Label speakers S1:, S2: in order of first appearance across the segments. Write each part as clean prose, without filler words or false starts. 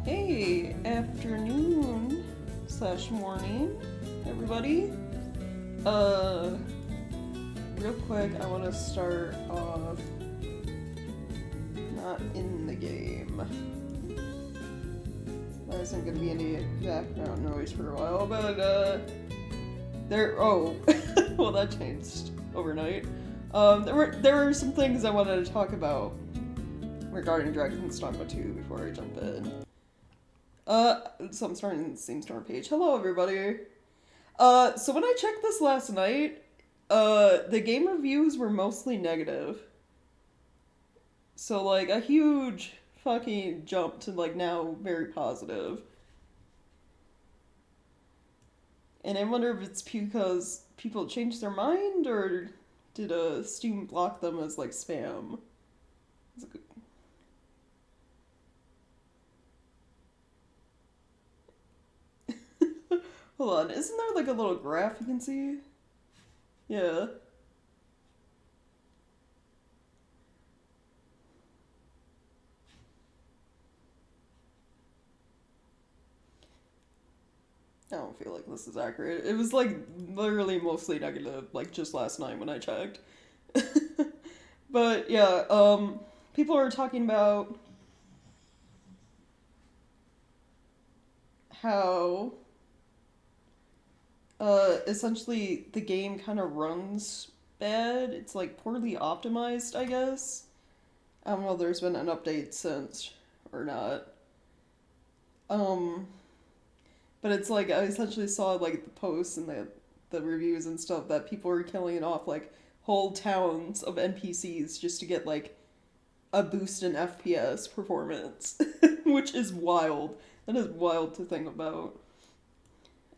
S1: Hey, afternoon slash morning, everybody. Uh, Real quick, I want to start off not in the game. There isn't going to be any background noise for a while, but oh, well, that changed overnight. There were some things I wanted to talk about regarding Dragon's Dogma 2 before I jump in. So I'm starting the Steam Store page. Hello, everybody. So when I checked this last night, the game reviews were mostly negative. So, like, a huge fucking jump to, like, now very positive. And I wonder if it's because people changed their mind, or did Steam block them as, like, spam? Hold on, isn't there, like, a little graph you can see? Yeah. I don't feel like this is accurate. It was, like, literally mostly negative, like, just last night when I checked. But, yeah, people are talking about how, essentially the game kind of runs bad. It's, like, poorly optimized, I guess. I don't know if there's been an update since or not. Um, but it's like I essentially saw like the posts and the reviews and stuff that people were killing off like whole towns of NPCs just to get like a boost in FPS performance, which is wild. That is wild to think about.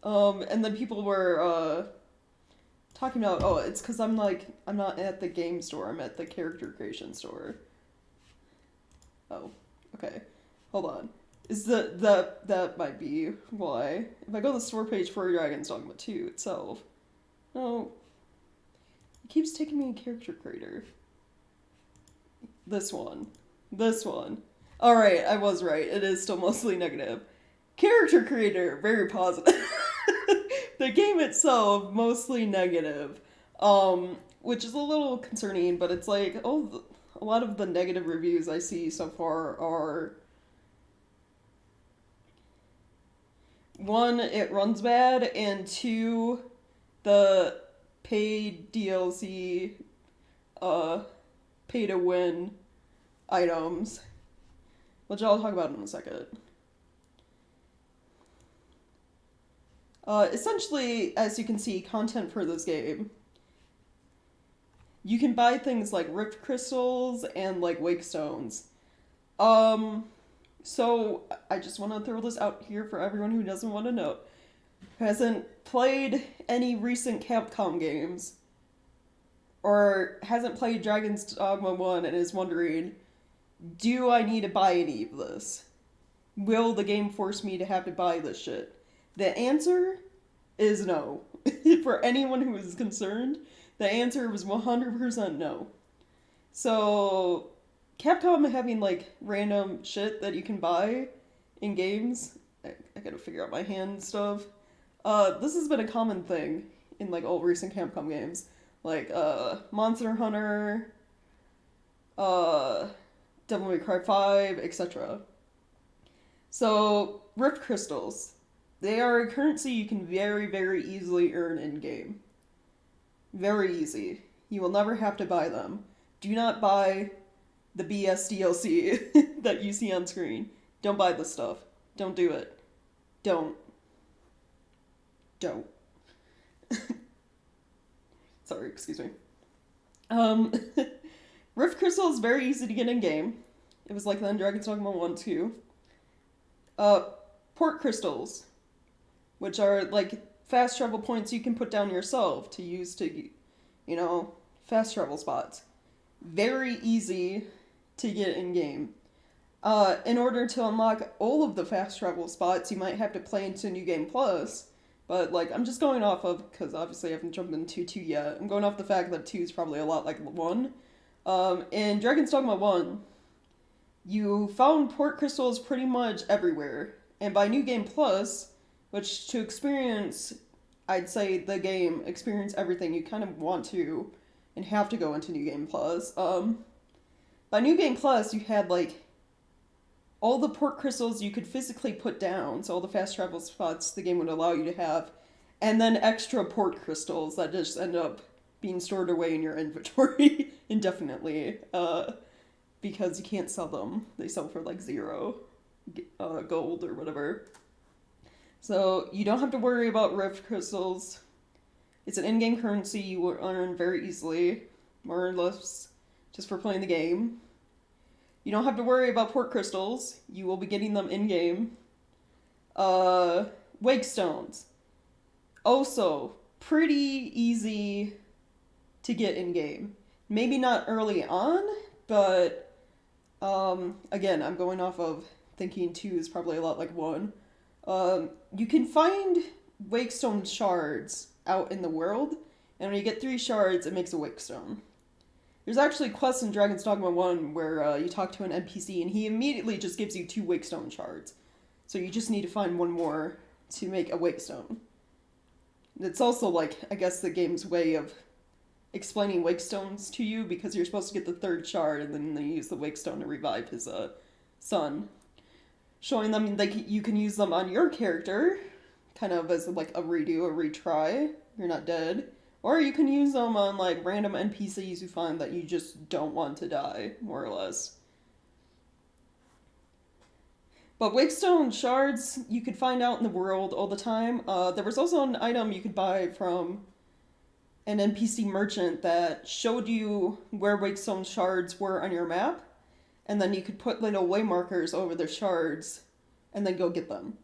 S1: And then people were talking about, oh, it's because I'm not at the game store. I'm at the character creation store. Oh, okay. Hold on. Is that might be why. If I go to the store page for Dragon's Dogma 2 itself. No. It keeps taking me to character creator. This one. This one. Alright, I was right. It is still mostly negative. Character creator, very positive. The game itself, mostly negative. Which is a little concerning, but it's like, oh, a lot of the negative reviews I see so far are, one, it runs bad, and two, the paid DLC, pay to win items, which I'll talk about in a second. Essentially, as you can see, content for this game, you can buy things like rift crystals and like wake stones. So I just want to throw this out here for everyone who doesn't want to know, who hasn't played any recent Capcom games, or hasn't played Dragon's Dogma 1 and is wondering, do I need to buy any of this? Will the game force me to have to buy this shit? The answer is no. For anyone who is concerned, the answer was 100% no. So, Capcom having like random shit that you can buy in games, I gotta figure out my hand stuff. This has been a common thing in like all recent Capcom games, like Monster Hunter, Devil May Cry 5, etc. So, Rift Crystals. They are a currency you can very, very easily earn in game. Very easy. You will never have to buy them. Do not buy the BS DLC that you see on screen. Don't buy this stuff. Don't do it. Don't. Don't. Sorry, excuse me. Rift Crystal is very easy to get in game. It was like that in Dragon's Dogma 1 too. Port Crystals, which are like fast travel points you can put down yourself to use to, fast travel spots. Very easy to get in game. In order to unlock all of the fast travel spots, you might have to play into New Game Plus. But, like, I'm just going off of, because obviously I haven't jumped into 2 yet, I'm going off the fact that 2 is probably a lot like 1. In Dragon's Dogma 1, You found port crystals pretty much everywhere. And by New Game Plus, which to experience, I'd say the game, experience everything, you kind of want to and have to go into New Game Plus. By New Game Plus, you had like all the port crystals you could physically put down, so all the fast travel spots the game would allow you to have, and then extra port crystals that just end up being stored away in your inventory indefinitely. Because you can't sell them. They sell for like 0 gold or whatever. So you don't have to worry about rift crystals. It's an in-game currency you will earn very easily, more or less, just for playing the game. You don't have to worry about port crystals. You will be getting them in-game. Wake stones. Also, pretty easy to get in-game. Maybe not early on, but again, I'm going off of thinking 2 is probably a lot like 1. You can find wakestone shards out in the world, and when you get 3 shards, it makes a wakestone. There's actually quests in Dragon's Dogma 1 where you talk to an NPC, and he immediately just gives you 2 wakestone shards. So you just need to find 1 more to make a wakestone. It's also, like, I guess the game's way of explaining wakestones to you, because you're supposed to get the 3rd shard and then they use the wakestone to revive his son, showing them like you can use them on your character kind of as like a redo, a retry, you're not dead, or you can use them on like random NPCs you find that you just don't want to die, more or less. But wakestone shards you could find out in the world all the time. There was also an item you could buy from an NPC merchant that showed you where wakestone shards were on your map, and then you could put little waymarkers over the shards and then go get them.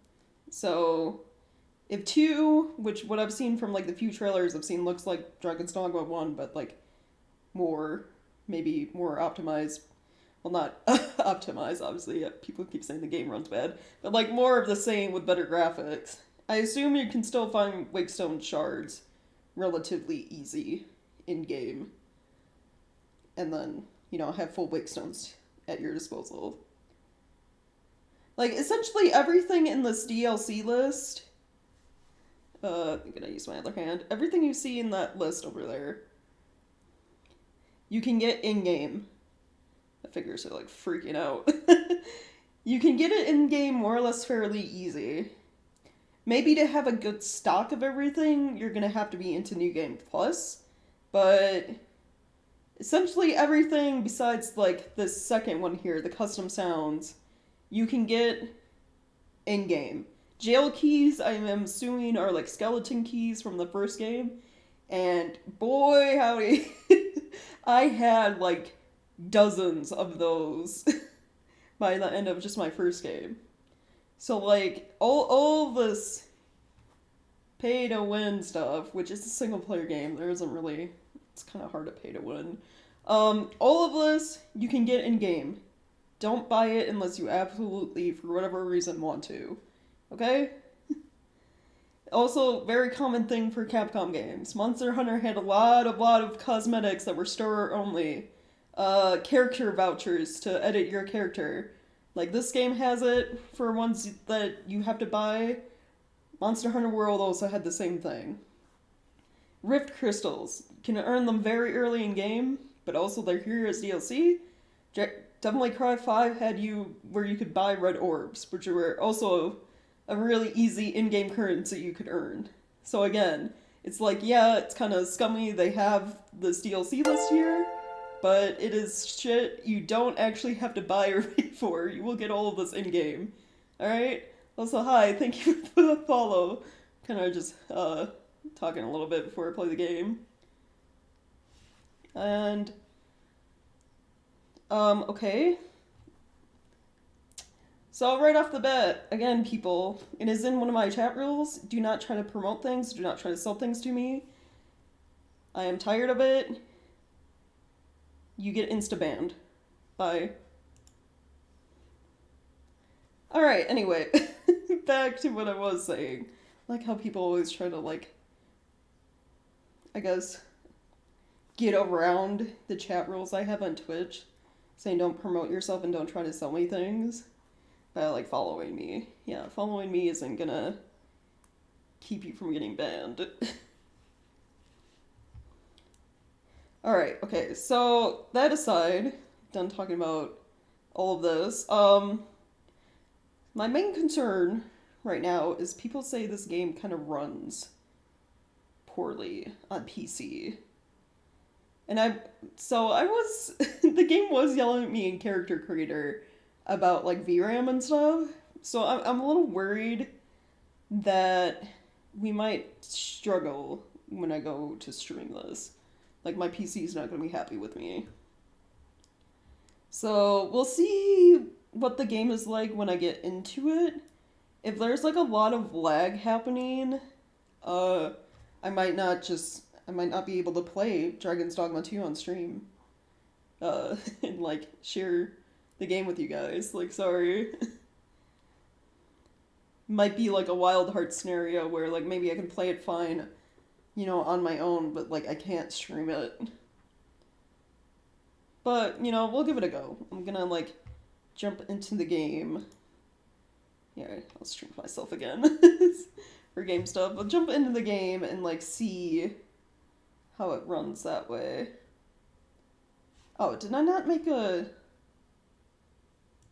S1: So if 2, which what I've seen from like the few trailers I've seen looks like Dragon's Dogma 1, but like maybe more optimized. Well, not optimized, obviously. People keep saying the game runs bad, but like more of the same with better graphics. I assume you can still find wakestone shards relatively easy in game, and then have full wakestones at your disposal. Like essentially everything in this DLC list. I'm gonna use my other hand. Everything you see in that list over there, you can get in game. The figures are like freaking out. You can get it in game more or less fairly easy. Maybe to have a good stock of everything, you're gonna have to be into New Game Plus, but essentially everything besides like this second one here, the custom sounds, you can get in-game. Jail keys, I am assuming, are like skeleton keys from the first game, and boy howdy, I had like dozens of those by the end of just my first game. So, like, all this pay-to-win stuff, which is a single-player game, there isn't really... It's kind of hard to pay to win. All of this, you can get in-game. Don't buy it unless you absolutely, for whatever reason, want to. Okay? Also, very common thing for Capcom games. Monster Hunter had a lot of cosmetics that were store-only. Character vouchers to edit your character. Like, this game has it for ones that you have to buy. Monster Hunter World also had the same thing. Rift crystals. You can earn them very early in game, but also they're here as DLC. Devil May Cry 5 had where you could buy red orbs, which were also a really easy in-game currency you could earn. So again, it's like, yeah, it's kind of scummy they have this DLC list here, but it is shit you don't actually have to buy or pay for. You will get all of this in-game. Alright? Also, hi, thank you for the follow. Kind of just talking a little bit before I play the game. And, okay. So right off the bat, again, people, it is in one of my chat rules. Do not try to promote things. Do not try to sell things to me. I am tired of it. You get insta-banned. Bye. Alright, anyway. Back to what I was saying. Like how people always try to, like, I guess, get around the chat rules I have on Twitch. saying don't promote yourself and don't try to sell me things by like following me. Yeah, following me isn't gonna keep you from getting banned. Alright, okay, so that aside, done talking about all of this. My main concern right now is people say this game kind of runs poorly on PC. And I was, the game was yelling at me in Character Creator about like VRAM and stuff. So I'm a little worried that we might struggle when I go to stream this. Like my PC is not going to be happy with me. So we'll see what the game is like when I get into it. If there's like a lot of lag happening, uh, I might not just I might not be able to play Dragon's Dogma 2 on stream. And like share the game with you guys. Like sorry. Might be like a Wild Heart scenario where like maybe I can play it fine, on my own, but like I can't stream it. But, we'll give it a go. I'm gonna like jump into the game. Yeah, I'll stream myself again for game stuff. I'll jump into the game and like see how it runs that way. Oh, did I not make a...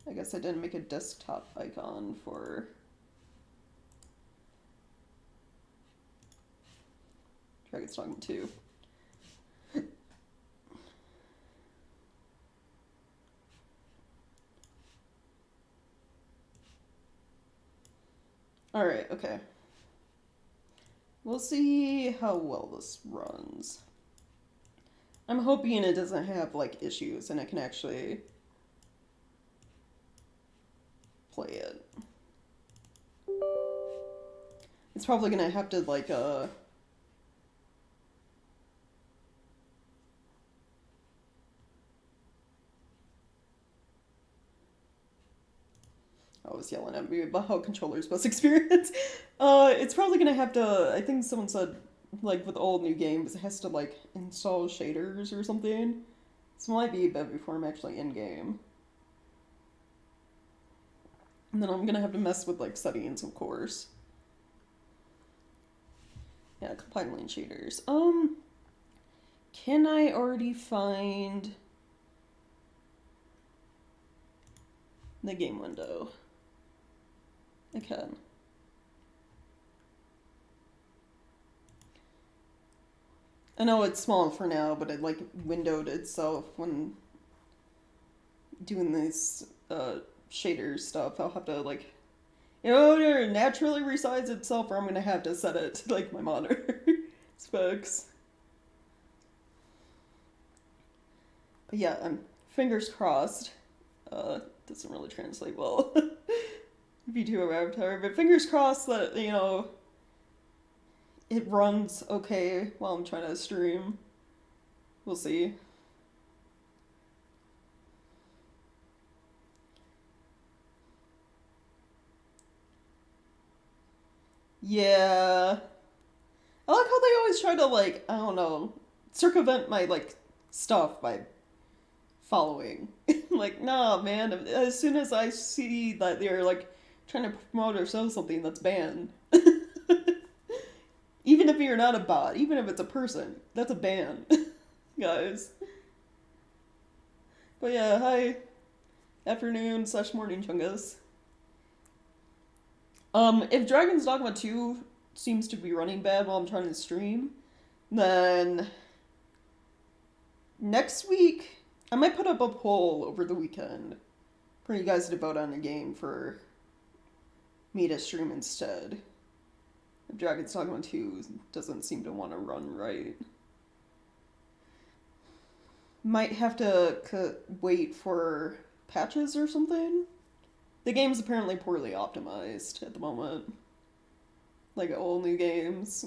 S1: I guess I didn't make a desktop icon for Dragon's Dogma 2. Alright, okay. We'll see how well this runs. I'm hoping it doesn't have, like, issues and I can actually play it. It's probably gonna have to, like, I was yelling at me about how controllers must experience. It's probably gonna have to, I think someone said, like, with all new games, it has to, like, install shaders or something. So it might be a bit before I'm actually in-game. And then I'm gonna have to mess with, like, settings, of course. Yeah, compiling shaders. Can I already find the game window? I can. I know it's small for now, but it like windowed itself when doing this shader stuff. I'll have to like, it naturally resize itself, or I'm gonna have to set it to like my monitor specs. But yeah, I'm fingers crossed. Doesn't really translate well. VTuber avatar, but fingers crossed that it runs okay while I'm trying to stream. We'll see. Yeah. I like how they always try to like, I don't know, circumvent my like stuff by following. Like, nah, man, as soon as I see that they're like trying to promote or sell something, that's banned. Even if you're not a bot, even if it's a person, that's a ban, guys. But yeah, hi, afternoon slash morning, chungus. If Dragon's Dogma 2 seems to be running bad while I'm trying to stream, then next week I might put up a poll over the weekend for you guys to vote on a game for me to stream instead. If Dragon's Dogma 2 doesn't seem to want to run right. Might have to wait for patches or something. The game's apparently poorly optimized at the moment. Like all new games.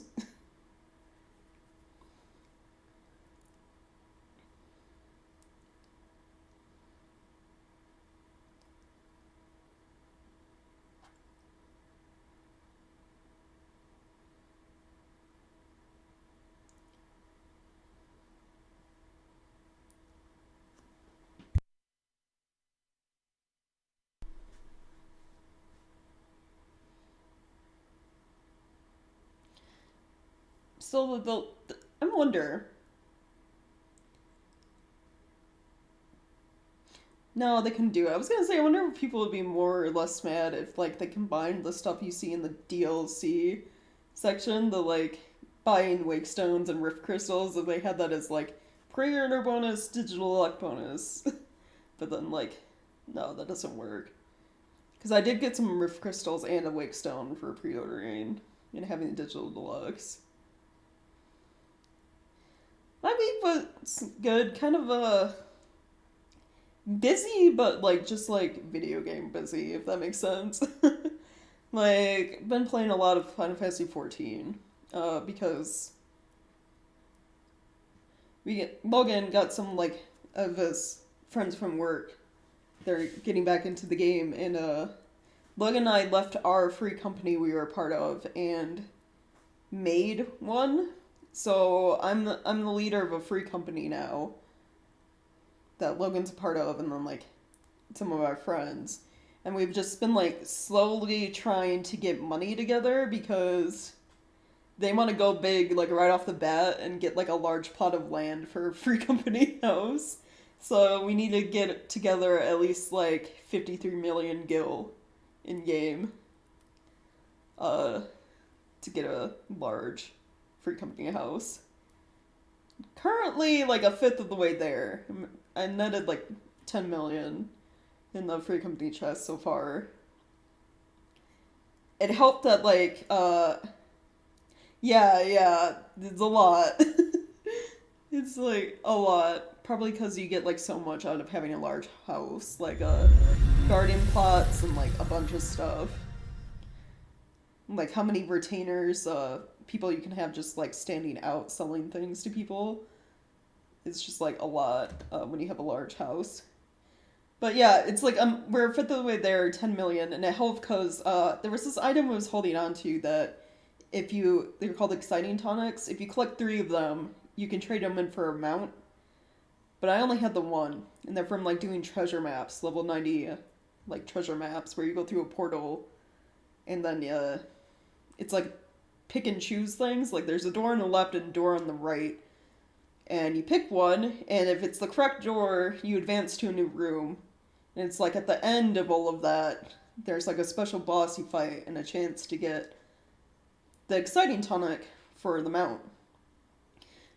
S1: So I wonder. No, they couldn't do it. I was gonna say, I wonder if people would be more or less mad if, like, they combined the stuff you see in the DLC section, the, like, buying wake stones and rift crystals, and they had that as, like, pre-order bonus, digital luck bonus. But then, like, no, that doesn't work. Because I did get some rift crystals and a wake stone for pre-ordering and having the digital deluxe. My week was good, kind of, busy, but like just like video game busy, if that makes sense. Like, been playing a lot of Final Fantasy 14, because Logan got some like of his friends from work. They're getting back into the game, and Logan and I left our free company we were a part of and made one. So I'm the leader of a free company now that Logan's a part of, and then like some of our friends. And we've just been like slowly trying to get money together because they want to go big like right off the bat and get like a large plot of land for a free company house. So we need to get together at least like 53 million gil in game to get a large free company house. Currently like a fifth of the way there. I netted like 10 million in the free company chest so far. It helped that like yeah, it's a lot. It's like a lot. Probably because you get like so much out of having a large house, like garden plots and like a bunch of stuff. Like how many retainers, people you can have just like standing out selling things to people. It's just like a lot when you have a large house. But yeah, it's like we're a fifth of the way there, 10 million, and it helped because there was this item I was holding on to that they're called exciting tonics. If you collect 3 of them, you can trade them in for a mount. But I only had the one, and they're from like doing treasure maps, level 90, like treasure maps where you go through a portal, and then it's like pick and choose things. Like there's a door on the left and a door on the right. And you pick one, and if it's the correct door, you advance to a new room. And it's like at the end of all of that, there's like a special boss you fight and a chance to get the exciting tonic for the mount.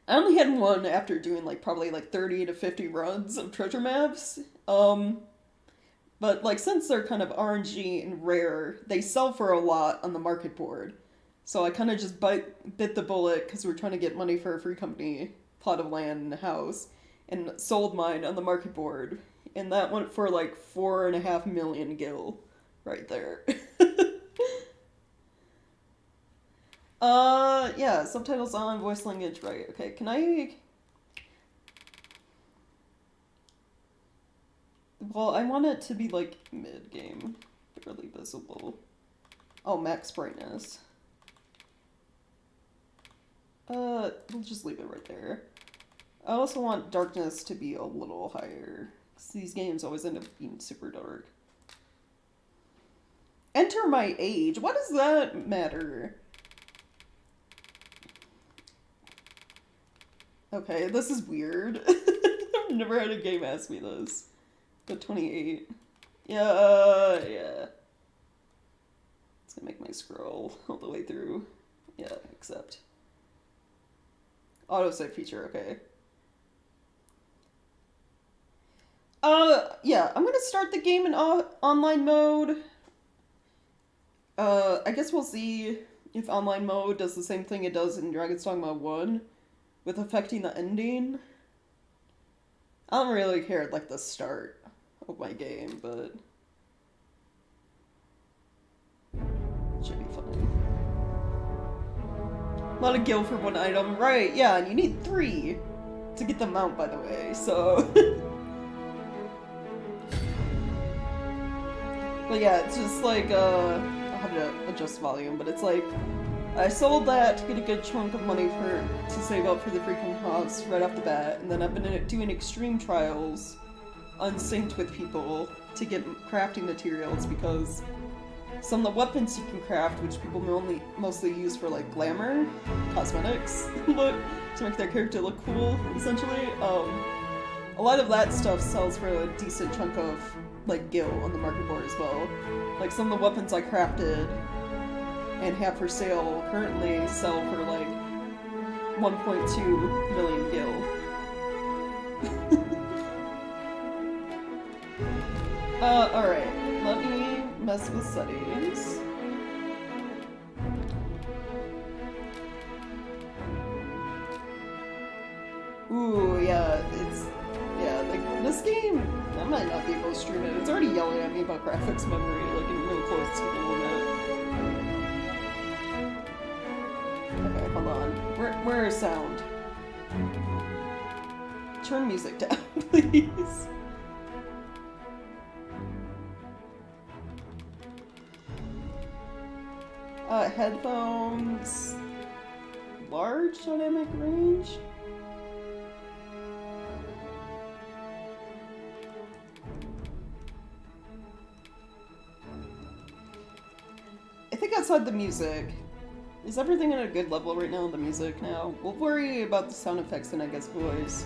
S1: I only had one after doing like probably like 30 to 50 runs of treasure maps. But like since they're kind of RNG and rare, they sell for a lot on the market board. So I kind of just bit the bullet because we're trying to get money for a free company plot of land and a house, and sold mine on the market board, and that went for like 4.5 million gil right there. Yeah, subtitles on, voice language, right. Okay, can I... Well, I want it to be like mid-game, barely visible. Oh, max brightness. We'll just leave it right there. I also want darkness to be a little higher, because these games always end up being super dark. Enter my age. What does that matter? Okay, this is weird. I've never had a game ask me this. But 28. Yeah. It's gonna make my scroll all the way through. Yeah, accept. Autosave feature, okay. Yeah, I'm gonna start the game in online mode. I guess we'll see if online mode does the same thing it does in Dragon's Dogma 1, with affecting the ending. I don't really care at, like, the start of my game, but... it should be fun. A lot of gil for one item. Right, yeah, and you need 3 to get the mount, by the way, so... But yeah, it's just like, I'll have to adjust volume, but it's like, I sold that to get a good chunk of money to save up for the freaking house right off the bat, and then I've been doing extreme trials unsynced with people to get crafting materials because Some of the weapons you can craft, which people mostly use for like glamour, cosmetics, look to make their character look cool, essentially. A lot of that stuff sells for a decent chunk of like gil on the market board as well. Like some of the weapons I crafted and have for sale currently sell for like 1.2 million gil. Alright, let me mess with settings. Ooh, yeah, like, this game, I might not be able to stream it. It's already yelling at me about graphics memory, like, getting real close to the limit. Okay, hold on. Where is sound? Turn music down, please. Headphones... large dynamic range? I think outside the music. Is everything at a good level right now, the music now? We'll worry about the sound effects and I guess voice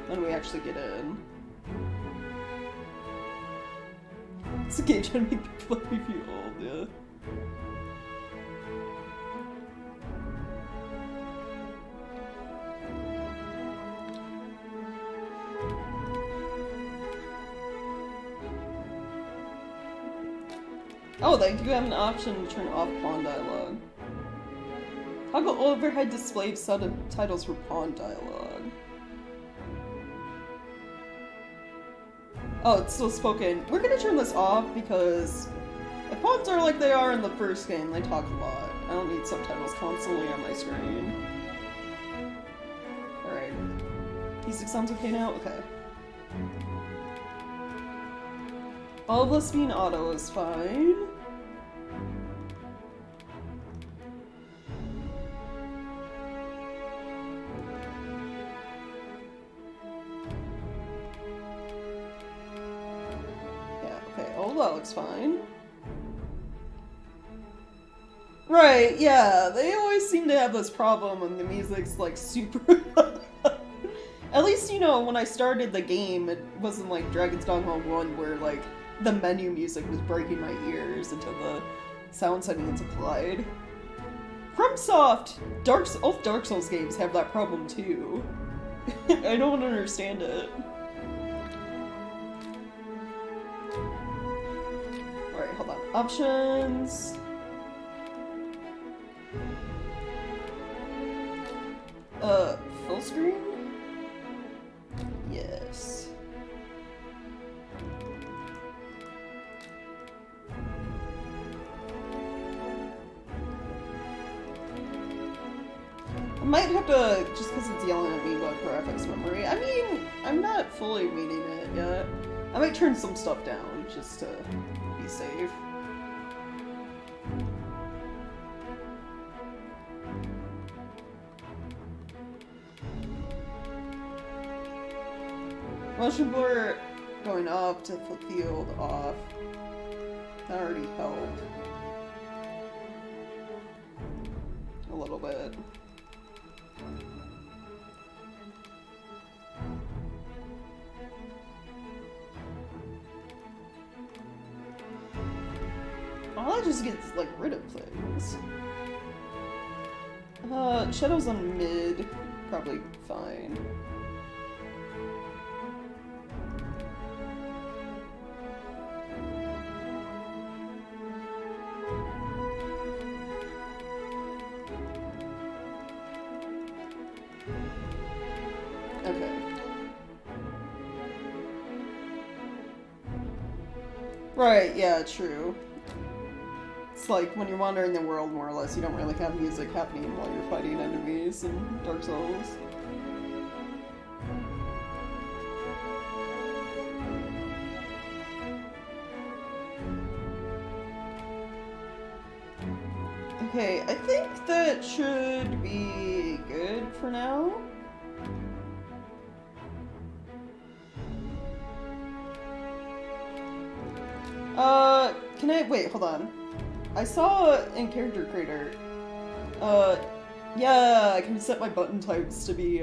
S1: when we actually get in. It's a game trying to make people let me feel old, yeah. Oh, they do have an option to turn off pawn dialogue. Toggle overhead display subtitles for pawn dialogue. Oh, it's still spoken. We're gonna turn this off because if pawns are like they are in the first game, they talk a lot. I don't need subtitles constantly on my screen. Alright. Music sounds okay now? Okay. All of this being auto is fine. Yeah, okay, all of that looks fine. Right, yeah, they always seem to have this problem when the music's like super At least, you know, when I started the game, it wasn't like Dragon's Dogma 1 where like the menu music was breaking my ears until the sound settings applied. FromSoft! All Dark Souls games have that problem too. I don't understand it. Alright, hold on. Options... full screen? Yes. I might have to, just because it's yelling at me about graphics memory. I mean, I'm not fully reading it yet. I might turn some stuff down, just to be safe. Motion blur going off to field off. That already helped. A little bit. Oh, that just gets, like, rid of things. Shadows on mid, probably fine. Right, yeah, true. It's like when you're wandering the world, more or less, you don't really have music happening while you're fighting enemies in Dark Souls. Okay, I think that should be good for now. Can I- wait, hold on. I saw in Character Creator, yeah, I can set my button types to be,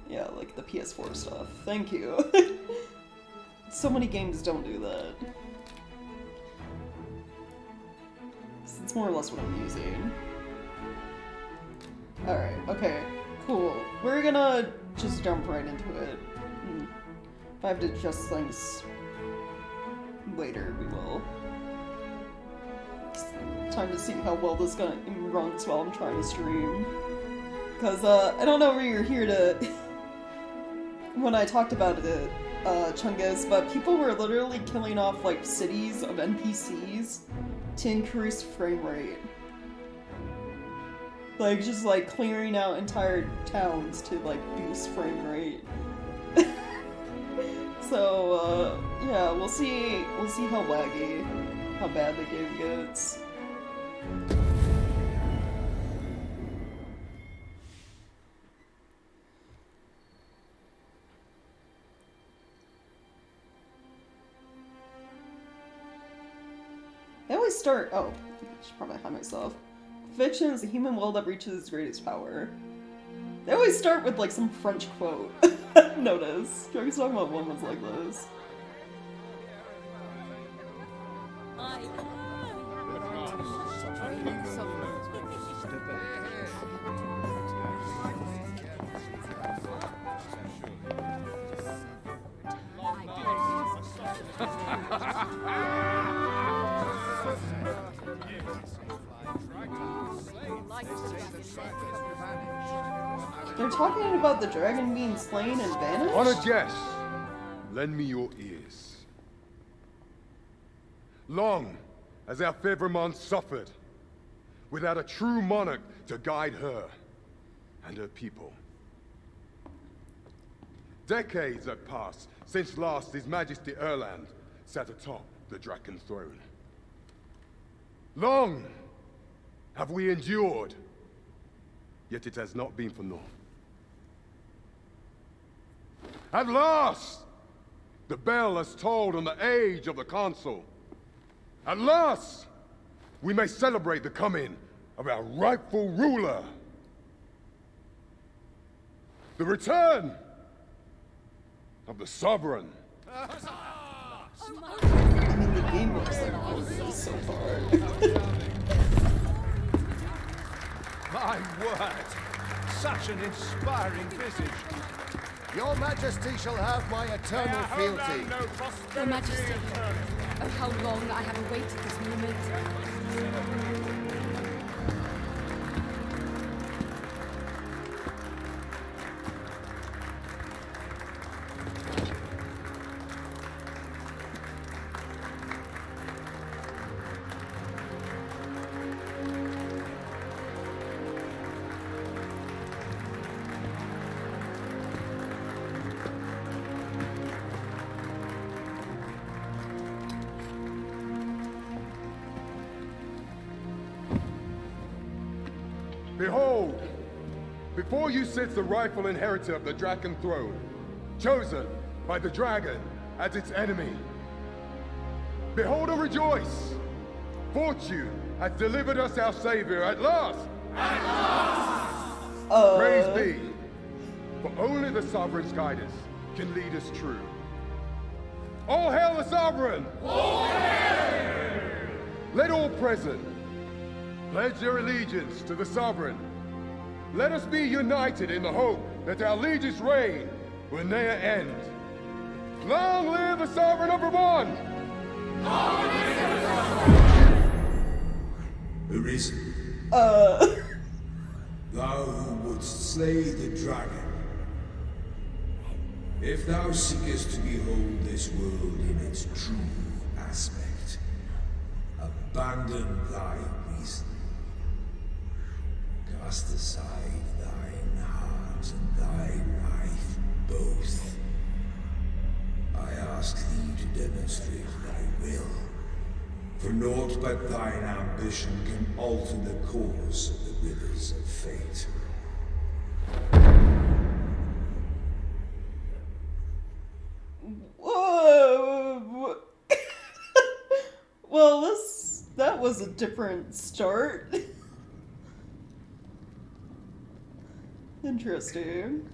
S1: yeah, like the PS4 stuff. Thank you. So many games don't do that. It's more or less what I'm using. Alright, okay, cool. We're gonna just jump right into it. If I have to adjust things later, we will. It's time to see how well this runs while I'm trying to stream. Because, I don't know where you're here to... when I talked about it, Chungus, but people were literally killing off, like, cities of NPCs to increase frame rate. Like, just, like, clearing out entire towns to, like, boost frame rate. So, yeah, we'll see how laggy, how bad the game gets. They always start, oh, I should probably hide myself. Fiction is the human will that reaches its greatest power. They always start with, like, some French quote. Notice. Dragon's Dogma 1 was like this. They're talking about the dragon being slain and vanished?
S2: Honored guests, lend me your ears. Long has our Fevrimond suffered, without a true monarch to guide her and her people. Decades have passed since last His Majesty Erland sat atop the Draken throne. Long have we endured, yet it has not been for naught. At last, the bell has tolled on the age of the Consul. At last, we may celebrate the coming of our rightful ruler. The return of the Sovereign.
S1: I mean, the game looks like all of this so far.
S3: My word! Such an inspiring visage.
S4: Your Majesty shall have my eternal fealty.
S5: Your Majesty, oh how long I have awaited this moment.
S2: Behold, before you sits the rightful inheritor of the Draken throne, chosen by the dragon as its enemy. Behold and rejoice! Fortune has delivered us our savior at last! At last! Praise be, for only the Sovereign's guidance can lead us true. All hail the Sovereign! All hail! Let all present pledge their allegiance to the Sovereign. Let us be united in the hope that our liege's reign will ne'er end. Long live the Sovereign of Vermont! Long live the Sovereign!
S6: Arisen. Thou who wouldst slay the dragon. If thou seekest to behold this world in its true aspect, abandon thy reason. Cast aside thine heart and thy life both. I ask thee to demonstrate thy will, for naught but thine ambition can alter the course of the rivers of fate.
S1: Whoa! Well, that that was a different start. Interesting.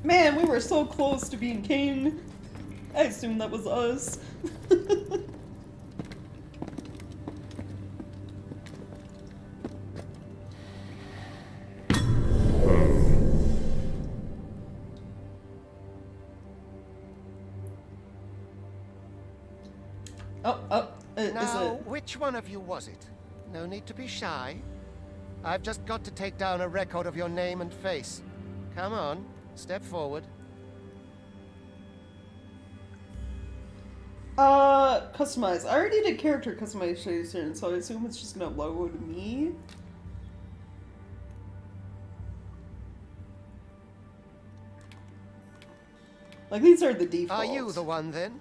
S1: Man, we were so close to being king. I assume that was us.
S4: Now, which one of you was it? No need to be shy. I've just got to take down a record of your name and face. Come on, step forward.
S1: Customize. I already did character customization, so I assume it's just gonna load me. Like, these are the defaults.
S4: Are you the one then?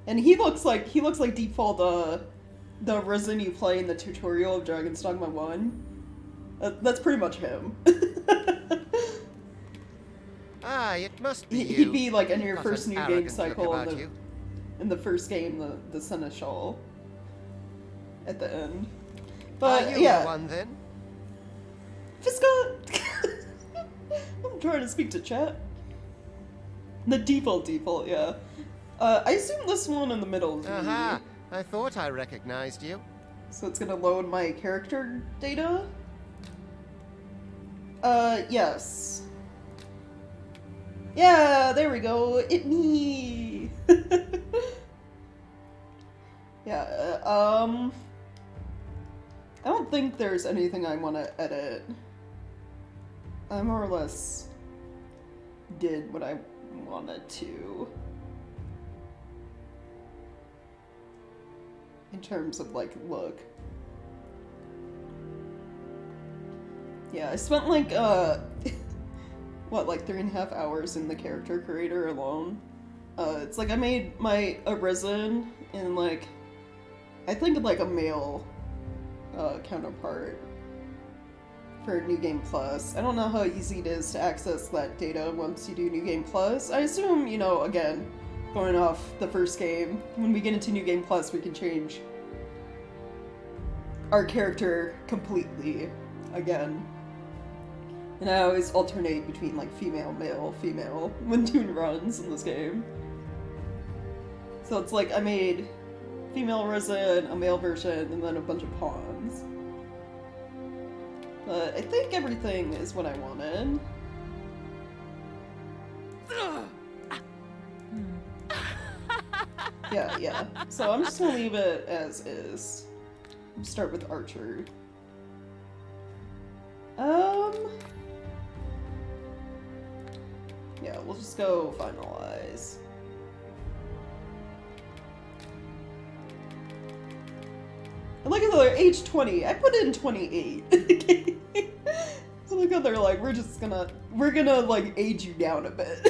S1: And he looks like default the Risen you play in the tutorial of Dragon's Dogma 1. That's pretty much him.
S4: Ah, it must be you.
S1: He'd be like in your
S4: Got
S1: first
S4: an
S1: new game
S4: arrogant
S1: cycle
S4: look about you.
S1: in the first game, the Seneschal at the end. But
S4: Are you
S1: yeah,
S4: the one then?
S1: Fiska. I'm trying to speak to chat. The default, yeah. I assume this one in the middle is me.
S4: Aha! I thought I recognized you.
S1: So it's gonna load my character data? Yes. Yeah, there we go. It me. Yeah, I don't think there's anything I want to edit. I more or less did what I wanted to. In terms of, like, look. Yeah, I spent, like, what, like 3.5 hours in the character creator alone. It's like I made my Arisen in, like, I think, like, a male, counterpart for New Game Plus. I don't know how easy it is to access that data once you do New Game Plus. I assume, you know, again, going off the first game, when we get into New Game Plus, we can change our character completely again. And I always alternate between, like, female, male, female when doing runs in this game. So it's like I made female Risen, a male version, and then a bunch of pawns. But I think everything is what I wanted. Yeah. So I'm just gonna leave it as is. Start with Archer. Yeah, we'll just go finalize. And look at the age 20. I put in 28. So look how they're like, we're gonna like age you down a bit.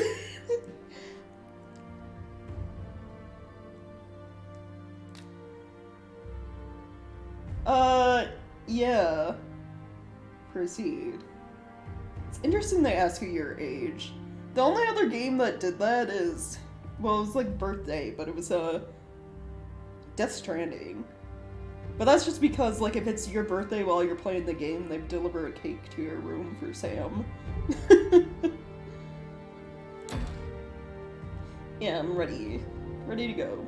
S1: Yeah. Proceed. It's interesting they ask you your age. The only other game that did that is, well, it was like Birthday, but it was Death Stranding. But that's just because, like, if it's your birthday while you're playing the game, they deliver a cake to your room for Sam. Yeah, I'm ready. Ready to go.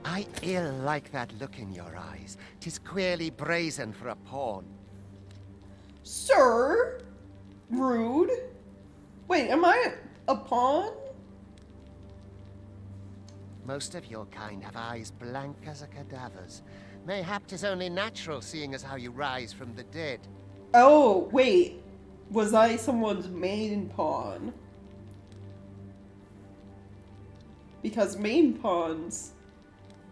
S4: I ill like that look in your eyes. 'Tis queerly brazen for a pawn.
S1: Sir? Rude? Wait, am I a pawn?
S4: Most of your kind have eyes blank as a cadaver's. Mayhap 'tis only natural, seeing as how you rise from the dead.
S1: Oh, wait. Was I someone's main pawn? Because main pawns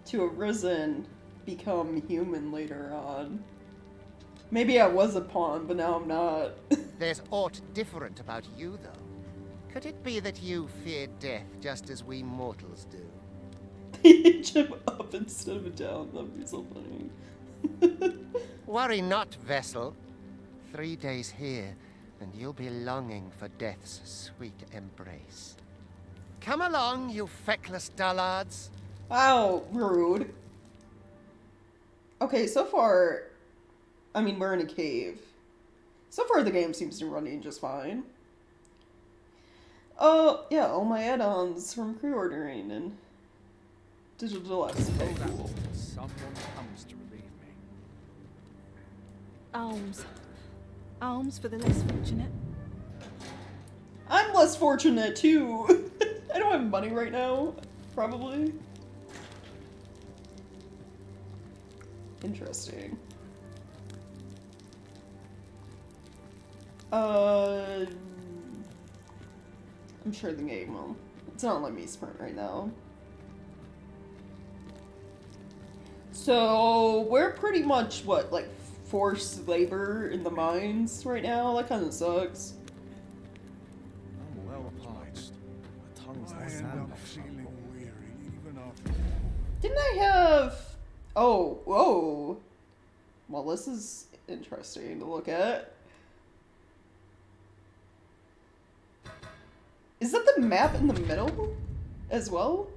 S1: to Arisen become human later on. Maybe I was a pawn, but now I'm not.
S4: There's aught different about you, though. Could it be that you fear death just as we mortals do?
S1: They jump up instead of down. That'd be so funny.
S4: Worry not, vessel. 3 days here, and you'll be longing for death's sweet embrace. Come along, you feckless dullards.
S1: Wow, rude. Okay, so far, I mean, we're in a cave. So far, the game seems to be running just fine. Oh, yeah, all my add-ons from pre-ordering and digital deluxe. Okay, cool.
S3: Someone comes to relieve me.
S5: Alms. Alms for the less fortunate.
S1: I'm less fortunate, too. I don't have money right now, probably. Interesting. I'm sure the game will. It's not letting me sprint right now. So, we're pretty much, what, like, forced labor in the mines right now? That kind of sucks.
S3: I'm well obliged. My tongue's
S7: I
S3: not
S7: end
S3: sound
S7: up feeling weary even after.
S1: Didn't I have... Oh, whoa. Well, this is interesting to look at. Is that the map in the middle as well?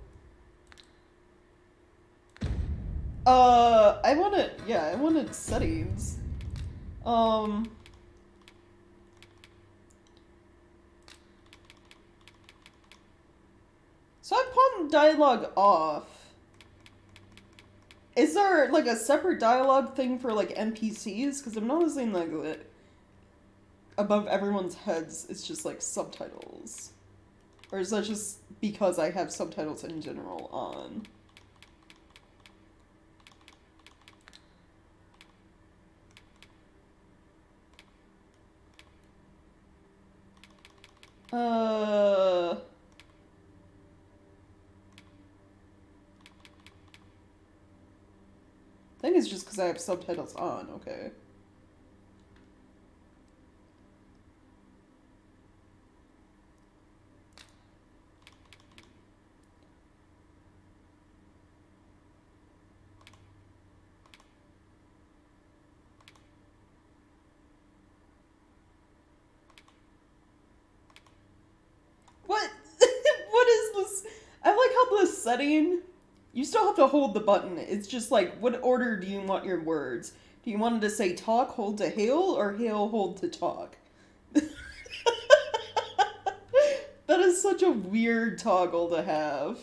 S1: I wanted settings. So I pawned dialogue off. Is there, like, a separate dialogue thing for, like, NPCs? Because I'm noticing, like, that above everyone's heads, it's just, like, subtitles. Or is that just because I have subtitles in general on? I think it's just because I have subtitles on, okay. What? What is this? I like how this setting, you still have to hold the button. It's just like, what order do you want your words? Do you want it to say talk, hold to hail, or hail, hold to talk? That is such a weird toggle to have.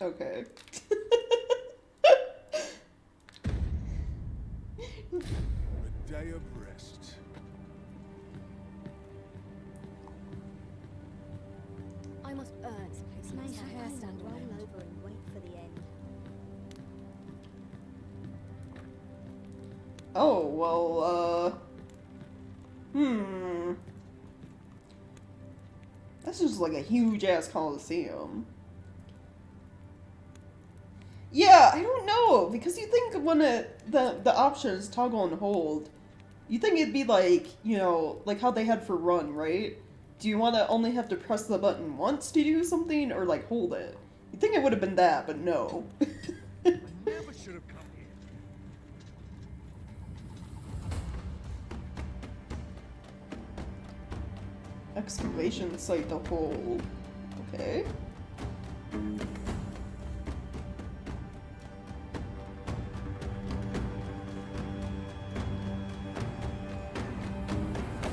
S1: Okay.
S7: A day of rest.
S8: I must earn space. Nice hair stand roll over and wait for the end.
S1: Oh, well, That's just like a huge-ass coliseum. Yeah, I don't know, because you think when the options toggle and hold, you think it'd be like, you know, like how they had for run, right? Do you want to only have to press the button once to do something, or like hold it? You'd think it would have been that, but no.
S7: I never should have come here.
S1: Excavation site to hold. Okay.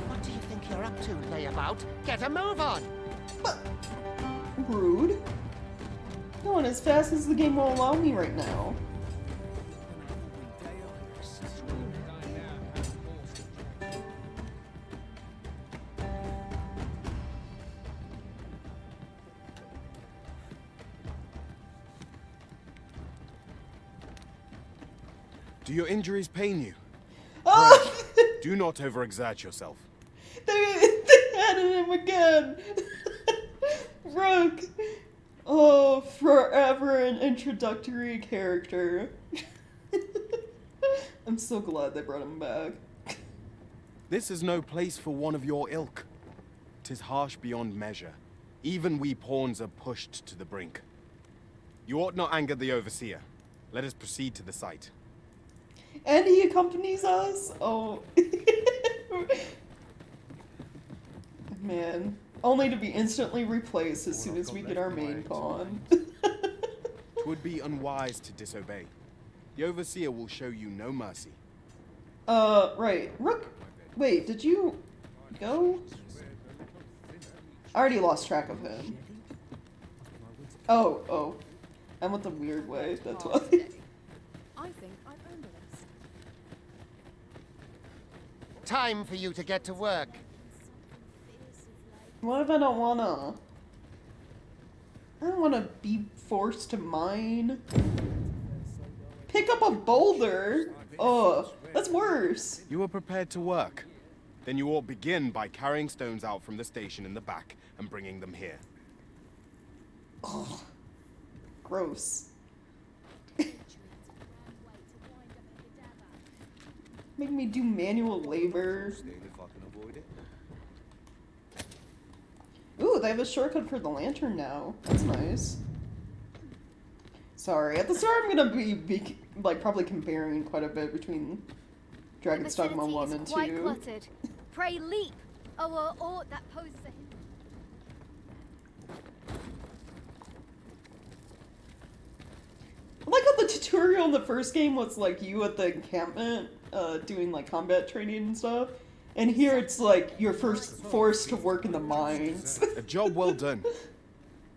S4: What do you think you're up to, layabout? Get a move on!
S1: Rude. Going as fast as the game will allow me right now.
S9: Do your injuries pain you?
S1: Oh!
S9: Do not overexert yourself.
S1: They added him again. Rook. Oh, forever an introductory character. I'm so glad they brought him back.
S9: This is no place for one of your ilk. 'Tis harsh beyond measure. Even we pawns are pushed to the brink. You ought not anger the overseer. Let us proceed to the site.
S1: And he accompanies us? Oh. Man. Only to be instantly replaced as soon as we get our main pawn.
S9: Twould be unwise to disobey. The Overseer will show you no mercy.
S1: Right. Rook, wait, did you go? I already lost track of him. Oh. I went the weird way, that's why.
S5: I think I've earned this.
S4: Time for you to get to work.
S1: What if I don't wanna? I don't wanna be forced to mine. Pick up a boulder? Oh, that's worse.
S9: You are prepared to work. Then you ought begin by carrying stones out from the station in the back and bringing them here.
S1: Oh, gross. Make me do manual labor. Ooh, they have a shortcut for the lantern now. That's nice. Sorry, at the start I'm gonna be like probably comparing quite a bit between Dragon's Dogma 1 and 2.
S8: Quite cluttered. Pray leap. Oh, that poses a
S1: I like how the tutorial in the first game was like you at the encampment doing like combat training and stuff. And here it's like you're first forced to work in the mines.
S9: A job well done.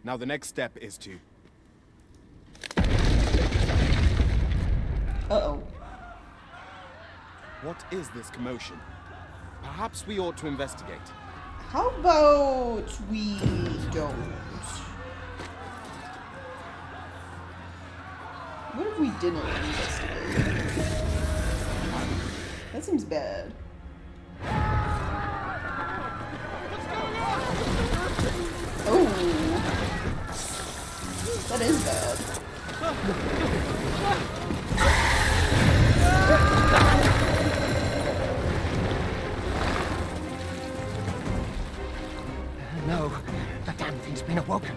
S9: Now the next step is to...
S1: Uh-oh.
S9: What is this commotion? Perhaps we ought to investigate.
S1: How about we don't? What if we didn't investigate? That seems bad. Oh, that is bad.
S4: No, the damn thing's been awoken.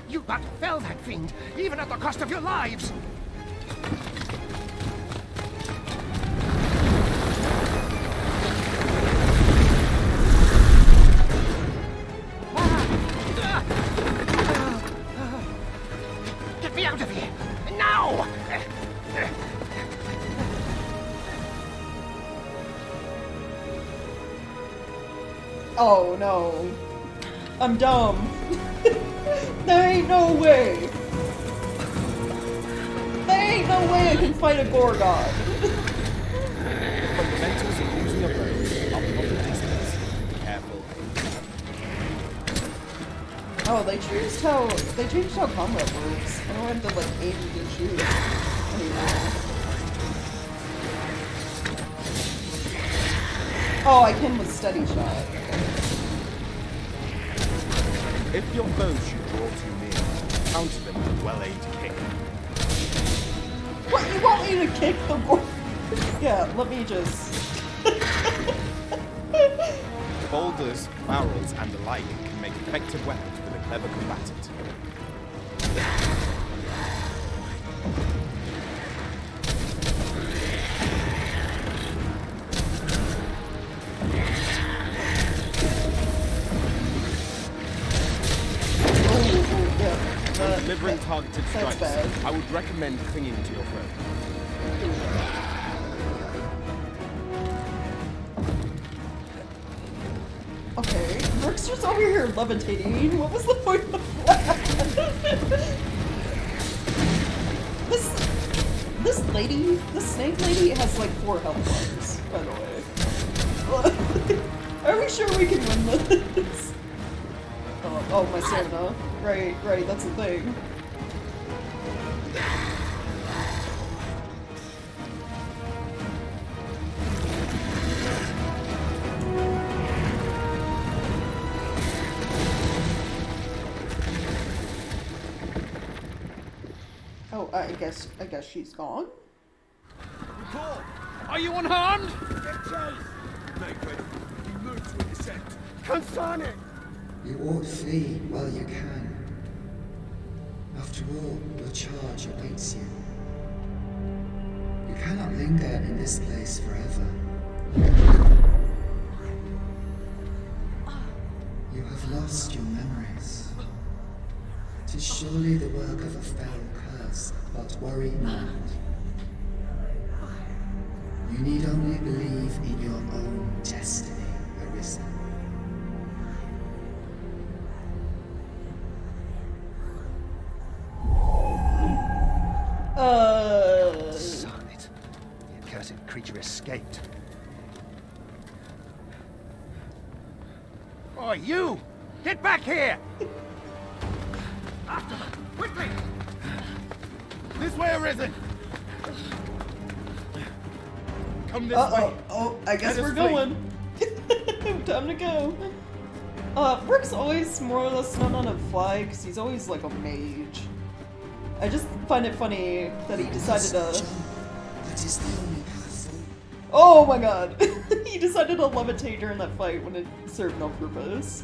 S4: You but fell that fiend, even at the cost of your lives. Get me out of here! Now!
S1: Oh no. I'm dumb. There ain't no way. There ain't no way I can fight a Gorgon.
S9: Fundamentals of using a bow are proper distance. Careful.
S1: Oh, they changed how combat works. I don't have to like aim to shoot anymore. Oh, I can with steady shot.
S9: If your foes should draw too near, counter them with a well-aimed kick.
S1: What, you want me to kick the board? Yeah, let me just...
S9: Boulders, barrels, and the like can make effective weapons for the clever combatant. When delivering targeted strikes,
S1: bad.
S9: I would recommend clinging to your foe.
S1: Okay, Rook's just over here levitating. What was the point of that? This lady, this snake lady has like 4 health bars, by the way. Are we sure we can win this? Oh, my stamina. Right, that's the thing. Oh, I guess she's gone?
S7: Are you unharmed? Get chase! Make ready. You move to intercept. Concern it!
S6: You ought flee while you can. After all, your charge awaits you.
S10: cannot linger in this place forever. You have lost your memories. 'Tis surely the work of a fell curse, but worry not. You need only believe in your own destiny, Arisen.
S4: Son it. The accursed creature escaped. Oh, you! Get back here! After them! Quickly!
S9: This way, Arisen! Come this way.
S1: Oh, I guess
S9: Let
S1: we're
S9: us
S1: going. Time to go. Rick's always more or less not on a fly because he's always like a mage. I just find it funny that he decided to.
S10: That is the only path forward.
S1: Oh my god! He decided to levitate during that fight when it served no purpose.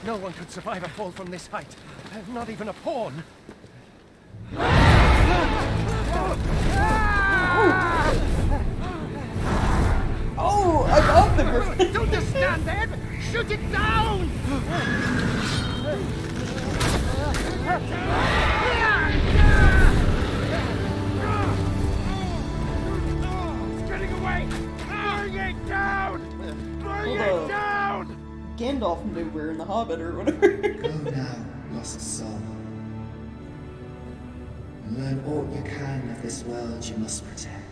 S4: No one could survive a fall from this height. Not even a pawn.
S1: Oh, I love the griffin.
S4: Don't just stand there! Shoot it down! It's getting away! Bring it down! Bring it down!
S1: Gandalf maneuver in The Hobbit or whatever.
S10: Go now, lost soul. And learn all you can of this world you must protect.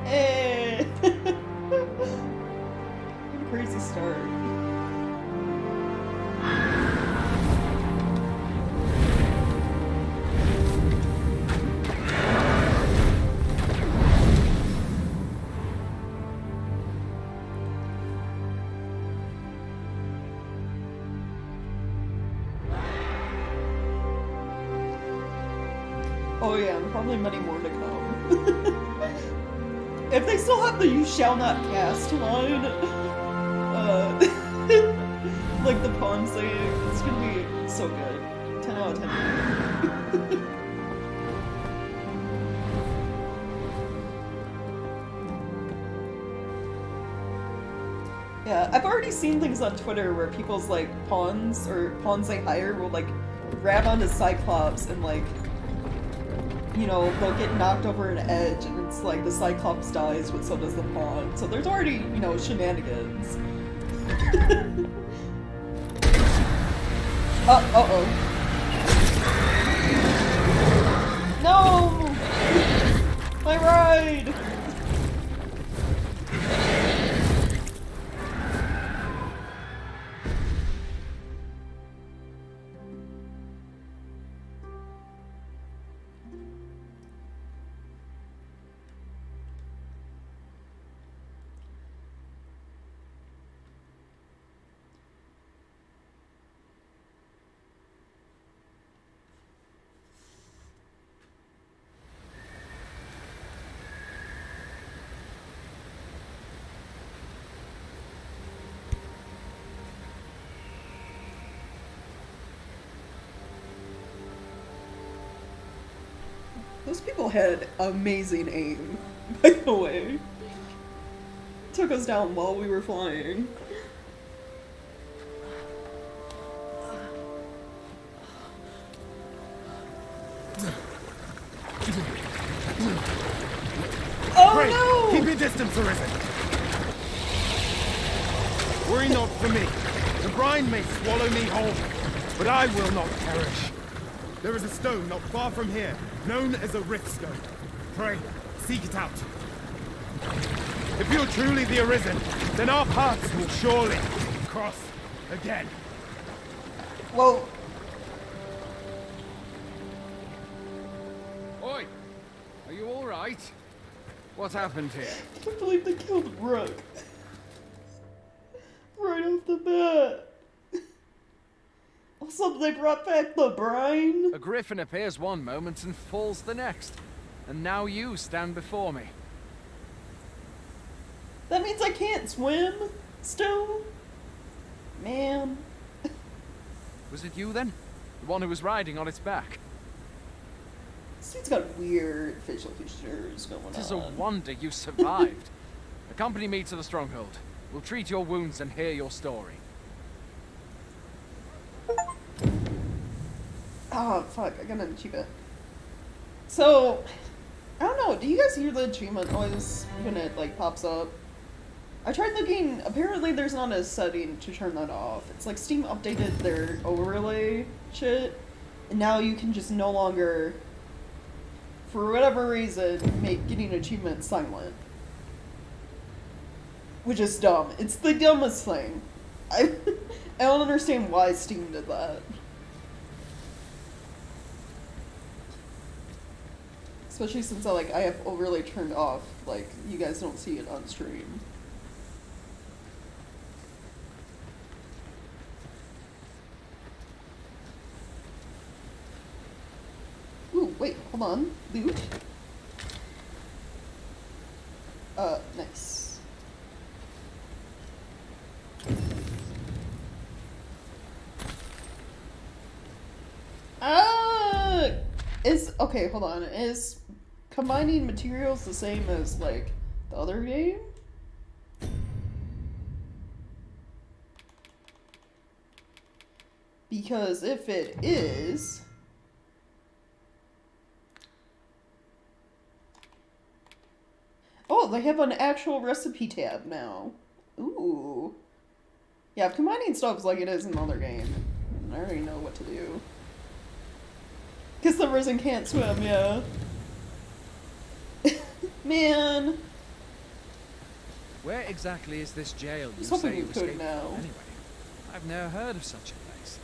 S1: Hey! What a crazy start. Oh yeah, and probably many more to come. If they still have the "you shall not cast" line, like the pawn saying, it's gonna be so good. 10 out of 10. Yeah, I've already seen things on Twitter where people's like pawns or pawns they hire will like grab onto Cyclops and like, you know, they'll get knocked over an edge and it's like the Cyclops dies, but so does the pawn. So there's already, you know, shenanigans. Uh-oh. No! My ride! Those people had amazing aim, by the way. Took us down while we were flying. Oh
S9: Pray,
S1: no!
S9: keep your distance, Arisen. Worry not for me. The brine may swallow me whole, but I will not perish. There is a stone not far from here, known as a rift stone. Pray, seek it out. If you're truly the Arisen, then our paths will surely cross again.
S1: Well,
S7: Oi! Are you alright? What happened here?
S1: I can't believe they killed Rook. right off the bat. Also, they brought back the brine.
S11: A griffin appears one moment and falls the next. And now you stand before me.
S1: That means I can't swim still? Man.
S11: Was it you then? The one who was riding on its back?
S1: This dude's got weird facial features going on.
S11: It is a wonder you survived. Accompany me to the stronghold. We'll treat your wounds and hear your story.
S1: Oh, fuck. I gotta achieve it. So, I don't know. Do you guys hear the achievement noise when it, like, pops up? I tried looking. Apparently, there's not a setting to turn that off. It's like Steam updated their overlay shit, and now you can just no longer, for whatever reason, make getting achievements silent. Which is dumb. It's the dumbest thing. I don't understand why Steam did that. Especially since I have overlay turned off, like, you guys don't see it on stream. Ooh, wait, hold on. Loot. Nice. Okay, hold on. Is combining materials the same as, like, the other game? Because if it is... Oh, they have an actual recipe tab now. Ooh. Yeah, if combining stuff's like it is in the other game, I already know what to do. Because the risen can't swim, yeah. Man.
S11: Where exactly is this jail you
S1: hoping
S11: say
S1: you
S11: you
S1: could
S11: escaped
S1: now.
S11: from anyway? I've never heard of such a place.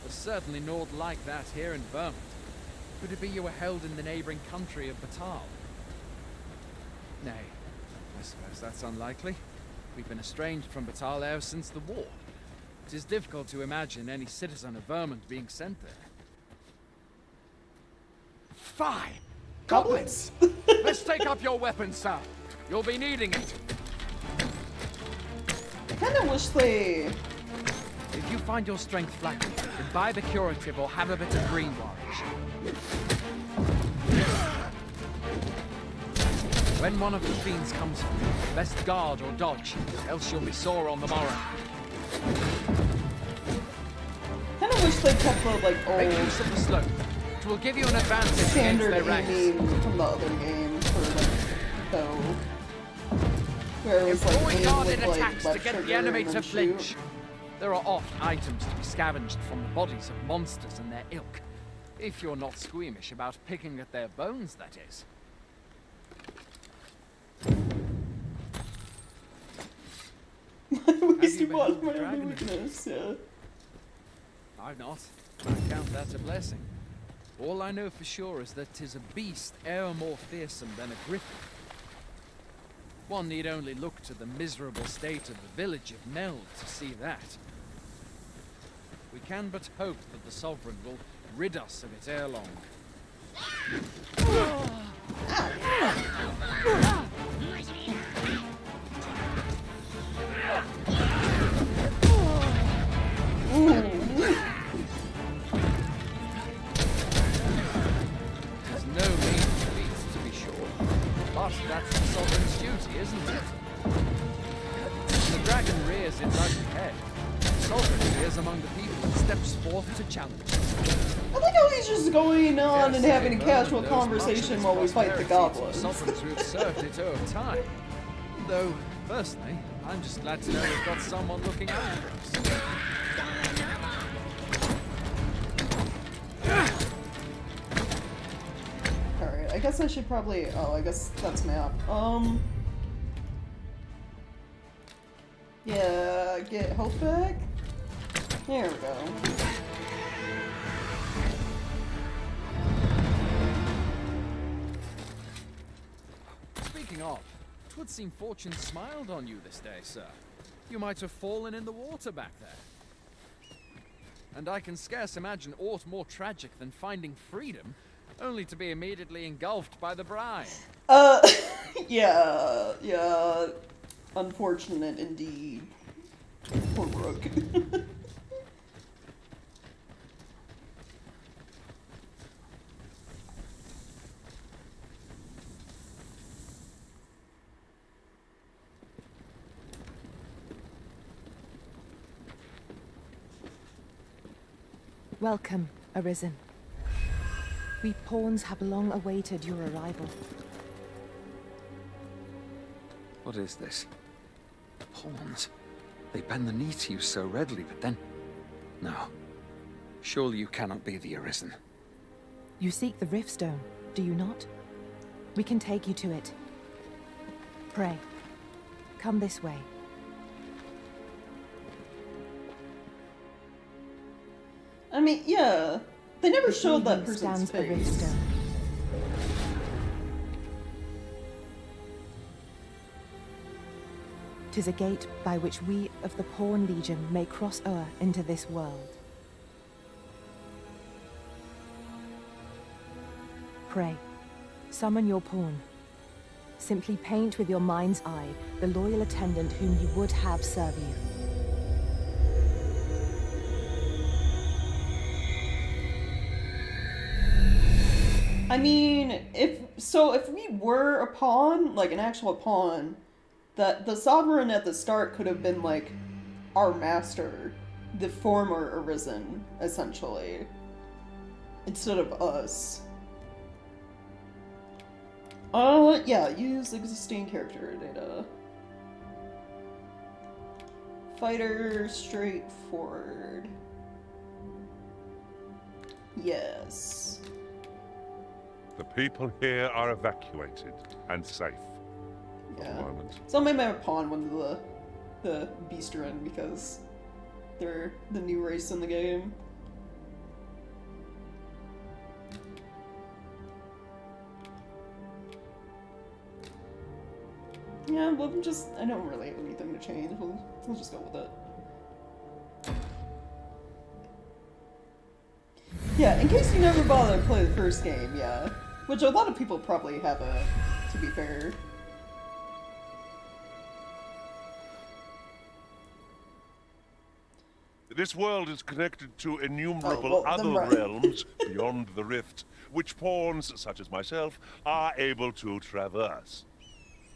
S11: There's certainly naught like that here in Vermont. Could it be you were held in the neighbouring country of Batal? Nay, I suppose that's unlikely. We've been estranged from Batal ever since the war. It is difficult to imagine any citizen of Vermont being sent there. Fine!
S1: Goblins!
S11: Let's take up your weapons, sir. You'll be needing it.
S1: I kinda wish they...
S11: If you find your strength flagging, then buy the curative or have a bit of green orange. When one of the fiends comes for you, best guard or dodge, else you'll be sore on the morrow.
S1: Kinda wish they kept the, like,
S11: Make
S1: old...
S11: use of the slope. It will give you an advantage against
S1: standard
S11: their ranks.
S1: aiming from the other game for, like, bow. Where it was, like,
S11: Employ
S1: aim
S11: guarded
S1: with, like,
S11: attacks to
S1: left
S11: get
S1: trigger
S11: the enemy
S1: and
S11: to
S1: then
S11: flinch.
S1: shoot.
S11: There are oft items to be scavenged from the bodies of monsters and their ilk. If you're not squeamish about picking at their bones, that is.
S1: Wasting
S11: beheld
S1: one of
S11: the
S1: my
S11: dragon
S1: only
S11: in
S1: weakness, yeah.
S11: I've not. I count that a blessing. All I know for sure is that 'tis a beast e'er more fearsome than a griffin. One need only look to the miserable state of the village of Meld to see that. We can but hope that the Sovereign will rid us of it ere long. There's no mean feat, to be sure. But that's the Sovereign's duty, isn't it? The dragon rears its ugly head. The Sovereign appears among the people and steps forth to challenge.
S1: I like how he's just going on and
S11: Yes,
S1: having a
S11: Vernon
S1: casual
S11: knows
S1: conversation
S11: much
S1: while
S11: of
S1: we
S11: its
S1: fight the
S11: prosperity to
S1: goblins.
S11: Sovereigns who have served it over time. Though, personally, I'm just glad to know we've got someone looking out for us.
S1: Alright, I guess I should probably... Oh, I guess that's map. Yeah, get health back? There we go.
S11: Speaking of, 'twould seem fortune smiled on you this day, sir. You might have fallen in the water back there. And I can scarce imagine aught more tragic than finding freedom, only to be immediately engulfed by the brine.
S1: Yeah. Unfortunate indeed. Poor Rook.
S12: Welcome, Arisen. We pawns have long awaited your arrival.
S13: What is this? Pawns. They bend the knee to you so readily, but then... No. Surely you cannot be the Arisen.
S12: You seek the Riftstone, do you not? We can take you to it. Pray. Come this way.
S1: I mean, yeah. They never showed that
S12: Before you
S1: person's
S12: stands a
S1: face.
S12: Riftstone. 'Tis a gate by which we of the Pawn Legion may cross o'er into this world. Pray, summon your pawn. Simply paint with your mind's eye the loyal attendant whom you would have serve you.
S1: I mean, if we were a pawn, like an actual pawn, that the Sovereign at the start could have been like our master, the former Arisen, essentially, instead of us. Yeah, use existing character data. Fighter, straightforward. Yes.
S14: The people here are evacuated and safe. For the moment.
S1: So I might pawn one of the Beastren because they're the new race in the game. Yeah, well, I don't really have anything to change. We'll just go with it. Yeah, in case you never bothered to play the first game, yeah. Which a lot of people probably haven't, to be fair.
S14: This world is connected to innumerable other realms beyond the rift, which pawns, such as myself, are able to traverse.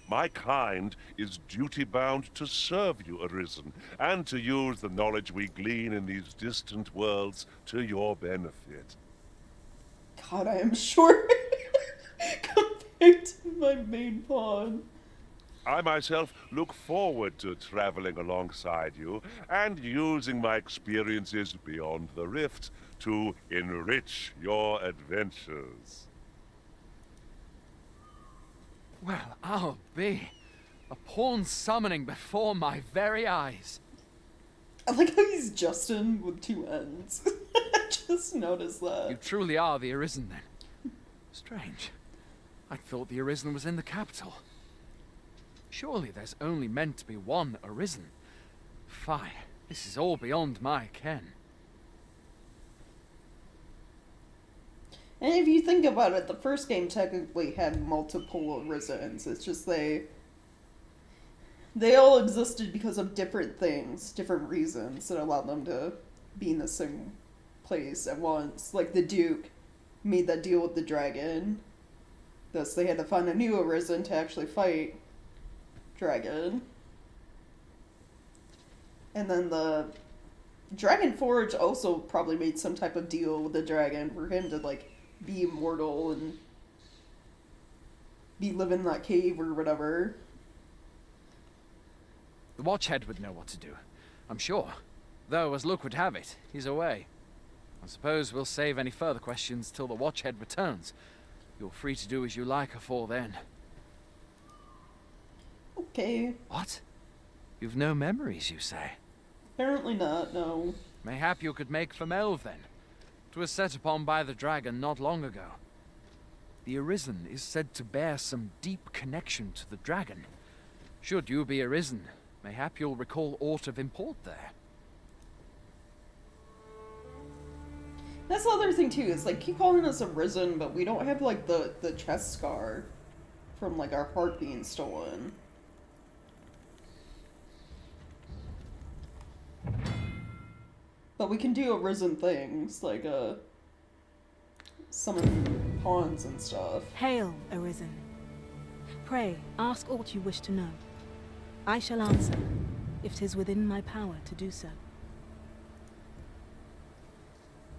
S14: My kind is duty-bound to serve you, Arisen, and to use the knowledge we glean in these distant worlds to your benefit.
S1: God, I am sure compared to my main pawn.
S14: I myself look forward to traveling alongside you and using my experiences beyond the rift to enrich your adventures.
S11: Well, I'll be. A pawn summoning before my very eyes.
S1: I like how he's Justin with two N's. I just noticed that.
S11: You truly are the Arisen, then. Strange. I thought the Arisen was in the capital. Surely there's only meant to be one Arisen. Fie, this is all beyond my ken.
S1: And if you think about it, the first game technically had multiple Arisens. It's just they all existed because of different things, different reasons that allowed them to be in the same place at once. Like the Duke made that deal with the dragon. Thus they had to find a new Arisen to actually fight Dragon. And then the Dragon Forge also probably made some type of deal with the dragon for him to like be immortal and be living in that cave or whatever.
S11: The Watchhead would know what to do, I'm sure. Though, as luck would have it, he's away. I suppose we'll save any further questions till the Watchhead returns. You're free to do as you like afore then.
S1: Okay.
S11: What? You've no memories, you say?
S1: Apparently not, no.
S11: Mayhap you could make for Melve, then. 'Twas set upon by the dragon not long ago. The Arisen is said to bear some deep connection to the dragon. Should you be Arisen, Mayhap you'll recall aught of import there.
S1: That's the other thing too, is like keep calling us Arisen, but we don't have like the chest scar from like our heart being stolen. But we can do Arisen things, like summon pawns and stuff.
S12: Hail, Arisen. Pray, ask aught you wish to know. I shall answer, if 'tis within my power to do so.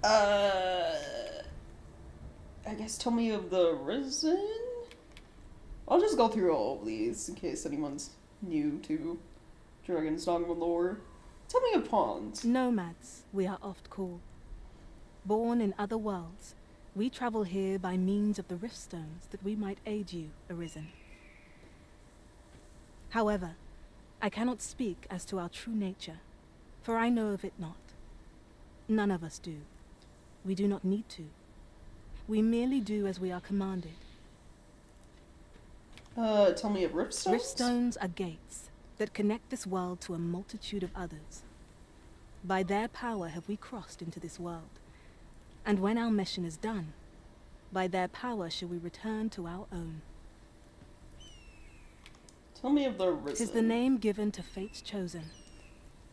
S1: I guess tell me of the Arisen? I'll just go through all of these in case anyone's new to Dragon's Dogma lore. Tell me of pawns.
S12: Nomads, we are oft called. Born in other worlds, we travel here by means of the rift stones that we might aid you, Arisen. However, I cannot speak as to our true nature, for I know of it not. None of us do. We do not need to. We merely do as we are commanded.
S1: Tell me of rift stones?
S12: Rift stones are gates that connect this world to a multitude of others. By their power have we crossed into this world. And when our mission is done, by their power shall we return to our own.
S1: Tell me of the Arisen.
S12: 'Tis the name given to fate's chosen,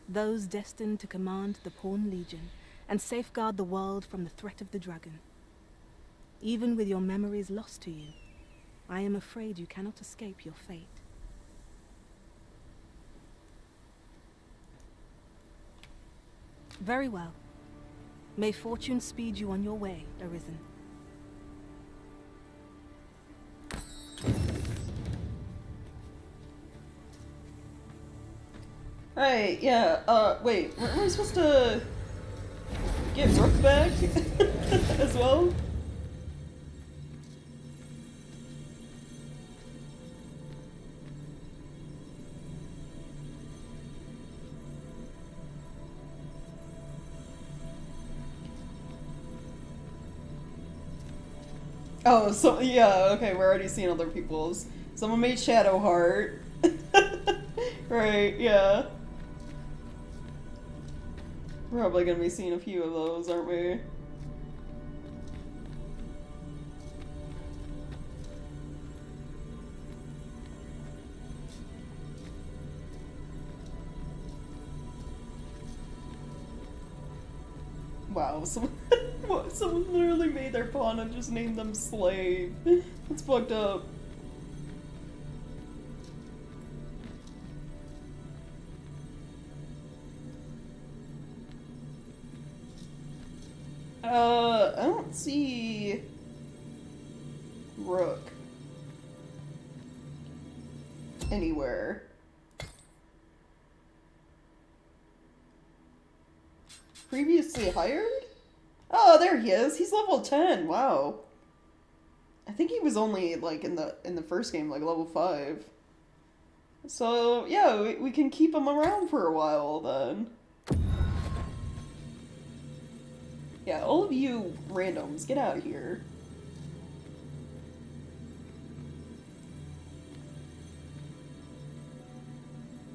S12: those destined to command the Pawn Legion and safeguard the world from the threat of the dragon. Even with your memories lost to you, I am afraid you cannot escape your fate. Very well. May fortune speed you on your way, Arisen.
S1: Right, yeah, wait, weren't we supposed to get Rook back as well? Oh, so, yeah, okay, we're already seeing other people's. Someone made Shadowheart. Right, yeah. We're probably gonna be seeing a few of those, aren't we? Wow, someone literally made their pawn and just named them Slave. That's fucked up. I don't see Rook anywhere. Previously hired? Oh, there he is. He's level 10. Wow. I think he was only like in the first game like level 5. So, yeah, we can keep him around for a while then. Yeah, all of you randoms, get out of here.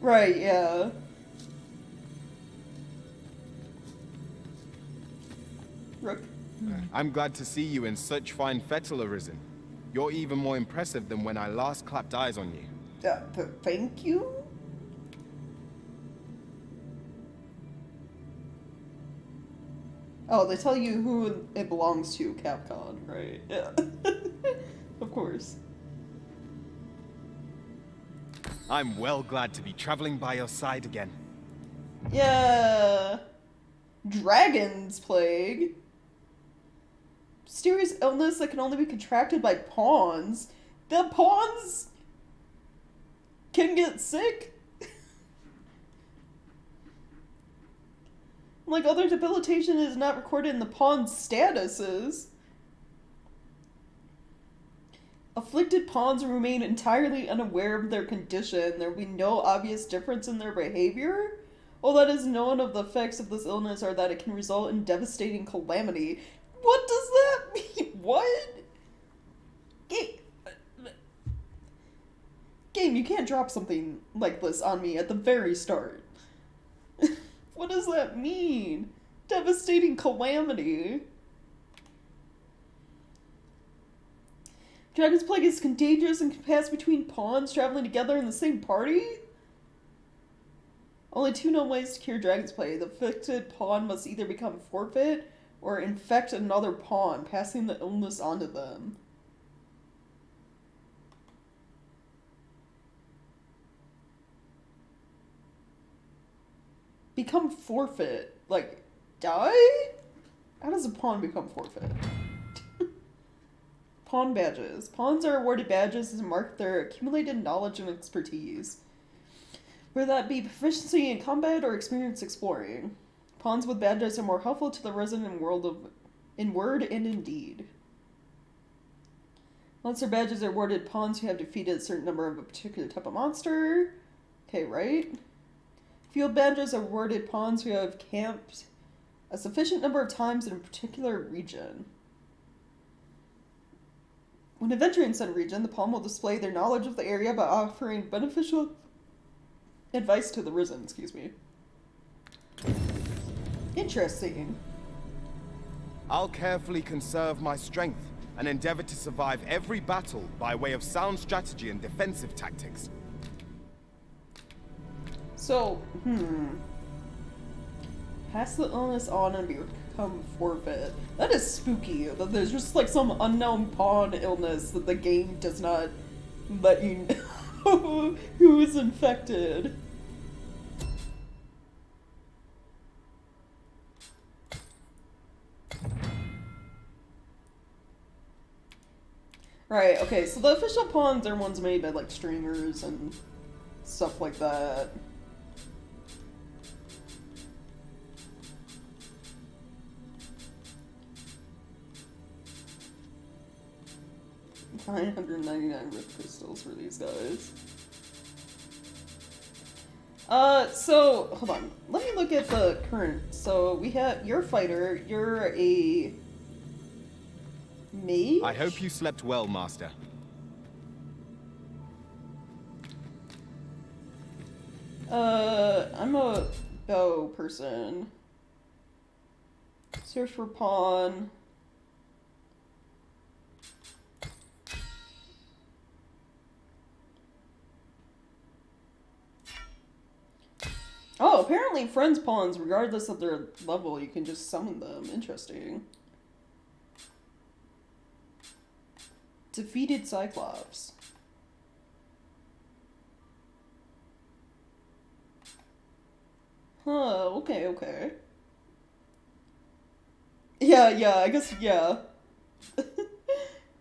S1: Right, yeah. Rook.
S9: I'm glad to see you in such fine fettle, Arisen. You're even more impressive than when I last clapped eyes on you.
S1: Thank you? Oh, they tell you who it belongs to, Capcom, right? Yeah. Of course.
S9: I'm well glad to be traveling by your side again.
S1: Yeah. Dragon's Plague. Mysterious illness that can only be contracted by pawns. The pawns can get sick? Like, other debilitation is not recorded in the pawn's statuses. Afflicted pawns remain entirely unaware of their condition. There will be no obvious difference in their behavior. All that is known of the effects of this illness are that it can result in devastating calamity. What does that mean? What? Game, you can't drop something like this on me at the very start. What does that mean? Devastating calamity. Dragon's Plague is contagious and can pass between pawns traveling together in the same party? Only 2 known ways to cure Dragon's Plague. The affected pawn must either become forfeit or infect another pawn, passing the illness onto them. Become forfeit? Like, die? How does a pawn become forfeit? Pawn badges. Pawns are awarded badges to mark their accumulated knowledge and expertise, whether that be proficiency in combat or experience exploring. Pawns with badges are more helpful to the resident world in word and in deed. Monster badges are awarded pawns who have defeated a certain number of a particular type of monster. Okay, right? Field badges are awarded pawns who have camped a sufficient number of times in a particular region. When adventuring said region, the pawn will display their knowledge of the area by offering beneficial advice to the risen, Interesting.
S9: I'll carefully conserve my strength and endeavor to survive every battle by way of sound strategy and defensive tactics.
S1: So, pass the illness on and become forfeit. That is spooky, that there's just like some unknown pawn illness that the game does not let you know who is infected. Right, okay, so the official pawns are ones made by like streamers and stuff like that. $999 rift crystals for these guys. So, hold on. Let me look at the current. So, we have, you're a fighter, you're a mage?
S9: I hope you slept well, Master.
S1: I'm a bow person. Search for pawn. Oh, apparently friends pawns, regardless of their level, you can just summon them. Interesting. Defeated Cyclops. Huh, okay. Yeah, I guess, yeah.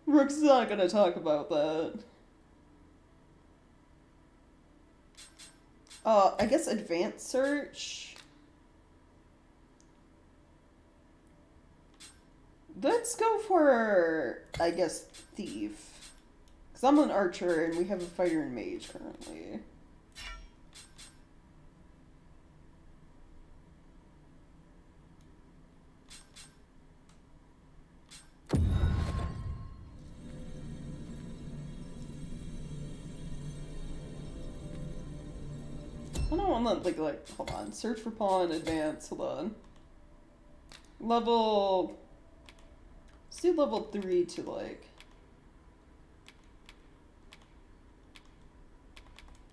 S1: Rook's not gonna talk about that. I guess advanced search. Let's go for, I guess, thief. Because I'm an archer and we have a fighter and mage currently. I don't want to, like, hold on. Search for pawn, advance, hold on. Level... Let's do level 3 to, like...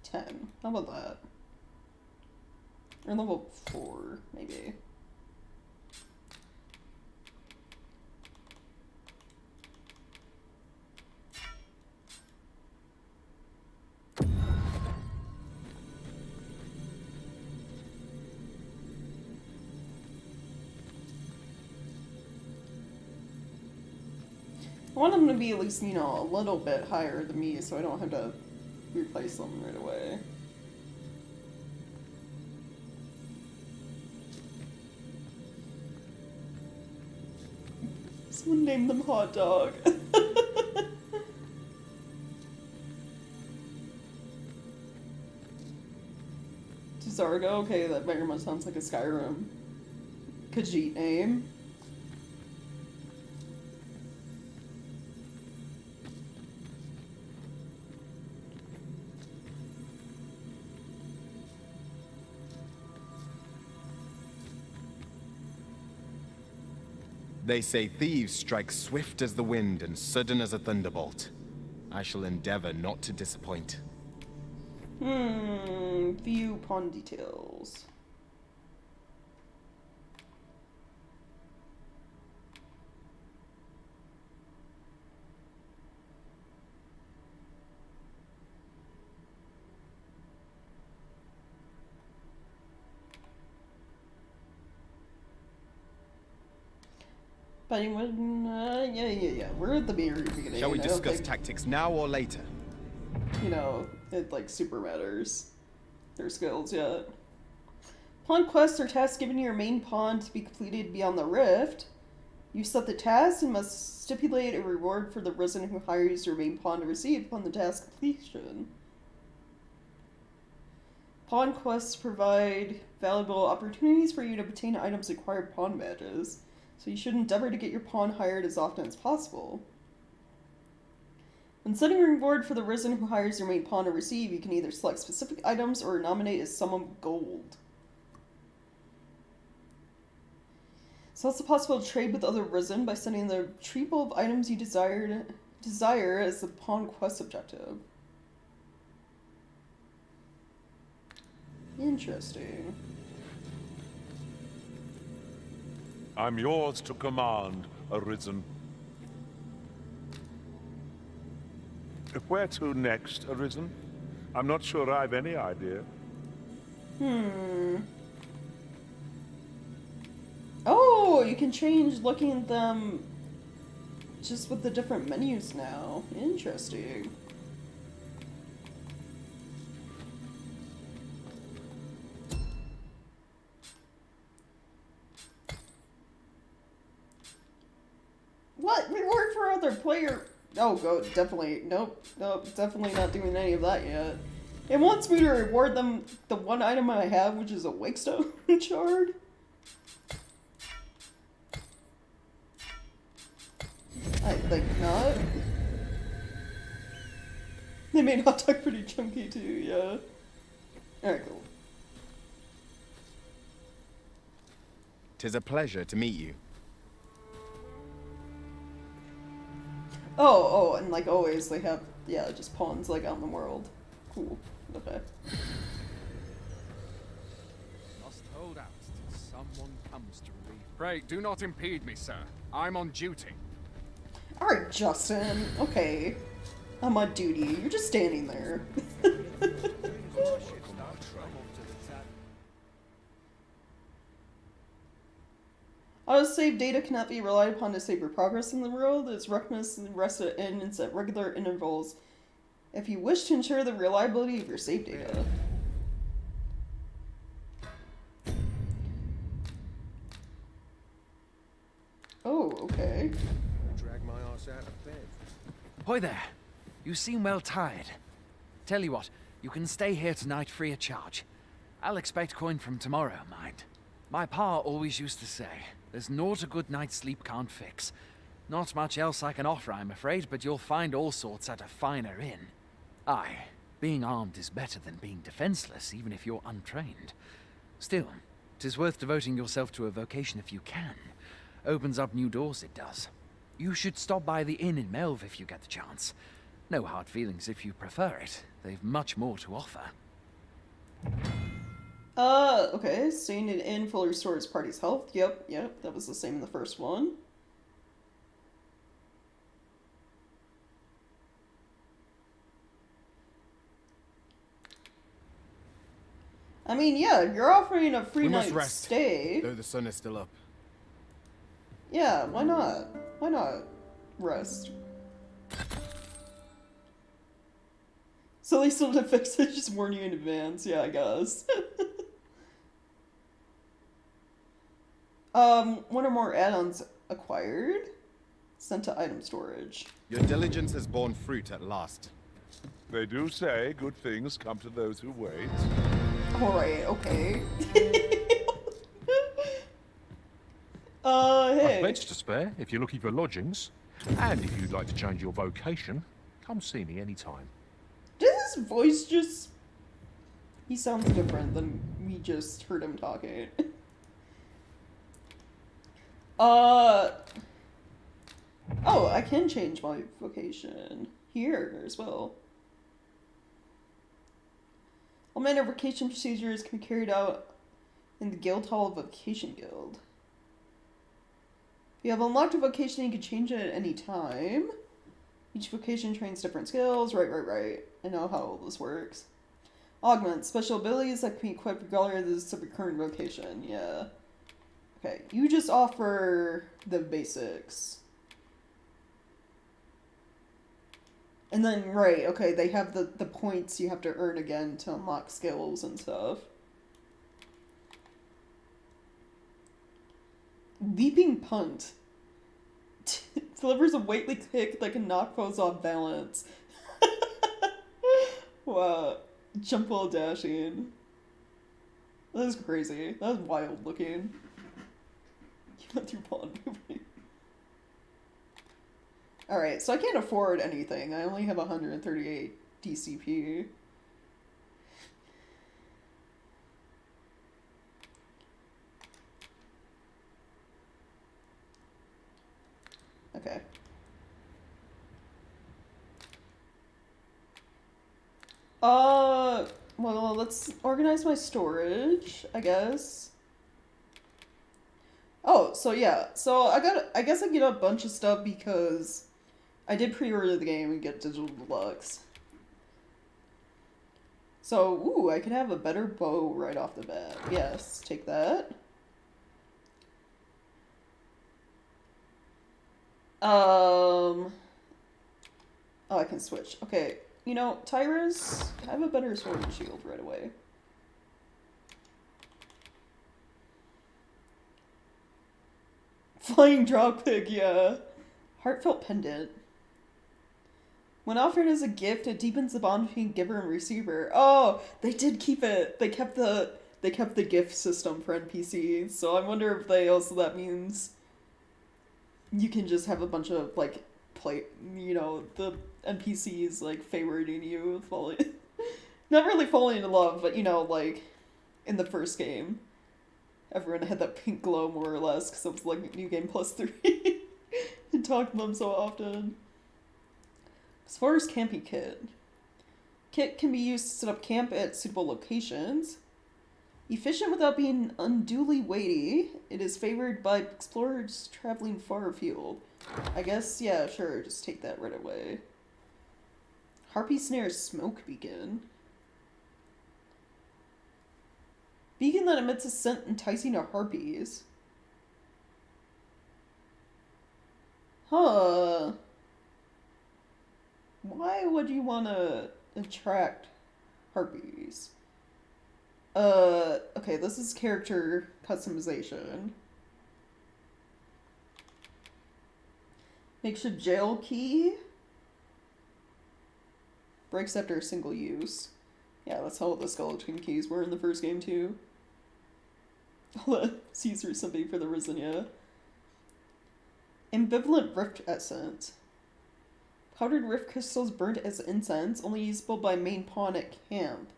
S1: 10. How about that? Or level 4, maybe. I want them to be at least, you know, a little bit higher than me so I don't have to replace them right away. Someone named them Hot Dog. Zargo? Okay, that very much sounds like a Skyrim Khajiit name.
S9: They say thieves strike swift as the wind and sudden as a thunderbolt. I shall endeavor not to disappoint.
S1: View pawn details. But yeah. We're at the very beginning.
S9: Shall we discuss tactics now or later?
S1: You know, it like super matters. Their skills yet. Pawn quests are tasks given to your main pawn to be completed beyond the rift. You set the task and must stipulate a reward for the risen who hires your main pawn to receive upon the task completion. Pawn quests provide valuable opportunities for you to obtain items acquired pawn badges, so you should endeavor to get your pawn hired as often as possible. When setting a reward for the risen who hires your main pawn to receive, you can either select specific items or nominate a sum of gold. It's also possible to trade with other risen by sending the retrieval of items you desire as the pawn quest objective. Interesting.
S14: I'm yours to command, Arisen. Where to next, Arisen? I'm not sure I've any idea.
S1: Oh, you can change looking at them just with the different menus now. Interesting. What? Reward for other player? Oh, go. Definitely. Nope. Definitely not doing any of that yet. It wants me to reward them the one item I have, which is a Wakestone shard. I think not. They made hot dog pretty chunky too, yeah. Alright, cool.
S9: 'Tis a pleasure to meet you.
S1: Oh, and like always, they have, yeah, just pawns like out in the world. Cool. Okay.
S11: Must hold out till someone comes to relieve. Pray, do not impede me, sir. I'm on duty.
S1: Alright, Justin. Okay. I'm on duty. You're just standing there. Autosave data cannot be relied upon to save your progress in the world. It's recommended to rest at ends at regular intervals if you wish to ensure the reliability of your save data. Oh, okay.
S3: Drag my ass out of bed.
S11: Hoy there. You seem well tired. Tell you what, you can stay here tonight free of charge. I'll expect coin from tomorrow, mind. My pa always used to say, there's naught a good night's sleep can't fix. Not much else I can offer, I'm afraid, but you'll find all sorts at a finer inn. Aye, being armed is better than being defenseless, even if you're untrained. Still, 'tis worth devoting yourself to a vocation if you can. Opens up new doors, it does. You should stop by the inn in Melve if you get the chance. No hard feelings if you prefer it. They've much more to offer.
S1: Okay. Staying in an inn fully restores party's health. Yep, that was the same in the first one. I mean, yeah, if you're offering a free night stay.
S9: Though the sun is still up.
S1: Yeah, why not? Why not rest? So they still did fix it, just warn you in advance. Yeah, I guess. One or more add-ons acquired. Sent to item storage.
S9: Your diligence has borne fruit at last.
S14: They do say good things come to those who wait.
S1: Alright, okay. Hey.
S15: I've beds to spare if you're looking for lodgings. And if you'd like to change your vocation, come see me anytime.
S1: Does his voice just... He sounds different than we just heard him talking. Oh, I can change my vocation here as well. All manner of vocation procedures can be carried out in the Guildhall Vocation Guild. If you have unlocked a vocation, you can change it at any time. Each vocation trains different skills. Right. I know how all this works. Augment. Special abilities that can be equipped regardless of your current vocation. Yeah. Okay, you just offer the basics. And then, right, okay, they have the points you have to earn again to unlock skills and stuff. Leaping Punt. Delivers a weighty kick that can knock foes off balance. Wow. Jump while dashing. That is crazy. That is wild looking. You went through pawn movie. Alright, so I can't afford anything. I only have 138 DCP. Okay. Well, let's organize my storage, I guess. Oh, so yeah. So I guess I get a bunch of stuff because I did pre-order the game and get digital deluxe. So, ooh, I could have a better bow right off the bat. Yes, take that. Oh, I can switch. Okay, you know, Tyrus, I have a better sword and shield right away. Flying dropkick, yeah. Heartfelt pendant. When offered as a gift, it deepens the bond between giver and receiver. Oh, they did keep it. They kept the gift system for NPCs. So I wonder if that means you can just have a bunch of like the NPCs like favoriting you, not really falling in love, but like in the first game. Everyone had that pink glow, more or less, because it was like New Game Plus 3. And talked to them so often. As far as camping kit. Kit can be used to set up camp at suitable locations. Efficient without being unduly weighty, it is favored by explorers traveling far afield. I guess, yeah, sure, just take that right away. Harpy Snare Smoke Beacon. Beacon that emits a scent enticing to harpies. Huh. Why would you want to attract harpies? Okay, this is character customization. Makes a jail key. Breaks after a single use. Yeah, that's how the skeleton keys were in the first game, too. Caesar something for the Risen, yeah. Ambivalent Rift Essence. Powdered rift crystals burnt as incense, only usable by main pawn at camp.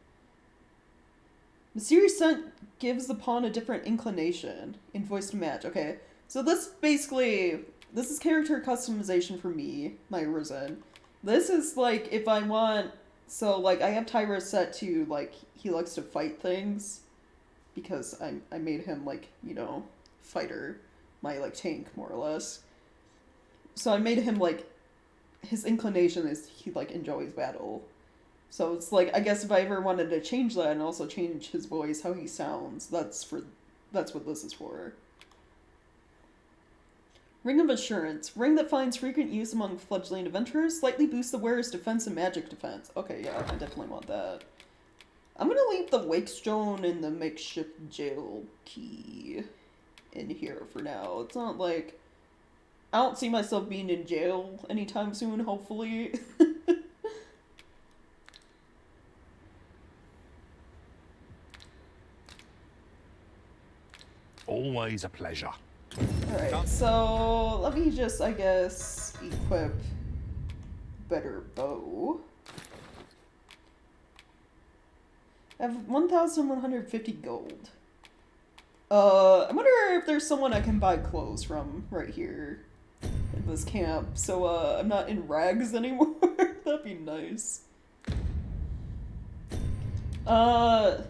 S1: Mysterious scent gives the pawn a different inclination. In voice to match. Okay, so this is character customization for me, my Risen. This is like if I want, so like I have Tyrus set to like he likes to fight things because I made him like, fighter, my like tank more or less. So I made him like his inclination is he like enjoys battle. So it's like I guess if I ever wanted to change that and also change his voice, how he sounds, that's what this is for. Ring of Assurance. Ring that finds frequent use among fledgling adventurers. Slightly boosts the wearer's defense and magic defense. Okay, yeah, I definitely want that. I'm gonna leave the Wake Stone and the makeshift jail key in here for now. It's not like I don't see myself being in jail anytime soon, hopefully.
S15: Always a pleasure.
S1: Alright, so let me just, I guess, equip better bow. I have 1,150 gold. I wonder if there's someone I can buy clothes from right here in this camp, so I'm not in rags anymore. That'd be nice. Okay,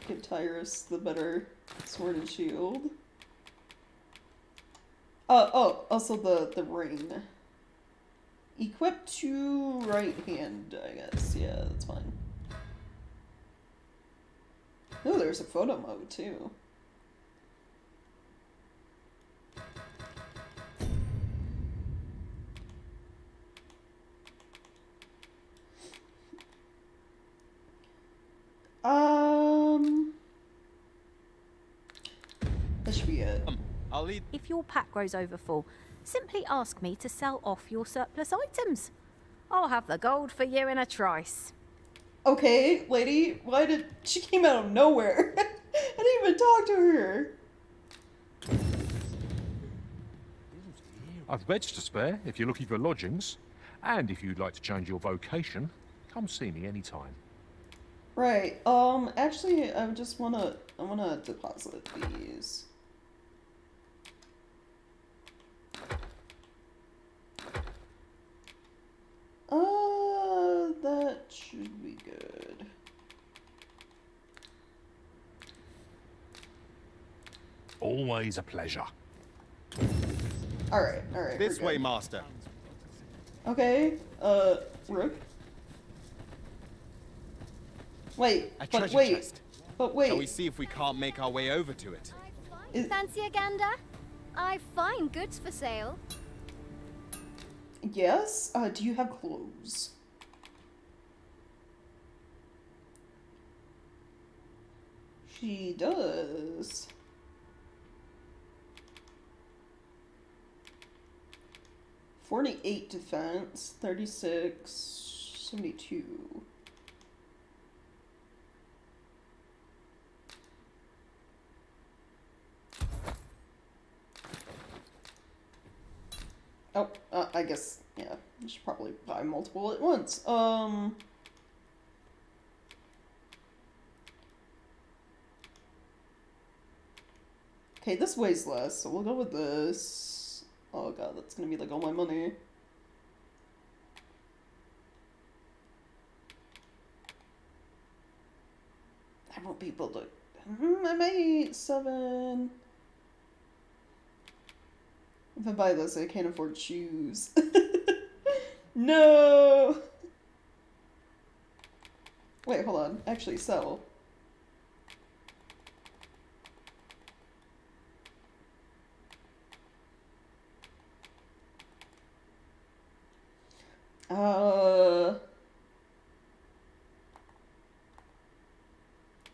S1: give Tyrus the better sword and shield. Oh, also the ring. Equip to right hand, I guess. Yeah, that's fine. Oh, there's a photo mode too. That should be it.
S16: I'll lead.
S17: If your pack grows over full, simply ask me to sell off your surplus items. I'll have the gold for you in a trice.
S1: Okay, lady, why did she came out of nowhere? I didn't even talk to her.
S15: I've beds to spare if you're looking for lodgings, and if you'd like to change your vocation, come see me anytime.
S1: Right. Actually, I wanna deposit these. That should be good.
S15: Always a pleasure.
S1: Alright,
S16: This way, master.
S1: Okay, Rook. Wait, but wait.
S16: Chest.
S1: But wait.
S16: Shall we see if we can't make our way over to it?
S8: Fancy a gander? I've fine goods for sale.
S1: Yes? Do you have clothes? She does. $48 defense, 36, 72. Oh, I guess, yeah, I should probably buy multiple at once. Okay, this weighs less, so we'll go with this. Oh god, that's gonna be like all my money. I won't be able to... I might... 7... If I buy this, I can't afford shoes. No! Wait, hold on. Actually, sell. Oh,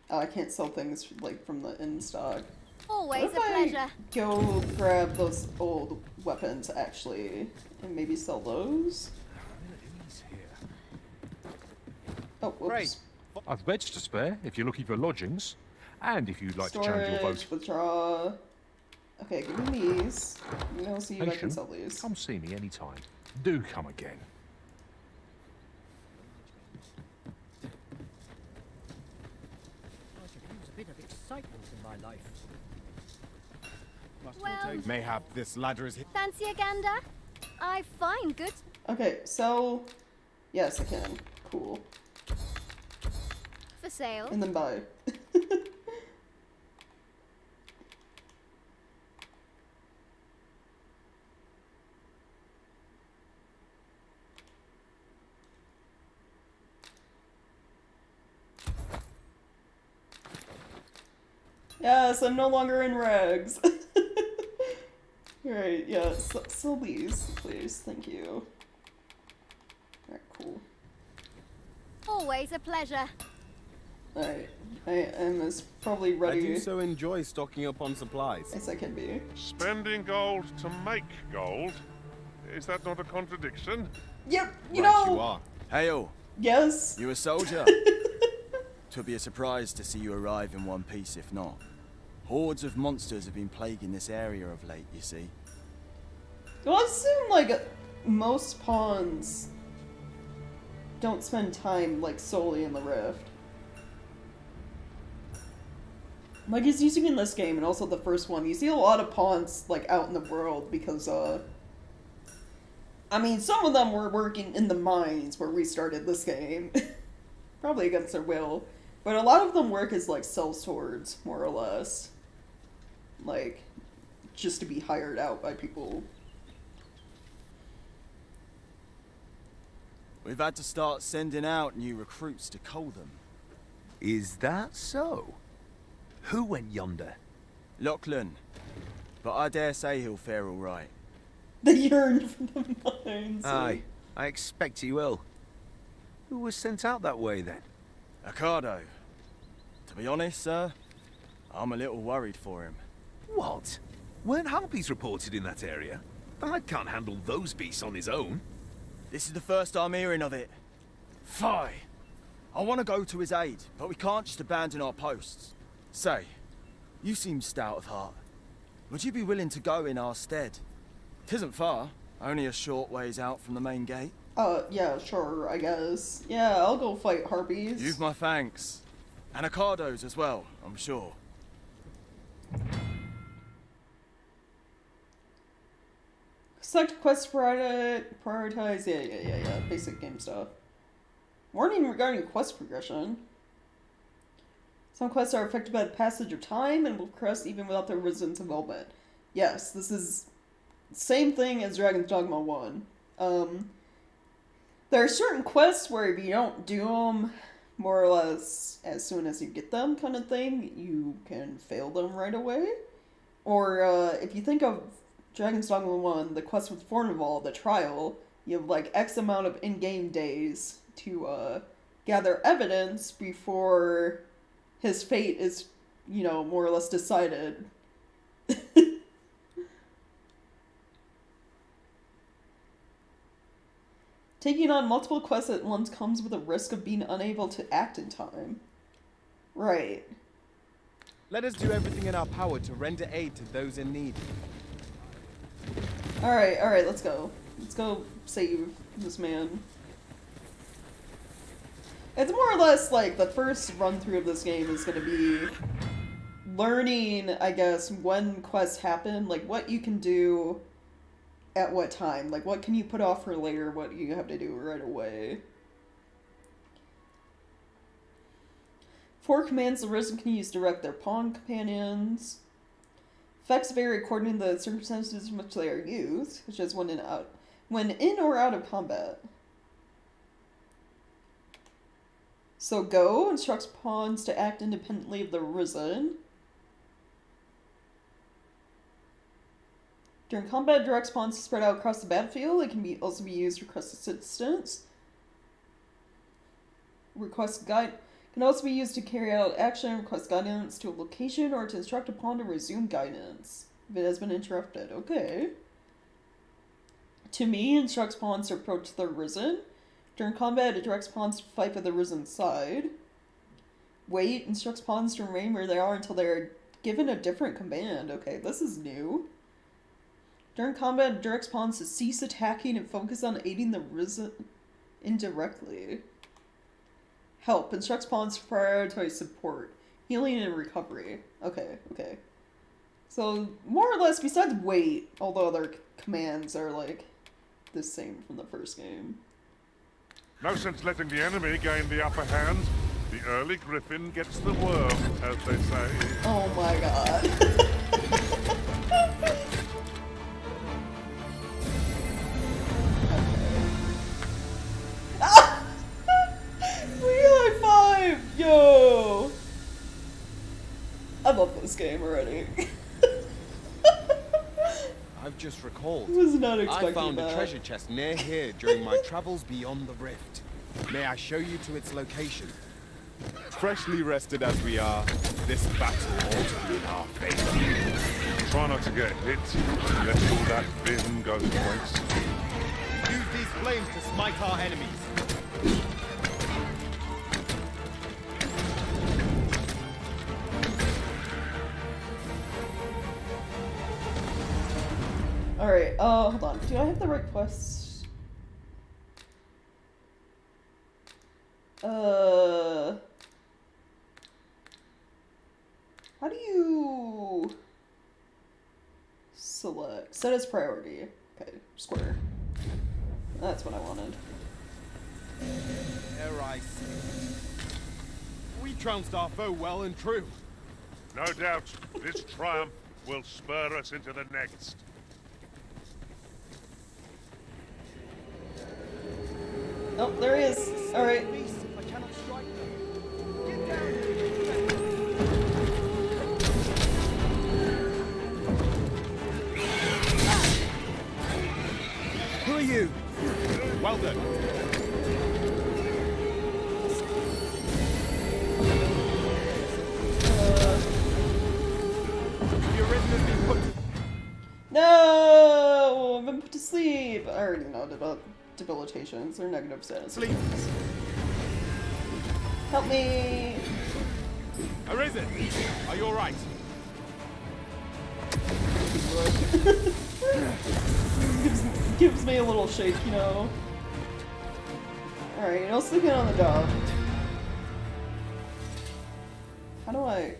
S1: I can't sell things like from the in stock.
S8: Always
S1: What if
S8: a pleasure.
S1: I go grab those old weapons actually, and maybe sell those? Oh, whoops.
S15: I've beds to spare if you're looking for lodgings, and if you'd like to change your
S1: Storage,
S15: vote.
S1: withdraw. Okay, give me these. And I'll see if I can sell these.
S15: Come see me anytime. Do come again.
S18: I could use a bit of excitement in my life.
S8: Well,
S16: Mayhap this ladder is...
S8: fancy a gander? I've fine goods.
S1: Okay, sell. Yes, I can. Cool.
S8: For sale.
S1: And then buy. Yes, I'm no longer in rags. Alright, yeah, sell these, please. Thank you. Alright, cool.
S8: Always a pleasure.
S1: Alright, I am probably ready.
S16: I do so enjoy stocking up on supplies.
S1: Yes, I can be.
S14: Spending gold to make gold? Is that not a contradiction?
S1: Yep,
S16: You are.
S19: Hail.
S1: Yes.
S19: You a soldier? Twould be a surprise to see you arrive in one piece, if not. Hordes of monsters have been plaguing this area of late, you see.
S1: Well, I assume, like, most pawns don't spend time, like, solely in the rift. Like, it's using in this game, and also the first one, you see a lot of pawns, like, out in the world, because, I mean, some of them were working in the mines where we started this game. Probably against their will. But a lot of them work as, like, sellswords, more or less. Like, just to be hired out by people.
S19: We've had to start sending out new recruits to Coldham.
S7: Is that so? Who went yonder?
S19: Lachlan. But I dare say he'll fare all right.
S1: They yearn for the mines.
S7: Aye, I expect he will. Who was sent out that way, then?
S19: Ocado. To be honest, sir, I'm a little worried for him.
S7: What? Weren't harpies reported in that area? The lad can't handle those beasts on his own.
S19: This is the first I'm hearing of it. Fie! I want to go to his aid, but we can't just abandon our posts. Say, you seem stout of heart. Would you be willing to go in our stead? 'Tisn't far, only a short ways out from the main gate.
S1: Yeah, sure, I guess. Yeah, I'll go fight harpies.
S19: You've my thanks. And Ocado's as well, I'm sure.
S1: Select quest prioritize, yeah, basic game stuff. Warning regarding quest progression. Some quests are affected by the passage of time and will progress even without the Risiden's involvement. Yes, this is same thing as Dragon's Dogma 1. There are certain quests where if you don't do them more or less as soon as you get them kind of thing, you can fail them right away. Or if you think of Dragon's Dogma 1, the quest with Fornival, the trial, you have like X amount of in-game days to gather evidence before his fate is, you know, more or less decided. Taking on multiple quests at once comes with a risk of being unable to act in time. Right.
S16: Let us do everything in our power to render aid to those in need.
S1: Alright, let's go. Let's go save this man. It's more or less like the first run through of this game is going to be learning, I guess, when quests happen, like what you can do at what time. Like what can you put off for later, what you have to do right away. 4 commands the Risen can use to direct their pawn companions. Effects vary according to the circumstances in which they are used, such as when in or out of combat. So Go instructs pawns to act independently of the Risen. During combat, directs pawns to spread out across the battlefield. It can also be used to request assistance. Can also be used to carry out action, request guidance to a location, or to instruct a pawn to resume guidance if it has been interrupted. Okay. To me, instructs pawns to approach the Risen. During combat, it directs pawns to fight for the Risen's side. Wait instructs pawns to remain where they are until they are given a different command. Okay, this is new. During combat, it directs pawns to cease attacking and focus on aiding the Risen indirectly. Help instructs pawns to prioritize support, healing, and recovery. Okay. So, more or less, besides wait, although their commands are, like, the same from the first game.
S14: No sense letting the enemy gain the upper hand. The early griffin gets the worm, as they say.
S1: Oh my god. High five! Yo! I love this game already.
S16: I've just recalled.
S1: I was not expecting
S16: I found
S1: that.
S16: a treasure chest near here during my travels beyond the rift. May I show you to its location? Freshly rested as we are, this battle ought to be in our favor.
S14: Try not to get hit. Let all that vim go to waste.
S16: Use these flames to smite our enemies.
S1: Alright, hold on. Do I have the right quests? How do you select? Set as priority. Okay, square. That's what I wanted.
S9: There I see. We trounced our foe well and true.
S14: No doubt, this triumph will spur us into the next.
S1: Oh, there he is. All right.
S19: Who are you?
S9: Well done. Your rhythm has been put.
S1: No, I've been put to sleep. I already know debilitations or negative status.
S9: Sleep.
S1: Help me.
S9: Arisen, are you all right?
S1: gives me a little shake, you know. Alright, no sleeping on the job. How do I...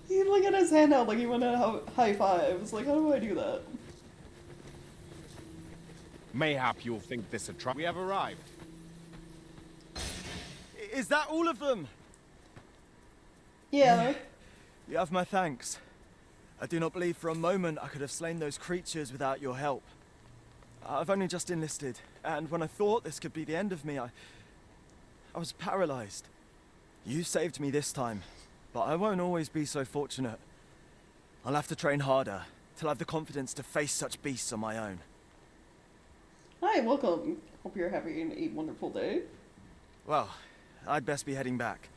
S1: He look at his hand out like he went at high five. It's like, how do I do that?
S9: Mayhap you'll think this a trap. We have arrived.
S19: Is that all of them?
S1: Yeah.
S19: You have my thanks. I do not believe for a moment I could have slain those creatures without your help. I've only just enlisted, and when I thought this could be the end of me, I was paralyzed. You saved me this time, but I won't always be so fortunate. I'll have to train harder, till I have the confidence to face such beasts on my own.
S1: Hi, welcome. Hope you're having a wonderful day.
S19: Well, I'd best be heading back,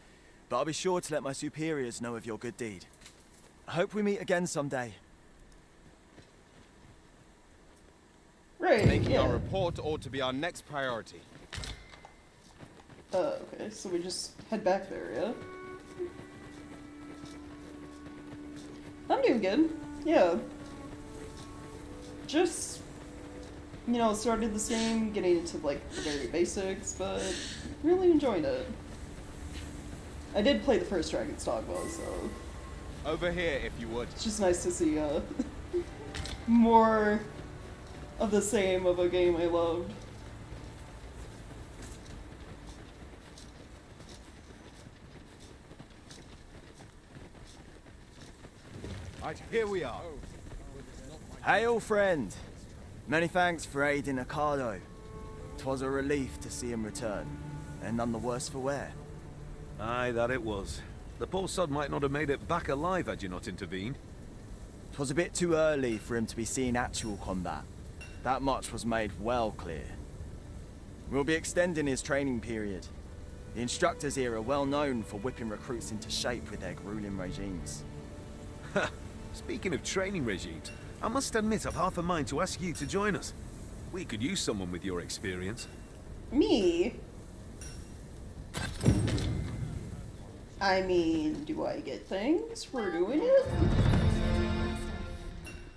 S19: but I'll be sure to let my superiors know of your good deed. I hope we meet again someday.
S1: Right,
S9: Making
S1: yeah.
S9: our report ought to be our next priority.
S1: Okay, so we just head back there, yeah? I'm doing good. Yeah. Just, you know, started the same, getting into, like, the very basics, but really enjoyed it. I did play the first Dragon's Dogma, so...
S9: Over here, if you would.
S1: It's just nice to see, more of the same of a game I loved.
S9: Right, here we are.
S19: Hail, friend. Many thanks for aiding Ocado. 'Twas a relief to see him return, and none the worse for wear.
S13: Aye, that it was. The poor sod might not have made it back alive had you not intervened.
S19: 'Twas a bit too early for him to be seeing actual combat. That much was made well clear. We'll be extending his training period. The instructors here are well known for whipping recruits into shape with their grueling regimes.
S13: Speaking of training regimes, I must admit I've half a mind to ask you to join us. We could use someone with your experience.
S1: Me? I mean, do I get things for doing it?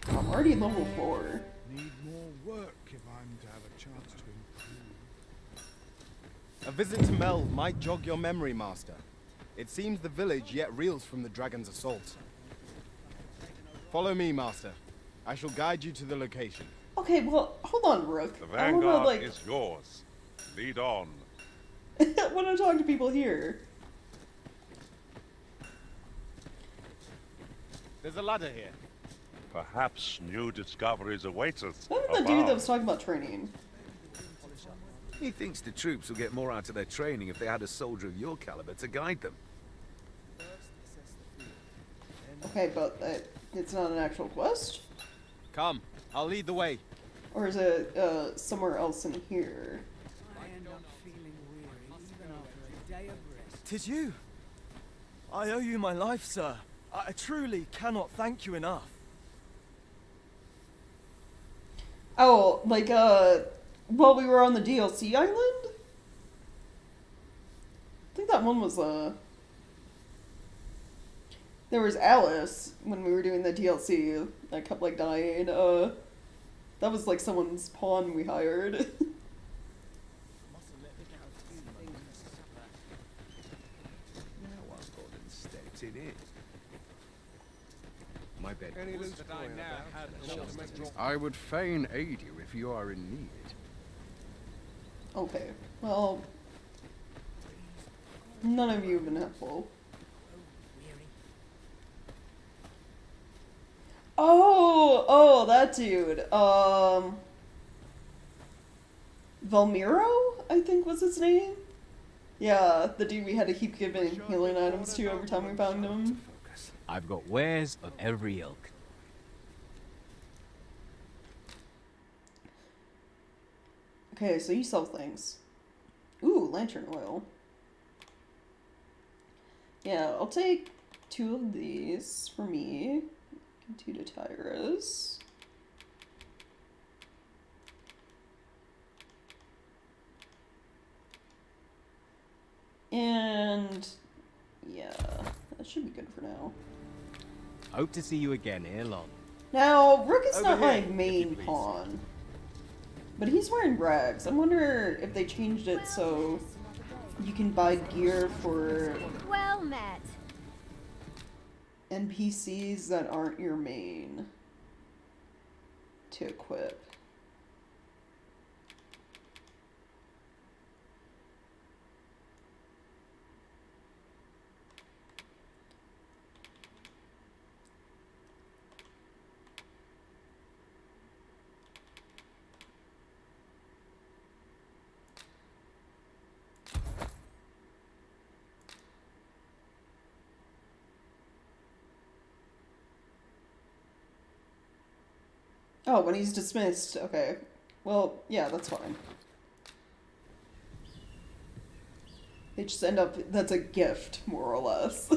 S1: I'm already level 4.
S3: Need more work if I'm to have a chance to improve.
S9: A visit to Mel might jog your memory, Master. It seems the village yet reels from the dragon's assault. Follow me, Master. I shall guide you to the location.
S1: Okay, well, hold on, Rook.
S14: The
S1: I wanna,
S14: vanguard
S1: like...
S14: is yours. Lead on.
S1: I wanna talk to people here.
S9: There's a ladder here.
S14: Perhaps new discoveries await us.
S1: What was the dude that was talking about training?
S13: He thinks the troops will get more out of their training if they had a soldier of your caliber to guide them.
S1: Okay, but it's not an actual quest?
S9: Come, I'll lead the way.
S1: Or is it somewhere else in here?
S18: I end up feeling weary even after a day of rest.
S19: 'Tis you. I owe you my life, sir. I truly cannot thank you enough.
S1: Oh, like, while we were on the DLC island? I think that one was, there was Alice when we were doing the DLC that kept, like, dying. That was, like, someone's pawn we hired.
S7: fit in here.
S16: My bed.
S7: Any loose coin about?
S16: I would fain aid you if you are in need.
S1: Okay, well, none of you have been helpful. Oh, that dude. Valmiro, I think was his name. Yeah, the dude we had to keep giving healing items to every time we found him.
S20: I've got wares of every ilk.
S1: Okay, so you sell things. Ooh, lantern oil. Yeah, I'll take 2 of these for me. 2 to Tyrus. And yeah, that should be good for now.
S20: Hope to see you again ere long.
S1: Now, Rook is
S20: Over
S1: not my
S20: here,
S1: main pawn. But he's wearing rags. I wonder if they changed it so you can buy gear for
S8: Well met.
S1: NPCs that aren't your main to equip. Oh, when he's dismissed. Okay. Well, yeah, that's fine. They just end up... That's a gift, more or less.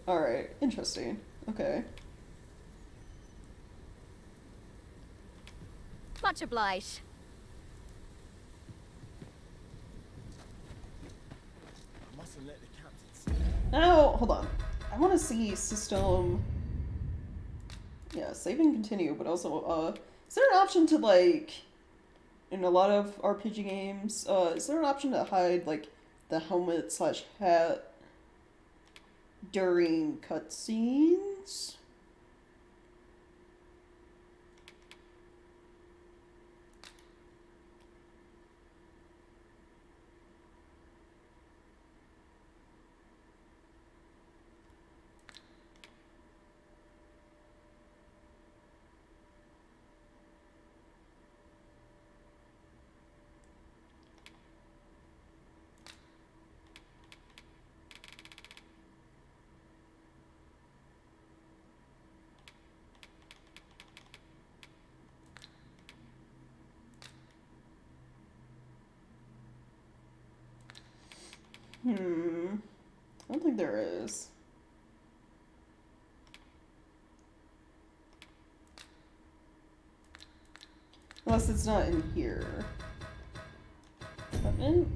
S1: Alright. Interesting. Okay.
S8: Much obliged.
S19: I mustn't let the captain see.
S1: Now, hold on. I want to see system... Yeah, save and continue, but also, is there an option to, like, in a lot of RPG games, is there an option to hide, like, the helmet/hat during cutscenes? I don't think there is. Unless it's not in here. Equipment?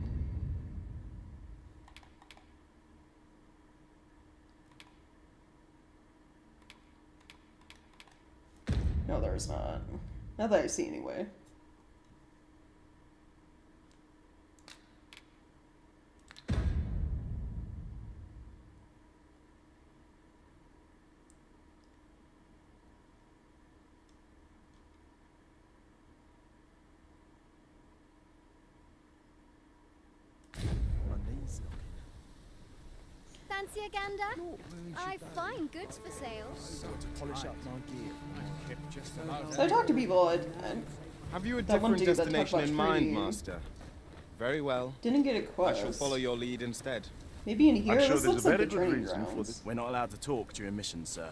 S1: No, there's not. Not that I see anyway.
S8: Fancy a gander? I find goods for sale.
S19: To polish up my gear.
S1: So I talk to people.
S16: Have you a
S1: that one
S16: different
S1: dude that talked
S16: destination
S1: about
S16: in mind,
S1: trading
S16: Master? Very well.
S1: Didn't get a quest.
S16: I shall follow your lead instead.
S1: Maybe in here.
S19: I'm sure
S1: This
S19: there's
S1: looks
S19: a
S1: like
S19: very
S1: the
S19: good
S1: training
S19: reason for
S1: grounds.
S19: this. We're not allowed to talk during missions, sir.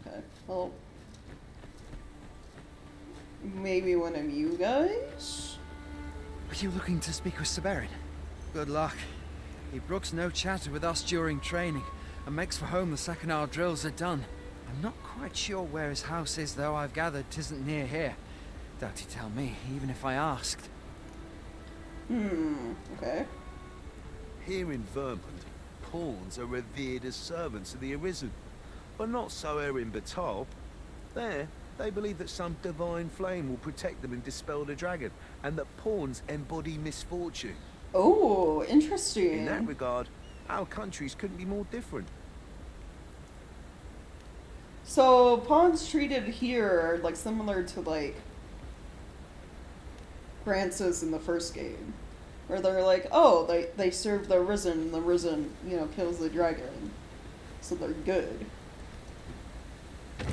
S1: Okay. Well, maybe one of you guys.
S11: Are you looking to speak with Severin? Good luck. He brooks no chatter with us during training, and makes for home the second our drills are done. I'm not quite sure where his house is, though I've gathered 'tisn't near here. Doubt he'd tell me, even if I asked.
S1: Okay.
S7: Here in Vermont, pawns are revered as servants of the Arisen, but not so here in Batal. There, they believe that some divine flame will protect them and dispel the dragon, and that pawns embody misfortune.
S1: Oh, interesting.
S7: In that regard, Our countries couldn't be more different.
S1: So pawns treated here are like similar to like Francis in the first game, where they're like, oh, they serve the Risen, and the Risen, you know, kills the dragon, so they're good.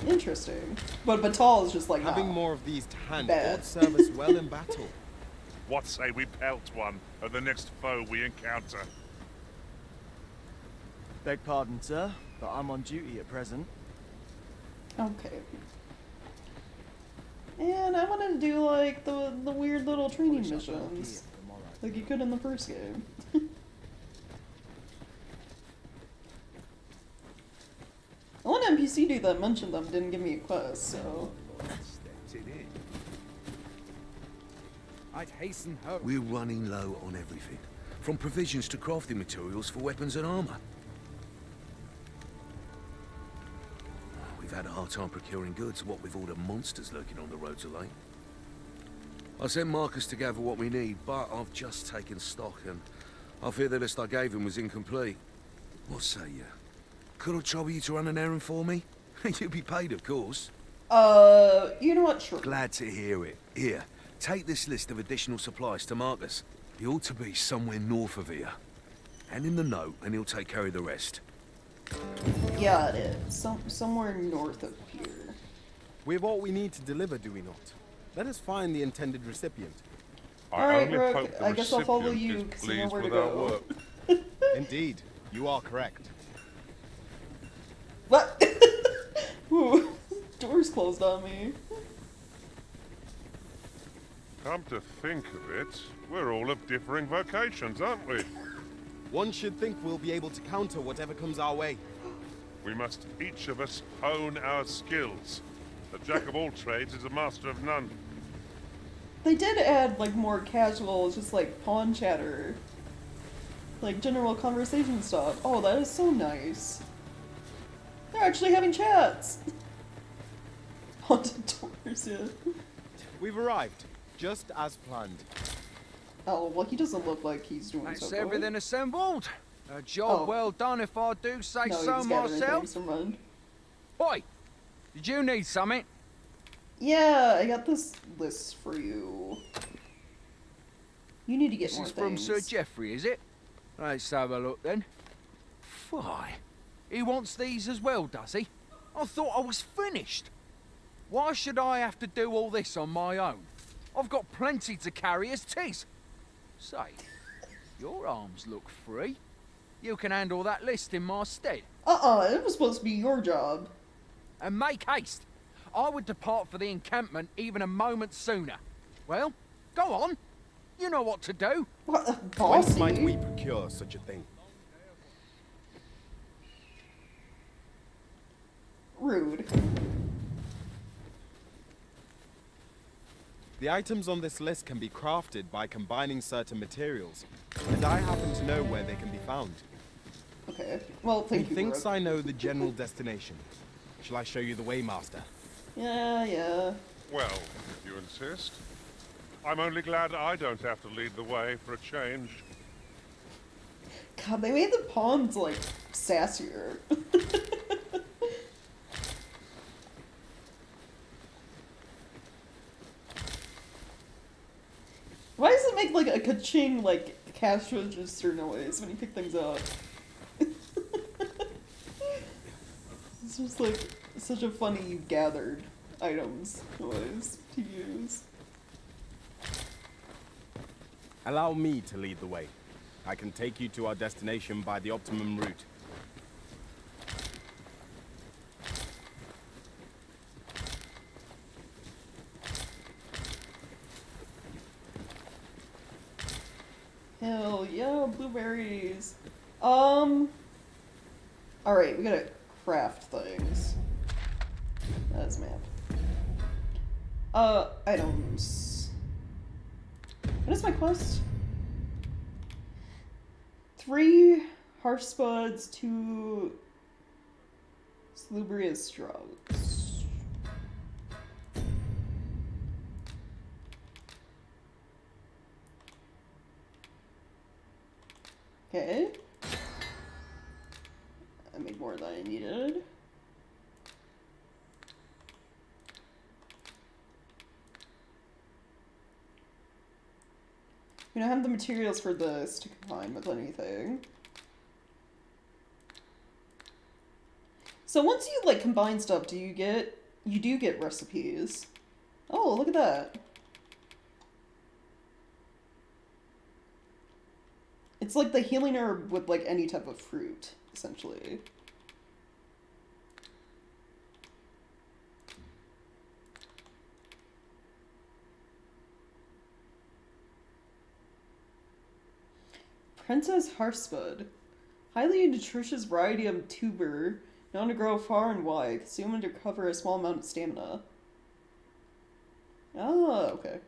S1: Interesting. But Batal is just like,
S16: having
S1: nah,
S16: more of these to hand
S1: bad.
S16: would serve us well in battle.
S14: What say we pelt one of the next foe we encounter?
S19: Beg pardon, sir, but I'm on duty at present.
S1: Okay. And I wanted to do like the weird little training missions, like you could in the first game. The one NPC dude that mentioned them didn't give me a quest, so.
S11: I'd hasten home.
S7: We're running low on everything, from provisions to crafting materials for weapons and armor. We've had a hard time procuring goods, what with all the monsters lurking on the roads of late. I sent Marcus to gather what we need, but I've just taken stock and I fear the list I gave him was incomplete. What say you? Could I trouble you to run an errand for me? You'll be paid, of course.
S1: You know what, sure.
S7: Glad to hear it. Here, take this list of additional supplies to Marcus. He ought to be somewhere north of here. Hand him the note and he'll take care of the rest.
S1: Yeah, it is. Somewhere north of here.
S16: We have what we need to deliver, do we not? Let us find the intended recipient.
S1: Alright, Rook, I guess I'll follow you because you know where to go.
S16: Indeed, you are correct.
S1: What? Ooh, doors closed on me.
S14: Come to think of it, we're all of differing vocations, aren't we?
S16: One should think we'll be able to counter whatever comes our way.
S14: We must each of us hone our skills. A jack of all trades is a master of none.
S1: They did add like more casual, just like pawn chatter. Like general conversation stuff. Oh, that is so nice. They're actually having chats. Haunted doors, yeah.
S16: We've arrived, just as planned.
S1: Oh, well, he doesn't look like he's doing
S11: That's
S1: so good.
S11: everything assembled. A job well done, if I do say
S1: No,
S11: so
S1: he's gathering
S11: myself.
S1: things from Rund.
S11: Boy, did you need something?
S1: Yeah, I got this list for you. You need to get
S11: This
S1: more
S11: is from
S1: things.
S11: Sir Geoffrey, is it? Let's have a look then. Why? He wants these as well, does he? I thought I was finished. Why should I have to do all this on my own? I've got plenty to carry as tis. Say, your arms look free. You can handle that list in my stead.
S1: It was supposed to be your job.
S11: And make haste. I would depart for the encampment even a moment sooner. Well, go on. You know what to do.
S16: Whence might we procure such a thing?
S1: Rude.
S16: The items on this list can be crafted by combining certain materials, and I happen to know where they can be found.
S1: Okay. Well, thank you.
S16: Methinks
S1: Brooke.
S16: I know the general destination. Shall I show you the way, Master?
S1: Yeah.
S14: Well, if you insist. I'm only glad I don't have to lead the way for a change.
S1: God, they made the pawns like sassier. Why does it make like a ka-ching like cash register noise when you pick things up? It's just like such a funny gathered items noise to use.
S16: Allow me to lead the way. I can take you to our destination by the optimum route.
S1: Hell yeah, blueberries. Alright, we gotta craft things. That's map. Items. What is my quest? 3 harsh spuds, 2 salubrious drugs. Okay. I made more than I needed. We don't have the materials for this to combine with anything. So once you like combine stuff, you do get recipes. Oh, look at that. It's like the healing herb with like any type of fruit, essentially. Princess Harspud. Highly nutritious variety of tuber, known to grow far and wide, consumed to recover a small amount of stamina. Ah, okay.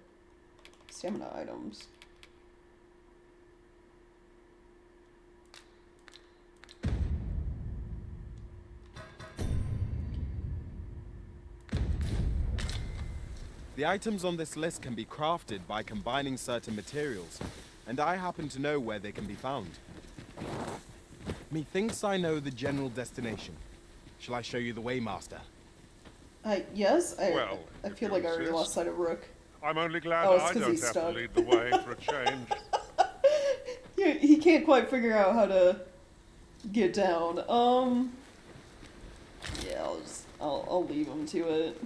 S1: Stamina items.
S16: The items on this list can be crafted by combining certain materials, and I happen to know where they can be found. Methinks I know the general destination. Shall I show you the way, Master?
S1: Yes.
S14: Well,
S1: I feel like I already lost sight of Rook.
S14: I'm only glad
S1: Oh, it's
S14: I
S1: 'cause
S14: don't
S1: he's
S14: have
S1: stuck.
S14: to lead the way for a change.
S1: He can't quite figure out how to get down. Yeah, I'll leave him to it.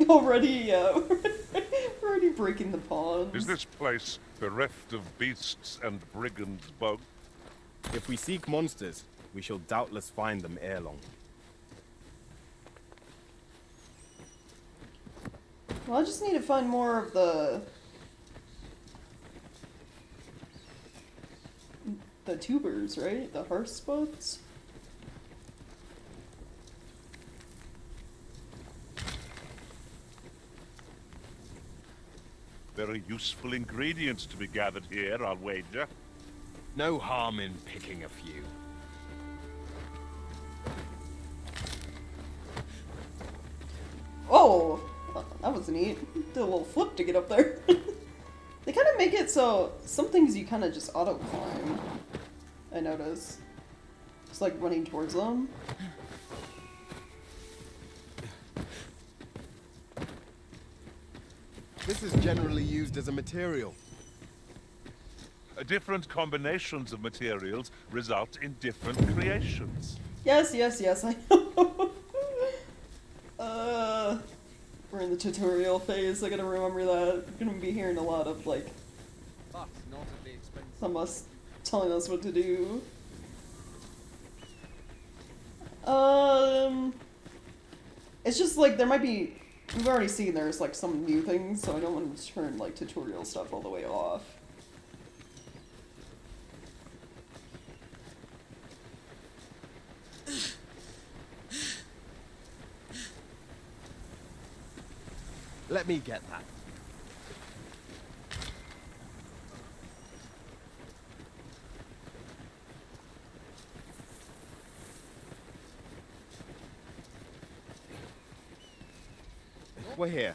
S1: Already, yeah. We're already breaking the pawns.
S14: Is this place bereft of beasts and brigands both?
S16: If we seek monsters, we shall doubtless find them ere long.
S1: Well, I just need to find more of the tubers, right? The hearthspots?
S14: Very useful ingredients to be gathered here, I'll wager.
S16: No harm in picking a few.
S1: Oh! That was neat. Did a little flip to get up there. They kind of make it so some things you kind of just auto-climb. I notice. Just like running towards them.
S16: This is generally used as a material.
S14: Different combinations of materials result in different creations.
S1: Yes, I know. We're in the tutorial phase, I gotta remember that. I'm gonna be hearing a lot of, like,
S11: But not at the expense
S1: some of us telling us what to do. It's just, like, there might be... We've already seen there's, like, some new things, so I don't want to turn, like, tutorial stuff all the way off.
S16: Let me get that. We're here,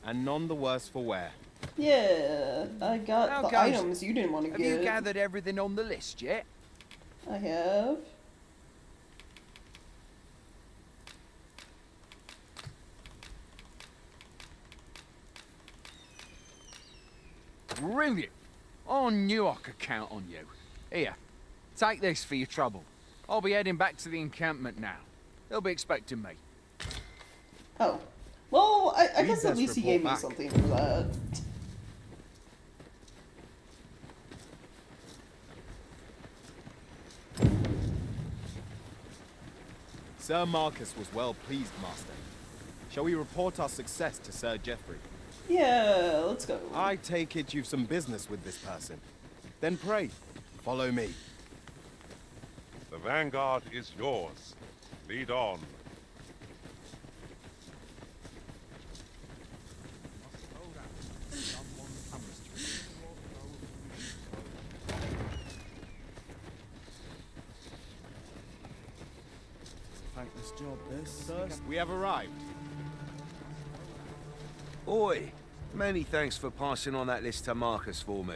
S16: and none the worse for wear.
S1: Yeah, I got
S11: Now,
S1: the
S11: guys,
S1: items you didn't want to
S11: Have
S1: get.
S11: you gathered everything on the list yet?
S1: I have.
S11: Brilliant! I knew I could count on you. Here, take this for your trouble. I'll be heading back to the encampment now. They'll be expecting me.
S1: Oh. Well, I
S16: We'd
S1: guess at
S16: best
S1: least he
S16: report
S1: gave me
S16: back.
S1: something for that.
S16: Sir Marcus was well pleased, Master. Shall we report our success to Sir Geoffrey?
S1: Yeah, let's go.
S16: I take it you've some business with this person. Then pray, follow me.
S14: The vanguard is yours. Lead on.
S16: Thankless job, this. First, we have arrived.
S7: Oi, Many thanks for passing on that list to Marcus for me.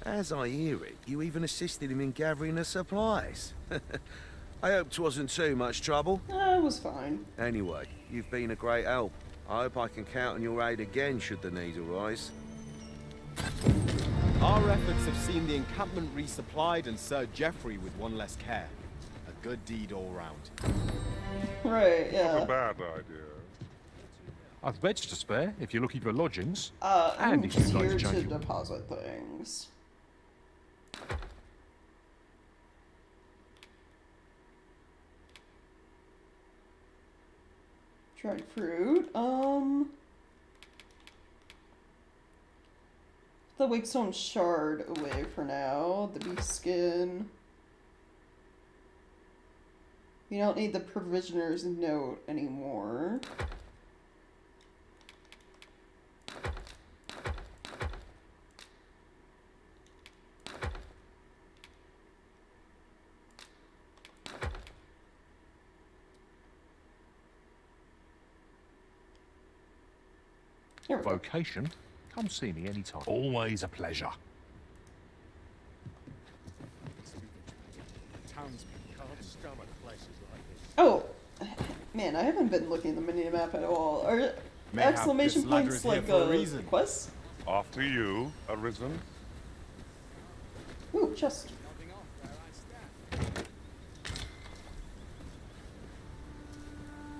S7: As I hear it, you even assisted him in gathering the supplies. I hope 'twasn't too much trouble.
S1: It was fine.
S7: Anyway, you've been a great help. I hope I can count on your aid again should the need arise.
S16: Our efforts have seen the encampment resupplied and Sir Geoffrey with one less care. A good deed all round.
S1: Right, yeah.
S14: Not a bad idea.
S15: I've beds to spare if you're looking for lodgings.
S1: I'm
S15: and if you'd
S1: just
S15: like
S1: here
S15: to
S1: to
S15: change your...
S1: deposit things. Dried fruit. The Wakestone shard away for now. The beef skin. You don't need the provisioner's note anymore.
S15: Vocation? Come see me anytime. Always a pleasure.
S1: Oh, man, I haven't been looking at the mini-map at all. Are exclamation points like a quest?
S14: After you, Arisen.
S1: Ooh, chest.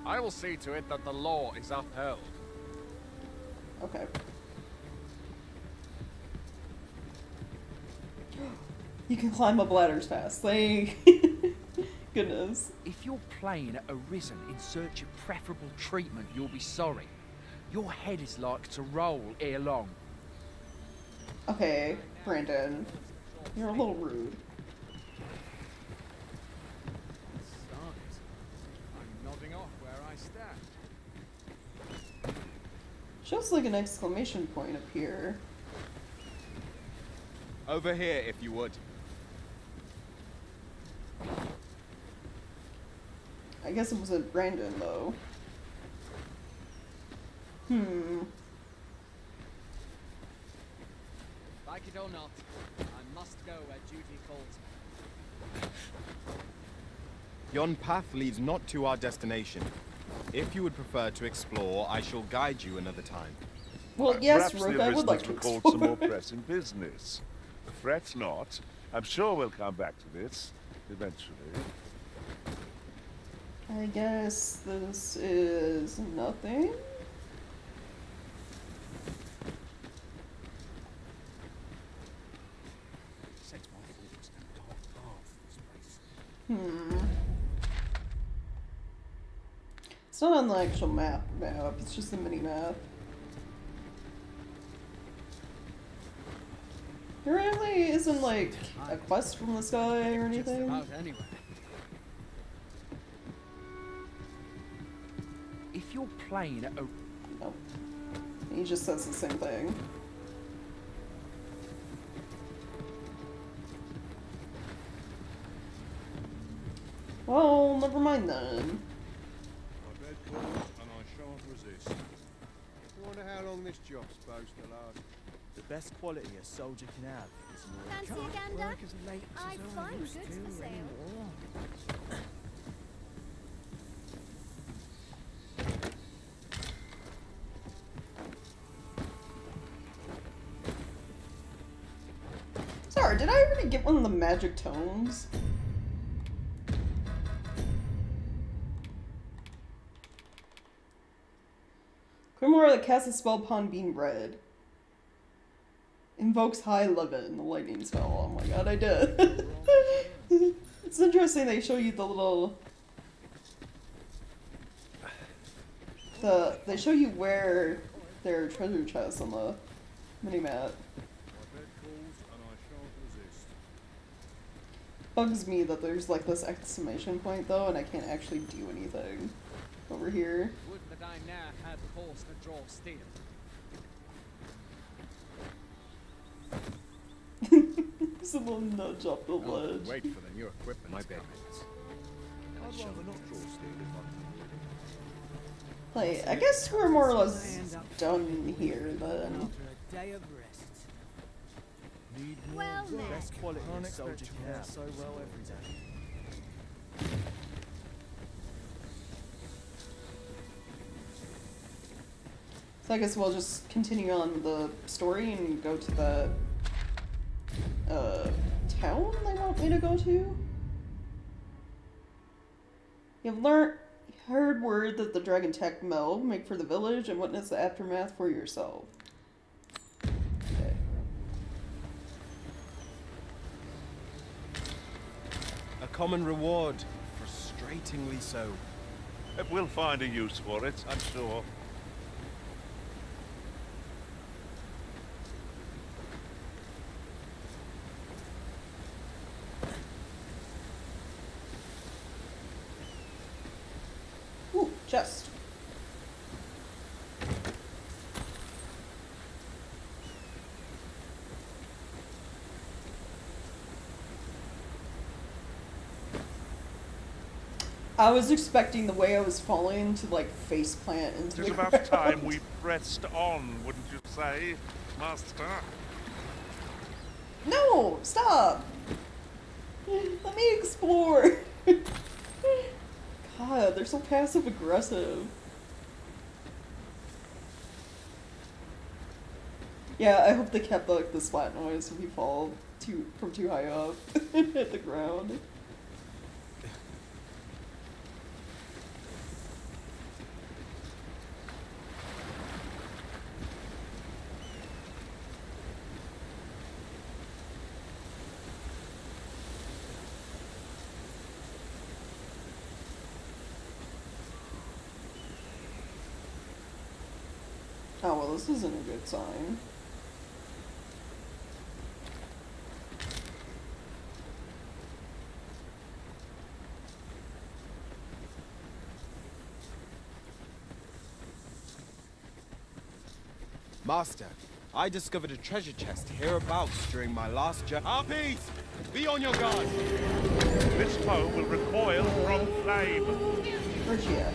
S11: I will see to it that the law is upheld.
S1: Okay. You can climb up ladders fast. Thank goodness.
S11: If you're playing Arisen in search of preferable treatment, you'll be sorry. Your head is like to roll ere long.
S1: Okay, Brandon. You're a little rude.
S11: I'm nodding off where I stand.
S1: Shows like an exclamation point up here.
S16: Over here, if you would.
S1: I guess it wasn't Brandon, though.
S11: Like it or not, I must go where duty calls me.
S16: Yon path leads not to our destination. If you would prefer to explore, I shall guide you another time.
S1: Well, yes,
S14: Perhaps
S1: Rook,
S14: the
S1: I would like
S14: Arisen
S1: to
S14: recalled
S1: explore.
S14: some more pressing business. Fret not. I'm sure we'll come back to this eventually.
S1: I guess this is nothing. It's not on the actual map, it's just the mini-map. There really isn't, like, a quest from the sky or anything?
S11: Anyway. If you're playing a...
S1: Nope. He just says the same thing. Well, never mind then.
S3: My bed calls and I shan't resist. I wonder how long this job's supposed to last.
S19: The best quality a soldier can have is
S8: Fancy a gander? I find goods for sale.
S1: Sorry, did I already get one of the magic tomes? Grimoire that casts a spell upon being read. Invokes high levitt in the lightning spell. Oh my god, I did. It's interesting they show you the little... They show you where there are treasure chests on the mini-map. Bugs me that there's like this exclamation point though, and I can't actually do anything over here.
S11: Would that I now had force to draw steel.
S1: There's a little nudge off the ledge.
S16: Wait for the new equipment. My bed.
S3: I'd rather not draw steel if I can avoid it.
S1: Like, I guess we're more or less done here then.
S18: day of rest.
S19: Need
S8: Well met.
S19: best quality
S18: Can't
S19: soldier
S18: expect you
S19: care
S18: now.
S19: so well every day.
S1: So I guess we'll just continue on the story and go to the town they want me to go to. You've heard word that the Dragon Tech Mel make for the village and witness the aftermath for yourself. Okay.
S16: A common reward. Frustratingly so.
S14: We'll find a use for it, I'm sure.
S1: Ooh, chest. I was expecting the way I was falling to like face plant into
S14: It's
S1: the
S14: about
S1: ground.
S14: time we pressed on, wouldn't you say, Master?
S1: No! Stop! Let me explore! God, they're so passive aggressive. Yeah, I hope they kept like the splat noise if you fall from too high up and hit the ground. Oh well, this isn't a good sign.
S16: Master, I discovered a treasure chest hereabouts during my last journey. Harpies! Be on your guard!
S14: This foe will recoil from flame.
S1: Where's she at?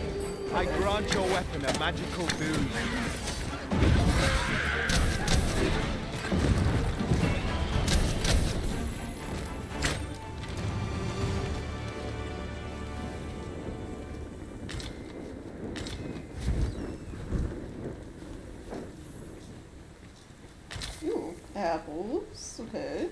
S16: I grant your weapon a magical boon.
S1: Ooh, apples. Okay.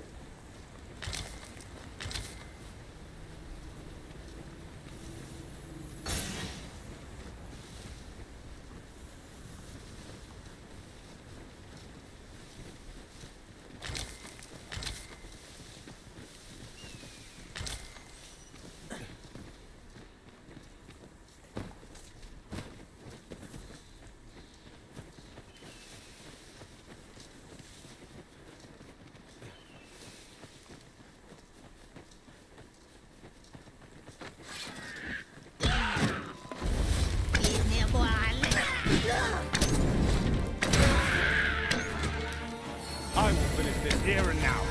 S16: I will finish this here and now.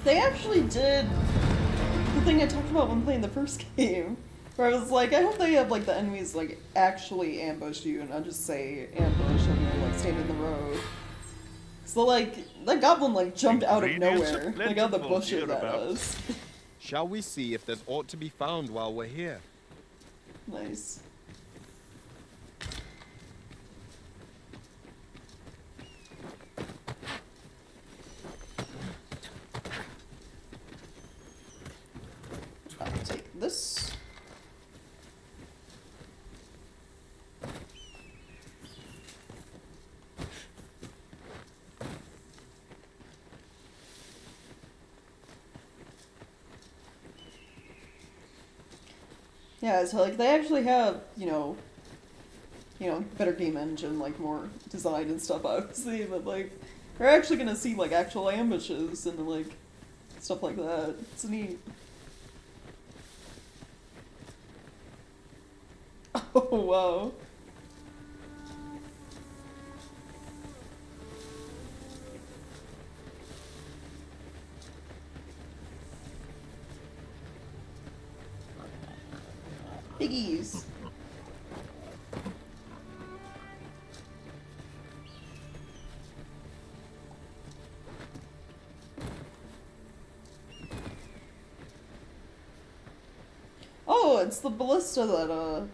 S1: They actually did the thing I talked about when playing the first game, where I was like, I hope they have like the enemies like actually ambush you and not just say ambush and you're like standing in the road. So like that goblin like jumped out of nowhere, like out of the bushes at us.
S16: Shall we see if there's aught to be found while we're here?
S1: Nice. I'll take this. Yeah, so like they actually have, you know, better game engine, like more design and stuff obviously, but like we're actually gonna see like actual ambushes and like stuff like that. It's neat. Oh wow. Piggies. Oh, it's the ballista that,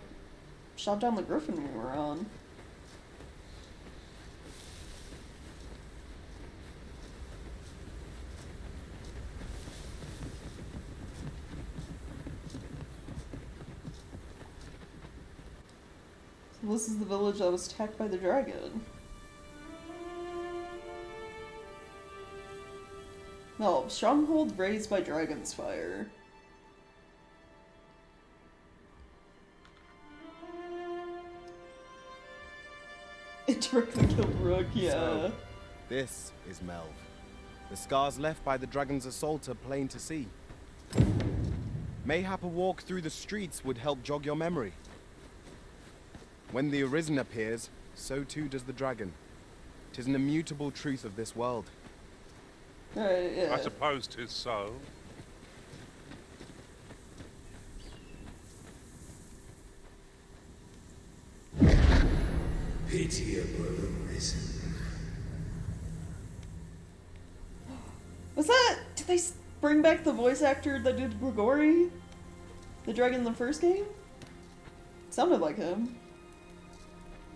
S1: shot down the griffin we were on. So this is the village that was attacked by the dragon. No, stronghold raised by dragon's fire. It directly killed Rook, yeah.
S16: So, this is Melv. The scars left by the dragon's assault are plain to see. Mayhap a walk through the streets would help jog your memory. When the Arisen appears, so too does the dragon. 'Tis an immutable truth of this world.
S1: Yeah.
S14: I suppose 'tis so.
S6: Pitiable Arisen.
S1: Was that... Did they bring back the voice actor that did Grigori? The dragon in the first game? Sounded like him.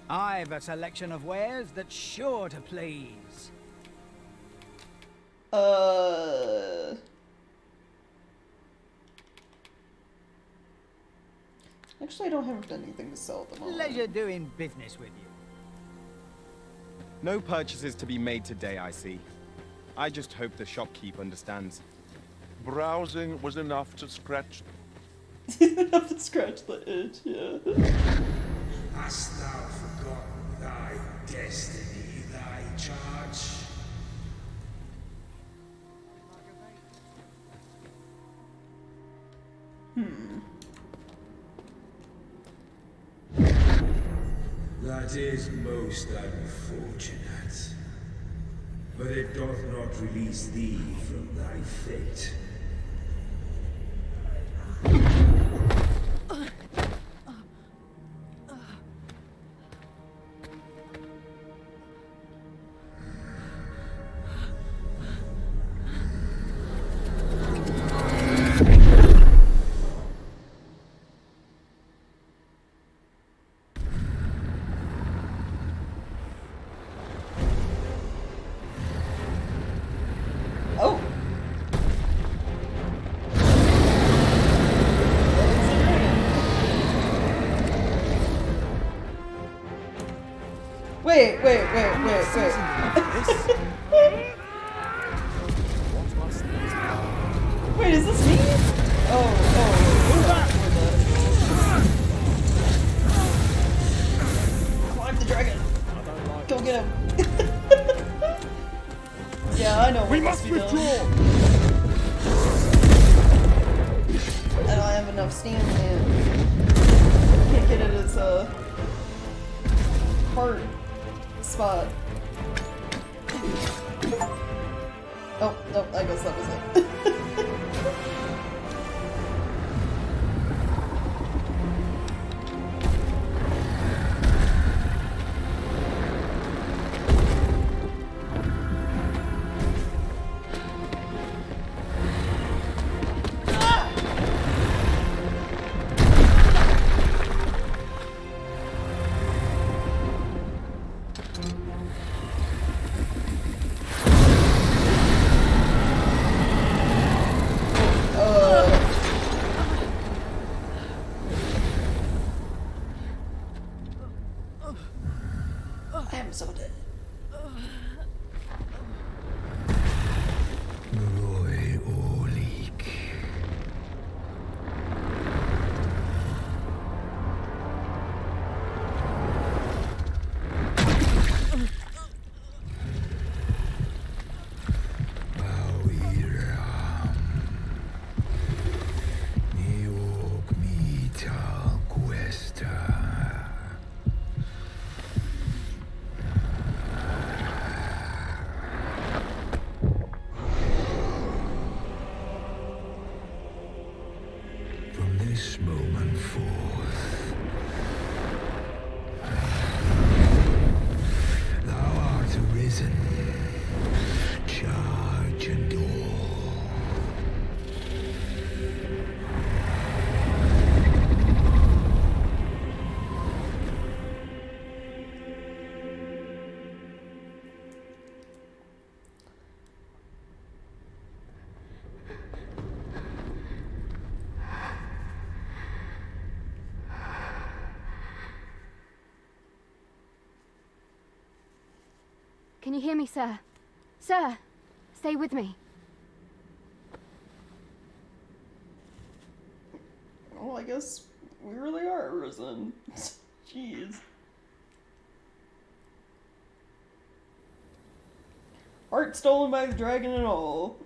S21: I've a selection of wares that's sure to please.
S1: Actually, I don't have anything to sell at the moment.
S21: Pleasure doing business with you.
S16: No purchases to be made today, I see. I just hope the shopkeep understands.
S14: Browsing was enough to scratch...
S1: Enough to scratch the itch, yeah.
S6: Hast thou forgotten thy destiny, thy charge? That is most unfortunate. But it doth not release thee from thy fate.
S1: Wait. Wait, is this me? Climb the dragon. Go get him. Yeah, I know.
S9: We must withdraw.
S1: I don't have enough steam, man. Can't get it as a hard spot. Oh, no, I guess that was it.
S8: Can you hear me, sir? Sir, stay with me.
S1: Well, I guess we really are arisen. Jeez. Heart stolen by the dragon and all.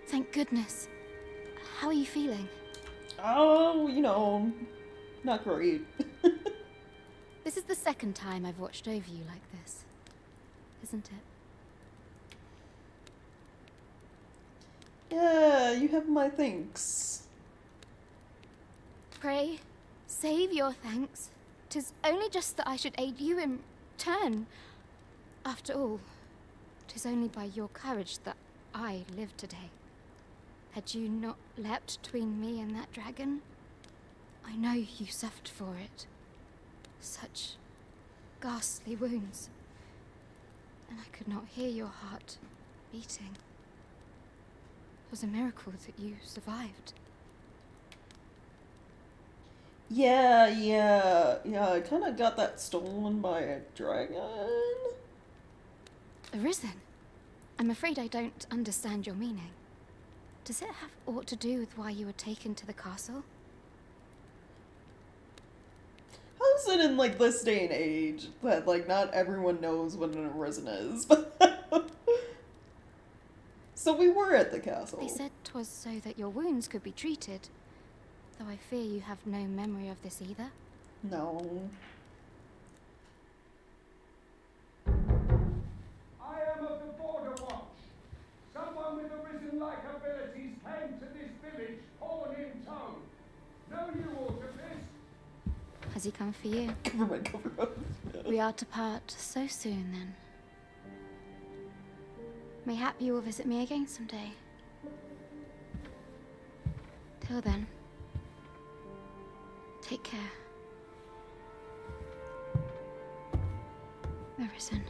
S8: Thank goodness. How are you feeling?
S1: Oh, you know, not great.
S8: This is the second time I've watched over you like this, isn't it?
S1: Yeah, you have my thanks.
S8: Pray, save your thanks. 'Tis only just that I should aid you in turn. After all, 'tis only by your courage that I live today. Had you not leapt between me and that dragon, I know you suffered for it. Such ghastly wounds. And I could not hear your heart beating. It was a miracle that you survived.
S1: Yeah, I kind of got that stolen by a dragon.
S8: Arisen? I'm afraid I don't understand your meaning. Does it have aught to do with why you were taken to the castle?
S1: How is it in, like, this day and age that, like, not everyone knows what an arisen is? So we were at the castle.
S8: They said 'twas so that your wounds could be treated. Though I fear you have no memory of this either.
S1: No.
S2: I am of the Border Watch. Someone with arisen-like abilities came to this village, horn in tow. Know you aught of this?
S8: Has he come for you? We are to part so soon, then. Mayhap you will visit me again someday. Till then, take care. Arisen.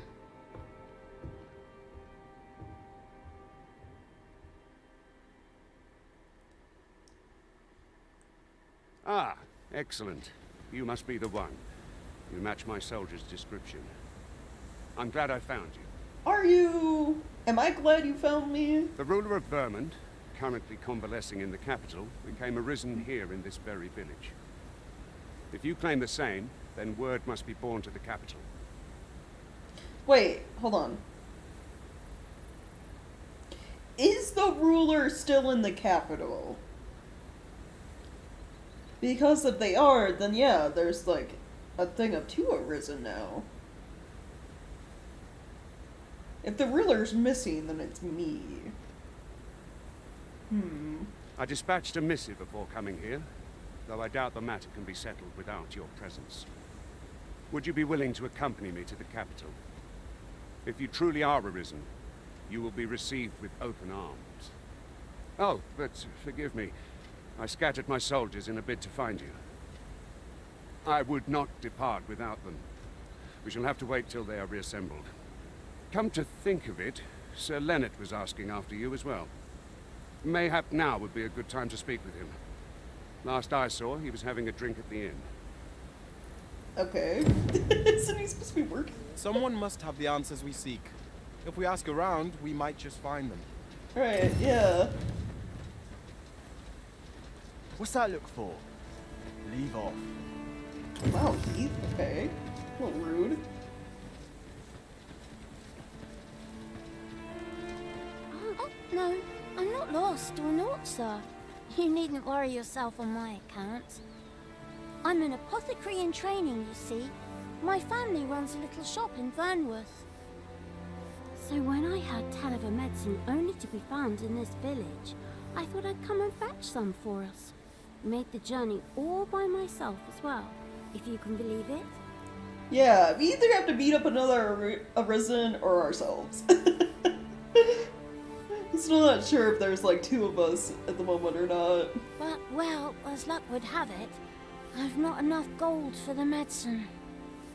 S22: Ah, excellent. You must be the one. You match my soldier's description. I'm glad I found you.
S1: Are you? Am I glad you found me?
S22: The ruler of Vermont, currently convalescing in the capital, became arisen here in this very village. If you claim the same, then word must be borne to the capital.
S1: Wait, hold on. Is the ruler still in the capital? Because if they are, then yeah, there's like a thing of two arisen now. If the ruler's missing, then it's me.
S22: I dispatched a missive before coming here, though I doubt the matter can be settled without your presence. Would you be willing to accompany me to the capital? If you truly are arisen, you will be received with open arms. Oh, but forgive me. I scattered my soldiers in a bid to find you. I would not depart without them. We shall have to wait till they are reassembled. Come to think of it, Sir Leonard was asking after you as well. Mayhap now would be a good time to speak with him. Last I saw, he was having a drink at the inn.
S1: Okay. Isn't he supposed to be working?
S16: Someone must have the answers we seek. If we ask around, we might just find them.
S1: Right, yeah.
S16: What's that look for? Leave off.
S1: Wow, Heath, okay. A little rude.
S23: Oh, no, I'm not lost or naught, sir. You needn't worry yourself on my account. I'm an apothecary in training, you see. My family runs a little shop in Vernworth. So when I heard tell of a medicine only to be found in this village, I thought I'd come and fetch some for us. Made the journey all by myself as well, if you can believe it.
S1: Yeah, we either have to beat up another arisen or ourselves. Still not sure if there's like two of us at the moment or not.
S23: But, well, as luck would have it, I've not enough gold for the medicine.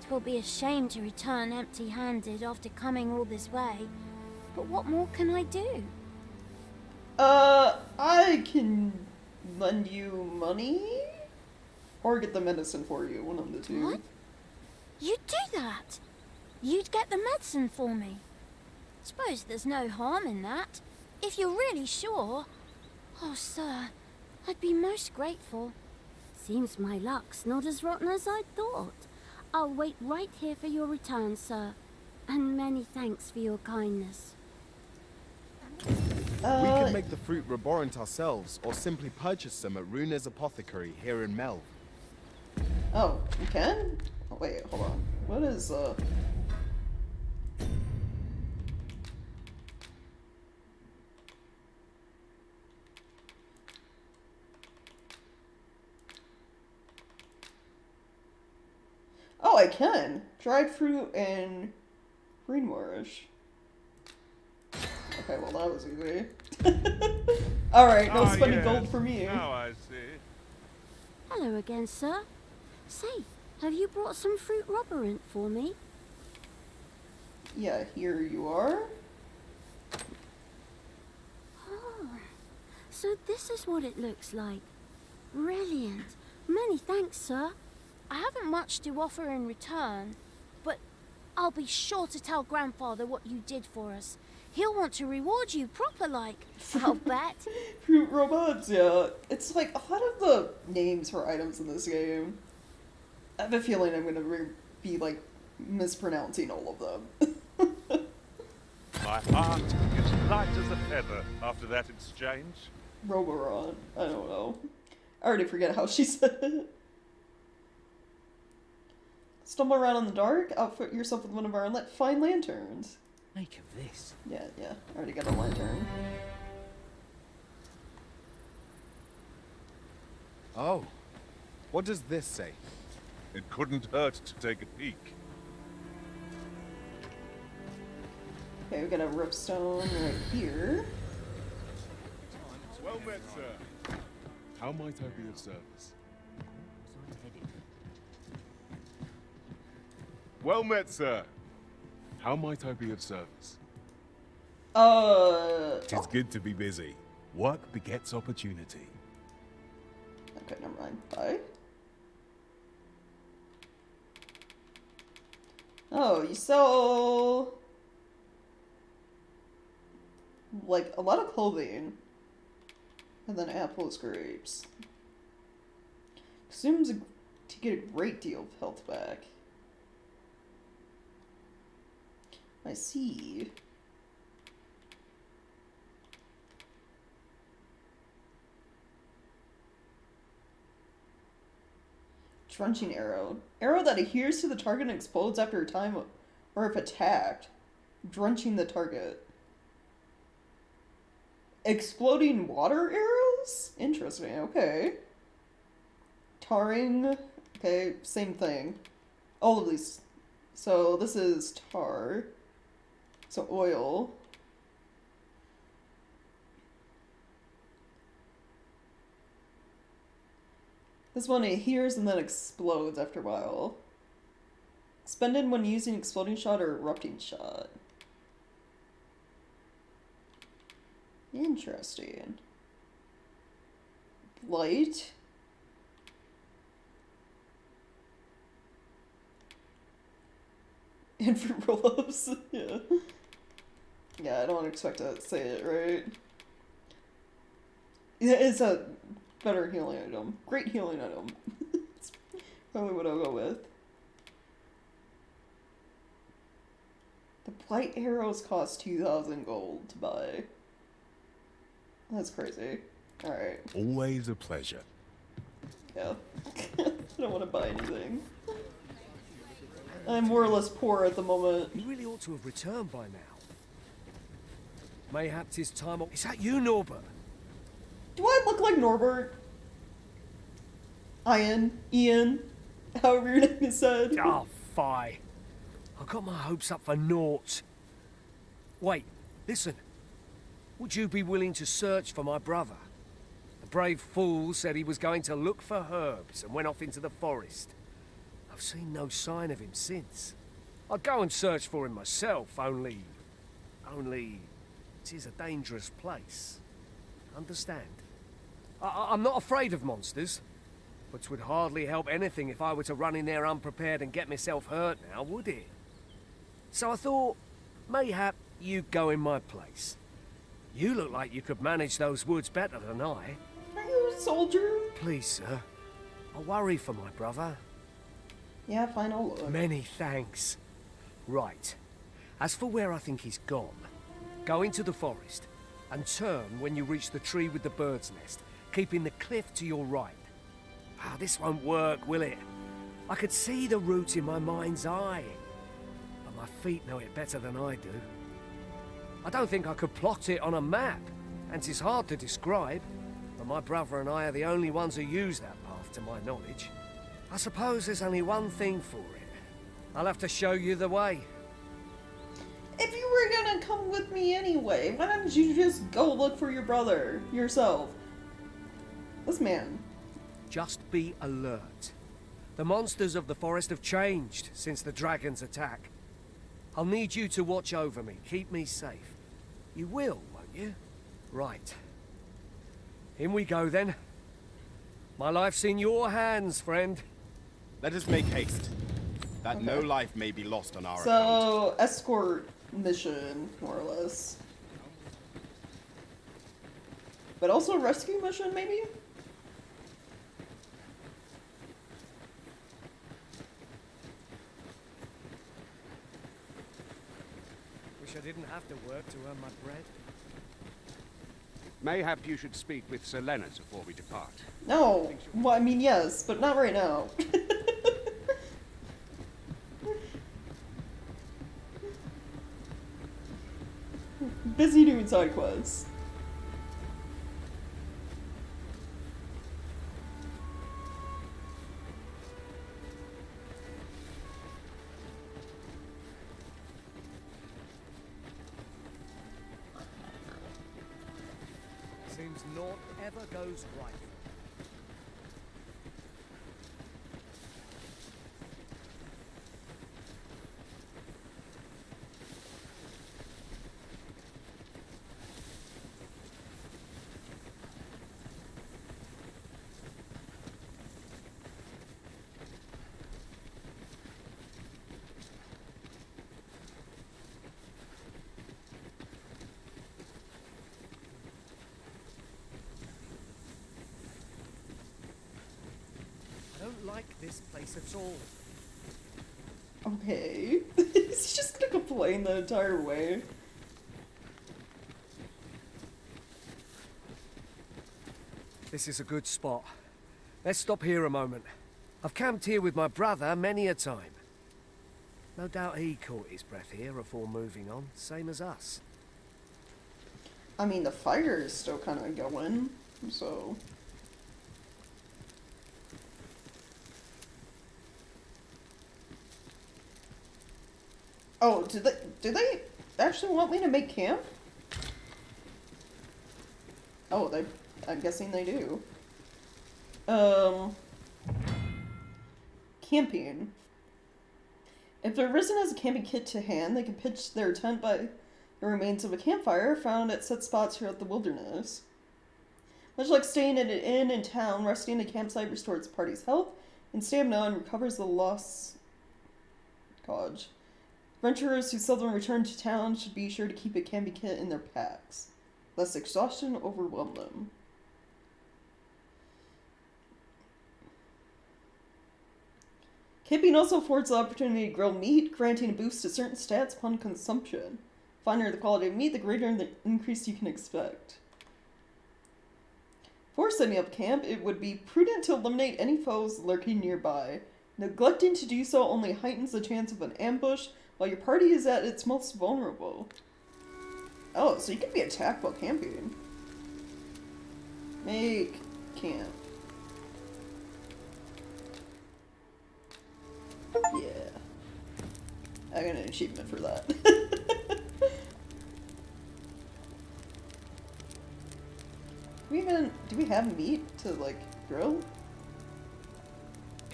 S23: 'twill be a shame to return empty-handed after coming all this way. But what more can I do?
S1: I can lend you money? Or get the medicine for you, one of the two.
S23: What? You'd do that? You'd get the medicine for me? Suppose there's no harm in that. If you're really sure. Oh, sir, I'd be most grateful. Seems my luck's not as rotten as I'd thought. I'll wait right here for your return, sir. And many thanks for your kindness.
S16: We could make the fruit reborant ourselves, or simply purchase some at Runa's apothecary here in Melv.
S1: Oh, you can? Oh, wait, hold on. What is, Oh, I can! Dried fruit and greenwash. Okay, well that was easy. Alright, no spending gold for me.
S14: Now I see.
S23: Hello again, sir. Say, have you brought some fruit roborant for me?
S1: Yeah, here you are.
S23: Oh, so this is what it looks like. Brilliant. Many thanks, sir. I haven't much to offer in return, but I'll be sure to tell Grandfather what you did for us. He'll want to reward you proper like, I'll bet.
S1: Fruit robots, yeah. It's like a lot of the names for items in this game. I have a feeling I'm gonna be like mispronouncing all of them.
S14: My heart is light as a feather after that exchange.
S1: Roboron. I don't know. I already forget how she said it. Stumble around in the dark, outfit yourself with one of our fine lanterns.
S20: Make of this.
S1: Yeah, I already got a lantern.
S16: Oh, what does this say?
S14: It couldn't hurt to take a peek.
S1: Okay, we got a ripstone right here.
S3: Well met, sir. How might I be of service? Well met, sir. How might I be of service? Tis good to be busy. Work begets opportunity.
S1: Okay, never mind. Bye. Oh, you sell like a lot of clothing. And then apples, grapes. Consumes to get a great deal of health back. I see. Drenching arrow. Arrow that adheres to the target and explodes after a time or if attacked. Drenching the target. Exploding water arrows? Interesting, okay. Tarring. Okay, same thing. All of these. So this is tar. So oil. This one adheres and then explodes after a while. Expended when using exploding shot or erupting shot. Interesting. Light. And for roll-ups, yeah. Yeah, I don't expect to say it right. It's a better healing item. Great healing item. That's probably what I'll go with. The blight arrows cost 2,000 gold to buy. That's crazy. Alright.
S3: Always a pleasure.
S1: Yeah. I don't want to buy anything. I'm more or less poor at the moment.
S4: You really ought to have returned by now. Mayhap 'tis time. Is that you, Norbert?
S1: Do I look like Norbert? Ian, however your name is said.
S4: Oh, fie. I got my hopes up for naught. Wait, listen. Would you be willing to search for my brother? The brave fool said he was going to look for herbs and went off into the forest. I've seen no sign of him since. I'd go and search for him myself, only... it is a dangerous place. Understand? I'm not afraid of monsters, but 'twould hardly help anything if I were to run in there unprepared and get myself hurt now, would it? So I thought, mayhap you'd go in my place. You look like you could manage those woods better than I.
S1: Are you a soldier?
S4: Please, sir. I worry for my brother.
S1: Yeah, fine, I'll look.
S4: Many thanks. Right. As for where I think he's gone, go into the forest and turn when you reach the tree with the bird's nest, keeping the cliff to your right. Ah, this won't work, will it? I could see the route in my mind's eye, but my feet know it better than I do. I don't think I could plot it on a map, and 'tis hard to describe, but my brother and I are the only ones who use that path to my knowledge. I suppose there's only one thing for it. I'll have to show you the way.
S1: If you were gonna come with me anyway, why don't you just go look for your brother yourself? This man.
S4: Just be alert. The monsters of the forest have changed since the dragon's attack. I'll need you to watch over me, keep me safe. You will, won't you? Right. In we go then. My life's in your hands, friend.
S16: Let us make haste, that no life may be lost on our account.
S1: So, escort mission, more or less. But also a rescue mission, maybe?
S4: Wish I didn't have to work to earn my bread.
S22: Mayhap you should speak with Sir Leonard before we depart.
S1: No. Well, I mean, yes, but not right now. Busy doing side quests.
S4: Seems naught ever goes right. I don't like this place at all.
S1: Okay. He's just gonna complain the entire way.
S4: This is a good spot. Let's stop here a moment. I've camped here with my brother many a time. No doubt he caught his breath here before moving on, same as us.
S1: I mean, the fire is still kind of going, so... Oh, do they actually want me to make camp? Oh, I'm guessing they do. Camping. If the Arisen has a camping kit to hand, they can pitch their tent by the remains of a campfire found at set spots throughout the wilderness. Much like staying at an inn in town, resting at a campsite restores the party's health and stamina and recovers the lost Godge. Adventurers who seldom return to town should be sure to keep a camping kit in their packs, lest exhaustion overwhelm them. Camping also affords the opportunity to grill meat, granting a boost to certain stats upon consumption. The finer the quality of meat, the greater the increase you can expect. Before setting up camp, it would be prudent to eliminate any foes lurking nearby. Neglecting to do so only heightens the chance of an ambush while your party is at its most vulnerable. Oh, so you can be attacked while camping. Make camp. Yeah. I got an achievement for that. Do we have meat to, like, grill?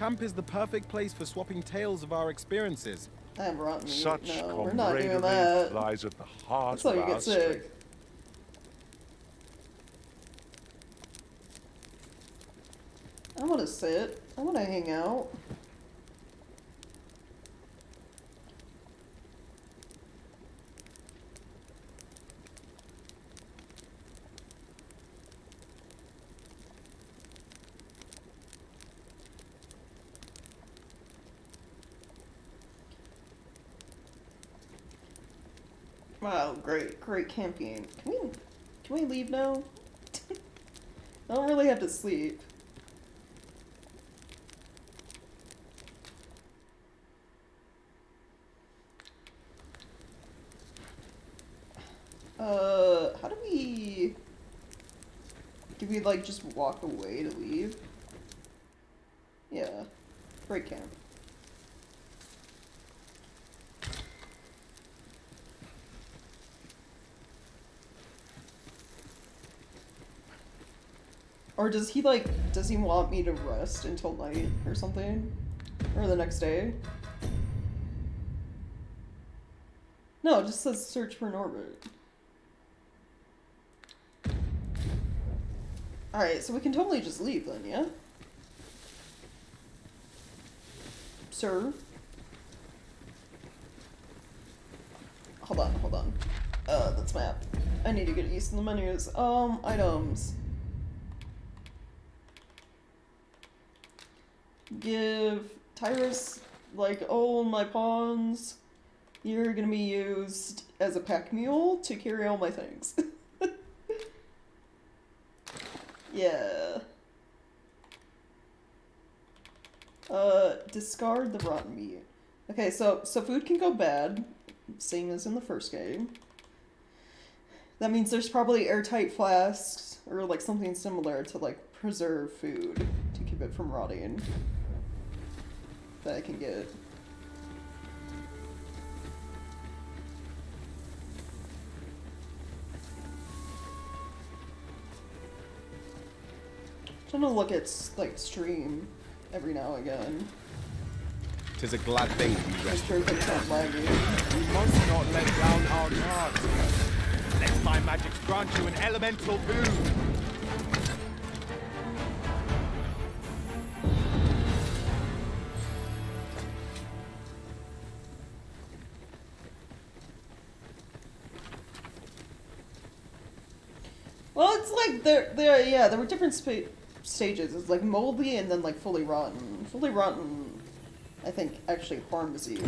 S16: camp is the perfect place for swapping tales of our experiences.
S1: I have rotten meat.
S14: Such
S1: No, we're not doing
S14: camaraderie
S1: that.
S14: lies at the heart
S1: That's how
S14: of
S1: you
S14: our
S1: get sick.
S14: strength.
S1: I want to sit. I want to hang out. Wow, great camping. Can we leave now? I don't really have to sleep. How do we... Do we, like, just walk away to leave? Yeah. Break camp. Or does he want me to rest until night or something? Or the next day? No, it just says search for Norbert. Alright, so we can totally just leave then, yeah? Sir? Hold on. That's map. I need to get used to the menus. Items. Give Tyrus, like, oh, my pawns, you're gonna be used as a pack mule to carry all my things. Yeah. Discard the rotten meat. Okay, so food can go bad, same as in the first game. That means there's probably airtight flasks, or like something similar to like preserve food to keep it from rotting. That I can get. Trying to look at like stream every now and again.
S16: 'Tis a glad thing to be
S1: Make
S16: rested.
S1: sure things aren't lagging.
S16: We must not let down our guard. Let my magic grant you an elemental boon.
S1: Well, it's like there were different stages. It's like moldy and then like fully rotten. Fully rotten, I think, actually harms you.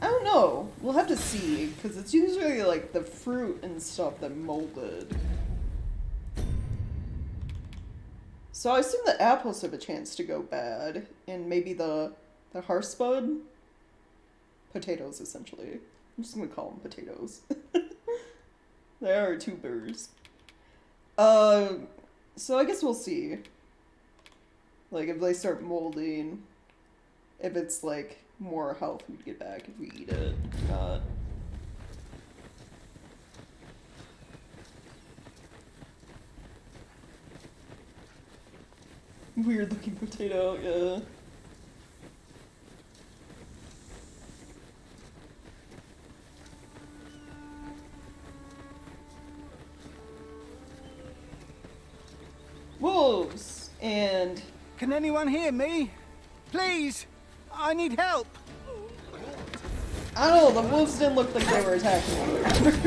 S1: I don't know. We'll have to see, because it's usually like the fruit and stuff that molded. So I assume the apples have a chance to go bad, and maybe the hearthspud? Potatoes, essentially. I'm just gonna call them potatoes. They are tubers. So I guess we'll see. Like, if they start molding, if it's, like, more health we'd get back if we eat it, not. Weird looking potato, yeah. Wolves and
S21: Can anyone hear me? Please! I need help!
S1: I don't know, the wolves didn't look like they were attacking me.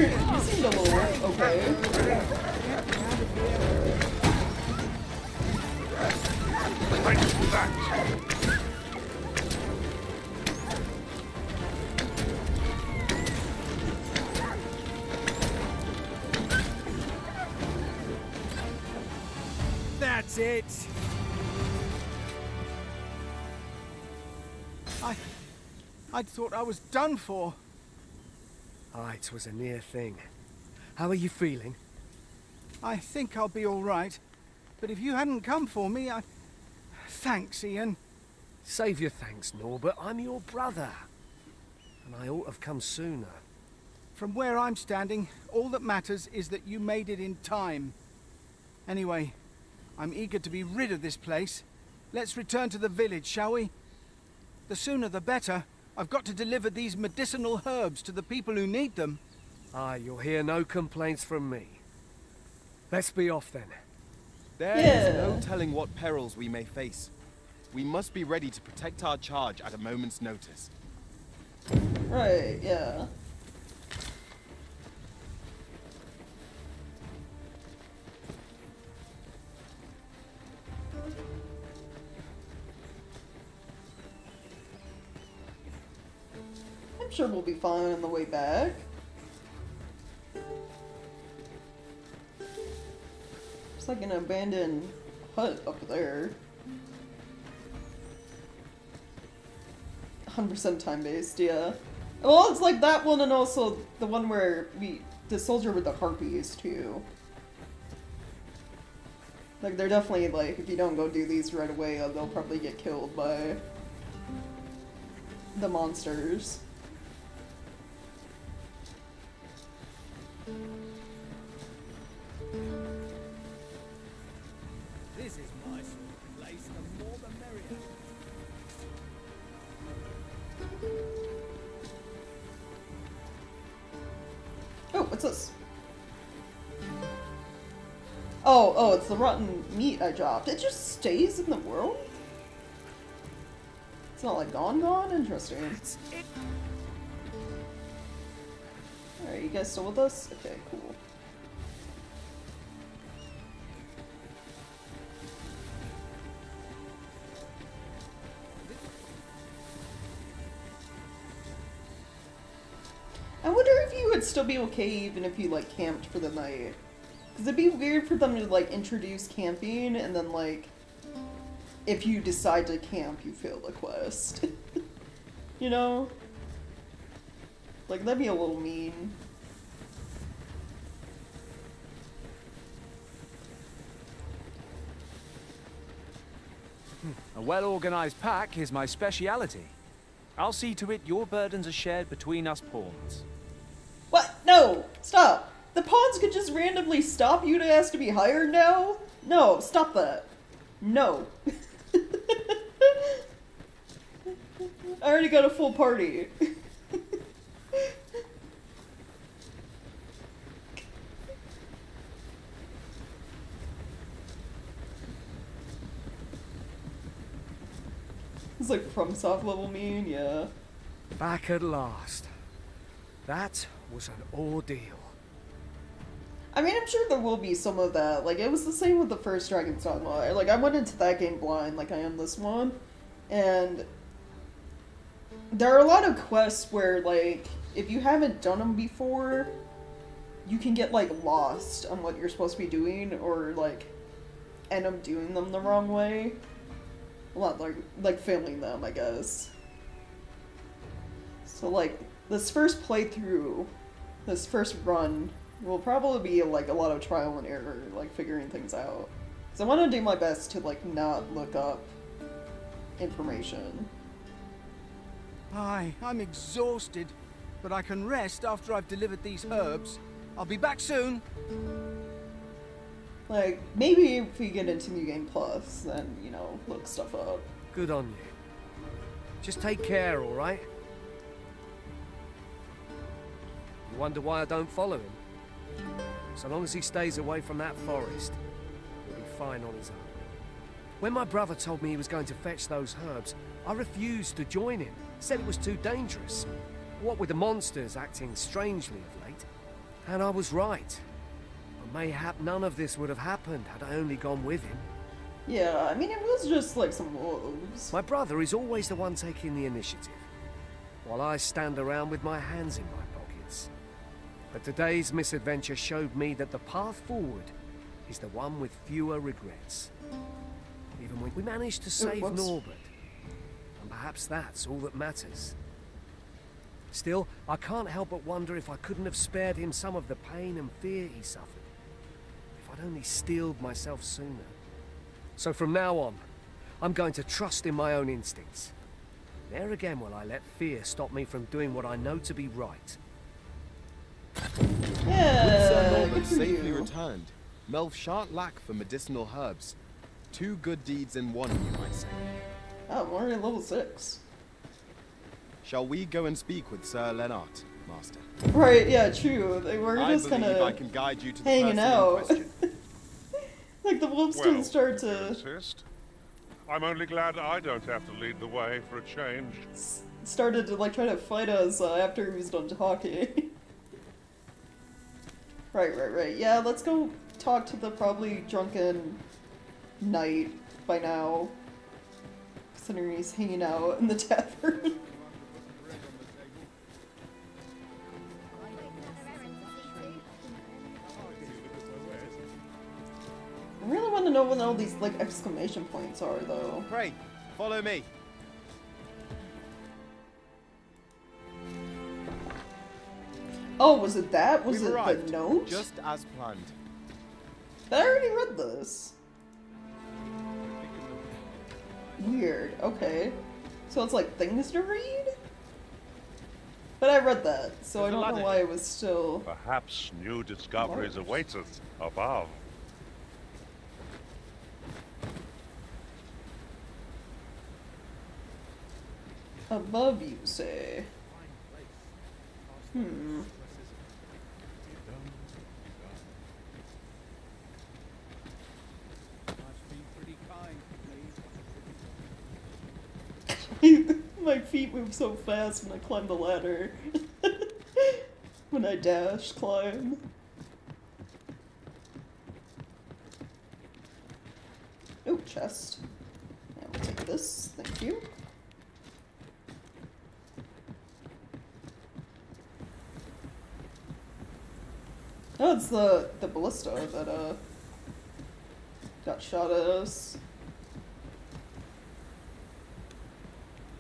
S1: You seemed a little okay.
S21: That's it! I'd thought I was done for.
S4: Ah, it was a near thing. How are you feeling?
S21: I think I'll be all right. But if you hadn't come for me, I... Thanks, Ian.
S4: Save your thanks, Norbert. I'm your brother. And I ought to have come sooner.
S21: From where I'm standing, all that matters is that you made it in time. Anyway, I'm eager to be rid of this place, Let's return to the village, shall we? The sooner the better. I've got to deliver these medicinal herbs to the people who need them.
S4: Aye, you'll hear no complaints from me. Let's be off then.
S16: There is no telling what perils we may face. We must be ready to protect our charge at a moment's notice.
S1: Right, yeah. I'm sure we'll be fine on the way back. It's like an abandoned hut up there. 100% time-based, yeah. Well, it's like that one and also the one where the soldier with the harpies, too. Like, they're definitely, like, if you don't go do these right away, they'll probably get killed by the monsters.
S21: This is my sort of place, the more the merrier.
S1: Oh, what's this? Oh, it's the rotten meat I dropped. It just stays in the world? It's not like gone? Interesting. Alright, you guys still with us? Okay, cool. I wonder if you would still be okay even if you, like, camped for the night. Because it'd be weird for them to, like, introduce camping and then, like, if you decide to camp, you fail the quest. You know? Like, that'd be a little mean.
S11: A well-organized pack is my speciality. I'll see to it your burdens are shared between us pawns.
S1: What? No! Stop! The pawns could just randomly stop you to ask to be hired now? No, stop that. No. I already got a full party. It's like from soft level mean, yeah.
S4: Back at last. That was an ordeal.
S1: I mean, I'm sure there will be some of that. Like, it was the same with the first Dragon's Dogma. Like, I went into that game blind, like I am this one. And there are a lot of quests where, like, if you haven't done them before, you can get, like, lost on what you're supposed to be doing, or, like, end up doing them the wrong way. A lot, like failing them, I guess. So, like, this first playthrough, this first run, will probably be, like, a lot of trial and error, like, figuring things out. So I want to do my best to, like, not look up information.
S21: Aye, I'm exhausted, but I can rest after I've delivered these herbs. I'll be back soon.
S1: Like, maybe if we get into New Game Plus, then, you know, look stuff up.
S4: Good on you. Just take care, alright? You wonder why I don't follow him? So long as he stays away from that forest, he'll be fine on his own. When my brother told me he was going to fetch those herbs, I refused to join him. Said it was too dangerous. What with the monsters acting strangely of late. And I was right. But mayhap none of this would have happened had I only gone with him.
S1: Yeah, I mean, it was just like some wolves.
S4: My brother is always the one taking the initiative, while I stand around with my hands in my pockets. But today's misadventure showed me that the path forward is the one with fewer regrets. Even when we managed to save Norbert, and perhaps that's all that matters. Still, I can't help but wonder if I couldn't have spared him some of the pain and fear he suffered. If I'd only steeled myself sooner. So from now on, I'm going to trust in my own instincts. There again will I let fear stop me from doing what I know to be right.
S1: Yeah,
S16: Sir
S1: good
S16: Norbert
S1: for
S16: safely
S1: you.
S16: returned. Melv shan't lack for medicinal herbs. 2 good deeds in one, you might say.
S1: Oh, I'm already level 6.
S16: Shall we go and speak with Sir Lennart, Master?
S1: Right, yeah, true. They were
S16: I
S1: just kind
S16: believe I
S1: of
S16: can guide you to the
S1: hanging
S16: person in
S1: out.
S16: question.
S1: Like the wolves didn't
S14: Well,
S1: start
S14: if you
S1: to
S14: insist. I'm only glad I don't have to lead the way for a change.
S1: started to like try to fight us after he was done talking. Right. Yeah, let's go talk to the probably drunken knight by now, considering he's hanging out in the tavern. I really want to know what all these like exclamation points are, though.
S16: Pray, follow me.
S1: Oh, was it that? Was
S16: We've
S1: it
S16: arrived,
S1: the note?
S16: just as planned.
S1: I already read this. Weird. Okay. So it's like things to read? But I read that, so I don't know why it was still...
S14: Perhaps new discoveries await us above.
S1: Above, you say? Hmm. My feet move so fast when I climb the ladder. When I dash, climb. Oh, chest. Yeah, we'll take this, thank you. Oh, it's the ballista that got shot at us.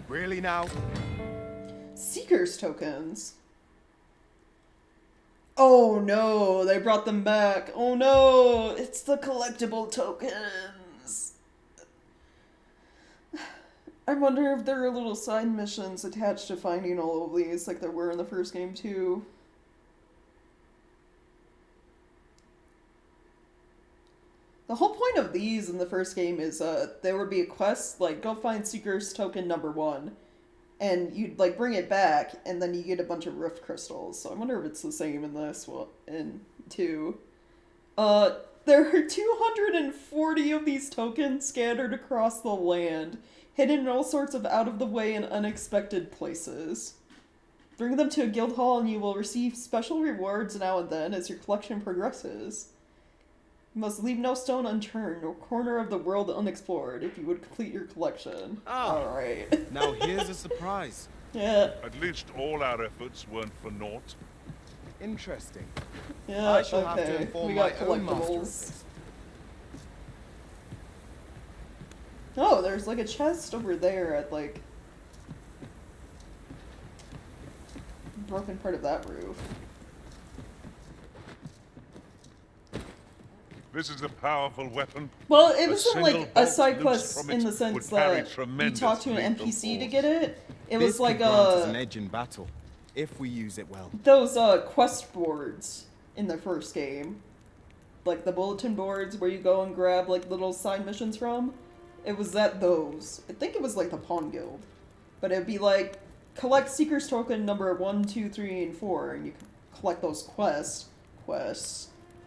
S16: Really now?
S1: Seeker's tokens. Oh no, they brought them back. Oh no, it's the collectible tokens. I wonder if there are little side missions attached to finding all of these like there were in the first game too. The whole point of these in the first game is there would be a quest, like, go find Seeker's Token number 1. And you'd, like, bring it back, and then you get a bunch of Rift Crystals. So I wonder if it's the same in this one, in 2. There are 240 of these tokens scattered across the land, hidden in all sorts of out-of-the-way and unexpected places. Bring them to a guild hall and you will receive special rewards now and then as your collection progresses. You must leave no stone unturned, or corner of the world unexplored, if you would complete your collection. Alright.
S16: Now here's a surprise.
S1: Yeah.
S14: At least all our efforts weren't for naught.
S16: Interesting.
S1: Yeah,
S16: I shall have to
S1: okay.
S16: inform
S1: We
S16: my
S1: got
S16: own master of
S1: collectibles.
S16: this.
S1: Oh, there's like a chest over there at like... broken part of that roof.
S14: This is a powerful weapon.
S1: Well, it
S14: A
S1: wasn't like
S14: single
S1: a
S14: bolt
S1: side
S14: loosed
S1: quest
S14: from
S1: in
S14: it
S1: the sense
S14: would carry
S1: that you
S14: tremendous
S1: talk to an
S14: lethal
S1: NPC to
S14: force.
S1: get it. It
S16: This
S1: was like
S16: could grant us an
S1: a...
S16: edge in battle, if we use it well.
S1: those quest boards in the first game. Like the bulletin boards where you go and grab like little side missions from. It was at those. I think it was like the Pawn Guild. But it'd be like, collect Seeker's Token number 1, 2, 3, and 4, and you can collect those quests,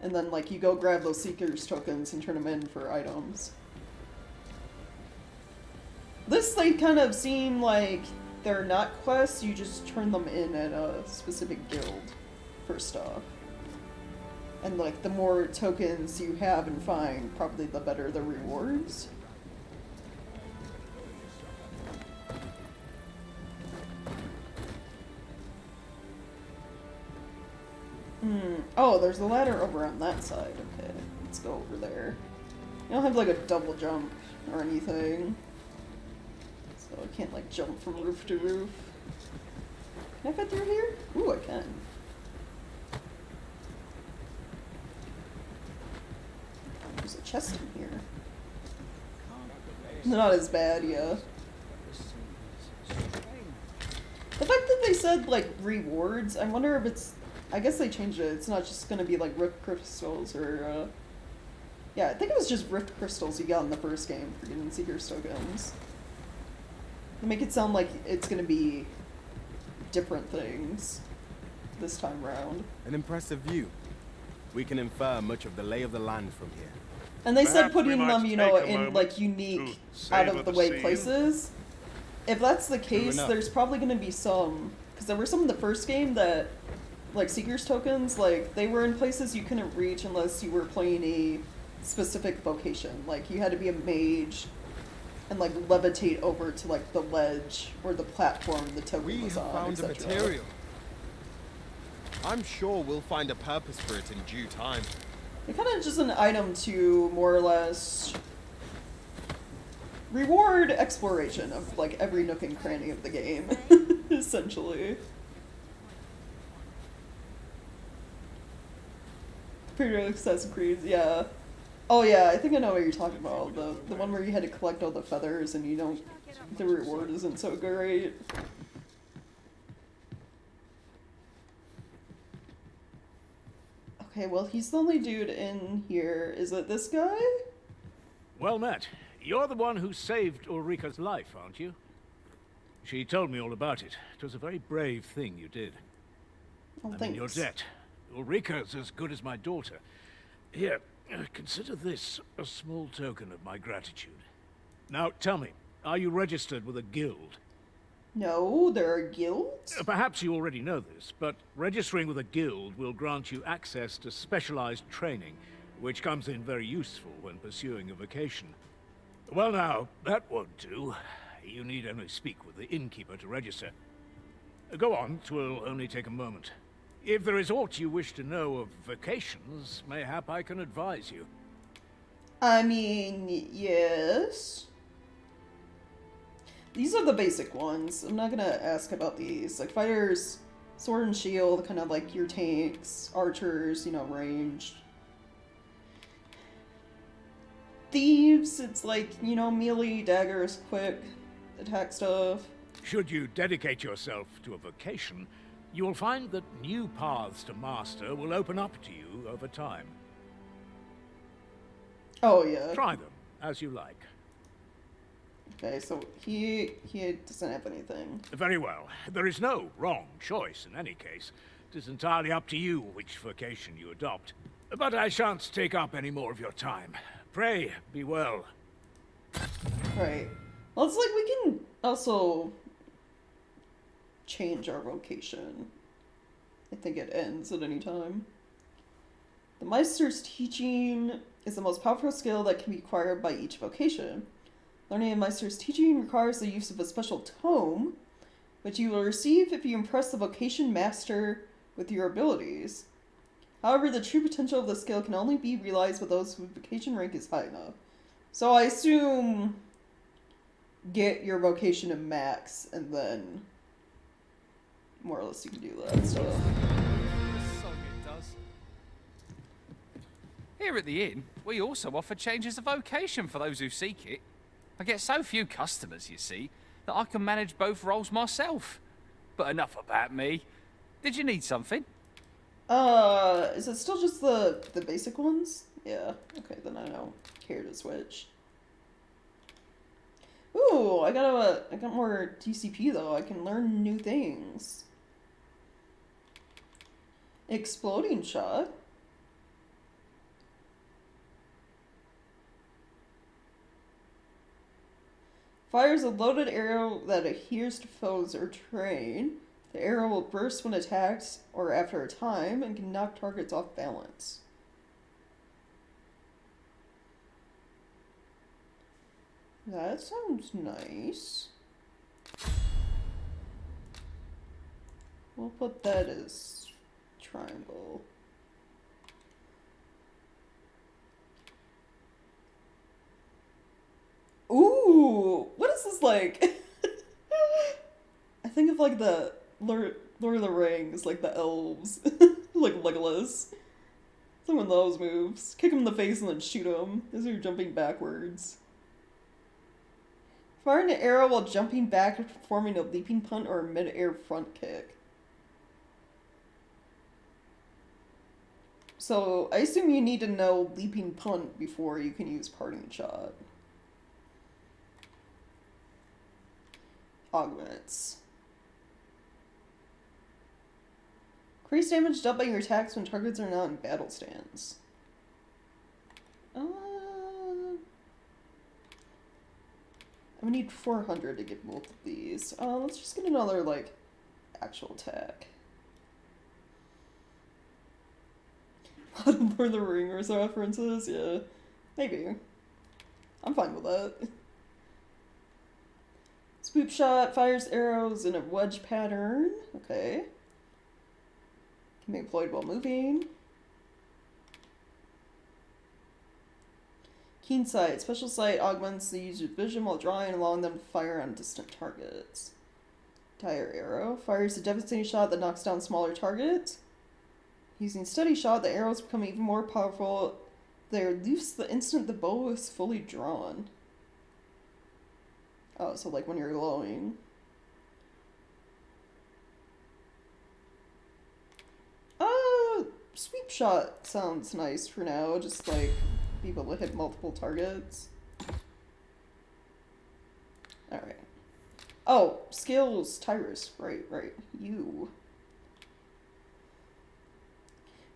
S1: and then like you go grab those Seeker's Tokens and turn them in for items. This they kind of seem like they're not quests, you just turn them in at a specific guild for stuff. And like the more tokens you have and find, probably the better the rewards. Oh, there's a ladder over on that side. Okay, let's go over there. I don't have like a double jump or anything. So I can't like jump from roof to roof. Can I fit through here? Ooh, I can. There's a chest in here. Not as bad, yeah. The fact that they said, like, rewards, I wonder if it's... I guess they changed it. It's not just gonna be, like, Rift Crystals or, Yeah, I think it was just Rift Crystals you got in the first game for getting Seeker's tokens. They make it sound like it's gonna be different things this time around.
S16: An impressive view. We can infer much of the lay of the land from here.
S1: And they said
S14: Perhaps we
S1: putting
S14: might
S1: them, you know,
S14: take a
S1: in
S14: moment
S1: like unique,
S14: to
S1: out
S14: savor
S1: of the
S14: the
S1: way
S14: scene.
S1: places. If that's the case,
S16: enough.
S1: there's probably gonna be some, because there were some in the first game that, like Seeker's tokens, like they were in places you couldn't reach unless you were playing a specific vocation. Like you had to be a mage and like levitate over to like the ledge or the platform the token
S16: We
S1: was
S16: have
S1: on,
S16: found the
S1: etc.
S16: material. I'm sure we'll find a purpose for it in due time.
S1: It kind of just an item to more or less reward exploration of like every nook and cranny of the game, essentially. Compared to Assassin's Creed, yeah. Oh yeah, I think I know what you're talking about. The one where you had to collect all the feathers and you don't, the reward isn't so great. Okay, well he's the only dude in here. Is it this guy?
S5: Well met. You're the one who saved Ulrika's life, aren't you? She told me all about it. It was a very brave thing you did.
S1: Oh,
S5: I'm in your debt. Ulrika's as good as my daughter. Here, consider this a small token of my gratitude. Now, tell me, are you registered with a guild?
S1: No, there are guilds?
S5: Perhaps you already know this, but registering with a guild will grant you access to specialized training, which comes in very useful when pursuing a vocation. Well now, that won't do. You need only speak with the innkeeper to register. Go on, 'twill only take a moment. If there is aught you wish to know of vocations, mayhap I can advise you.
S1: I mean, yes. These are the basic ones. I'm not gonna ask about these. Like fighters, sword and shield, kind of like your tanks, archers, you know, ranged. Thieves, it's like, you know, melee, daggers, quick attack stuff.
S5: Should you dedicate yourself to a vocation, you will find that new paths to master will open up to you over time.
S1: Oh yeah.
S5: Try them, as you like.
S1: Okay, so he doesn't have anything.
S5: Very well. There is no wrong choice in any case. It is entirely up to you which vocation you adopt. But I shan't take up any more of your time. Pray, be well.
S1: Right. Well, it's like we can also change our vocation. I think it ends at any time. The Meister's teaching is the most powerful skill that can be acquired by each vocation. Learning a Meister's teaching requires the use of a special tome, which you will receive if you impress the vocation master with your abilities. However, the true potential of the skill can only be realized with those whose vocation rank is high enough. So I assume get your vocation to max, and then more or less you can do that stuff.
S10: Here at the inn, we also offer changes of vocation for those who seek it. I get so few customers, you see, that I can manage both roles myself. But enough about me. Did you need something?
S1: Is it still just the basic ones? Yeah, okay, then I don't care to switch. Ooh, I got more TCP though. I can learn new things. Exploding shot. Fires a loaded arrow that adheres to foes or terrain. The arrow will burst when attacked or after a time and can knock targets off balance. That sounds nice. We'll put that as triangle. Ooh, what is this like? I think of like the Lord of the Rings, like the elves, like Legolas. Some of those moves. Kick him in the face and then shoot him as you're jumping backwards. Firing an arrow while jumping back and performing a leaping punt or a mid-air front kick. So, I assume you need to know leaping punt before you can use parting shot. Augments. Increase damage dealt by your attacks when targets are not in battle stance. I'm gonna need 400 to get both of these. Let's just get another, like, actual attack. A lot of Lord of the Rings references, yeah. Maybe. I'm fine with that. Swoop shot fires arrows in a wedge pattern. Okay. Can be employed while moving. Keen sight. Special sight augments the user's vision while drawing, allowing them to fire on distant targets. Dire arrow fires a devastating shot that knocks down smaller targets. Using steady shot, the arrows become even more powerful. They are loose the instant the bow is fully drawn. Oh, so like when you're glowing. Sweep shot sounds nice for now. Just like be able to hit multiple targets. Alright. Oh, skills, Tyrus. Right. You.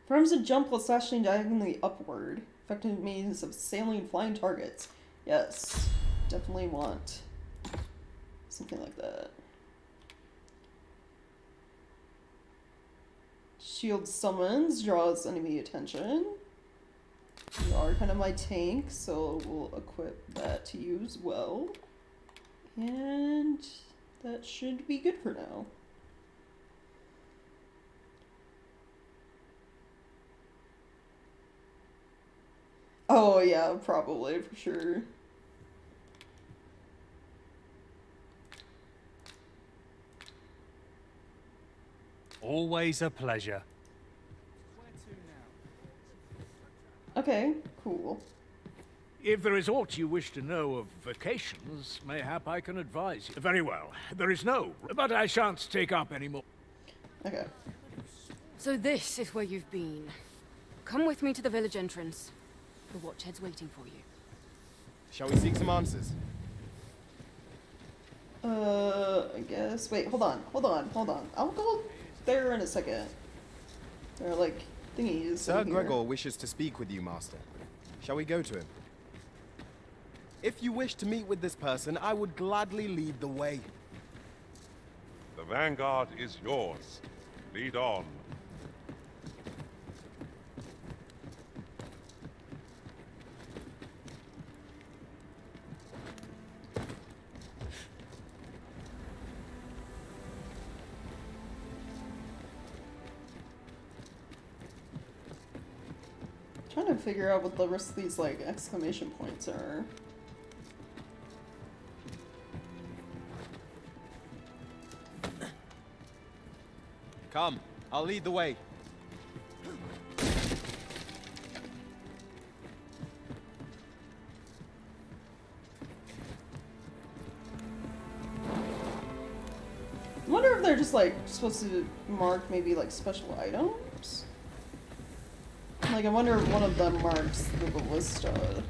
S1: Performs a jump while slashing diagonally upward. Effective means of sailing flying targets. Yes. Definitely want something like that. Shield summons, draws enemy attention. You are kind of my tank, so we'll equip that to you as well. And that should be good for now. Oh yeah, probably, for sure.
S4: Always a pleasure.
S1: Okay, cool.
S5: If there is aught you wish to know of vacations, mayhap I can advise you. Very well. There is no, but I shan't take up any more.
S1: Okay.
S12: So this is where you've been. Come with me to the village entrance. The watchhead's waiting for you.
S16: Shall we seek some answers?
S1: I guess. Wait, hold on. I'll go there in a second. There are like thingies.
S16: Sir Gregor wishes to speak with you, Master. Shall we go to him? If you wish to meet with this person, I would gladly lead the way.
S14: The vanguard is yours. Lead on.
S1: Trying to figure out what the rest of these like exclamation points are.
S16: Come, I'll lead the way.
S1: I wonder if they're just like supposed to mark maybe like special items? Like I wonder if one of them marks the ballista.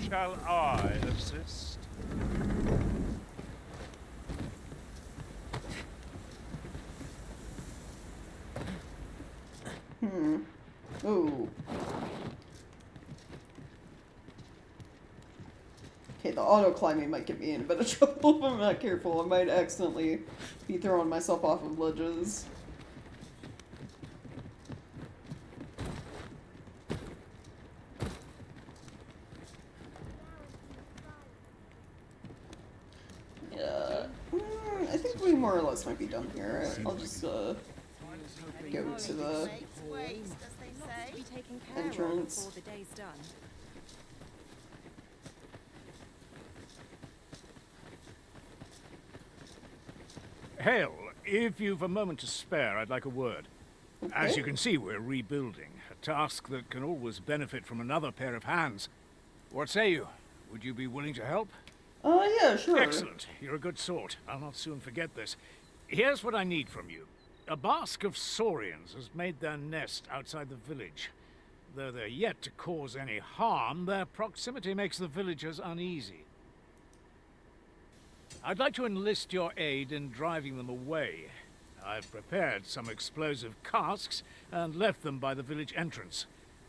S14: Shall I assist?
S1: Ooh. Okay, the auto climbing might get me in a bit of trouble if I'm not careful. I might accidentally be throwing myself off of ledges. Yeah. I think we more or less might be done here. I'll just go to the entrance.
S5: Hale, if you've a moment to spare, I'd like a word.
S1: Okay.
S5: As you can see, we're rebuilding. A task that can always benefit from another pair of hands. What say you? Would you be willing to help?
S1: Yeah, sure.
S5: Excellent. You're a good sort. I'll not soon forget this. Here's what I need from you. A bask of saurians has made their nest outside the village. Though they're yet to cause any harm, their proximity makes the villagers uneasy. I'd like to enlist your aid in driving them away. I've prepared some explosive casks and left them by the village entrance.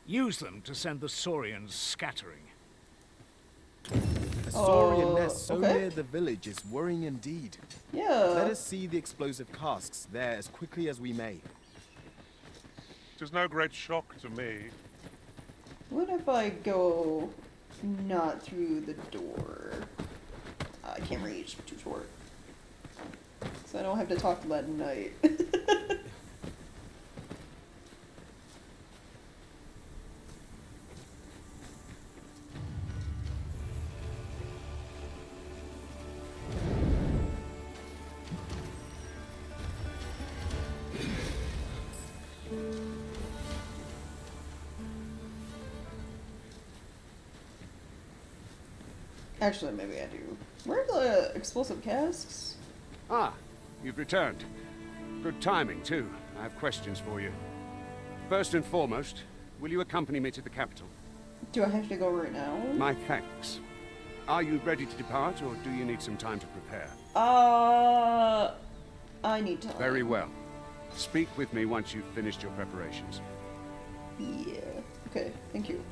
S5: Use them to send the saurians scattering.
S16: A saurian nest so near the village is worrying indeed.
S1: Yeah.
S16: Let us see the explosive casks there as quickly as we may.
S14: Tis no great shock to me.
S1: What if I go not through the door? I can't reach, too short. So I don't have to talk to that knight. Actually, maybe I do. Where are the explosive casks?
S22: Ah, you've returned. Good timing, too. I have questions for you. First and foremost, will you accompany me to the capital?
S1: Do I have to go right now?
S22: My thanks. Are you ready to depart, or do you need some time to prepare?
S1: I need time.
S22: Very well. Speak with me once you've finished your preparations.
S1: Yeah. Okay, thank you.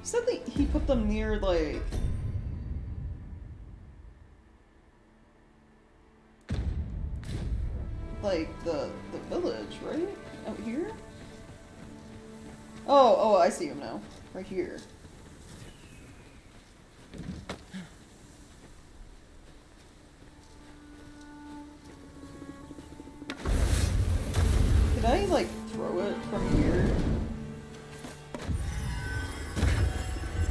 S1: He said that he put them near, like... the village, right? Out here? Oh, I see him now. Right here. Could I, like, throw it from here?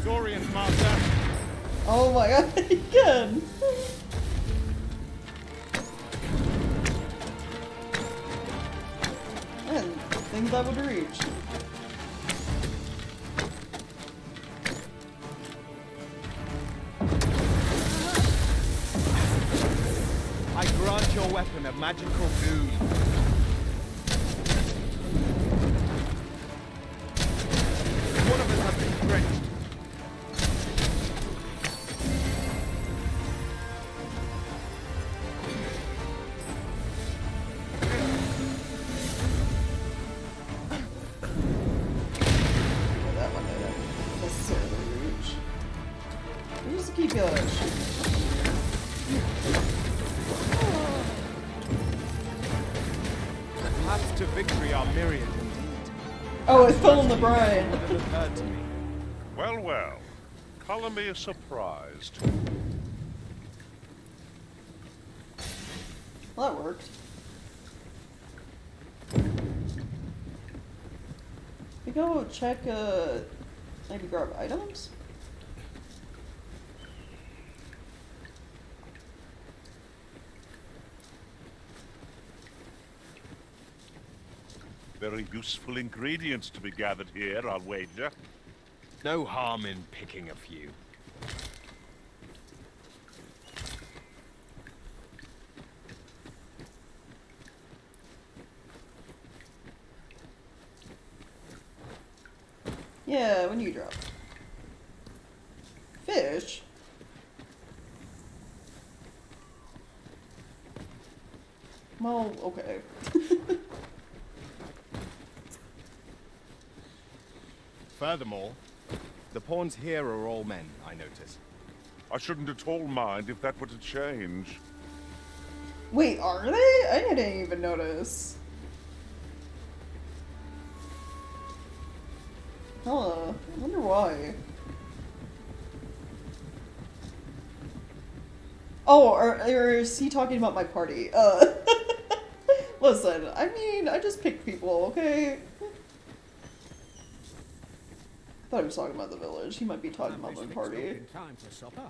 S9: Saurians, Master!
S1: Oh my god, again! And things I would reach.
S16: I grant your weapon a magical boon. One of us has been drenched.
S1: That one I don't necessarily reach. We just keep shooting.
S16: The paths to victory are myriad indeed.
S1: Oh, it fell in the brine.
S16: It occurred to me.
S14: Well, well. Color me surprised.
S1: Well, that worked. We go check, maybe grab items?
S14: Very useful ingredients to be gathered here, I'll wager.
S16: No harm in picking a few.
S1: Yeah, when you drop. Fish? Well, okay.
S16: Furthermore, the pawns here are all men, I notice.
S14: I shouldn't at all mind if that were to change.
S1: Wait, are they? I didn't even notice. Huh, I wonder why. Oh, or is he talking about my party? Listen, I mean, I just picked people, okay? I thought he was talking about the village. He might be talking about my party.
S5: In time for supper.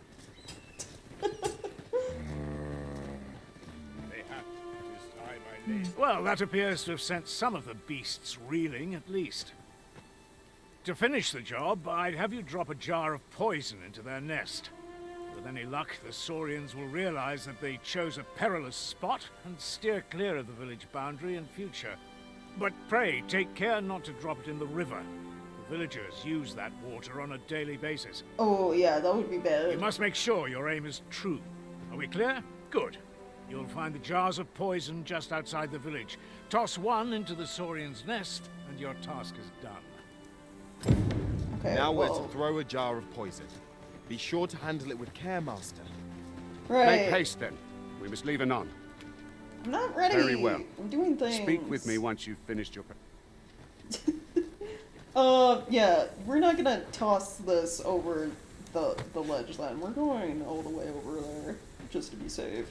S5: Well, that appears to have sent some of the beasts reeling, at least. To finish the job, I'd have you drop a jar of poison into their nest. With any luck, the Saurians will realize that they chose a perilous spot and steer clear of the village boundary in future. But pray, take care not to drop it in the river. The villagers use that water on a daily basis.
S1: Oh, yeah, that would be bad.
S5: You must make sure your aim is true. Are we clear? Good. You'll find the jars of poison just outside the village. Toss one into the Saurian's nest, and your task is done.
S1: Okay,
S16: now we're to throw a jar of poison. Be sure to handle it with care, Master.
S1: Right.
S22: Make haste, then. We must leave anon.
S1: I'm not ready.
S22: Very well.
S1: I'm doing things.
S22: Speak with me once you've finished your...
S1: Yeah, we're not gonna toss this over the ledge then. We're going all the way over there, just to be safe.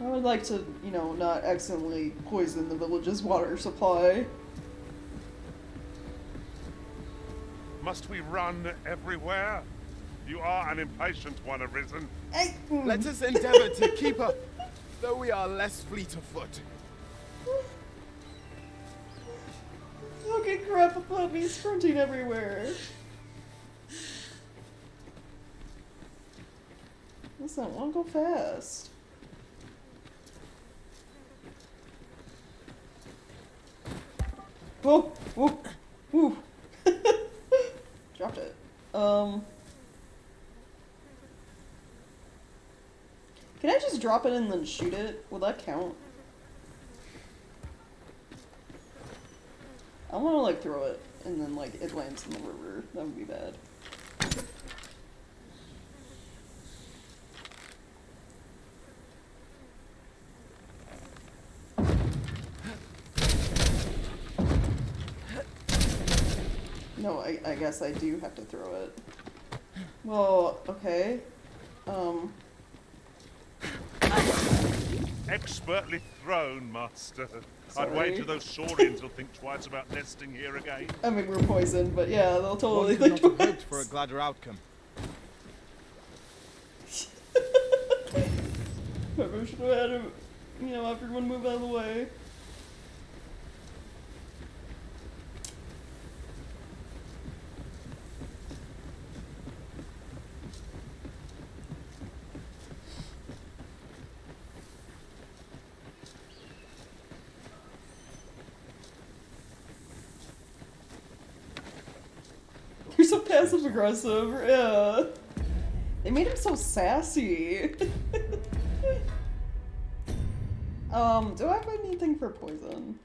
S1: I would like to, you know, not accidentally poison the village's water supply.
S14: Must we run everywhere? You are an impatient one, Arisen.
S16: Let us endeavor to keep up, though we are less fleet of foot.
S1: Fucking crap about me sprinting everywhere. Listen, I wanna go fast. Whoa! Whoa! Woo! Dropped it. Can I just drop it and then shoot it? Will that count? I wanna like throw it and then like it lands in the river. That would be bad. No, I guess I do have to throw it. Well, okay.
S14: Expertly thrown, Master.
S1: Sorry.
S14: I'd wager those Saurians will think twice about nesting here again.
S1: I mean, we're poisoned, but yeah, they'll totally
S16: One
S1: think
S16: could not have
S1: twice.
S16: hoped for a gladder outcome.
S1: Maybe we should have had him, you know, everyone move out of the way. You're so passive aggressive, yeah. They made him so sassy. Do I have anything for poison?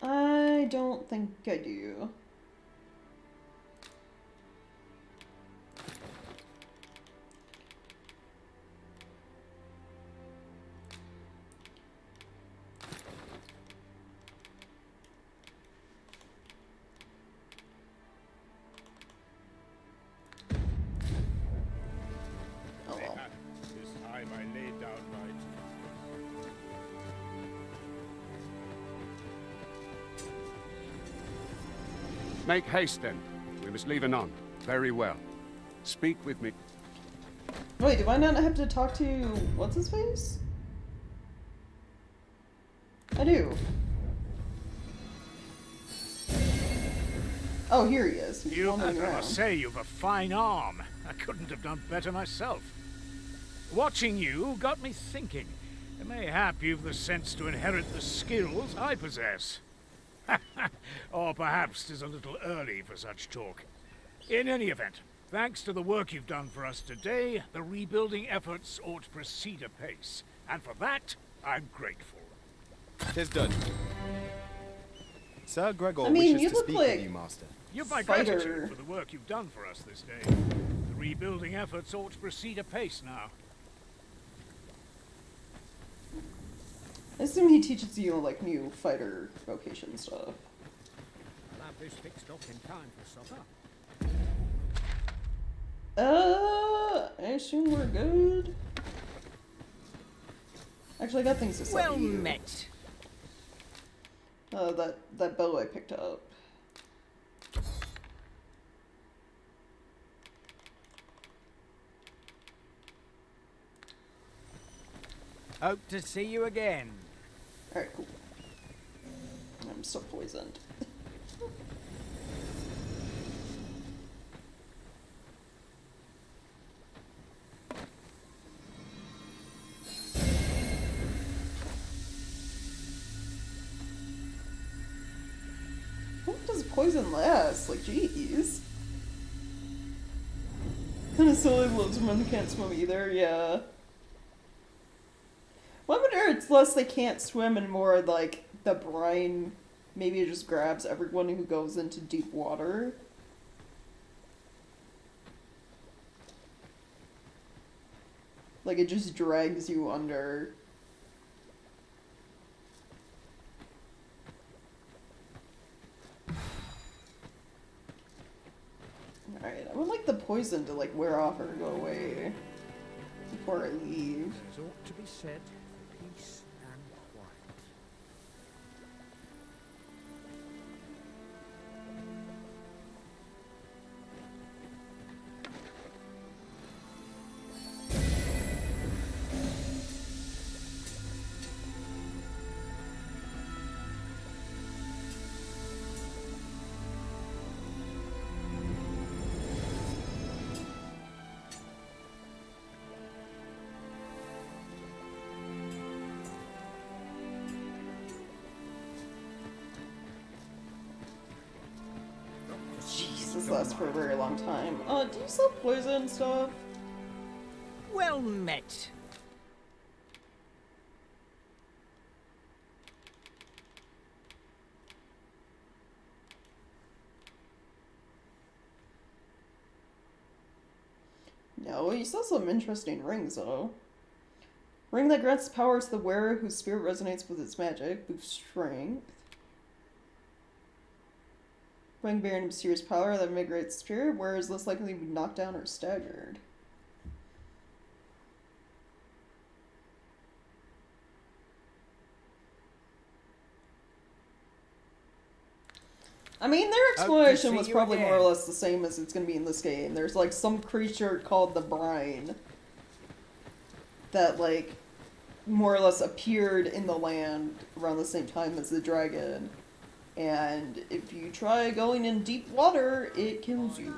S1: I don't think I do.
S22: This time I laid down my... Make haste, then. We must leave anon. Very well. Speak with me.
S1: Wait, do I not have to talk to what's his face? I do. Oh, here he is. He's wandering
S5: I
S1: around.
S5: must say, you've a fine arm. I couldn't have done better myself. Watching you got me thinking. Mayhap you've the sense to inherit the skills I possess. Or perhaps 'tis a little early for such talk. In any event, thanks to the work you've done for us today, the rebuilding efforts ought to proceed apace. And for that, I'm grateful.
S16: 'Tis done. Sir Gregor
S1: I mean,
S16: wishes
S1: you
S16: to
S1: look
S16: speak
S1: like
S16: with you, Master.
S5: You've my
S1: Fighter.
S5: gratitude for the work you've done for us this day. The rebuilding efforts ought to proceed apace now.
S1: I assume he teaches you, like, new fighter vocation stuff.
S5: I'll have this fixed up in time for supper.
S1: I assume we're good. Actually, I got things to sell
S18: Well
S1: to you.
S18: met.
S1: That bow I picked up.
S21: Hope to see you again.
S1: Alright, cool. I'm still poisoned. How long does poison last? Like, jeez. Kinda silly lives when they can't swim either, yeah. Well, I wonder it's less they can't swim and more like the brine maybe it just grabs everyone who goes into deep water. Like it just drags you under. Alright, I would like the poison to like wear off or go away before I leave.
S5: As ought to be said, peace and quiet.
S1: This lasts for a very long time. Do you sell poison and stuff?
S21: Well met.
S1: No, you sell some interesting rings though. Ring that grants power to the wearer whose spirit resonates with its magic, boosts strength. Ring bearing mysterious power that migrates spirit, wearer is less likely to be knocked down or staggered. I mean, their explanation was probably more or less the same as it's going to be in this game. There's like some creature called the Brine that like more or less appeared in the land around the same time as the dragon. And if you try going in deep water, it kills you.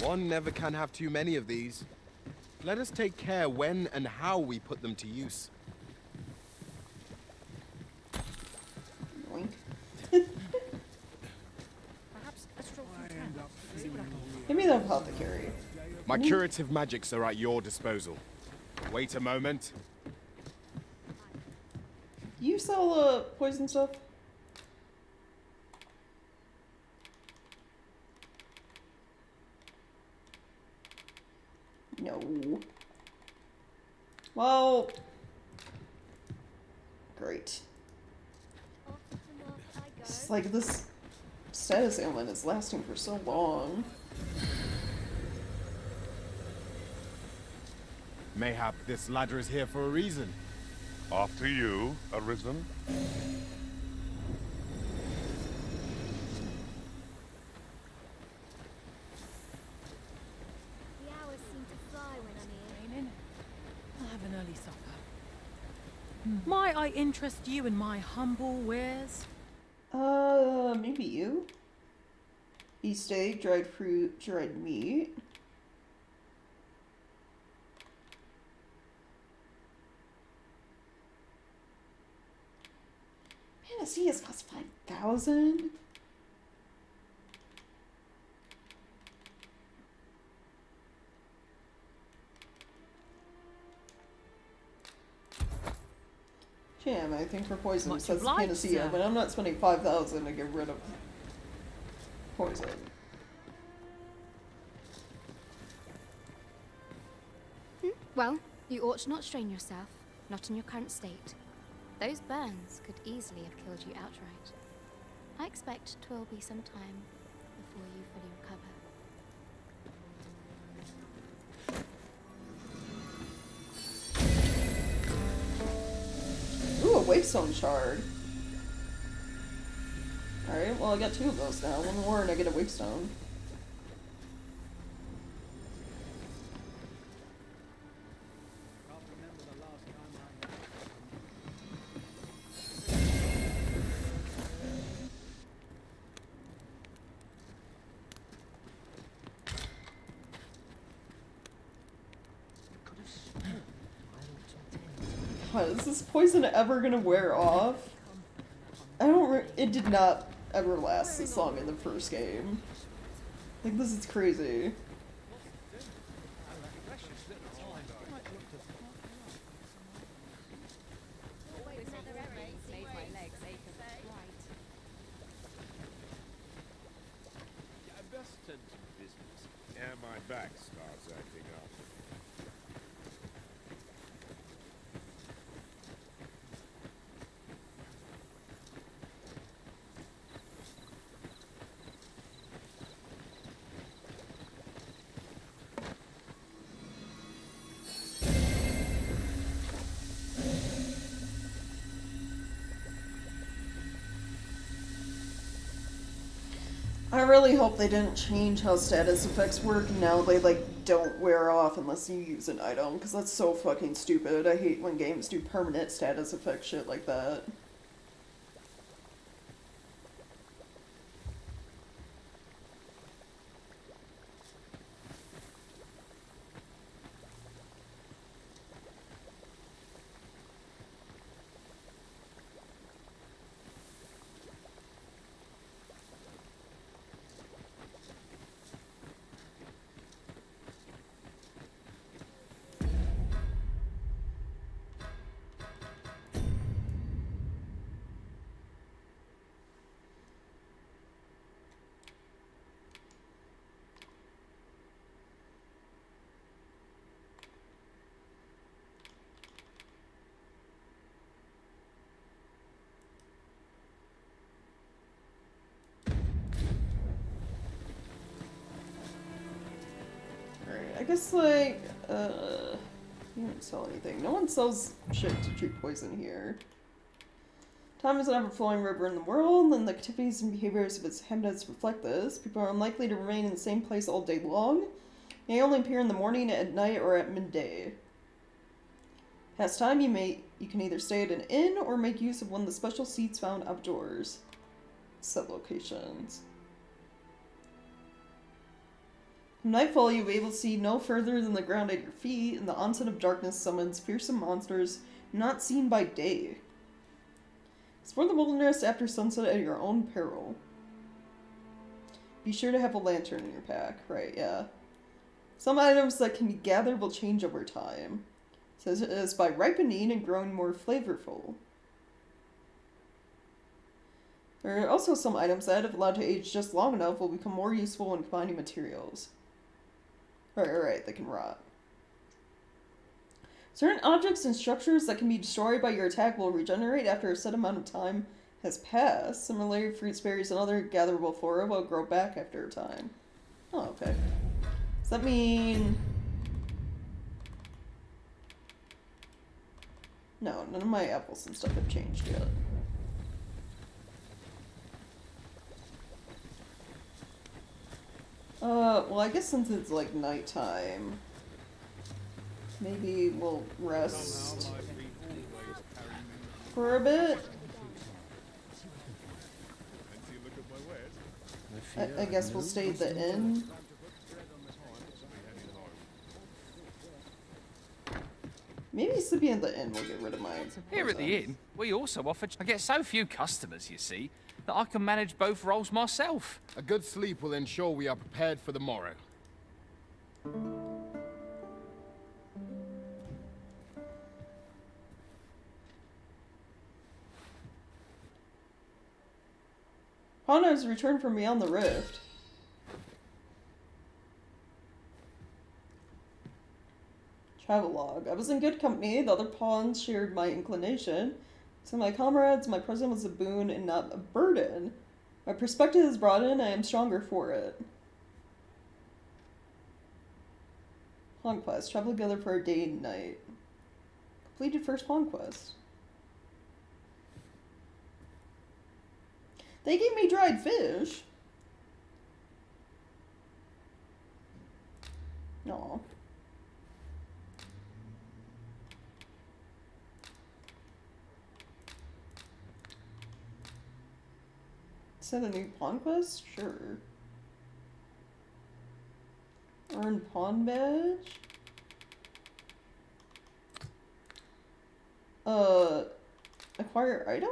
S16: One never can have too many of these. Let us take care when and how we put them to use.
S1: Give me the apothecary.
S16: My curative magics are at your disposal. Wait a moment.
S1: You sell poison stuff? No. Well, great. It's like this status ailment is lasting for so long.
S16: Mayhap this ladder is here for a reason.
S14: After you, Arisen.
S23: The hours seem to fly when I'm here.
S12: I'll have an early supper. Might I interest you in my humble wares?
S1: Maybe you. Beefsteak, dried fruit, dried meat. Panaceas cost 5,000. Jam, I think for poison
S12: Much
S1: says
S12: obliged,
S1: panacea,
S12: sir.
S1: but I'm not spending 5,000 to get rid of poison.
S8: Well, you ought not strain yourself, not in your current state. Those burns could easily have killed you outright. I expect 'twill be some time before you fully recover.
S1: Ooh, a Wakestone shard. Alright, well I got 2 of those now. 1 more and I get a wavestone. God, is this poison ever gonna wear off? I don't it did not ever last this long in the first game. Like, this is crazy.
S3: Yeah, my back starts acting up.
S1: I really hope they didn't change how status effects work and now they, like, don't wear off unless you use an item, because that's so fucking stupid. I hate when games do permanent status effect shit like that. I guess, like, you don't sell anything. No one sells shit to treat poison here. Time is an ever-flowing river in the world, and the activities and behaviors of its inhabitants reflect this. People are unlikely to remain in the same place all day long. They only appear in the morning, at night, or at midday. Past time, you can either stay at an inn or make use of one of the special seats found outdoors. Set locations. From nightfall, you'll be able to see no further than the ground at your feet, and the onset of darkness summons fearsome monsters not seen by day. Explore the wilderness after sunset at your own peril. Be sure to have a lantern in your pack. Right, yeah. Some items that can be gathered will change over time. It says it is by ripening and growing more flavorful. There are also some items that, if allowed to age just long enough, will become more useful when combining materials. Right, they can rot. Certain objects and structures that can be destroyed by your attack will regenerate after a set amount of time has passed. Similarly, fruits, berries, and other gatherable flora will grow back after a time. Oh, okay. Does that mean... No, none of my apples and stuff have changed yet. Well, I guess since it's like nighttime, maybe we'll rest for a bit. I guess we'll stay at the inn. Maybe sleeping at the inn will get rid of my...
S10: Here at the inn, we also offer... I get so few customers, you see, that I can manage both roles myself.
S16: A good sleep will ensure we are prepared for the morrow.
S1: Pawn has returned from beyond the rift. Travelogue. I was in good company. The other pawns shared my inclination. To my comrades, my presence was a boon and not a burden. My perspective is broadened, and I am stronger for it. Pawn quest. Travel together for a day and night. Completed first pawn quest. They gave me dried fish. Aw. Is that a new pawn quest? Sure. Earn pawn badge? Acquire item?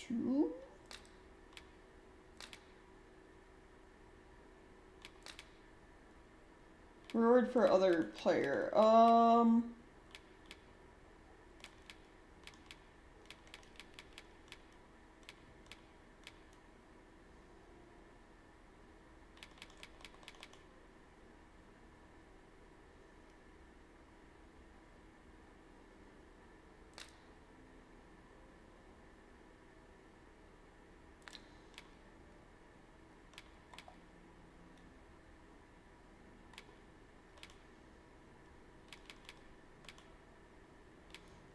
S1: Two? Reward for other player.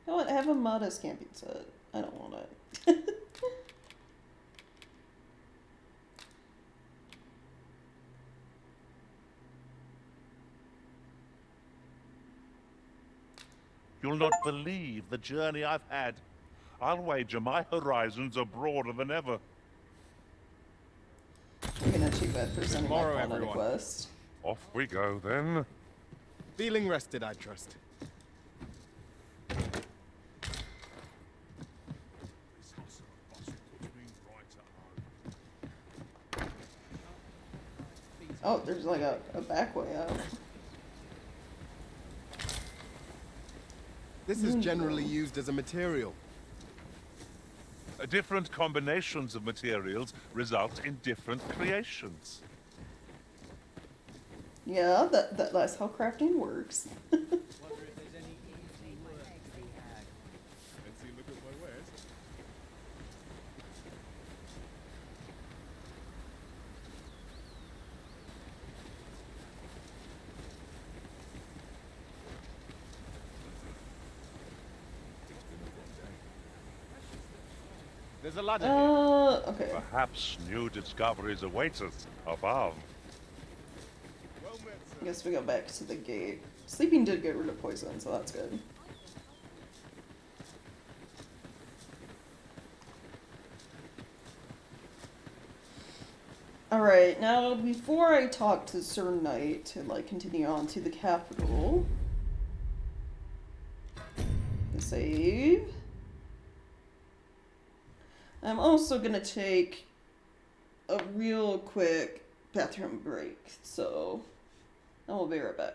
S1: You know what? Have a modest camping set. I don't want it.
S14: You'll not believe the journey I've had. I'll wager my horizons are broader than ever.
S1: I'm gonna cheat that for sending my
S16: Tomorrow,
S1: pawn on a
S16: everyone.
S1: quest.
S14: Off we go, then.
S16: Feeling rested, I trust.
S1: Oh, there's like a back way out.
S16: This is generally used as a material.
S14: Different combinations of materials result in different creations.
S1: Yeah, that's how crafting works.
S16: There's a ladder
S1: okay.
S14: Perhaps new discoveries await us above.
S1: I guess we go back to the gate. Sleeping did get rid of poison, so that's good. Alright, now before I talk to Sir Knight to like continue on to the capital. Save. I'm also gonna take a real quick bathroom break, so I will be right back.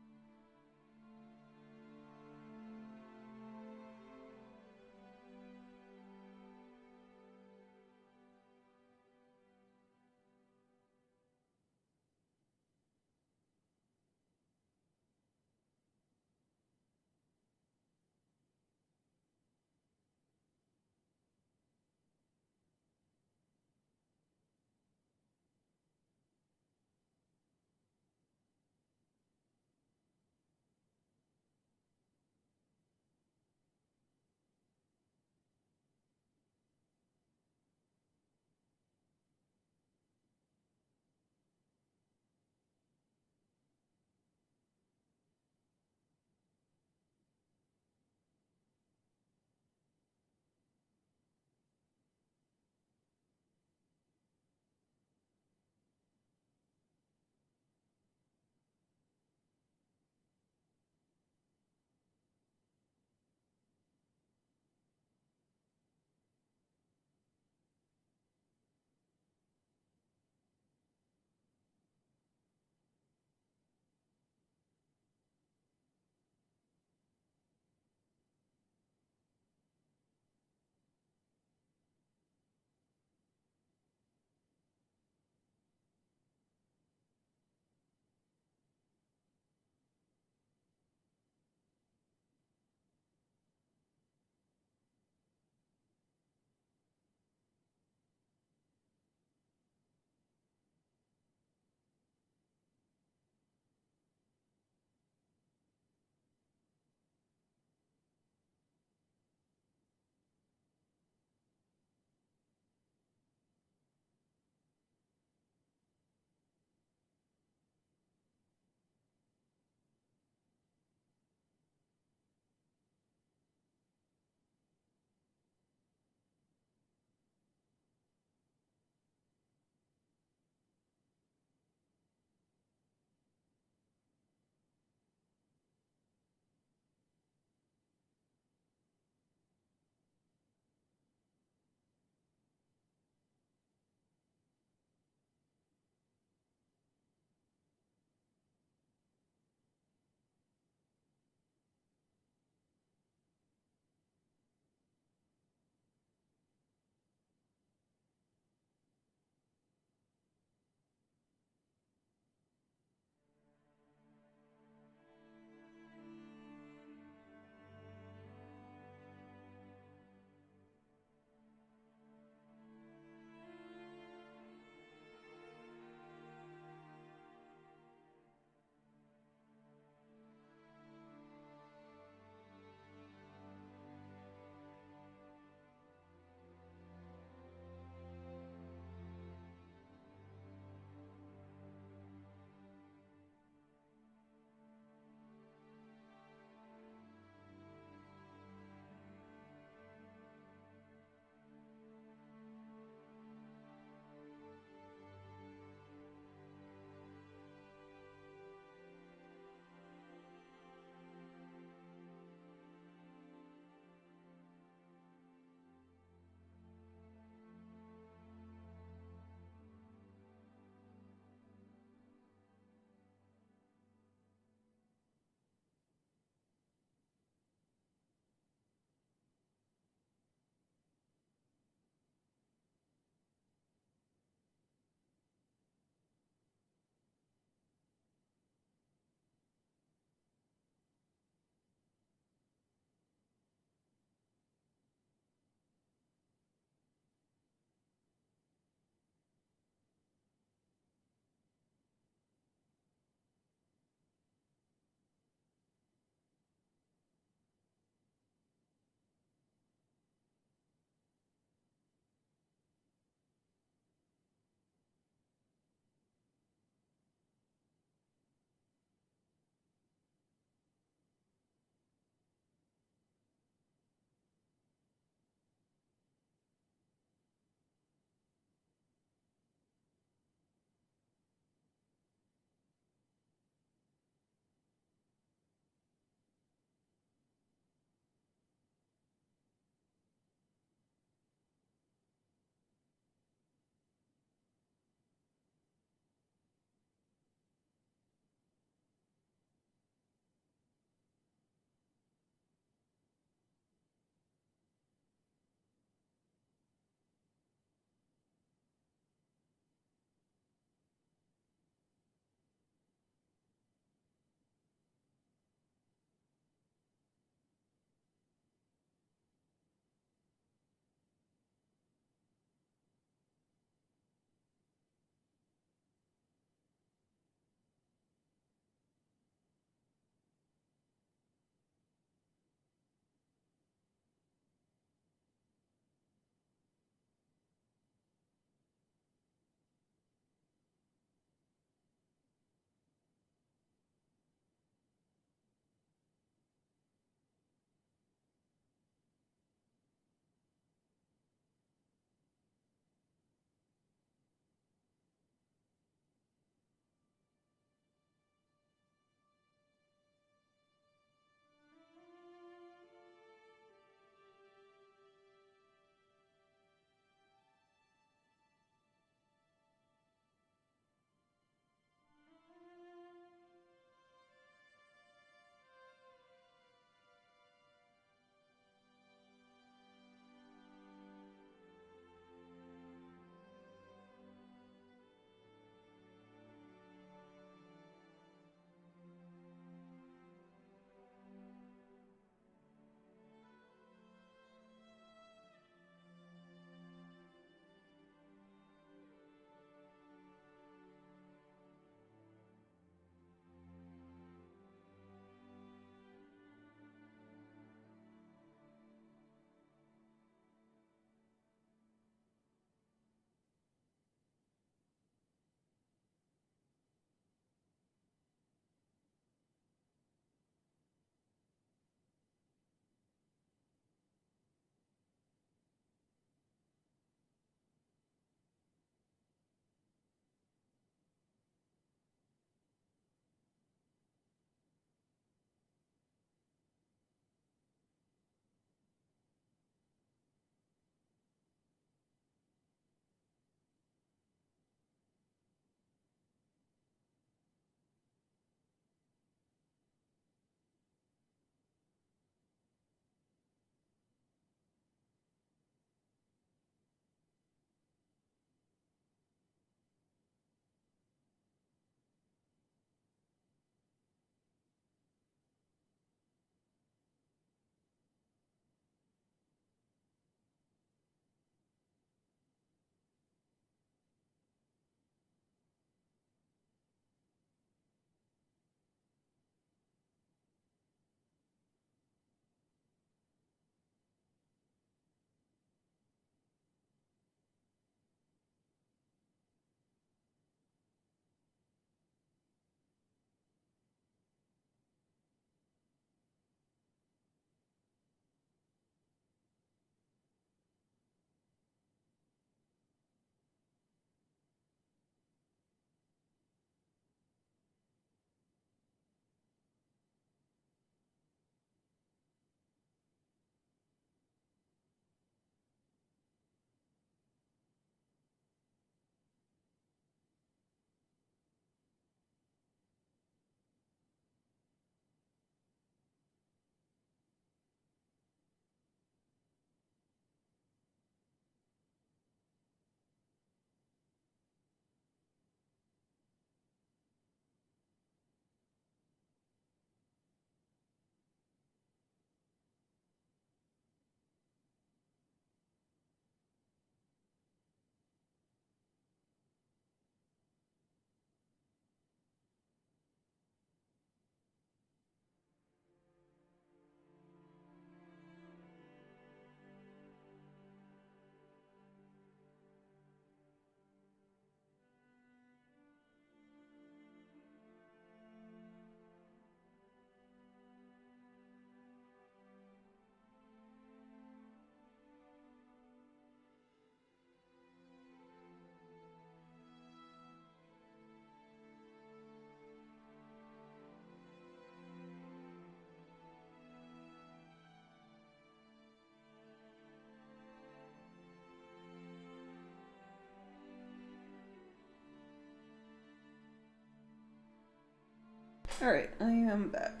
S1: Alright, I am back.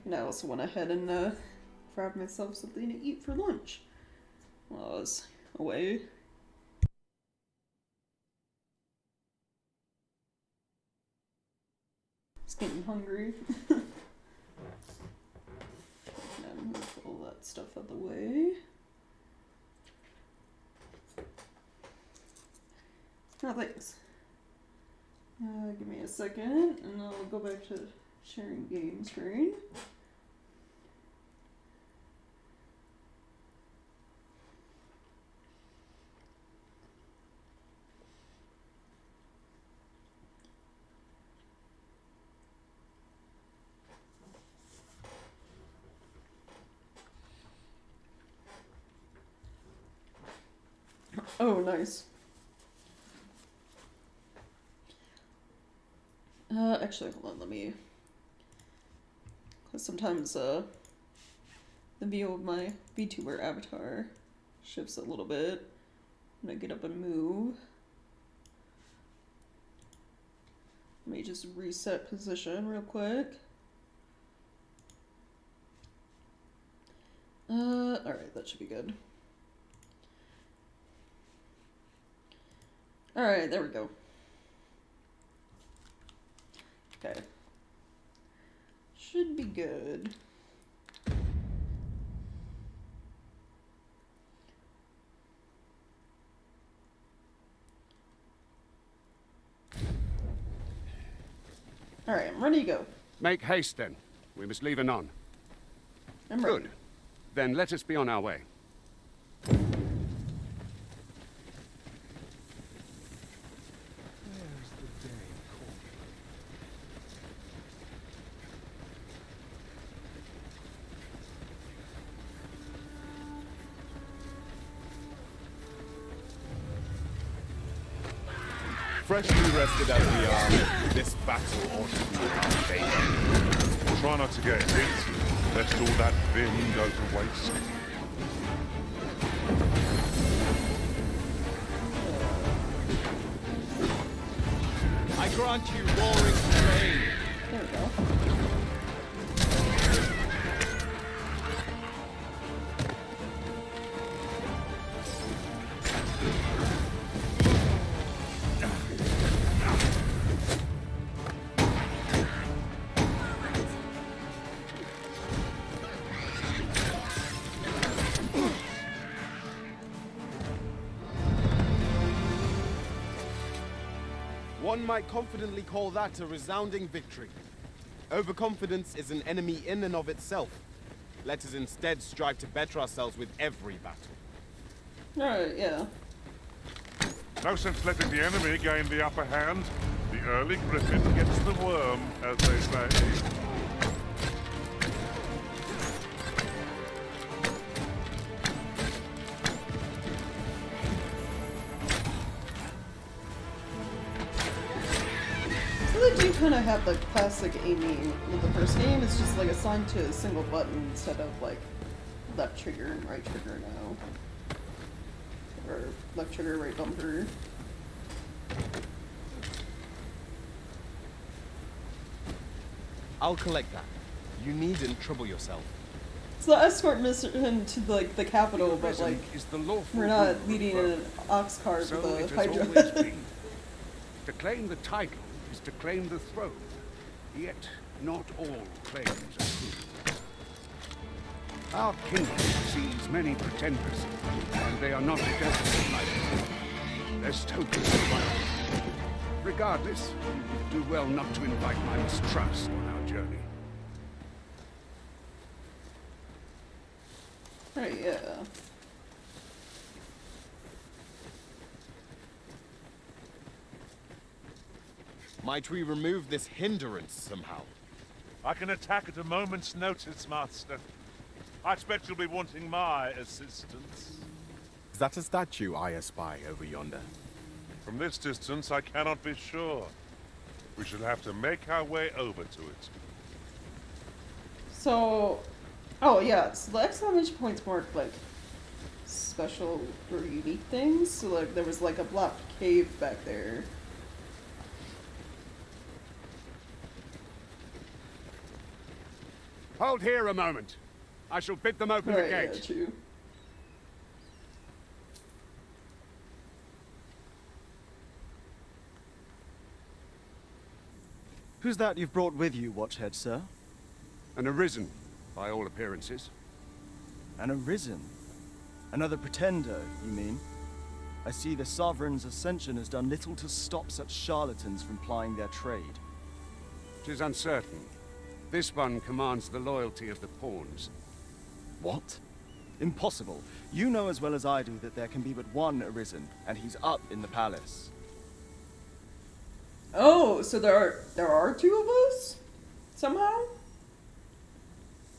S1: And I also went ahead and grab myself something to eat for lunch while I was away. Just getting hungry. And move all that stuff out of the way. Oh, thanks. Give me a second, and I'll go back to sharing game screen. Oh, nice. Actually, hold on, let me... Cause sometimes, the view of my VTuber avatar shifts a little bit when I get up and move. Let me just reset position real quick. Alright, that should be good. Alright, there we go. Okay. Should be good. Alright, I'm ready to go.
S22: Make haste then. We must leave anon.
S1: I'm ready.
S22: Good. Then let us be on our way.
S16: Freshly rested as we are, this battle ought to be in our favor.
S14: Try not to get hit, lest all that vim go to waste.
S16: I grant you roaring terrain.
S1: There we go.
S16: One might confidently call that a resounding victory. Overconfidence is an enemy in and of itself. Let us instead strive to better ourselves with every battle.
S1: Alright, yeah.
S14: No sense letting the enemy gain the upper hand. The early griffin gets the worm, as they say.
S1: They do kind of have the classic aiming with the first game. It's just like assigned to a single button instead of like left trigger and right trigger now. Or left trigger, right bumper.
S16: I'll collect that. You needn't trouble yourself.
S1: It's the escort mission to like the capital, but like we're not leading an ox cart with a hydra.
S22: To claim the title is to claim the throne, yet not all claims are true. Our kingdom sees many pretenders, and they are not desperate like lest hope is wild. Regardless, you do well not to invite my mistrust on our journey.
S1: Right, yeah.
S16: Might we remove this hindrance somehow?
S14: I can attack at a moment's notice, Master. I expect you'll be wanting my assistance.
S16: Is that a statue I espy over yonder?
S14: From this distance, I cannot be sure. We shall have to make our way over to it.
S1: So, oh yeah, so the exclamation points mark like special or unique things. So like there was like a blocked cave back there.
S22: Hold here a moment. I shall bid them open the gate.
S1: Got you.
S19: Who's that you've brought with you, Watchhead, sir?
S22: An arisen, by all appearances.
S19: An arisen? Another pretender, you mean? I see the Sovereign's ascension has done little to stop such charlatans from plying their trade.
S22: 'Tis uncertain. This one commands the loyalty of the pawns.
S19: What? Impossible. You know as well as I do that there can be but one arisen, and he's up in the palace.
S1: Oh, so there are two of us? Somehow?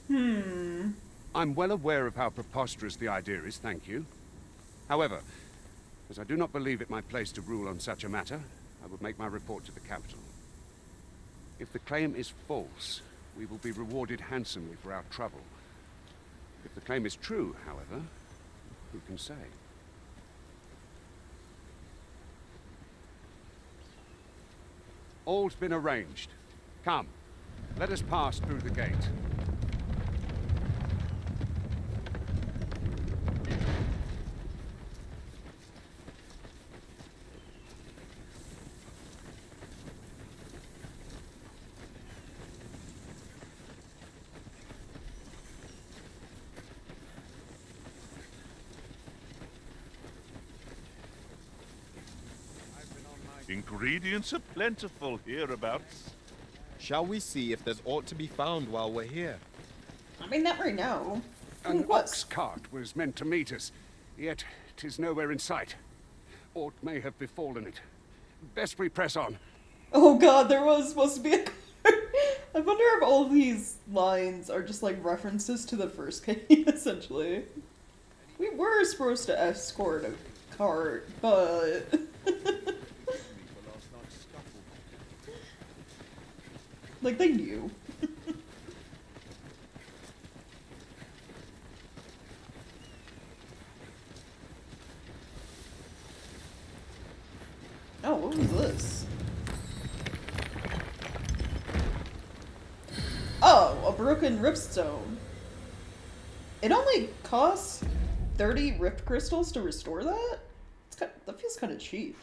S22: I'm well aware of how preposterous the idea is, thank you. However, as I do not believe it my place to rule on such a matter, I would make my report to the capital. If the claim is false, we will be rewarded handsomely for our trouble. If the claim is true, however, who can say? All's been arranged. Come, let us pass through the gate.
S14: Ingredients are plentiful hereabouts.
S16: Shall we see if there's aught to be found while we're here?
S1: I mean, not right now.
S22: An ox cart was meant to meet us, yet 'tis nowhere in sight. Aught may have befallen it. Best we press on.
S1: Oh god, there was supposed to be a I wonder if all these lines are just like references to the first game, essentially. We were supposed to escort a cart, but... like, they knew. Oh, what was this? Oh, a broken riftstone. It only costs 30 rift crystals to restore that? That feels kind of cheap.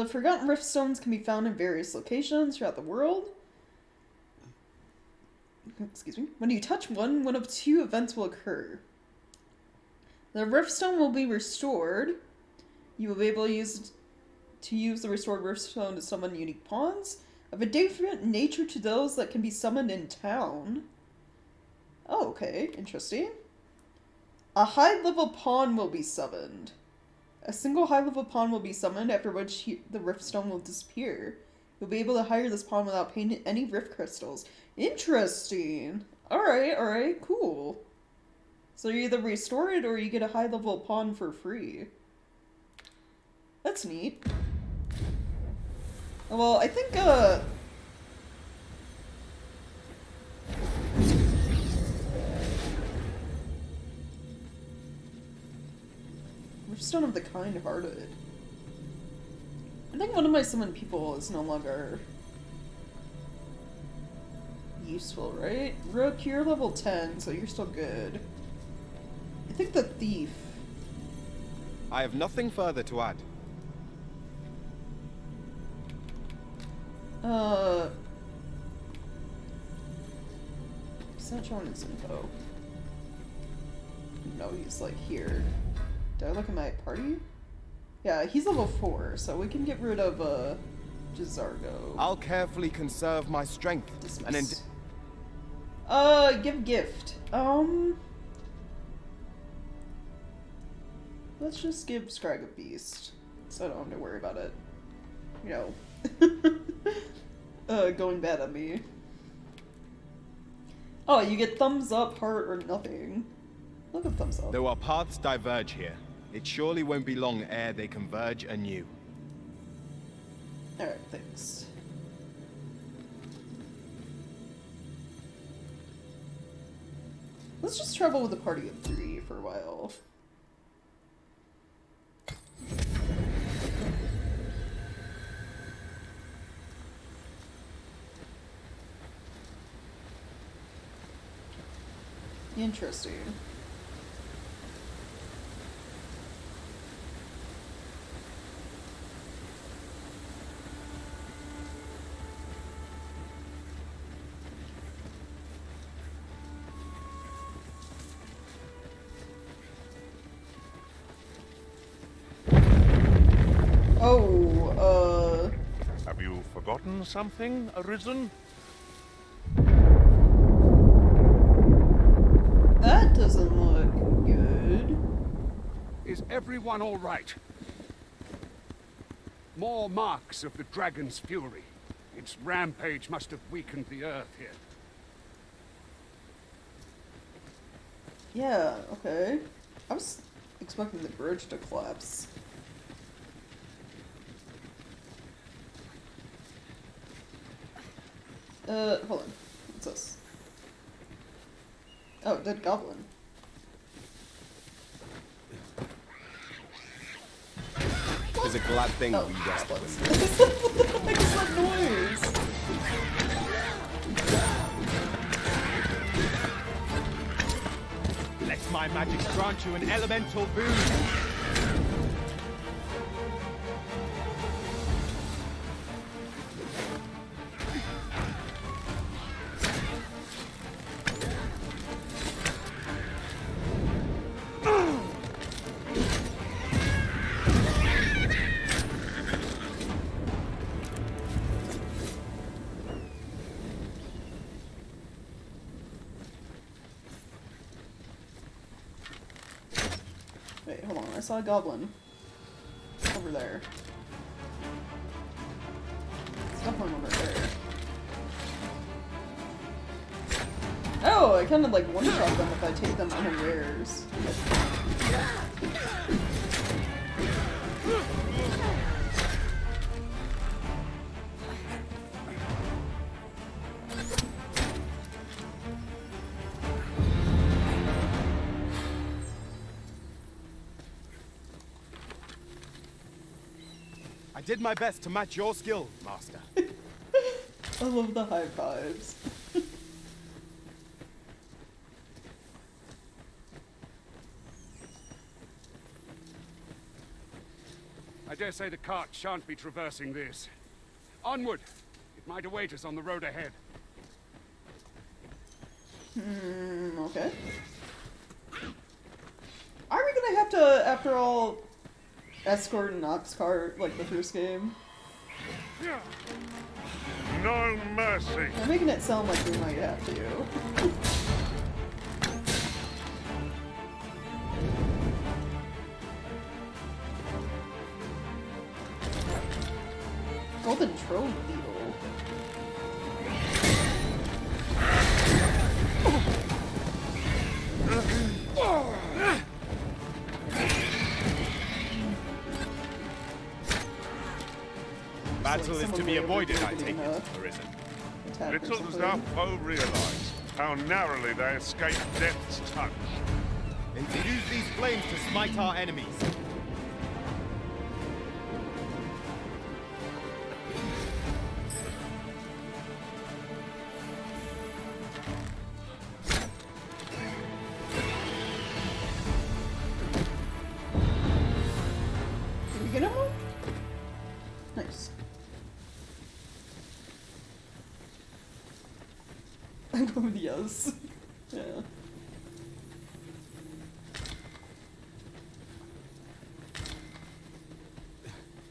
S1: Forgotten riftstones can be found in various locations throughout the world. Excuse me. When you touch one, one of two events will occur. The riftstone will be restored. You will be able to use the restored riftstone to summon unique pawns of a different nature to those that can be summoned in town. Oh, okay. Interesting. A high-level pawn will be summoned. A single high-level pawn will be summoned, after which the riftstone will disappear. You'll be able to hire this pawn without paying any rift crystals. Interesting. Alright, cool. So you either restore it or you get a high-level pawn for free. That's neat. Well, I think, Riftstone of the Kind-Hearted. I think one of my summoned people is no longer useful, right? Rook, you're level 10, so you're still good. I think the Thief.
S16: I have nothing further to add.
S1: He's not showing his info. No, he's like here. Did I look at my party? Yeah, he's level 4, so we can get rid of, Jazargo.
S16: I'll carefully conserve my strength.
S1: Dismiss. Give gift. Let's just give Scrag a Beast, so I don't have to worry about it. You know. Going bad on me. Oh, you get thumbs up, heart, or nothing. Look at thumbs up.
S16: Though our paths diverge here, it surely won't be long ere they converge anew.
S1: Alright, thanks. Let's just travel with a party of 3 for a while. Interesting. Oh,
S14: Have you forgotten something, Arisen?
S1: that doesn't look good.
S22: Is everyone all right? More marks of the dragon's fury. Its rampage must have weakened the earth here.
S1: Yeah, okay. I was expecting the bridge to collapse. Hold on. What's this? Oh, dead goblin.
S16: It's a glad thing
S1: Oh,
S16: we rescued him.
S1: What is that noise?
S9: Let my magic grant you an elemental boon.
S1: Wait, hold on. I saw a goblin. Over there. It's definitely over there. Oh, I kind of like one-shot them if I take them unawares.
S9: I did my best to match your skill, Master.
S1: I love the high fives.
S22: I dare say the cart shan't be traversing this. Onward! It might await us on the road ahead.
S1: Okay. Are we gonna have to, after all, escort an ox cart like the first game?
S14: No mercy.
S1: They're making it sound like we might have to. Golden Trove Beetle.
S9: Battle is to be avoided, I take it, Arisen.
S14: Little does our foe realize how narrowly they escape death's touch.
S9: And to use these flames to smite our enemies.
S1: Did we get him one? Nice. I go with yes. Yeah.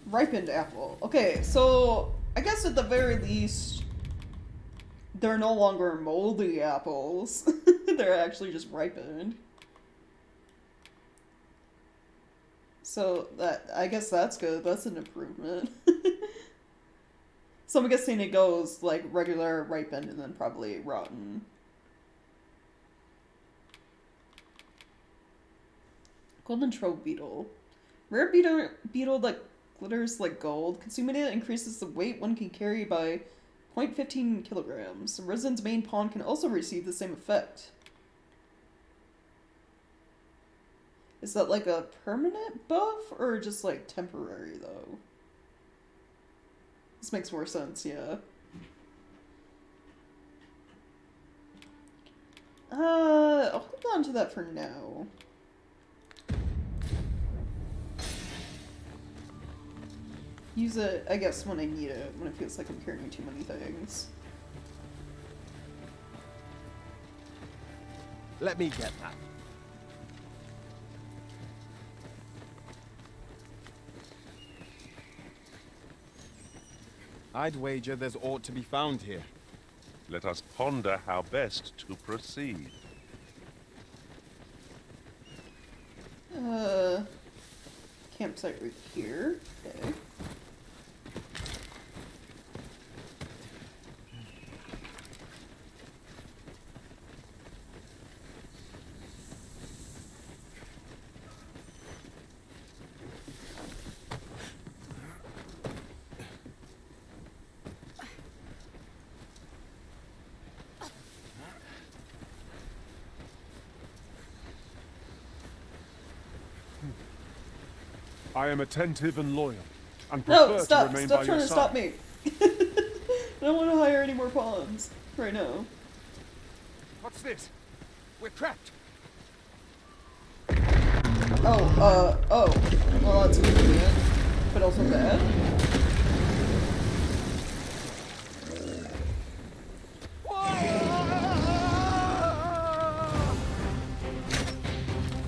S1: Ripened apple. Okay, so I guess at the very least, they're no longer moldy apples. They're actually just ripened. So I guess that's good. That's an improvement. So I'm guessing it goes like regular, ripened, and then probably rotten. Golden Trove Beetle. Rare beetle that glitters like gold. Consuming it increases the weight one can carry by 0.15 kilograms. Arisen's main pawn can also receive the same effect. Is that like a permanent buff or just like temporary though? This makes more sense, yeah. I'll hold on to that for now. Use it, I guess, when I need it, when it feels like I'm carrying too many things.
S16: Let me get that. I'd wager there's aught to be found here.
S14: Let us ponder how best to proceed.
S1: Campsite right here. Okay.
S15: I am attentive and loyal, and prefer
S1: No, stop!
S15: to remain
S1: Stop
S15: by
S1: trying
S15: your
S1: to
S15: side.
S1: stop me! I don't want to hire any more pawns right now.
S22: What's this? We're trapped.
S1: Oh, well that's convenient, but also bad.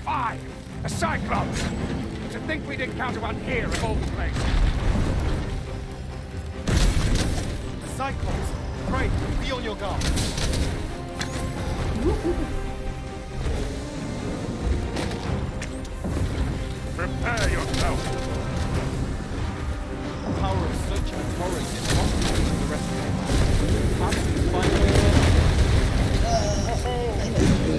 S22: Fie! A Cyclops! To think we'd encounter one here of all places.
S16: The Cyclops! Pray, be on your guard.
S14: Prepare yourself!
S16: The power of such a torrent is not to be underestimated. Perhaps we find a way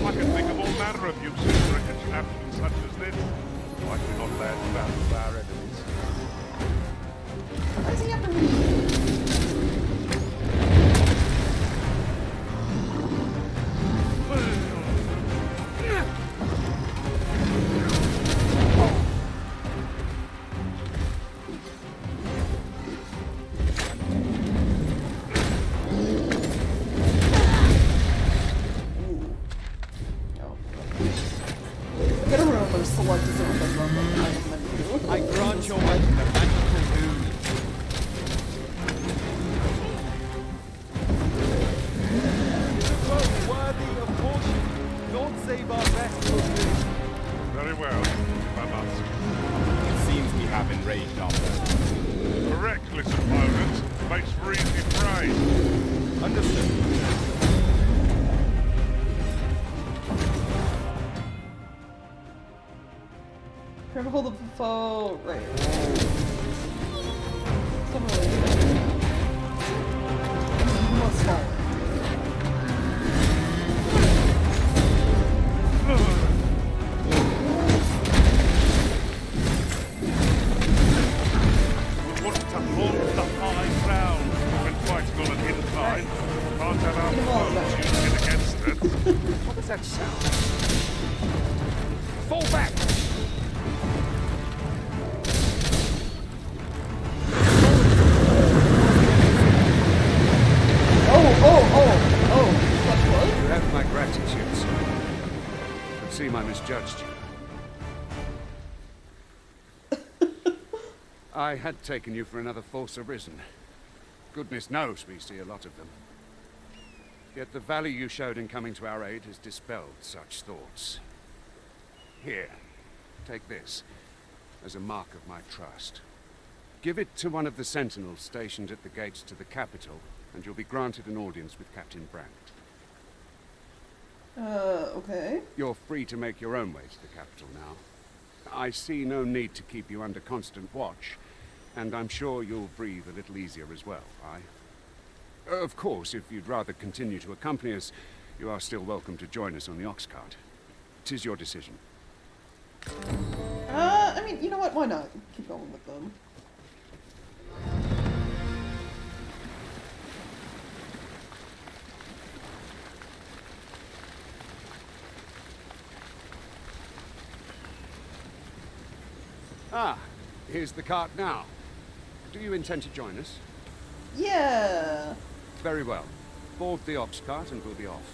S14: I can think of all manner of uses for a contraption such as this. Why do we not land battle with our enemies?
S1: Why does he have to
S16: I grant your weapon a magical boon. Both worthy of caution. Lord save our best.
S14: Very well, if I must.
S16: It seems we have enraged our foe.
S14: A reckless opponent makes for easy prey.
S16: Understood.
S1: Grab a hold of the foe. Right. Must fall.
S14: What to hold the high ground when fighting on an incline? Can't have our foes using it against it.
S22: What was that sound? Fall back! You have my gratitude, sir. Could seem I misjudged you. I had taken you for another Force Arisen. Goodness knows we see a lot of them. Yet the value you showed in coming to our aid has dispelled such thoughts. Here, take this, as a mark of my trust. Give it to one of the sentinels stationed at the gates to the capital, and you'll be granted an audience with Captain Brandt.
S1: Okay.
S22: You're free to make your own way to the capital now. I see no need to keep you under constant watch, and I'm sure you'll breathe a little easier as well, aye? Of course, if you'd rather continue to accompany us, you are still welcome to join us on the ox cart. 'Tis your decision.
S1: I mean, you know what? Why not? Keep going with them.
S22: Ah, here's the cart now. Do you intend to join us?
S1: Yeah.
S22: Very well. Board the ox cart and we'll be off.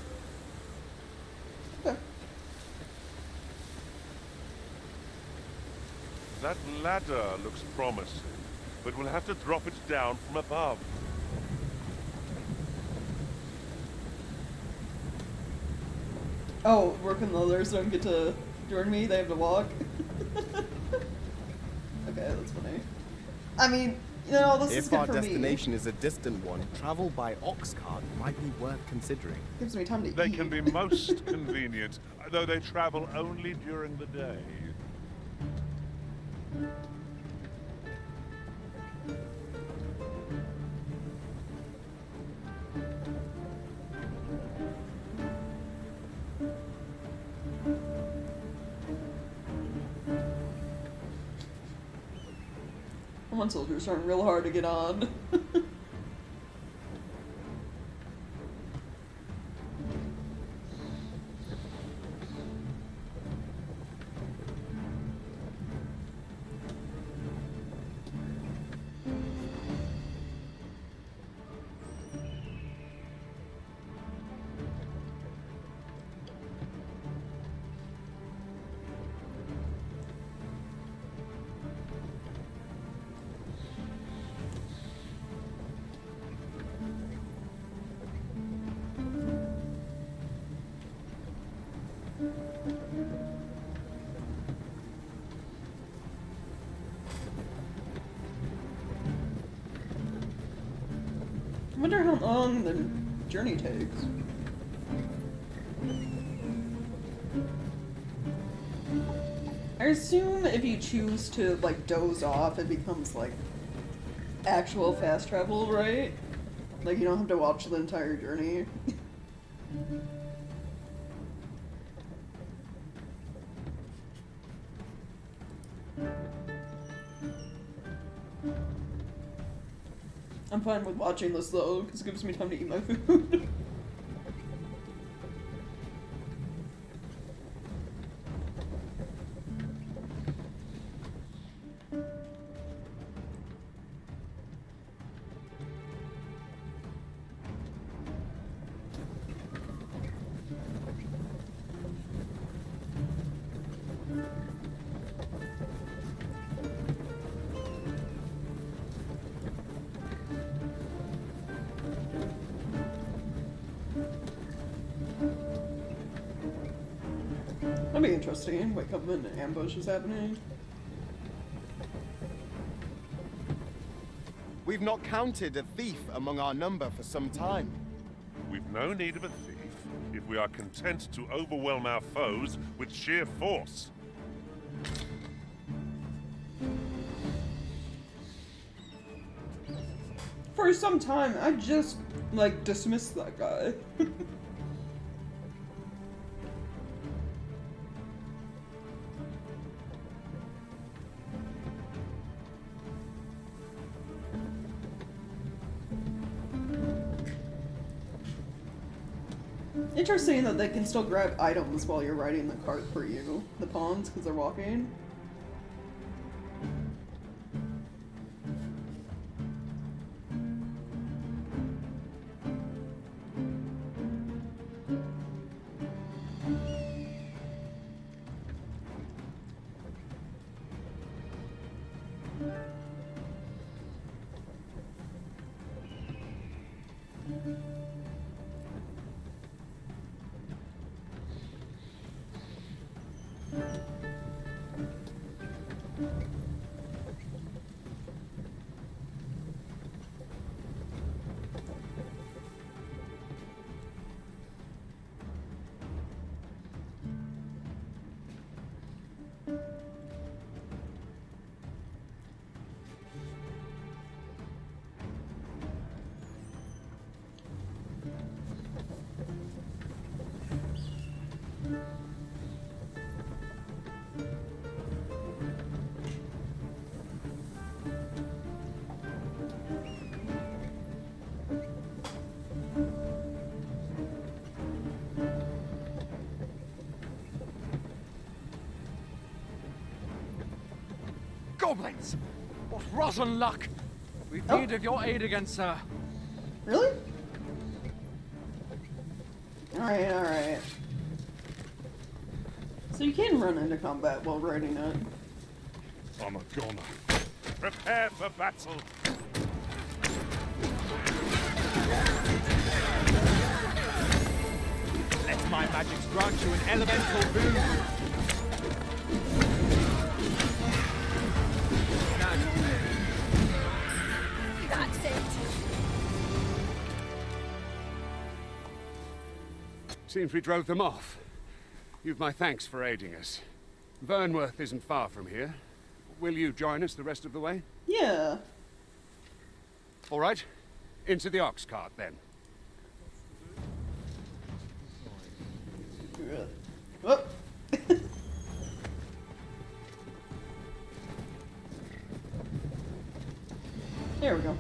S14: That ladder looks promising, but we'll have to drop it down from above.
S1: Oh, working the others don't get to join me, they have to walk. Okay, that's funny. I mean, you know, this is
S16: If
S1: good
S16: our
S1: for me.
S16: destination is a distant one, travel by ox cart might be worth considering.
S1: Gives me time to
S14: They
S1: eat.
S14: can be most convenient, though they travel only during the day.
S1: One soldier's trying real hard to get on. I wonder how long the journey takes. I assume if you choose to, like, doze off, it becomes, like, actual fast travel, right? Like, you don't have to watch the entire journey. I'm fine with watching this, though, because it gives me time to eat my food. That'd be interesting. Wake up when an ambush is happening.
S16: We've not counted a thief among our number for some time.
S14: We've no need of a thief if we are content to overwhelm our foes with sheer force.
S1: For some time, I just, like, dismissed that guy. Interesting that they can still grab items while you're riding the cart for you. The pawns, because they're walking.
S11: Goblins! What rotten luck! We've need of your aid again, sir.
S1: Really? Alright, alright. So you can run into combat while riding it.
S14: I'm a goner. Prepare for battle.
S16: Let my magics grant you an elemental boon.
S23: That's it.
S22: Seems we drove them off. You've my thanks for aiding us. Vernworth isn't far from here. Will you join us the rest of the way?
S1: Yeah.
S22: All right. Into the ox cart, then.
S1: Whoop. There we go.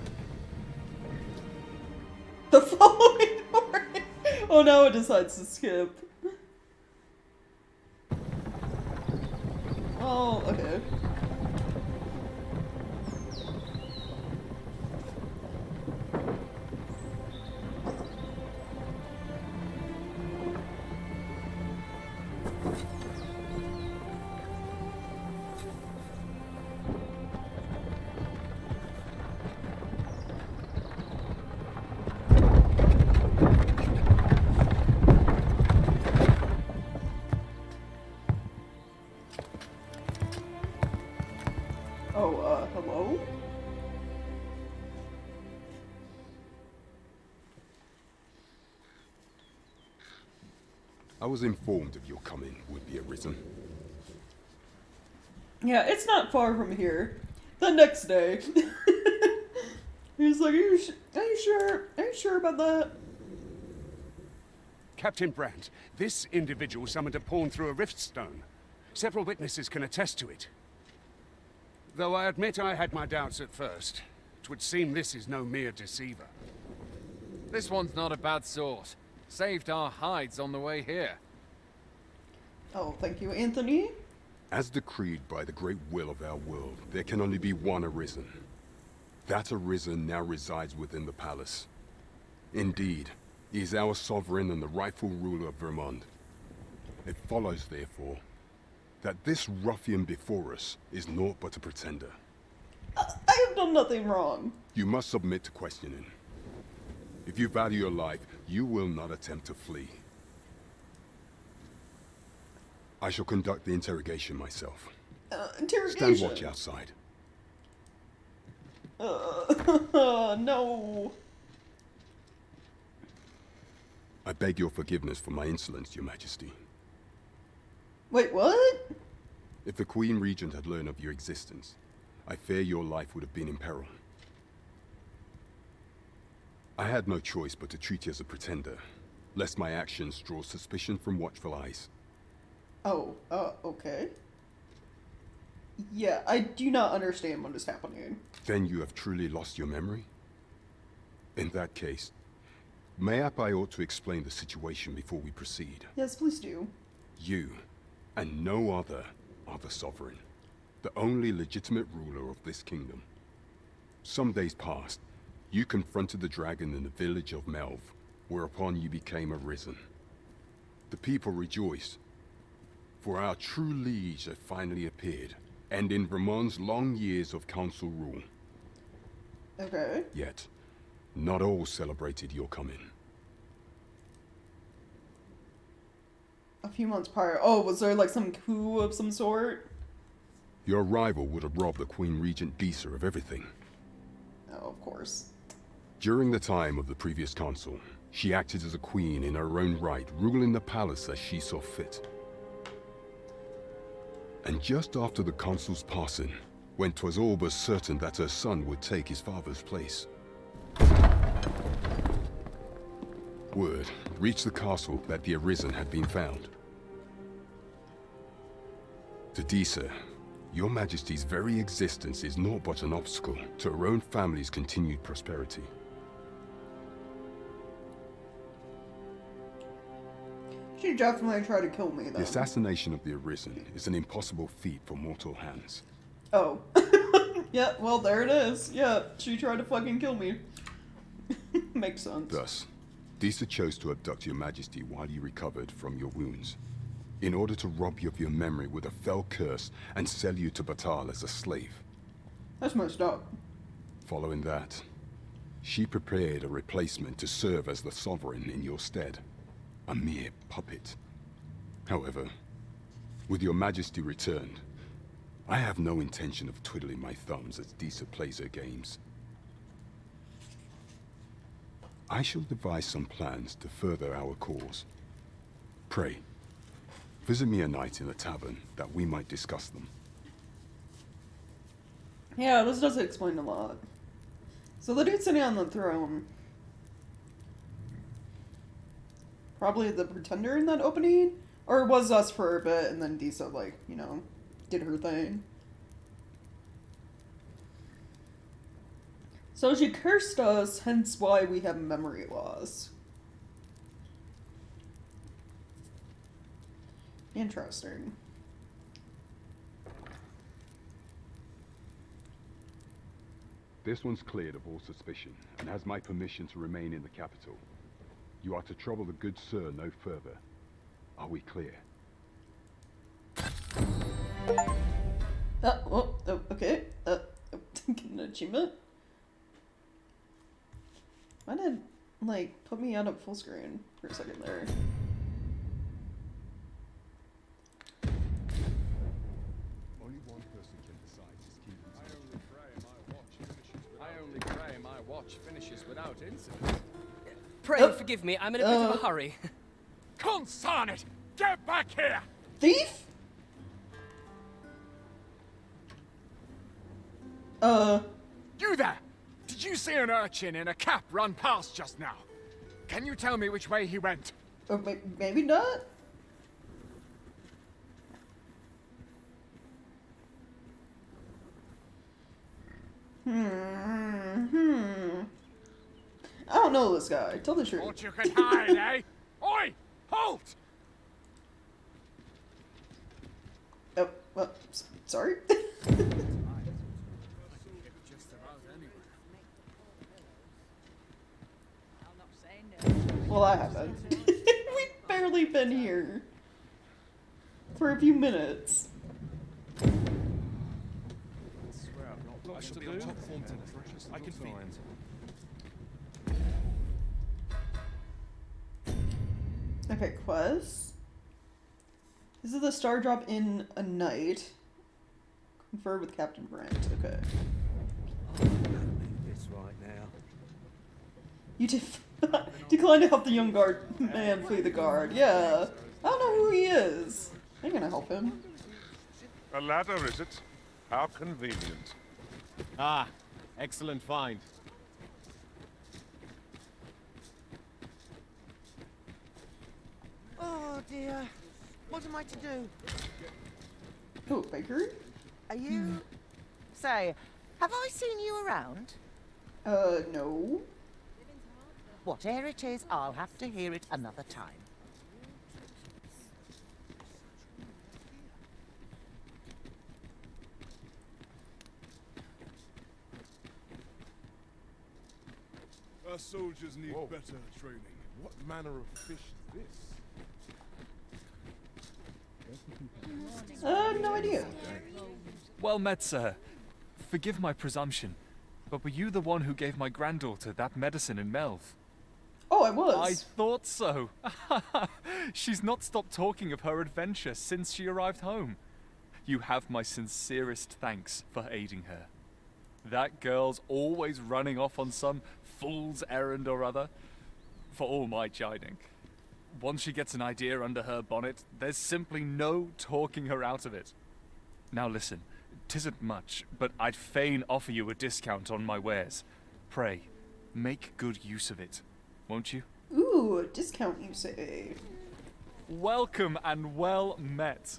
S1: The following morning. Oh, now it decides to skip. Oh, okay. Hello?
S7: I was informed of your coming would be arisen.
S1: Yeah, it's not far from here. The next day. He's like, are you sure? Are you sure about that?
S22: Captain Brandt, this individual summoned a pawn through a rift stone. Several witnesses can attest to it. Though I admit I had my doubts at first. It would seem this is no mere deceiver.
S11: This one's not a bad sort. Saved our hides on the way here.
S1: Oh, thank you, Anthony.
S7: As decreed by the great will of our world, there can only be one Arisen. That Arisen now resides within the palace. Indeed, he is our sovereign and the rightful ruler of Vermont. It follows, therefore, that this ruffian before us is naught but a pretender.
S1: I have done nothing wrong.
S7: You must submit to questioning. If you value your life, you will not attempt to flee. I shall conduct the interrogation myself.
S1: Interrogation?
S7: Stand watch outside.
S1: No.
S7: I beg your forgiveness for my insolence, Your Majesty.
S1: Wait, what?
S7: If the Queen Regent had learned of your existence, I fear your life would have been in peril. I had no choice but to treat you as a pretender, lest my actions draw suspicion from watchful eyes.
S1: Oh, okay. Yeah, I do not understand what is happening.
S7: Then you have truly lost your memory? In that case, mayhap I ought to explain the situation before we proceed.
S1: Yes, please do.
S7: You, and no other, are the sovereign, the only legitimate ruler of this kingdom. Some days past, you confronted the dragon in the village of Melv, whereupon you became Arisen. The people rejoiced, for our true liege had finally appeared, ending Vermont's long years of council rule.
S1: Okay.
S7: Yet, not all celebrated your coming.
S1: A few months prior. Oh, was there like some coup of some sort?
S7: Your arrival would have robbed the Queen Regent Disa of everything.
S1: Oh, of course.
S7: During the time of the previous consul, she acted as a queen in her own right, ruling the palace as she saw fit. And just after the consul's passing, when 'twas all but certain that her son would take his father's place, word reached the castle that the Arisen had been found. To Disa, your Majesty's very existence is naught but an obstacle to her own family's continued prosperity.
S1: She definitely tried to kill me, though.
S7: The assassination of the Arisen is an impossible feat for mortal hands.
S1: Oh. Yeah, well, there it is. Yeah, she tried to fucking kill me. Makes sense.
S7: Thus, Disa chose to abduct your majesty while you recovered from your wounds, in order to rob you of your memory with a fell curse and sell you to Batal as a slave.
S1: That's messed up.
S7: Following that, she prepared a replacement to serve as the sovereign in your stead. A mere puppet. However, with your majesty returned, I have no intention of twiddling my thumbs as Disa plays her games. I shall devise some plans to further our cause. Pray, visit me a night in the tavern that we might discuss them.
S1: Yeah, this does explain a lot. So the dude sitting on the throne, probably the pretender in that opening? Or it was us for a bit and then Disa, like, you know, did her thing. So she cursed us, hence why we have memory loss. Interesting.
S7: This one's cleared of all suspicion, and has my permission to remain in the capital. You are to trouble the good sir no further. Are we clear?
S1: Okay. Get an achievement. Why did, like, put me out of full screen for a second there?
S3: Only one person can decide his kingdom's
S11: I only pray my watch finishes without incident.
S4: Pray forgive me, I'm in a bit of a hurry.
S9: Consign it! Get back here!
S1: Thief?
S9: You there! Did you see an urchin in a cap run past just now? Can you tell me which way he went?
S1: Maybe not? I don't know this guy. Tell the truth.
S9: Thought you could hide, eh? Oi! Halt!
S1: Oh, well, sorry? Well, I haven't. We've barely been here. For a few minutes.
S3: I shall be on top form tonight. I can feel it.
S1: Okay, quest. This is the star drop in a night. Confer with Captain Brent. Okay.
S4: This right now.
S1: You decline to help the young guard man flee the guard. Yeah. I don't know who he is. I'm gonna help him.
S14: A ladder, is it? How convenient.
S16: Ah, excellent find.
S6: Oh dear. What am I to do?
S1: Oh, bakery?
S6: Are you... Say, have I seen you around?
S1: No.
S6: Whatever it is, I'll have to hear it another time.
S3: Our soldiers need better training. What manner of fish is this?
S1: No idea.
S10: Well met, sir. Forgive my presumption, but were you the one who gave my granddaughter that medicine in Melv?
S1: Oh, I was.
S10: I thought so. She's not stopped talking of her adventure since she arrived home. You have my sincerest thanks for aiding her. That girl's always running off on some fool's errand or other, for all my chiding. Once she gets an idea under her bonnet, there's simply no talking her out of it. Now listen, 'tisn't much, but I'd fain offer you a discount on my wares. Pray, make good use of it, won't you?
S1: Ooh, a discount you say.
S10: Welcome and well met.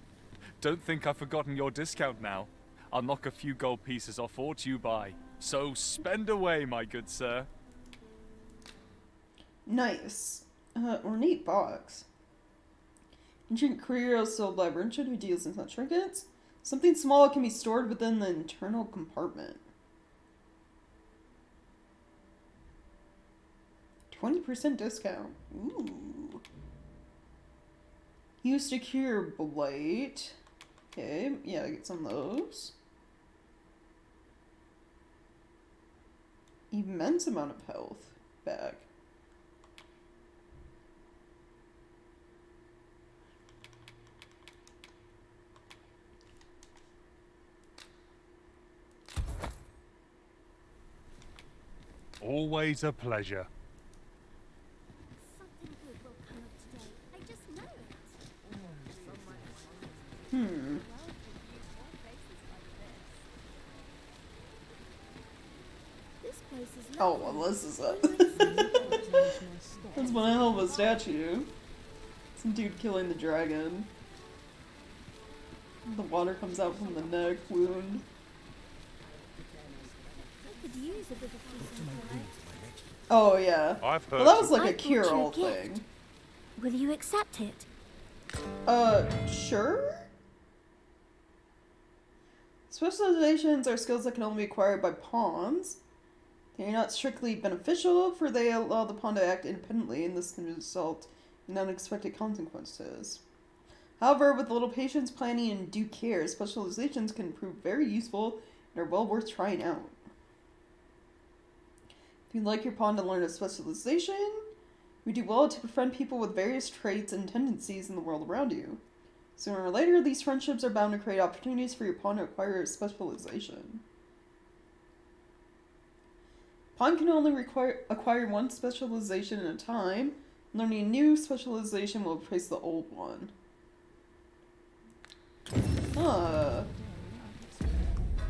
S10: Don't think I've forgotten your discount now. I'll knock a few gold pieces off aught you buy. So spend away, my good sir.
S1: Nice. Ornate box. Ancient Curio sold by merchant who deals in such trinkets. Something small can be stored within the internal compartment. 20% discount. Ooh. Used to cure blight. Okay, yeah, get some of those. Immense amount of health back.
S22: Always a pleasure.
S23: Something good will come of today. I just know it.
S1: Hmm.
S23: This place is
S1: Oh, well, this is it. That's one hell of a statue. Some dude killing the dragon. The water comes out from the neck wound.
S23: I could use a bit of peace and quiet.
S1: Oh, yeah.
S14: I've heard
S1: well, that was
S14: some-
S1: like a
S23: I brought you
S1: cure-all
S23: a gift.
S1: thing.
S23: Will you accept it?
S1: Sure? Specializations are skills that can only be acquired by pawns. They are not strictly beneficial, for they allow the pawn to act independently, and this can result in unexpected consequences. However, with a little patience, planning, and due care, specializations can prove very useful and are well worth trying out. If you'd like your pawn to learn a specialization, we do well to befriend people with various traits and tendencies in the world around you. Sooner or later, these friendships are bound to create opportunities for your pawn to acquire a specialization. Pawn can only acquire one specialization at a time. Learning a new specialization will replace the old one. Huh.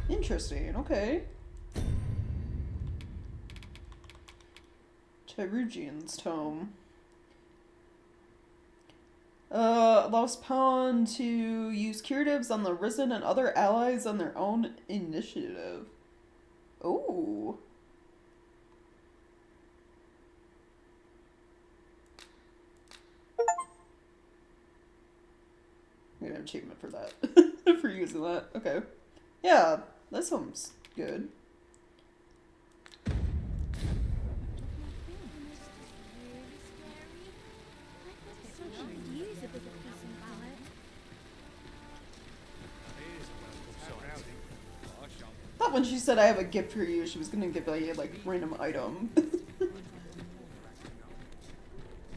S1: Interesting, okay. Cherugian's Tome. Allows pawn to use curatives on the risen and other allies on their own initiative. Ooh. I'm gonna have achievement for that. For using that. Okay. Yeah, that sounds good. I thought when she said I have a gift for you, she was gonna give a like random item.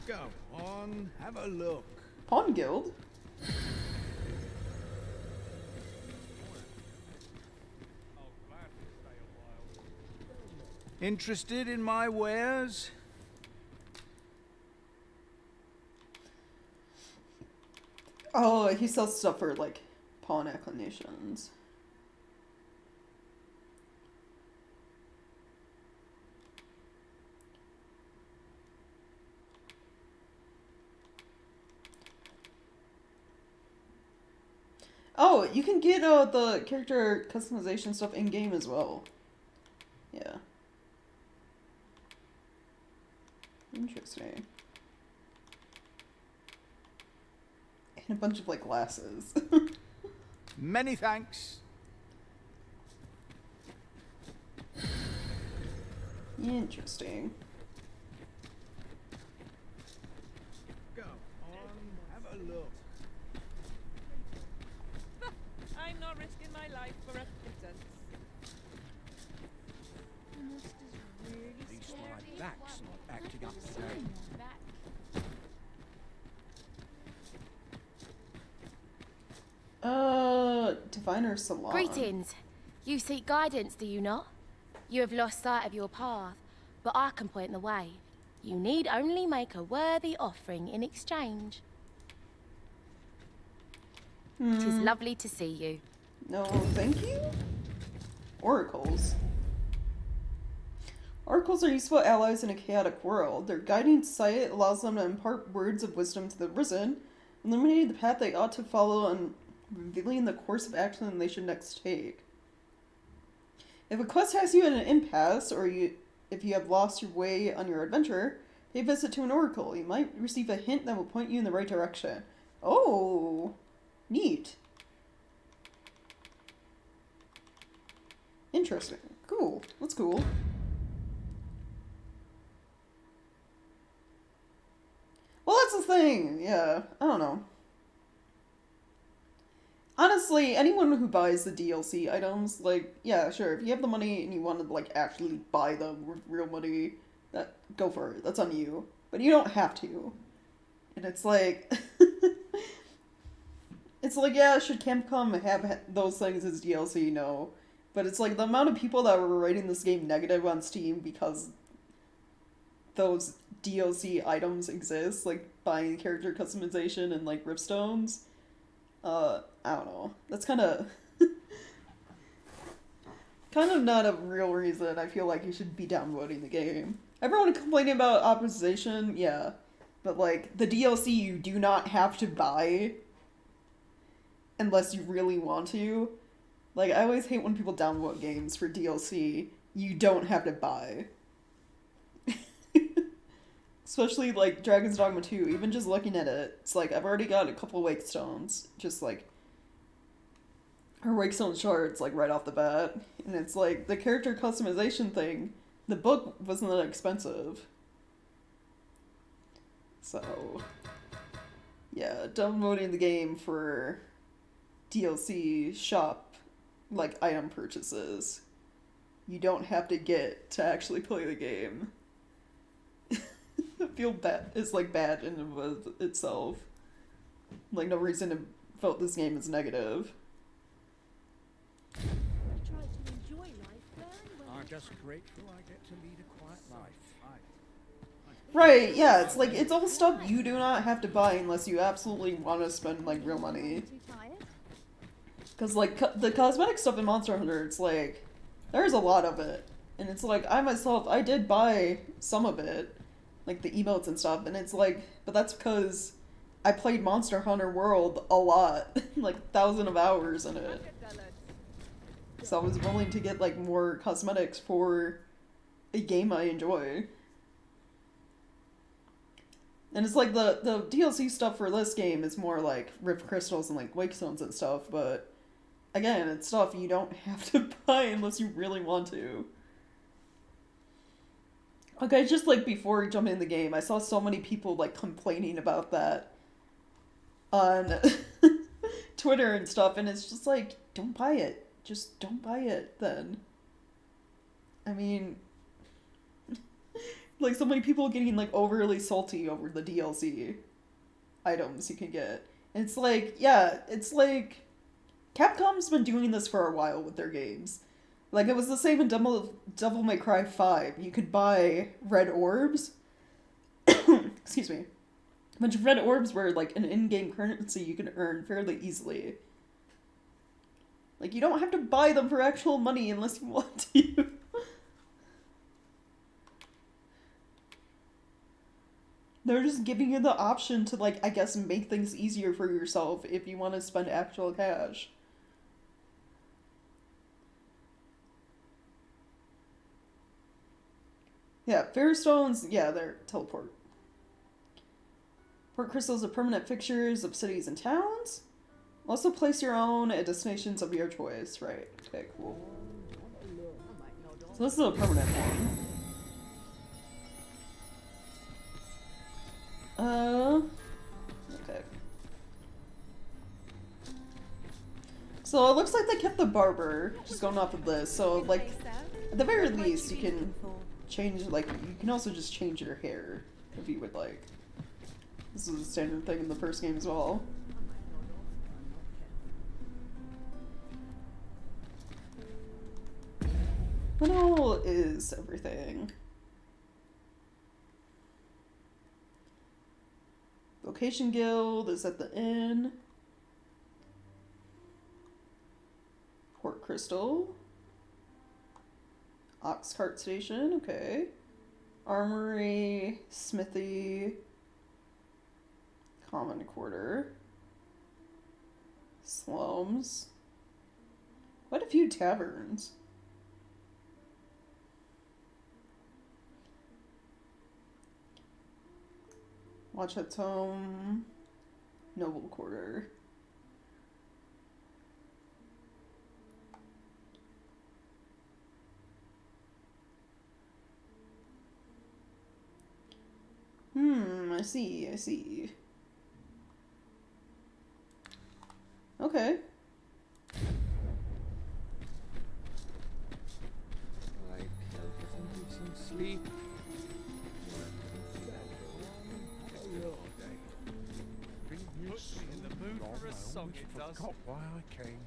S9: Go on, have a look.
S1: Pawn Guild?
S21: Interested in my wares?
S1: Oh, he sells stuff for like pawn acclamations. Oh, you can get the character customization stuff in game as well. Yeah. Interesting. And a bunch of like glasses.
S21: Many thanks.
S1: Interesting.
S21: Go on, have a look.
S2: I'm not risking my life for a pittance.
S9: At least my back's not acting up today.
S1: Diviner Salon.
S13: Greetings. You seek guidance, do you not? You have lost sight of your path, but I can point the way. You need only make a worthy offering in exchange. 'Tis lovely to see you.
S1: No, thank you? Oracles. Oracles are useful allies in a chaotic world. Their guiding sight allows them to impart words of wisdom to the risen, illuminating the path they ought to follow and revealing the course of action they should next take. If a quest has you at an impasse, or if you have lost your way on your adventure, pay a visit to an oracle. You might receive a hint that will point you in the right direction. Oh, neat. Interesting. Cool. That's cool. Well, that's the thing. Yeah, I don't know. Honestly, anyone who buys the DLC items, like, yeah, sure, if you have the money and you want to, like, actually buy them with real money, go for it. That's on you. But you don't have to. And it's like... it's like, yeah, should Capcom have those things as DLC? No. But it's like, the amount of people that were rating this game negative on Steam because those DLC items exist, like, buying character customization and, like, ripstones... I don't know. That's kind of not a real reason I feel like you should be downvoting the game. Everyone complaining about optimization, yeah. But, like, the DLC you do not have to buy unless you really want to. Like, I always hate when people downvote games for DLC you don't have to buy. Especially, like, Dragon's Dogma 2, even just looking at it, it's like, I've already got a couple Wake Stones, just, like, or Wake Stone shards, like, right off the bat. And it's like, the character customization thing, the book wasn't that expensive. So, yeah, downloading the game for DLC shop, like, item purchases, you don't have to get to actually play the game. I feel bad. It's like bad in and of itself. Like, no reason to vote this game as negative.
S5: I'm just grateful I get to lead a quiet life.
S1: Right, yeah, it's like, it's all stuff you do not have to buy unless you absolutely want to spend, like, real money. Because, like, the cosmetic stuff in Monster Hunter, it's like, there's a lot of it. And it's like, I did buy some of it. Like, the emotes and stuff, and it's like, but that's because I played Monster Hunter World a lot. Like, 1,000 of hours in it. So I was willing to get, like, more cosmetics for a game I enjoy. And it's like, the DLC stuff for this game is more like Rift Crystals and, like, Wake Stones and stuff, but again, it's stuff you don't have to buy unless you really want to. Okay, just, like, before jumping in the game, I saw so many people, like, complaining about that on Twitter and stuff, and it's just like, don't buy it. Just don't buy it, then. I mean, like, so many people getting, like, overly salty over the DLC items you can get. And it's like, yeah, it's like, Capcom's been doing this for a while with their games. Like, it was the same in Devil May Cry 5. You could buy red orbs. Excuse me. A bunch of red orbs were, like, an in-game currency you could earn fairly easily. Like, you don't have to buy them for actual money unless you want to. They're just giving you the option to, like, I guess make things easier for yourself if you want to spend actual cash. Yeah, Fairstones, yeah, they're teleport. Port crystals are permanent fixtures of cities and towns. Also place your own at destinations of your choice. Right, okay, cool. So this is a permanent one. Okay. So it looks like they kept the barber, just going off of this, so, like, at the very least you can change, like, you can also just change your hair if you would like. This is a standard thing in the first game as well. What all is everything? Vocation Guild is at the inn. Port Crystal. Ox Cart Station, okay. Armory, Smithy, Common Quarter, Slums. Quite a few taverns. Watchet's Home, Noble Quarter. I see, I see. Okay.
S15: I get some sleep.
S11: Puts me in the mood for a song, it does.
S15: Forgot why I came.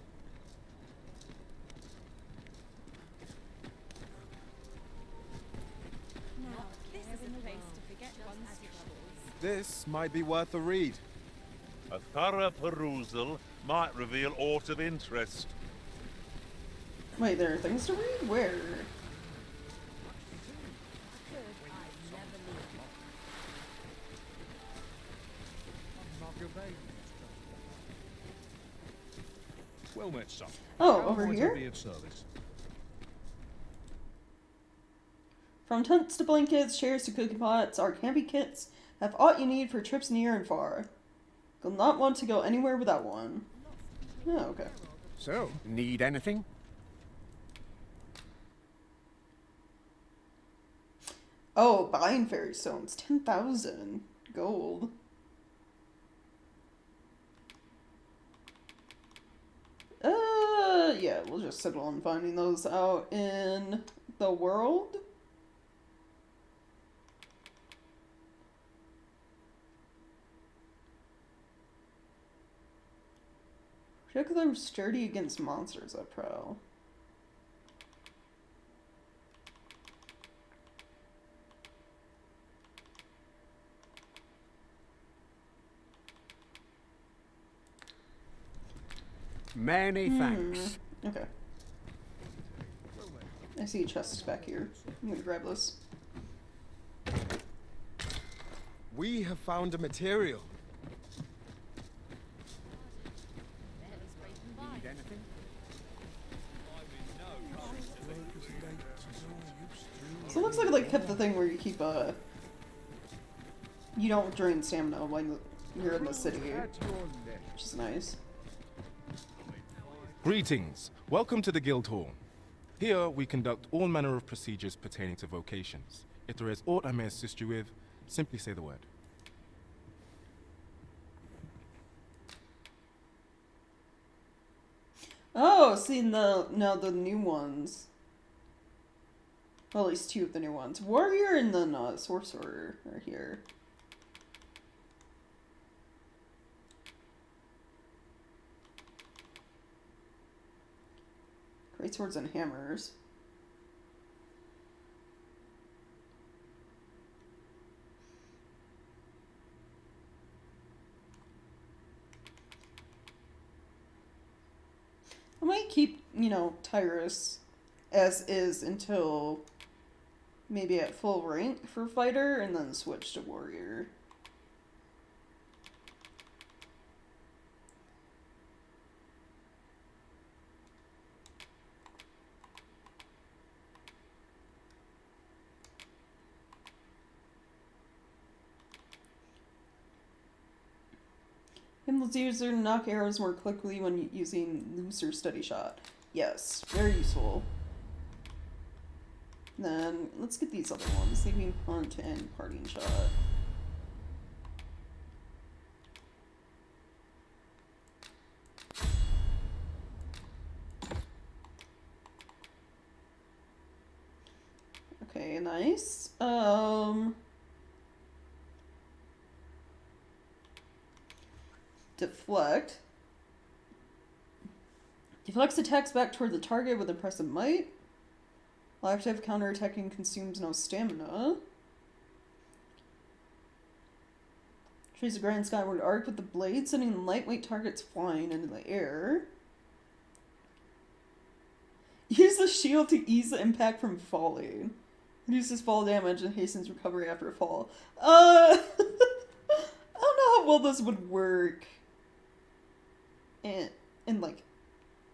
S2: Now, this is a place to forget one's troubles.
S16: This might be worth a read.
S14: A thorough perusal might reveal aught of interest.
S1: Wait, there are things to read? Where?
S15: Well met, son.
S1: Oh,
S15: How
S1: over
S15: might I
S1: here?
S15: be of service?
S1: From tents to blankets, chairs to cooking pots, our camping kits have all you need for trips near and far. You'll not want to go anywhere without one. Oh, okay.
S22: So, need anything?
S1: Oh, buying fairy stones. 10,000 gold. Yeah, we'll just settle on finding those out in the world. Particularly sturdy against monsters that prowl.
S22: Many thanks.
S1: Okay. I see a chest back here. I'm gonna grab this.
S16: We have found a material.
S22: Need anything?
S1: So it looks like they kept the thing where you keep you don't drain stamina when you're in the city, which is nice.
S17: Greetings. Welcome to the Guild Hall. Here we conduct all manner of procedures pertaining to vocations. If there is aught I may assist you with, simply say the word.
S1: Oh, see now the new ones. Well, at least two of the new ones. Warrior and then Sorcerer are here. Great swords and hammers. I might keep, Tyrus as is until maybe at full rank for fighter and then switch to warrior. Himmel's user knock arrows more quickly when using looser steady shot. Yes, very useful. Then let's get these other ones. Saving punt and parting shot. Okay, nice. Deflect. Deflects attacks back toward the target with impressive might. Active counterattacking consumes no stamina. Trace a grand skyward arc with the blade, sending lightweight targets flying into the air. Use the shield to ease the impact from falling. Reduces fall damage and hastens recovery after a fall. I don't know how well this would work in like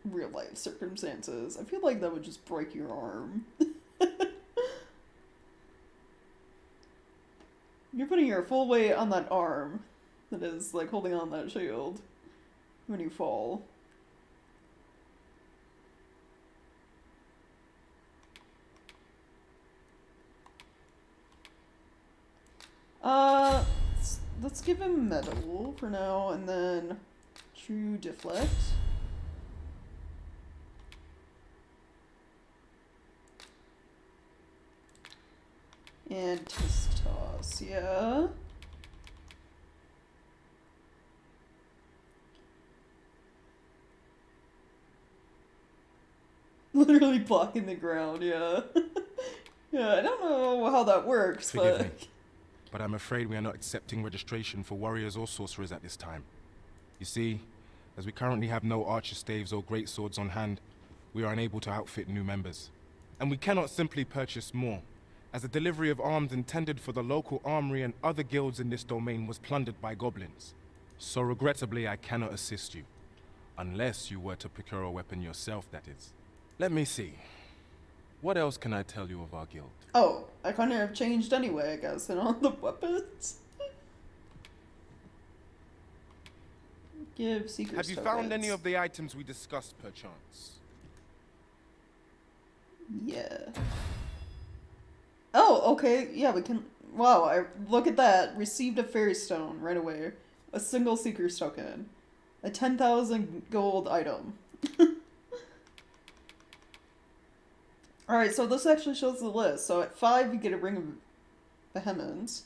S1: real life circumstances. I feel like that would just break your arm. You're putting your full weight on that arm that is like holding on that shield when you fall. Let's let's give him metal for now, and then true deflect. And test toss, yeah. Literally blocking the ground, yeah. Yeah, I don't know how that works,
S17: Forgive
S1: but...
S17: me, but I'm afraid we are not accepting registration for warriors or sorcerers at this time. You see, as we currently have no archer staves or great swords on hand, we are unable to outfit new members. And we cannot simply purchase more, as the delivery of arms intended for the local armory and other guilds in this domain was plundered by goblins. So regrettably, I cannot assist you. Unless you were to procure a weapon yourself, that is. Let me see. What else can I tell you of our guild?
S1: Oh, I kind of have changed anyway, I guess, and on the weapons. Give seekers
S17: Have you found any of the items we discussed, perchance?
S1: Yeah. Oh, okay, yeah, we can... Wow, look at that. Received a fairy stone right away. A single seeker's token. A 10,000 gold item. Alright, so this actually shows the list. So at 5, you get a Ring of Vehemence.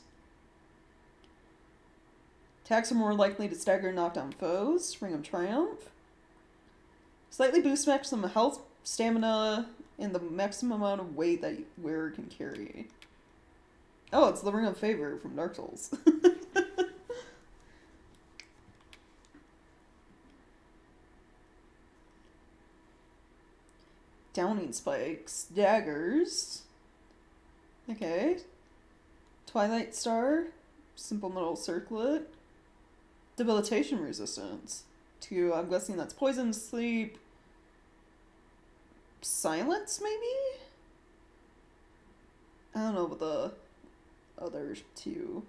S1: Attacks are more likely to stagger and knock down foes. Ring of Triumph. Slightly boosts maximum health, stamina, and the maximum amount of weight that wearer can carry. Oh, it's the Ring of Favor from Dark Souls. Downing spikes. Daggers. Okay. Twilight Star. Simple metal circlet. Debilitation resistance. To, I'm guessing that's poison, sleep. Silence, maybe? I don't know what the other two,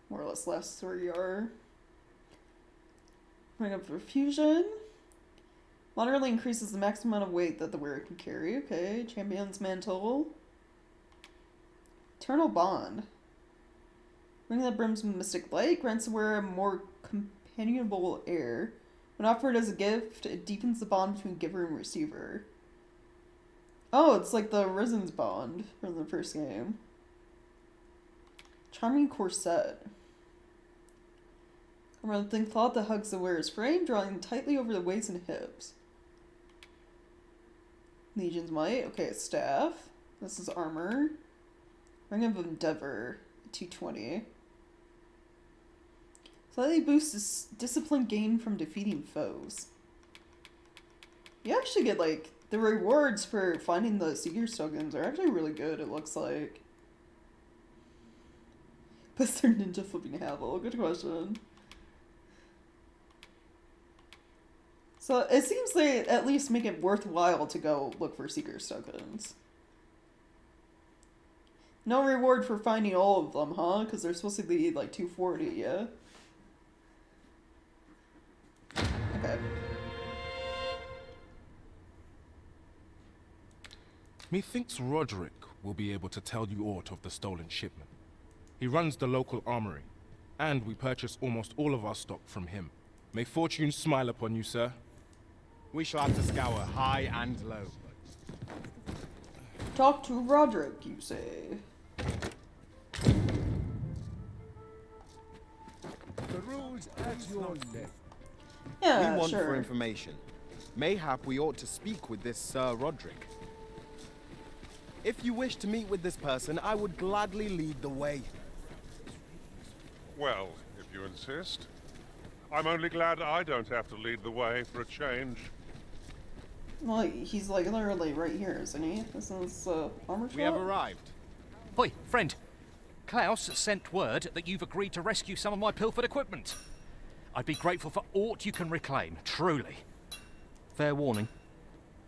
S1: more or less last 3 are. Ring of Refusion. Moderately increases the maximum amount of weight that the wearer can carry. Okay. Champion's Mantle. Eternal Bond. Ring that brims with mystic light grants the wearer a more companionable air. When offered as a gift, it deepens the bond between giver and receiver. Oh, it's like the Risen's bond from the first game. Charming Corset. Around a thin cloth that hugs the wearer's frame, drawing tightly over the waist and hips. Legion's Might. Okay, Staff. This is armor. Ring of Endeavor. 220. Slightly boosts discipline gained from defeating foes. You actually get, like, the rewards for finding the Seeker's tokens are actually really good, it looks like. But they're ninja flipping Havel. Good question. So it seems they at least make it worthwhile to go look for Seeker's tokens. No reward for finding all of them, huh? Because they're supposed to be like 240, yeah? Okay.
S17: Methinks Roderick will be able to tell you aught of the stolen shipment. He runs the local armory, and we purchase almost all of our stock from him. May fortune smile upon you, sir.
S16: We shall have to scour high and low.
S1: Talk to Roderick, you say.
S3: The rules at your left.
S1: Yeah,
S16: we want
S1: sure.
S16: for information. Mayhap we ought to speak with this Sir Roderick. If you wish to meet with this person, I would gladly lead the way.
S14: Well, if you insist. I'm only glad I don't have to lead the way for a change.
S1: Well, he's like literally right here, isn't he? This is armor shop?
S16: We have arrived.
S12: Oi, friend. Klaus sent word that you've agreed to rescue some of my pilfered equipment. I'd be grateful for aught you can reclaim, truly. Fair warning.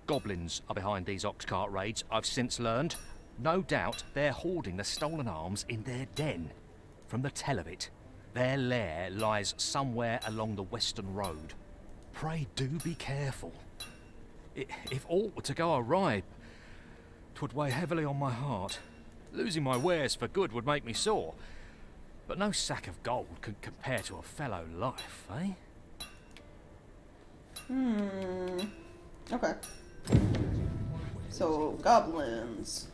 S12: Goblins are behind these ox cart raids, I've since learned. No doubt they're hoarding the stolen arms in their den. From the tell of it, their lair lies somewhere along the western road. Pray do be careful. If aught were to go awry, 'twould weigh heavily on my heart. Losing my wares for good would make me sore. But no sack of gold could compare to a fellow life, eh?
S1: Okay. So, goblins.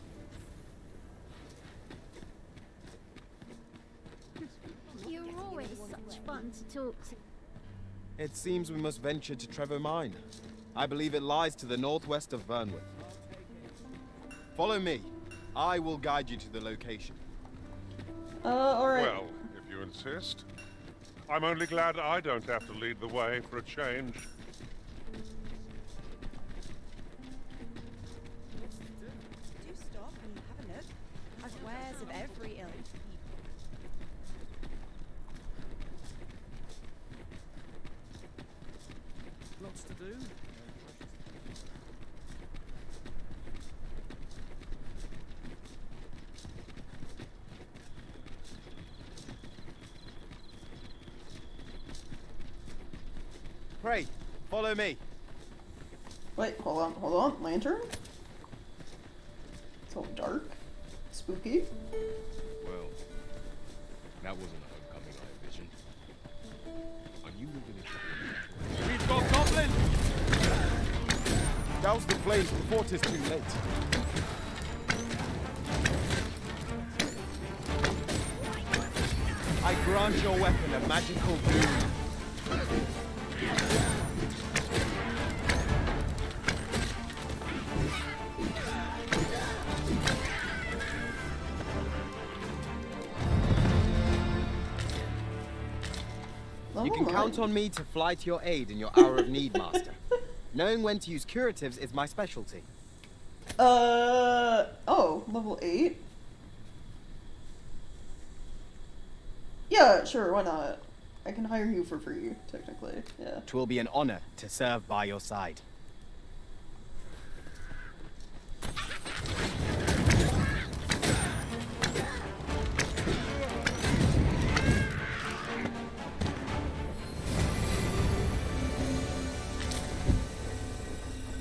S23: You're always such fun to talk to.
S16: It seems we must venture to Trevor Mine. I believe it lies to the northwest of Vernworth. Follow me. I will guide you to the location.
S1: Alright.
S14: Well, if you insist. I'm only glad I don't have to lead the way for a change.
S2: Do stop and have a look. Has wares of every ilk.
S11: Lots to do.
S16: Pray, follow me.
S1: Wait, hold on. Lantern? It's all dark. Spooky.
S17: Well, that wasn't a homecoming I envisioned. Are you moving in?
S16: We've got goblins! Douse the flames before 'tis too late. I grant your weapon a magical boon. You can count on me to fly to your aid in your hour of need, Master. Knowing when to use curatives is my specialty.
S1: Oh, level 8? Yeah, sure, why not? I can hire you for free, technically, yeah.
S16: Twill be an honor to serve by your side.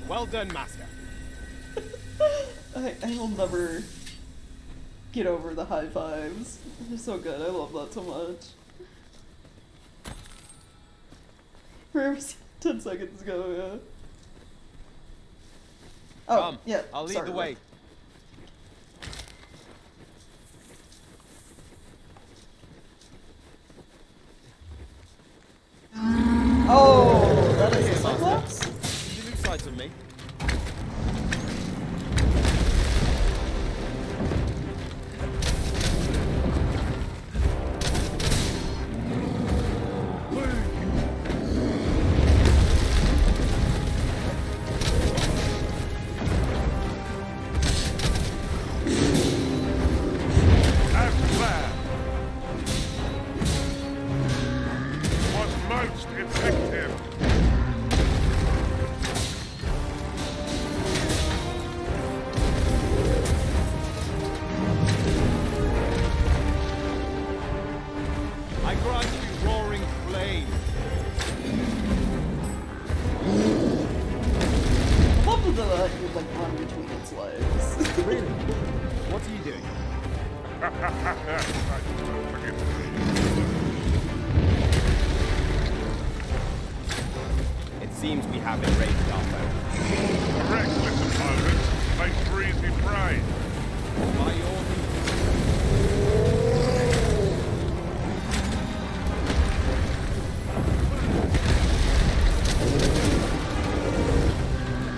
S16: Well done, Master.
S1: I will never get over the high fives. They're so good. I love that so much. Remember 10 seconds ago, yeah. Oh,
S16: Come,
S1: yeah.
S16: I'll lead
S1: sorry,
S16: the way.
S1: Oh, that is a Cyclops?
S16: Did you lose sight of me?
S14: Most effective.
S16: I grant you roaring flame.
S1: Love that you like run between its legs.
S16: Really? What are you doing? It seems we have enraged our foe.
S14: Reckless opponents make for easy prey.
S16: By your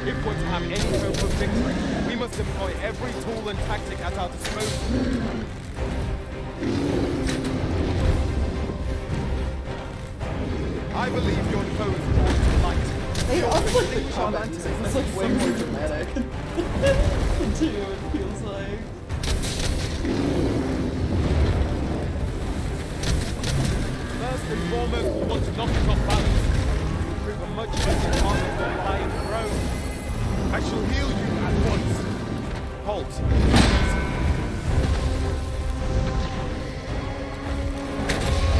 S16: If we're to have any hope of victory, we must employ every tool and tactic at our disposal. I believe your foe is brought to light.
S1: Hey, honestly, the combat is like way more dramatic. Too, it feels like.
S16: First and foremost, we want to knock it off balance. Prove a much better part of the lying throne. I shall heal you at once. Halt.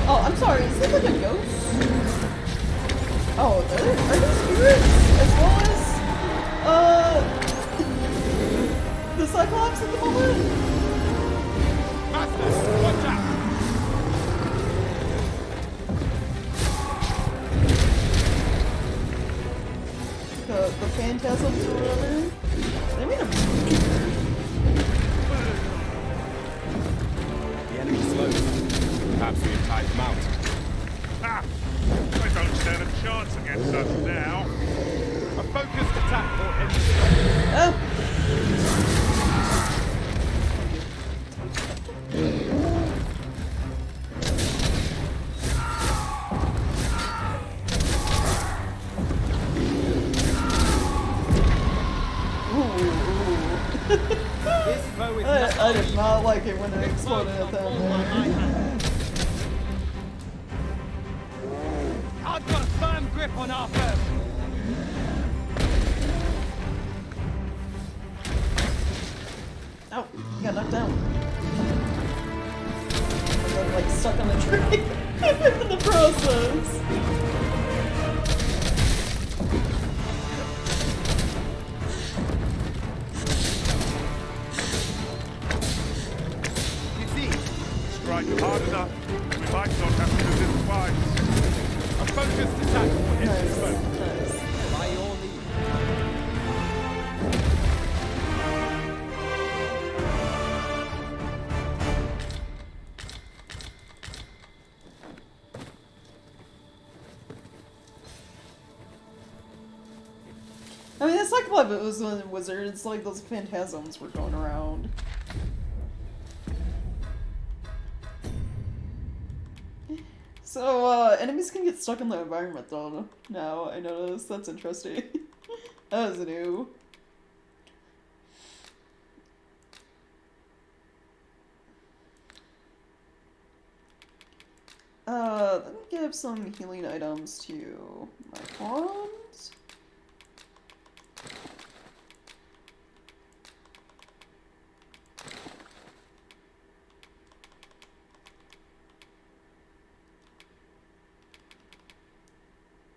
S1: Oh, I'm sorry, is it like a ghost? Oh, are there spirits as well as, the Cyclops at the moment?
S16: Masters, watch out!
S1: the phantasms or whatever. They made them.
S16: The enemy slows. Perhaps we have tied them out.
S14: Ah! They don't stand a chance against us now.
S16: A focused attack will end the struggle.
S1: Oh! I did not like it when it exploded at them.
S21: I've got a firm grip on our foe.
S1: Oh, he got knocked down. And then, like, stuck on the tree in the process.
S14: Strike hard enough, we might not have to do this twice.
S16: A focused attack will end
S1: Nice,
S16: the smoke.
S1: nice.
S16: By your lead.
S1: I mean, it's like what it was when Wizards, like those phantasms were going around. So, enemies can get stuck in the environment though. Now, I noticed. That's interesting. That was new. Let me give some healing items to my pawns.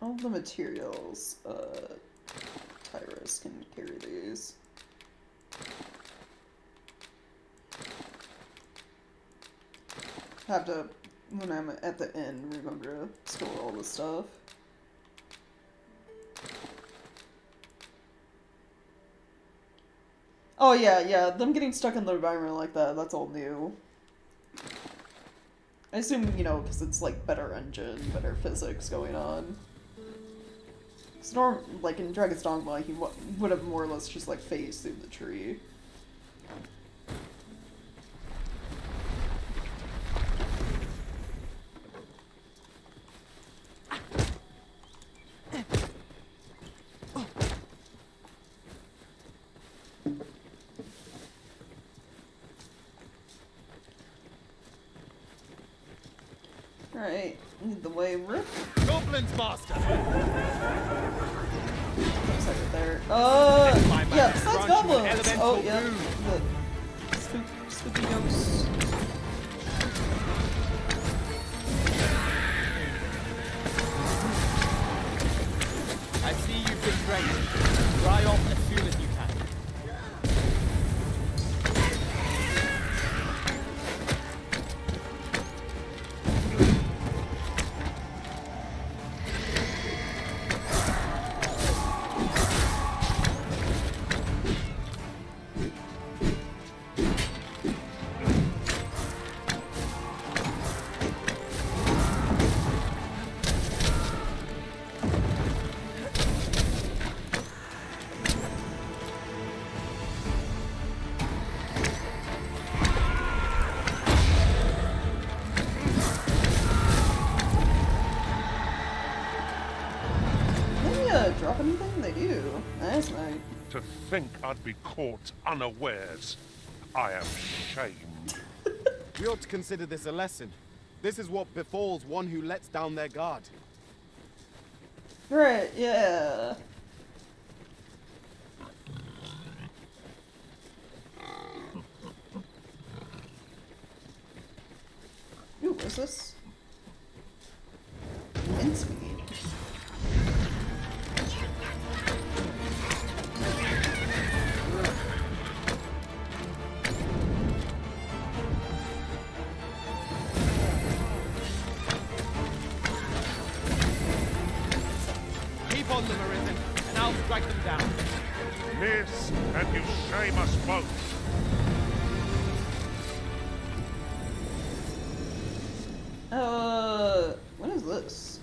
S1: All the materials, Tyrus can carry these. Have to, when I'm at the end, remember to store all the stuff. Oh yeah, them getting stuck in the environment like that, that's all new. I assume, you know, because it's like better engine, better physics going on. Storm, like in Dragon's Dogma, he would have more or less just like phased through the tree. Alright, lead the way, Rip.
S16: Goblins, master!
S1: Looks like it there. Yeah, besides goblins! Oh, yeah. The spooky ghosts.
S19: I see you've been trained. Dry off as soon as you can.
S1: Drop anything? They do. That's nice.
S14: To think I'd be caught unawares. I am shamed.
S16: We ought to consider this a lesson. This is what befalls one who lets down their guard.
S1: Right, yeah. Ooh, what's this? Mincemeat.
S19: Keep on them, Arisen, and
S9: I'll strike them down.
S14: Miss, and you shame us both.
S1: What is this?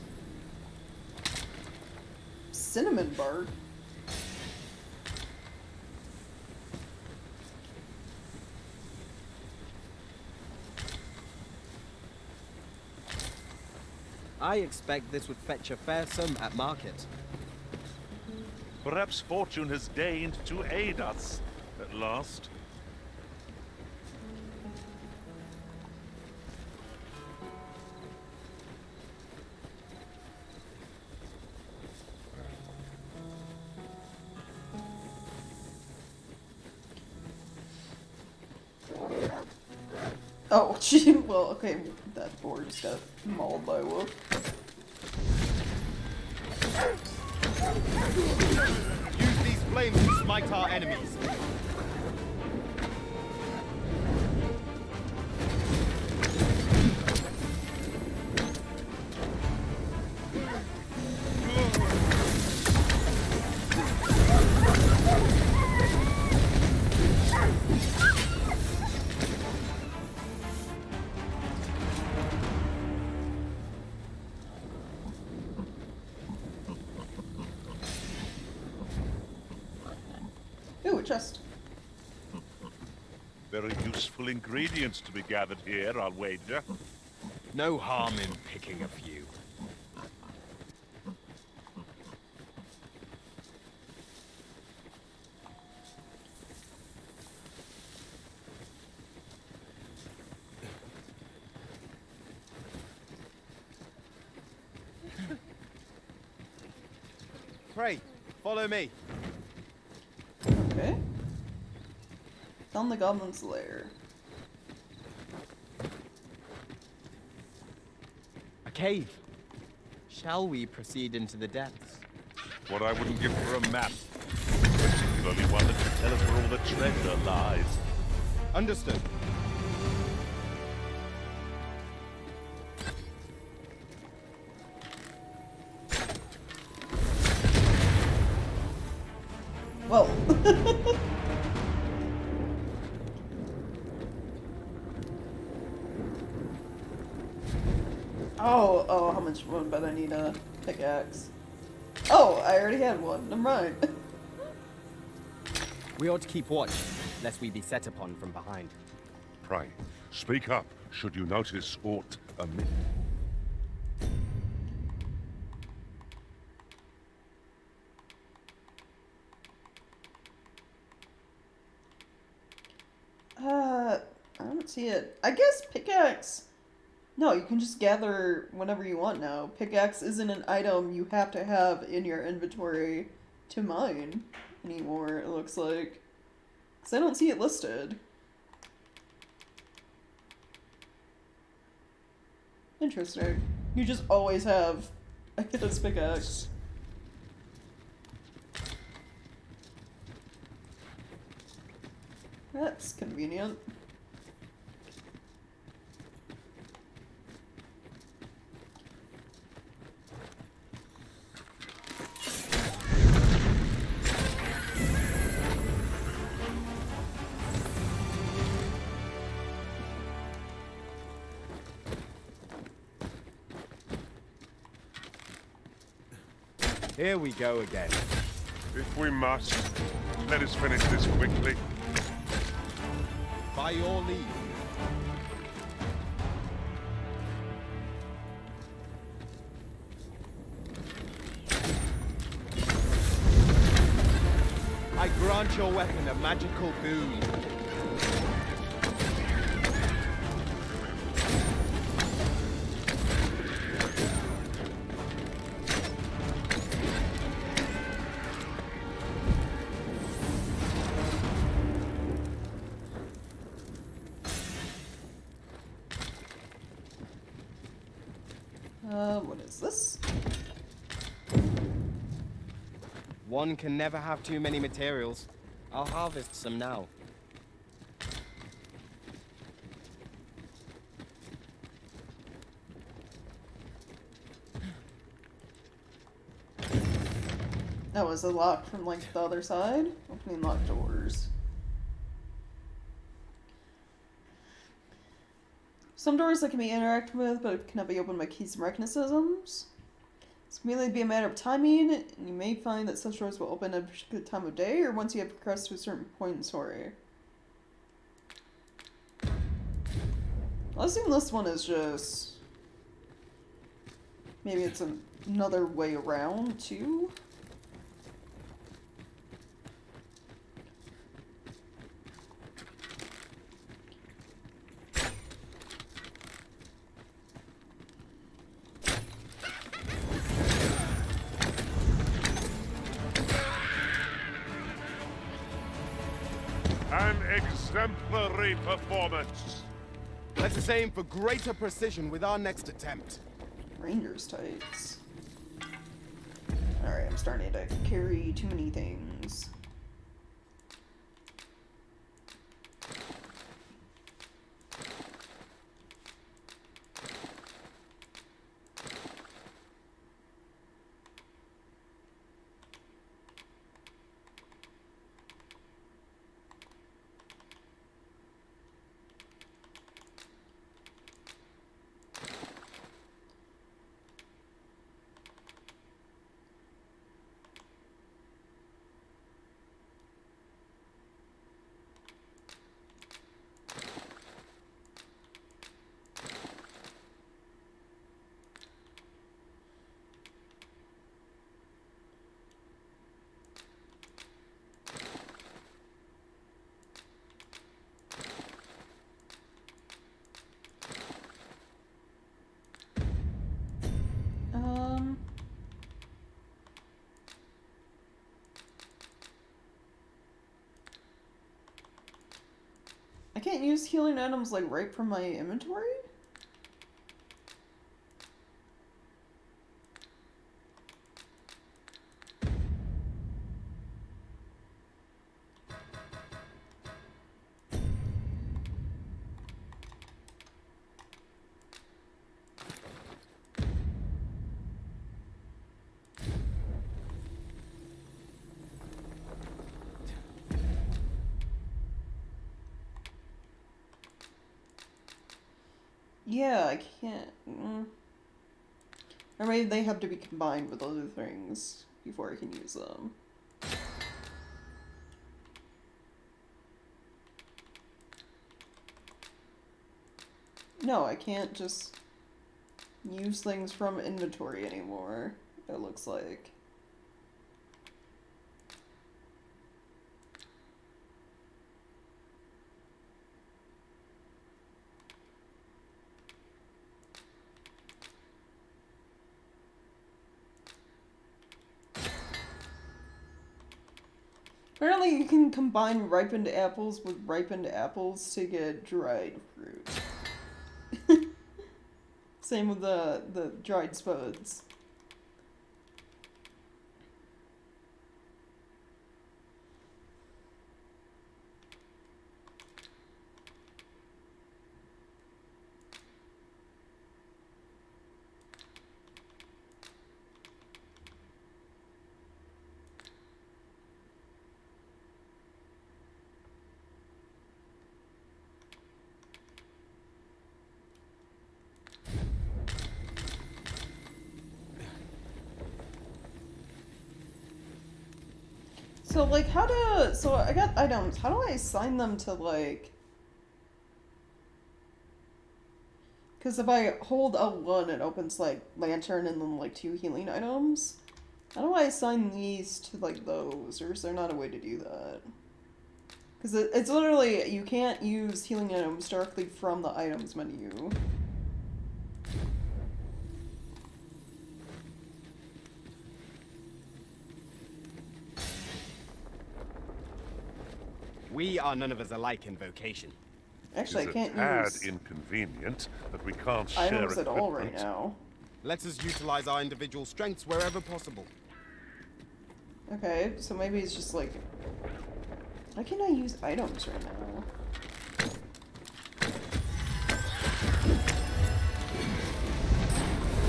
S1: Cinnamon bark.
S8: I expect this would fetch a fair sum at market.
S14: Perhaps fortune has deigned to aid us at last.
S1: Oh, gee, well, okay, that boar just got mauled by a wolf.
S16: Use these flames to smite our enemies.
S1: Ooh, a chest.
S14: Very useful ingredients to be gathered here, I'll wager.
S16: No harm in picking a few. Pray, follow me.
S1: Okay. Found the goblin's lair.
S8: A cave. Shall we proceed into the depths?
S14: What I wouldn't give for a map. Particularly one that can tell us where all the treasure lies.
S16: Understood.
S1: Well. Oh, how much one? But I need a pickaxe. Oh, I already had one. Never mind.
S8: We ought to keep watch, lest we be set upon from behind.
S14: Pray, speak up should you notice aught amiss.
S1: I don't see it. I guess pickaxe. No, you can just gather whenever you want now. Pickaxe isn't an item you have to have in your inventory to mine anymore, it looks like. Because I don't see it listed. Interesting. You just always have a guess pickaxe. That's convenient.
S16: Here we go again.
S14: If we must, let us finish this quickly.
S16: By your leave. I grant your weapon a magical boon.
S1: What is this?
S8: One can never have too many materials. I'll harvest some now.
S1: Oh, is it locked from like the other side? Opening locked doors. Some doors that can be interacted with, but cannot be opened by keys and mechanisms. This can merely be a matter of timing, and you may find that such doors will open at a particular time of day, or once you have progressed to a certain point in the story. I assume this one is just... maybe it's another way around, too?
S14: An exemplary performance.
S16: Let us aim for greater precision with our next attempt.
S1: Ranger's tights. Alright, I'm starting to carry too many things. I can't use healing items like right from my inventory? Yeah, I can't. Or maybe they have to be combined with other things before I can use them. No, I can't just use things from inventory anymore, it looks like. Apparently you can combine ripened apples with ripened apples to get dried fruit. Same with the dried spuds. So, like, so I got items, how do I assign them to, like... Because if I hold L1, it opens, like, lantern and then, like, 2 healing items. How do I assign these to, like, those? Or is there not a way to do that? Because it's literally, you can't use healing items directly from the items menu.
S16: We are none of us alike in vocation.
S1: Actually, I can't
S14: It's
S1: use
S14: inconvenient that we can't
S1: items
S14: share
S1: at all right
S14: equipment.
S1: now.
S16: Let us utilize our individual strengths wherever possible.
S1: Okay, so maybe it's just like... Why can't I use items right now?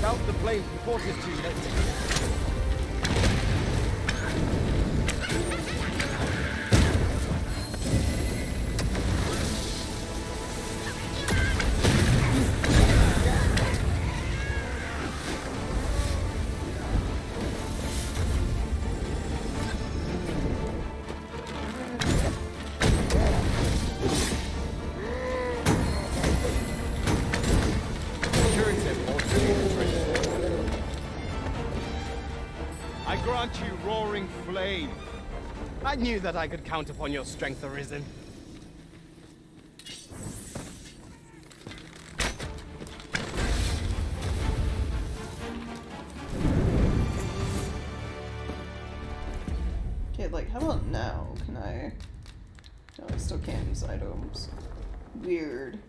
S16: Doubt the blame before it is too late.
S8: roaring flame. I knew that I could count upon your strength, Arisen.
S1: Okay, like, how about now? Can I... No, I still can't use items. Weird.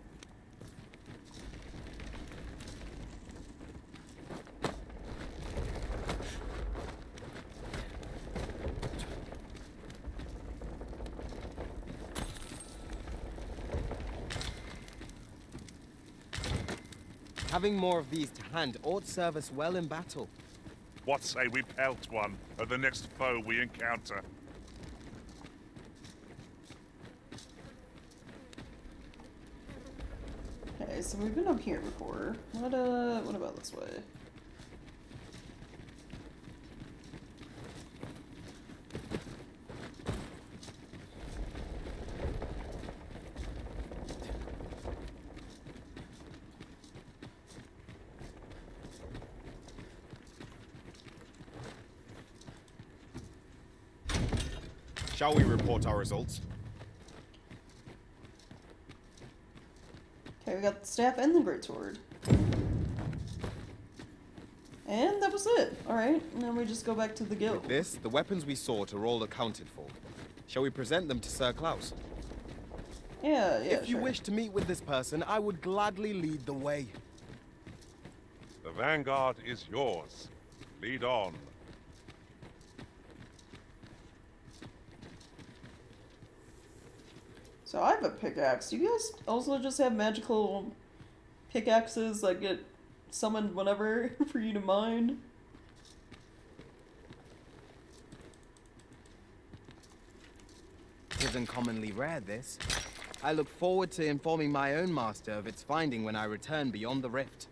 S8: Having more of these to hand ought serve us well in battle.
S14: What say we pelt one at the next foe we encounter?
S1: Okay, so we've been up here before. What about this way?
S16: Shall we report our results?
S1: Okay, we got the staff and the greatsword. And that was it. Alright, and then we just go back to the guild.
S16: With this, the weapons we sought are all accounted for. Shall we present them to Sir Klaus?
S1: Yeah,
S16: If you wish to meet with this person, I would gladly lead the way.
S14: The vanguard is yours. Lead on.
S1: So I have a pickaxe. Do you guys also just have magical pickaxes that get summoned whenever for you to mine?
S8: It isn't commonly rare, this. I look forward to informing my own master of its finding when I return beyond the rift.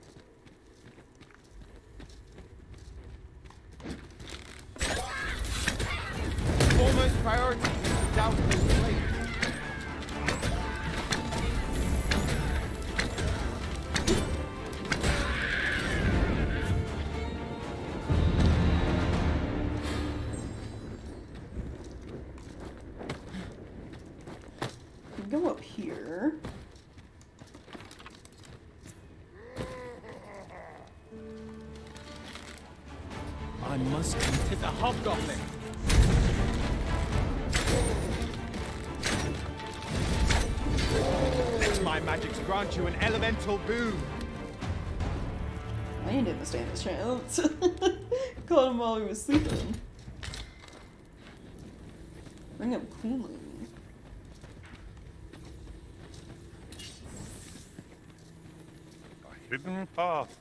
S8: Foremost priority is down to the flame.
S1: Go up here.
S8: I must hit the hobgoblin. Let my magics grant you an elemental boon.
S1: I didn't stand a chance. Caught him while he was sleeping. Bring up cooling.
S14: Hidden path.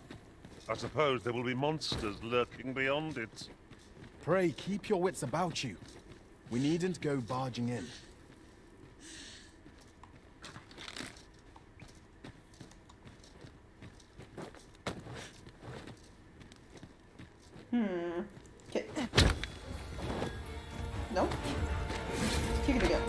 S14: I suppose there will be monsters lurking beyond it.
S16: Pray, keep your wits about you. We needn't go barging in.
S1: Okay. Nope. Kick it again.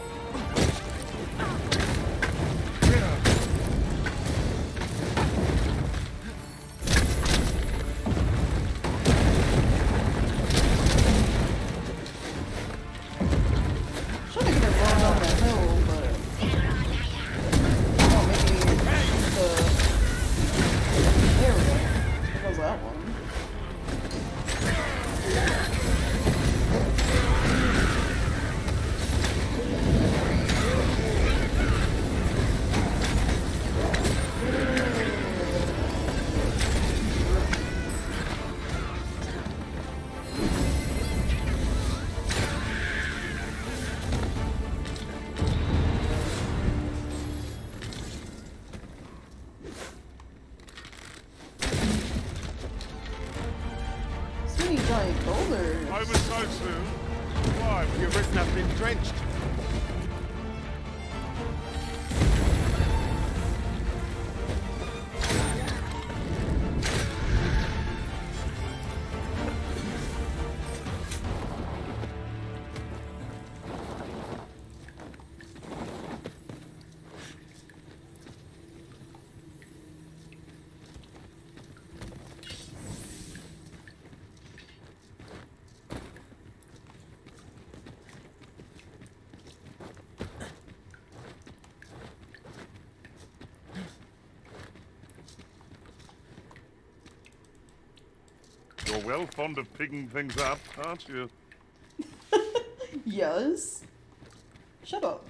S1: Giant boulders.
S14: Over so soon. Why?
S16: Your wrist has been drenched.
S14: well fond of picking things up, aren't you?
S1: Yes. Shut up.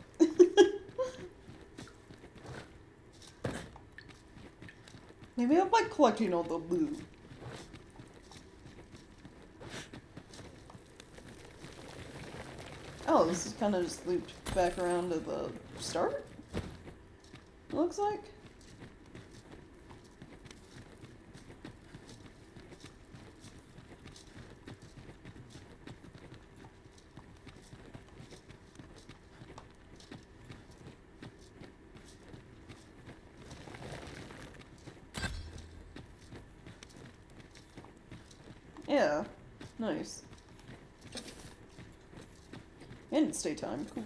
S1: Maybe I'm like collecting all the loot. Oh, this is kind of just looped back around to the start? It looks like. Yeah, nice. And it's daytime, cool.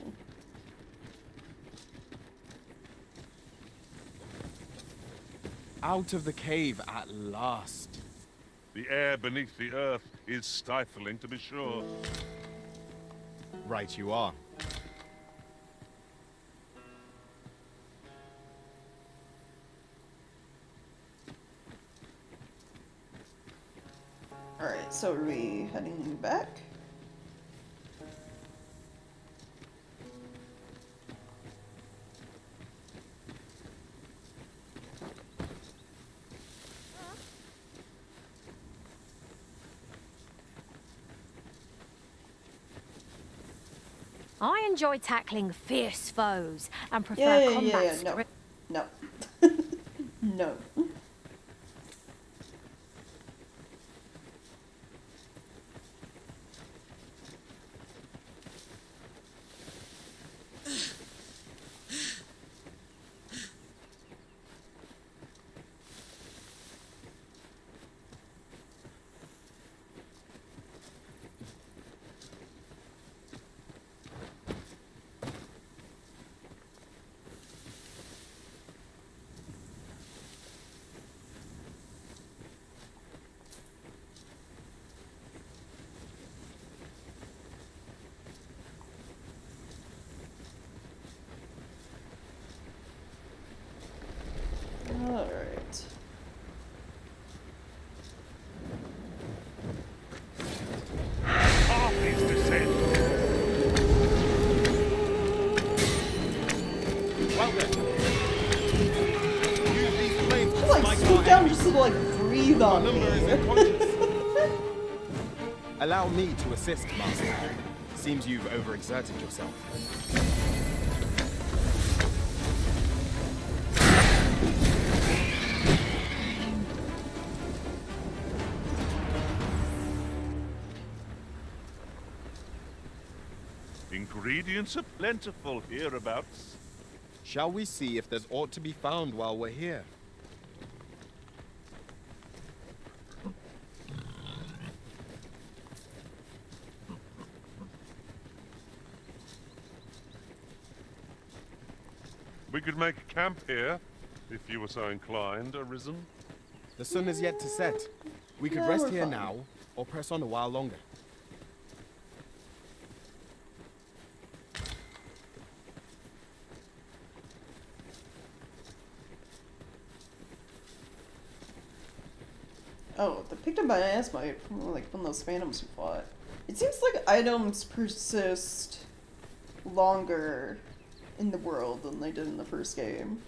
S16: Out of the cave at last.
S14: The air beneath the earth is stifling, to be sure.
S16: Right you are.
S1: Alright, so are we heading back?
S7: I enjoy tackling fierce foes and prefer combat.
S1: No. No. Alright.
S14: Harpies descend.
S16: Well then. Use these flames
S1: Just like swoop down just to like breathe on me.
S16: Allow me to assist, Master. Seems you've overexerted yourself.
S14: Ingredients are plentiful hereabouts.
S16: Shall we see if there's aught to be found while we're here?
S14: We could make camp here, if you were so inclined, Arisen.
S16: The sun is yet to set. We could
S1: Yeah,
S16: rest
S1: we're
S16: here
S1: fine.
S16: now, or press on a while longer.
S1: Oh, they picked up my ass bite from like one of those phantoms we fought. It seems like items persist longer in the world than they did in the first game.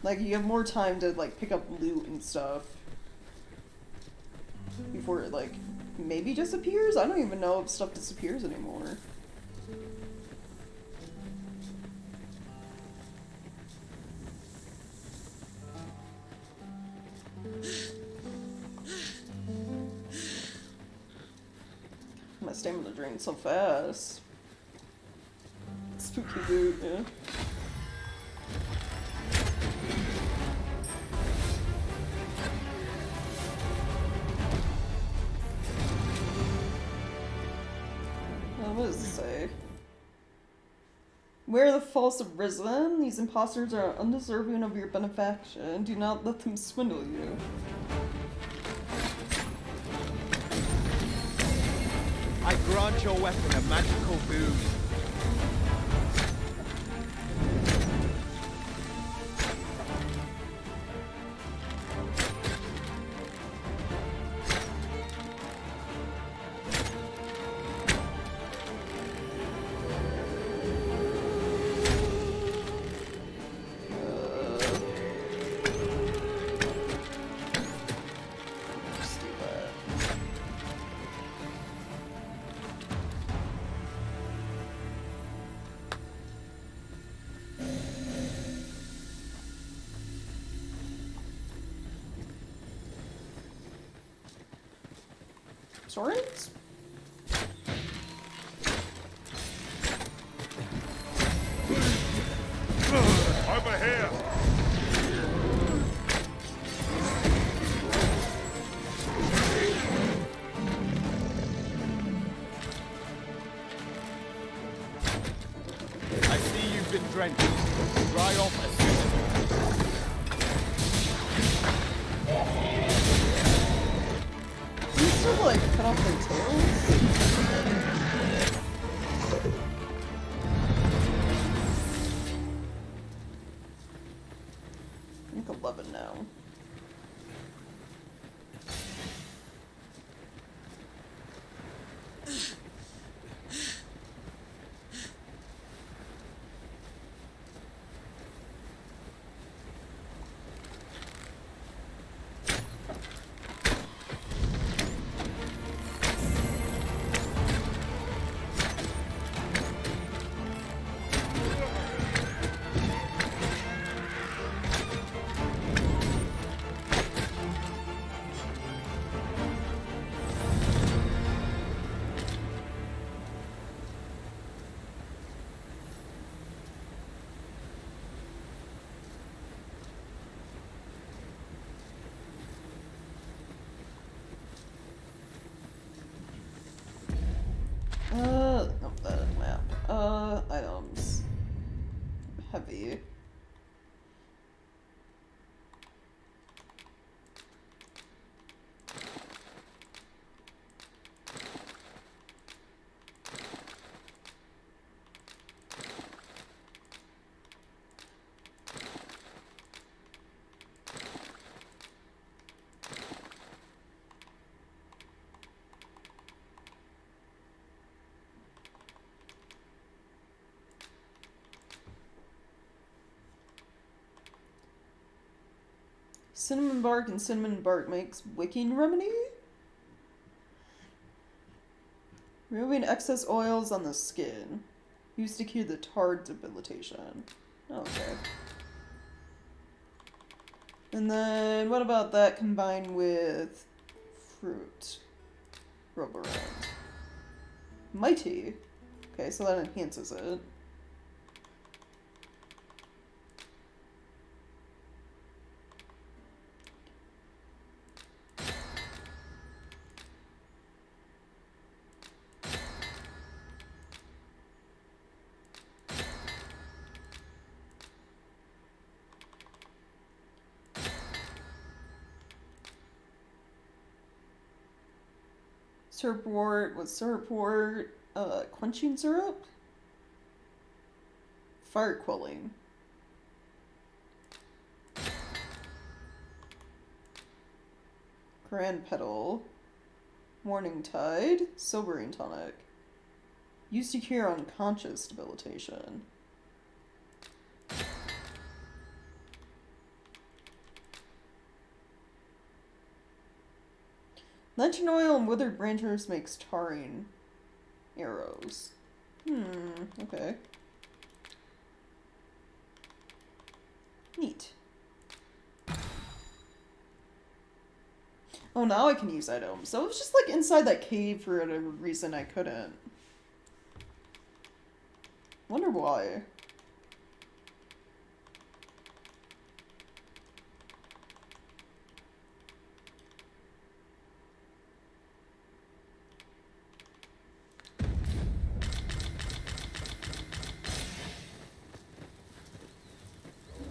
S1: Like you have more time to like pick up loot and stuff before it like maybe disappears. I don't even know if stuff disappears anymore. My stamina drains so fast. Spooky loot, yeah. What does it say? Where the false have risen, these imposters are undeserving of your benefaction. Do not let them swindle you.
S16: I grant your weapon a magical boon.
S1: Swords?
S14: Over here!
S16: I see you've been drenched. Dry off as soon as
S1: You still like cut off their tails? I think 11 now. Not that map. Items. Heavy. Cinnamon bark and cinnamon bark makes wicking remedy? Removing excess oils on the skin. Used to cure the tar debilitation. Okay. And then what about that combined with fruit? Rub around. Mighty. Okay, so that enhances it. Syrupwort with syrupwort, quenching syrup? Fire quelling. Grand petal. Morning tide. Sobering tonic. Used to cure unconscious debilitation. Lantern oil and withered branches makes tarring arrows. Okay. Neat. Oh, now I can use items. So it was just like inside that cave for whatever reason I couldn't. Wonder why.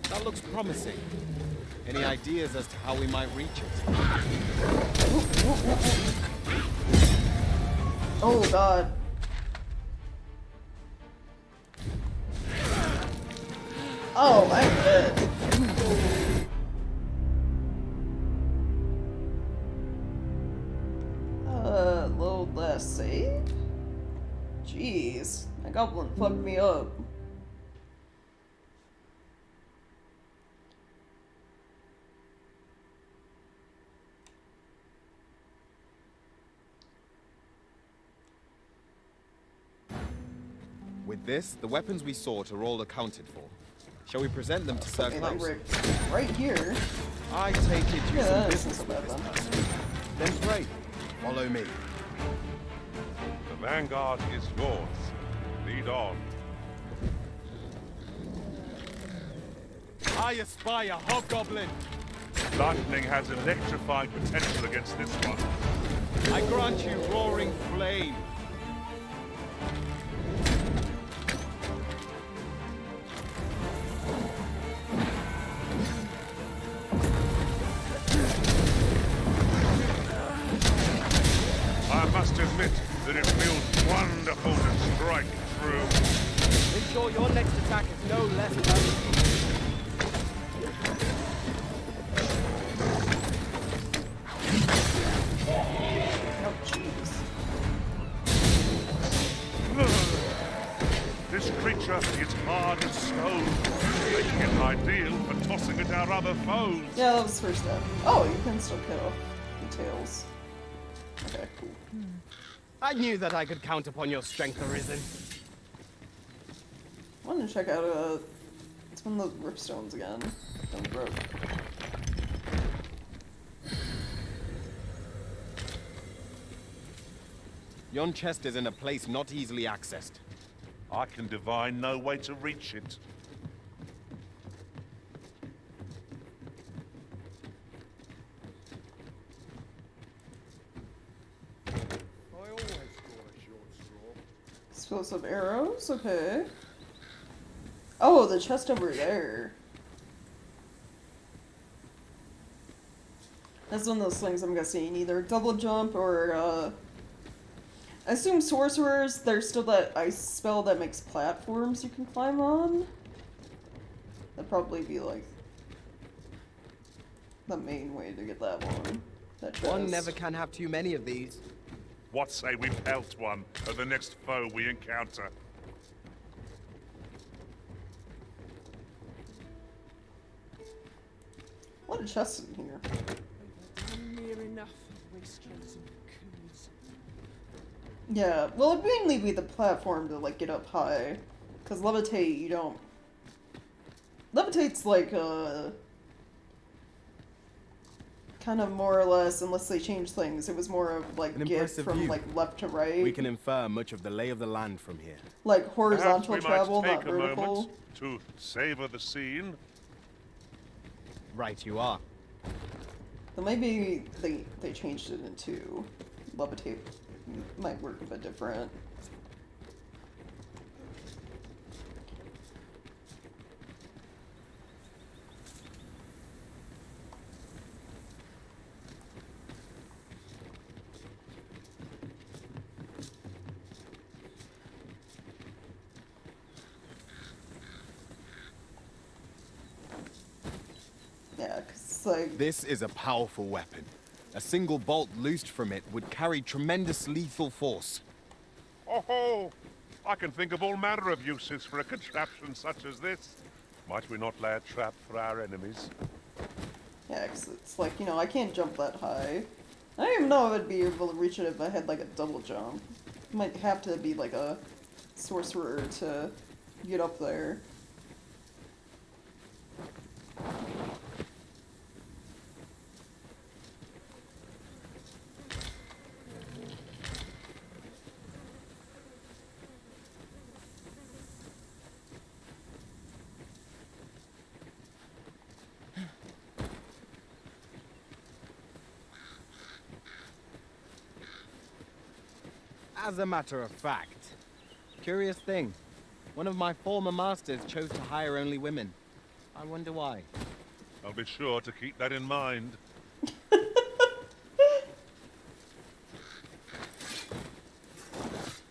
S16: That looks promising. Any ideas as to how we might reach it?
S1: Oh god. Oh, I'm dead. Load last save? Jeez, that goblin fucked me up.
S16: With this, the weapons we sought are all accounted for. Shall we present them to Sir Klaus?
S1: Right here.
S16: I take it you some
S1: this
S16: business
S1: isn't
S16: with
S1: so bad
S16: this person. Then pray, follow me.
S14: The vanguard is yours. Lead on.
S16: I espy a hobgoblin.
S14: Lightning has electrifying potential against this one.
S16: I grant you roaring flame.
S14: I must admit that it feels wonderful to strike through.
S8: Ensure your next attack is no less valuable.
S14: This creature is hard as stone, making it ideal for tossing at our other foes.
S1: Yeah, that was first step. Oh, you can still kill the tails. Okay, cool.
S8: I knew that I could count upon your strength, Arisen.
S1: I want to check out it's one of the ripstones again. Down the road.
S8: Yon chest is in a place not easily accessed.
S14: I can divine no way to reach it.
S3: I always draw a short straw.
S1: Explosive arrows, okay. Oh, the chest over there. That's one of those things I'm guessing. Either double jump or, I assume sorcerers, there's still that ice spell that makes platforms you can climb on. That'd probably be like the main way to get that one. That chest.
S8: One never can have too many of these.
S14: What say we pelt one of the next foe we encounter?
S1: A lot of chests in here.
S11: Near enough wastrels and coons.
S1: Yeah, well, it'd mainly be the platform to, like, get up high. Because levitate, you don't... Levitate's like, kind of more or less, unless they change things, it was more of, like,
S8: An
S1: get
S8: impressive
S1: from,
S8: view.
S1: like, left to right.
S8: We can infer much of the lay of the land from here.
S1: Like, horizontal
S14: Perhaps we
S1: travel,
S14: might
S1: not
S14: take a
S1: vertical.
S14: moment to savor the scene.
S8: Right, you are.
S1: So maybe they changed it into levitate might work a bit different. Yeah, because like...
S8: This is a powerful weapon. A single bolt loosed from it would carry tremendous lethal force.
S14: Oh ho! I can think of all manner of uses for a contraption such as this. Might we not lay a trap for our enemies?
S1: Yeah, because it's like, you know, I can't jump that high. I don't even know if I'd be able to reach it if I had like a double jump. Might have to be like a sorcerer to get up there.
S8: As a matter of fact, curious thing, one of my former masters chose to hire only women. I wonder why.
S14: I'll be sure to keep that in mind.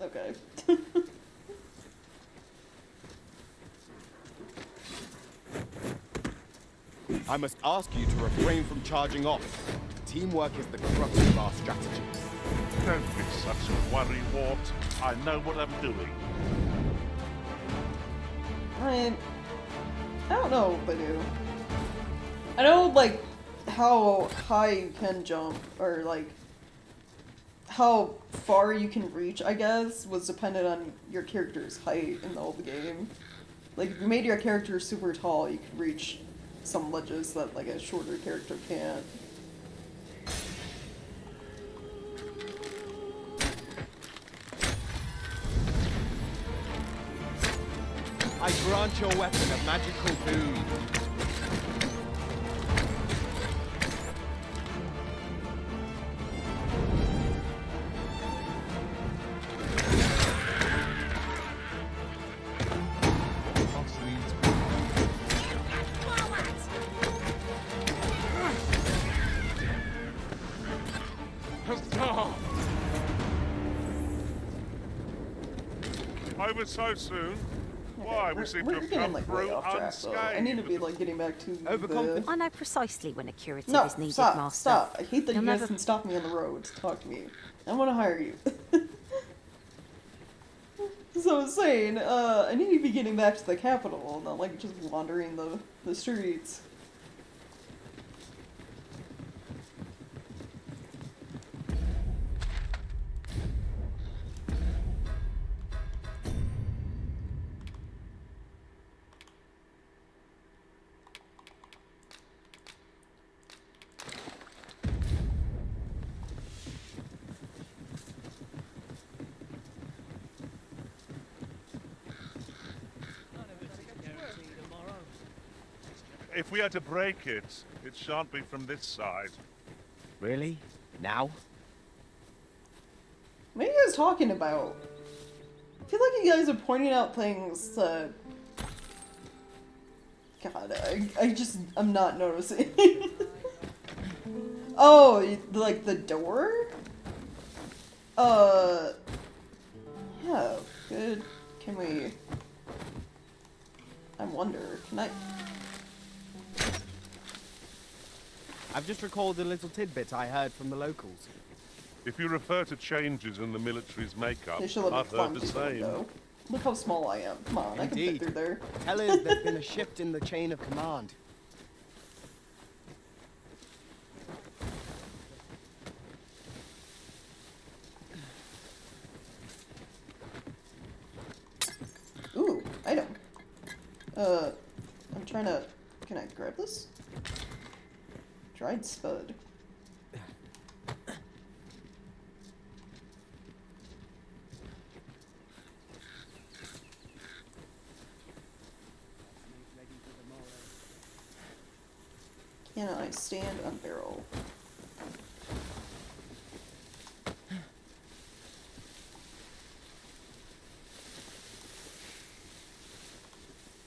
S1: Okay.
S8: I must ask you to refrain from charging off. Teamwork is the crux of our strategy.
S14: Don't be such a worrywart. I know what I'm doing.
S1: I don't know if I do. I know, like, how high you can jump, or, like, how far you can reach, I guess, was dependent on your character's height in the old game. Like, if you made your character super tall, you could reach some ledges that, like, a shorter character can't.
S8: I grant your weapon a magical boon.
S14: Over so soon? Why, we seem to
S1: We're
S14: have
S1: getting
S14: come
S1: like way
S14: through
S1: off track, so
S14: unscathed.
S1: I need to be like getting back to the...
S2: I know precisely when a curative
S1: No,
S2: is needed,
S1: stop,
S2: Master.
S1: stop. I hate that
S2: You'll
S1: you guys
S2: never-
S1: can stop me on the road to talk to me. I want to hire you. So I was saying, I need to be getting back to the capital, not like just wandering the streets.
S14: If we are to break it, it shan't be from this side.
S8: Really? Now?
S1: What are you guys talking about? I feel like you guys are pointing out things that... God, I'm not noticing. Oh, like the door? Yeah, good. Can we... I wonder, can I...
S8: I've just recalled a little tidbit I heard from the locals.
S14: If you refer to changes in the military's makeup,
S1: They should let me
S14: I've
S1: climb
S14: heard the
S1: through the
S14: same.
S1: window. Look how small I am. Come on, I can fit
S8: Indeed.
S1: through there.
S8: Tell us there's been a shift in the chain of command.
S1: Ooh, item. I'm trying to... Can I grab this? Dried spud. Can I stand on barrel?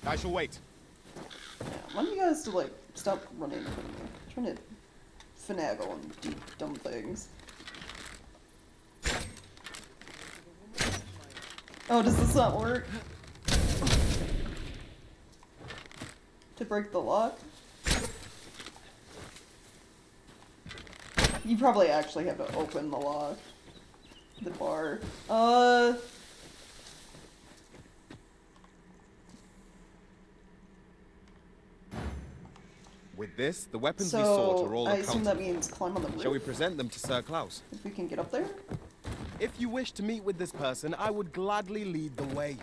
S8: I shall wait.
S1: Yeah, I want you guys to, like, stop running in front of me. I'm trying to finagle and do dumb things. Oh, does this not work? To break the lock? You probably actually have to open the lock. The bar.
S8: With this, the weapons we
S1: So,
S8: sought are all
S1: I assume that
S8: accounted.
S1: means climb on the roof?
S8: Shall we present them to Sir Klaus?
S1: If we can get up there?
S8: If you wish to meet with this person, I would gladly lead the way.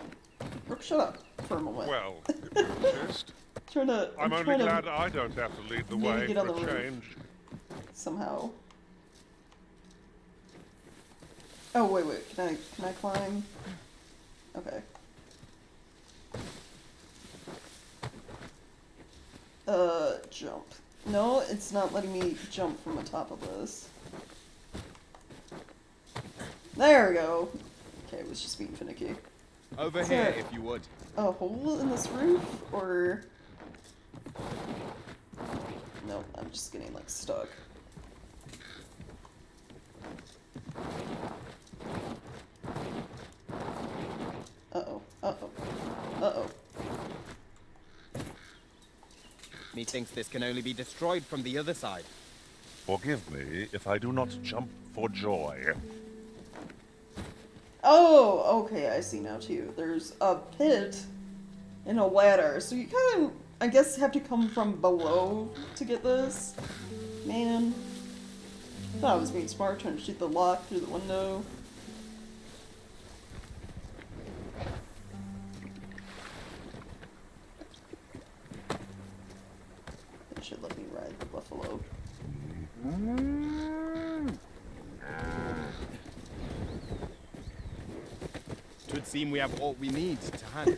S1: Brooke, shut up for a moment.
S14: Well, if you insist. I'm only
S1: trying to
S14: glad I don't have to lead the
S1: maybe
S14: way
S1: get on
S14: for
S1: the
S14: a
S1: roof.
S14: change.
S1: Somehow. Oh, wait, can I climb? Okay. Jump. No, it's not letting me jump from the top of this. There we go. Okay, it was just being finicky.
S8: Over
S1: Is
S8: here,
S1: there
S8: if you would.
S1: a hole in this roof, or... No, I'm just getting, like, stuck. Uh-oh, uh-oh, uh-oh.
S8: Methinks this can only be destroyed from the other side.
S14: Forgive me if I do not jump for joy.
S1: Oh, okay, I see now too. There's a pit and a ladder, so you kind of, I guess, have to come from below to get this. Man. I thought I was being smart, trying to shoot the lock through the window. It should let me ride the buffalo.
S8: Twould seem we have all we need to hand.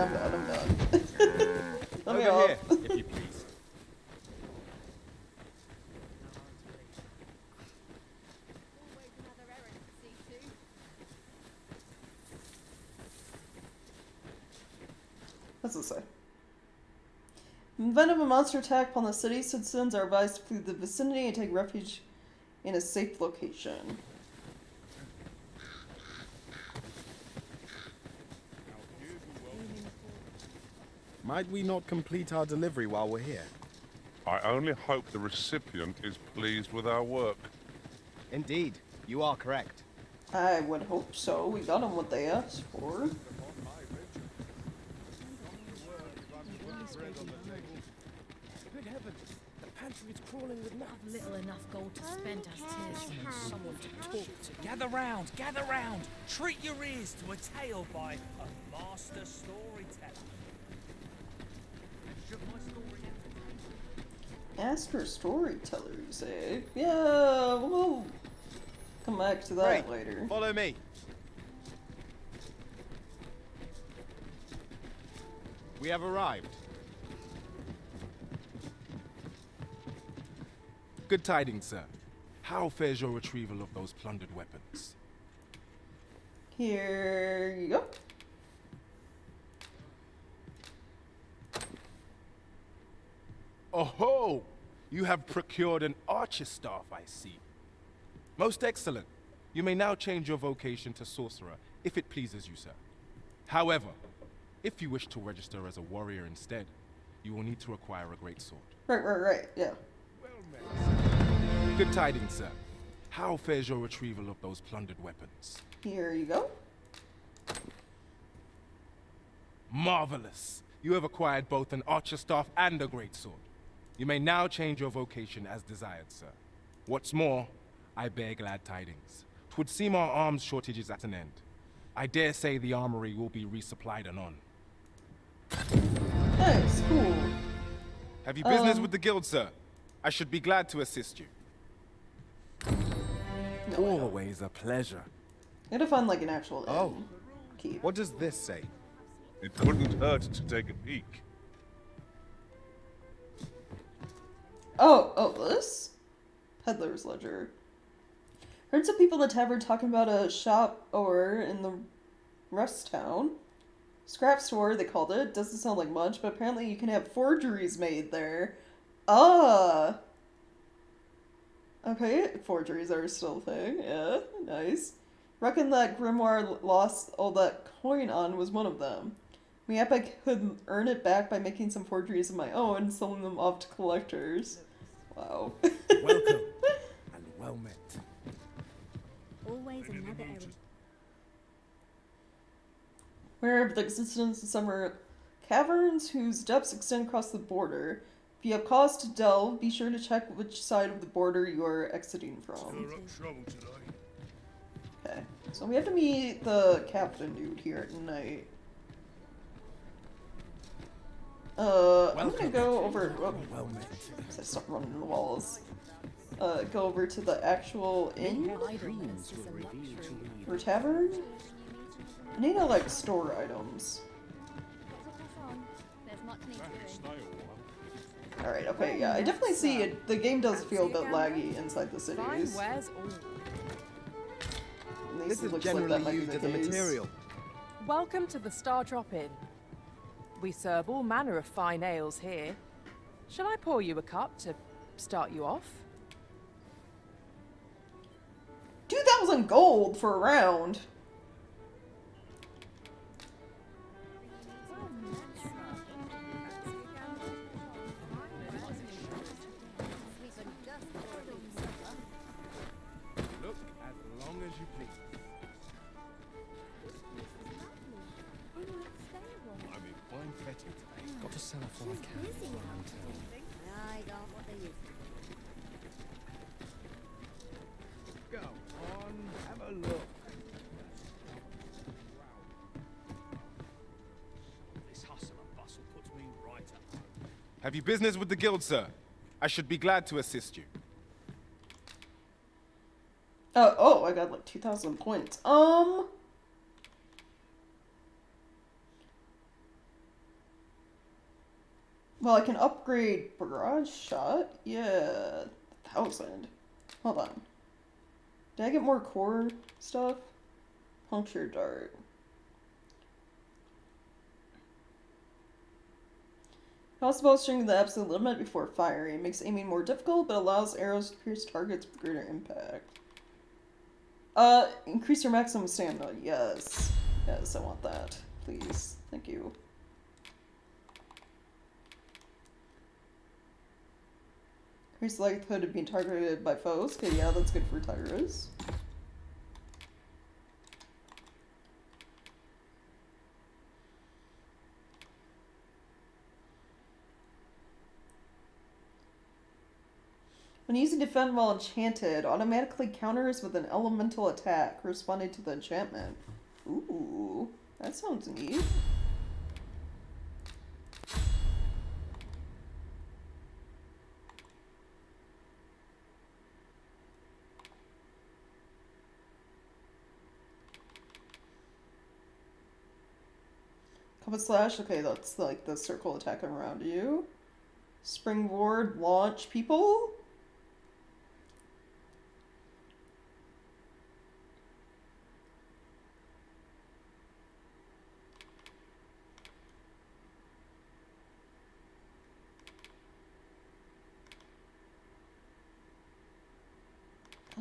S1: I'm done. Let me
S8: Over
S1: off.
S8: here, if you please.
S1: What's it say? In the event of a monster attack upon the city, citizens are advised to flee the vicinity and take refuge in a safe location.
S16: Might we not complete our delivery while we're here?
S14: I only hope the recipient is pleased with our work.
S8: Indeed, you are correct.
S1: I would hope so. We got them what they asked for.
S4: Good heavens, the pantry is crawling with nuts.
S7: Little enough gold to spend as tis.
S4: Someone to talk to.
S18: Gather round, gather round. Treat your ears to a tale by a master storyteller. Should my story
S1: Ask for storytellers, eh? Yeah, we'll come back to that later.
S8: Follow me. We have arrived.
S17: Good tidings, sir. How fares your retrieval of those plundered weapons?
S1: Here you go.
S17: Oh-ho! You have procured an archer staff, I see. Most excellent. You may now change your vocation to sorcerer, if it pleases you, sir. However, if you wish to register as a warrior instead, you will need to acquire a greatsword.
S1: Right, yeah.
S17: Good tidings, sir. How fares your retrieval of those plundered weapons?
S1: Here you go.
S17: Marvelous! You have acquired both an archer staff and a greatsword. You may now change your vocation as desired, sir. What's more, I bear glad tidings. 'Twould seem our arms shortage is at an end. I dare say the armory will be resupplied anon.
S1: Nice, cool.
S17: Have you business with the guild, sir? I should be glad to assist you.
S16: Always a pleasure.
S1: I gotta find like an actual inn. Keep.
S16: What does this say?
S14: It couldn't hurt to take a peek.
S1: Oh, this? Peddler's Ledger. Heard some people in the tavern talking about a shop or in the rest town. Scrap store, they called it. Doesn't sound like much, but apparently you can have forgeries made there. Ah! Okay, forgeries are still a thing. Yeah, nice. Reckon that Grimoire lost all that coin on was one of them. I mean, I could earn it back by making some forgeries of my own and selling them off to collectors. Wow.
S4: Welcome and well met.
S23: Always another errand.
S1: Aware of the existence of summer caverns whose depths extend across the border. If you have cause to delve, be sure to check which side of the border you are exiting from. Okay, so we have to meet the captain dude here at night. I'm gonna go over. Oh, I stopped running the walls. Go over to the actual inn or tavern. I need to like store items. All right. Okay. Yeah. I definitely see it. The game does feel a bit laggy inside the cities.
S8: This is generally used as a material.
S20: Welcome to the Star Drop Inn. We serve all manner of fine ales here. Shall I pour you a cup to start you off?
S1: 2,000 gold for a round.
S16: Look as long as you please. I'm in fine fetting today.
S11: Got to sell off all I can.
S23: I don't what they use.
S16: Go on, have a look.
S18: This hustle and bustle puts me right up.
S17: Have you business with the guild, sir? I should be glad to assist you.
S1: Oh, I got like 2,000 points. Well, I can upgrade barrage shot. Yeah, 1,000. Hold on. Did I get more core stuff? Puncture dart. Possible string the absolute limit before firing. It makes aiming more difficult, but allows arrows to pierce targets with greater impact. Increase your maximum stamina. Yes. Yes, I want that. Please. Thank you. Increase the likelihood of being targeted by foes. Okay, yeah, that's good for Tyrus. When using defend while enchanted, automatically counters with an elemental attack corresponding to the enchantment. Ooh, that sounds neat. Combat slash, okay, that's like the circle attacking around you. Springboard, launch people?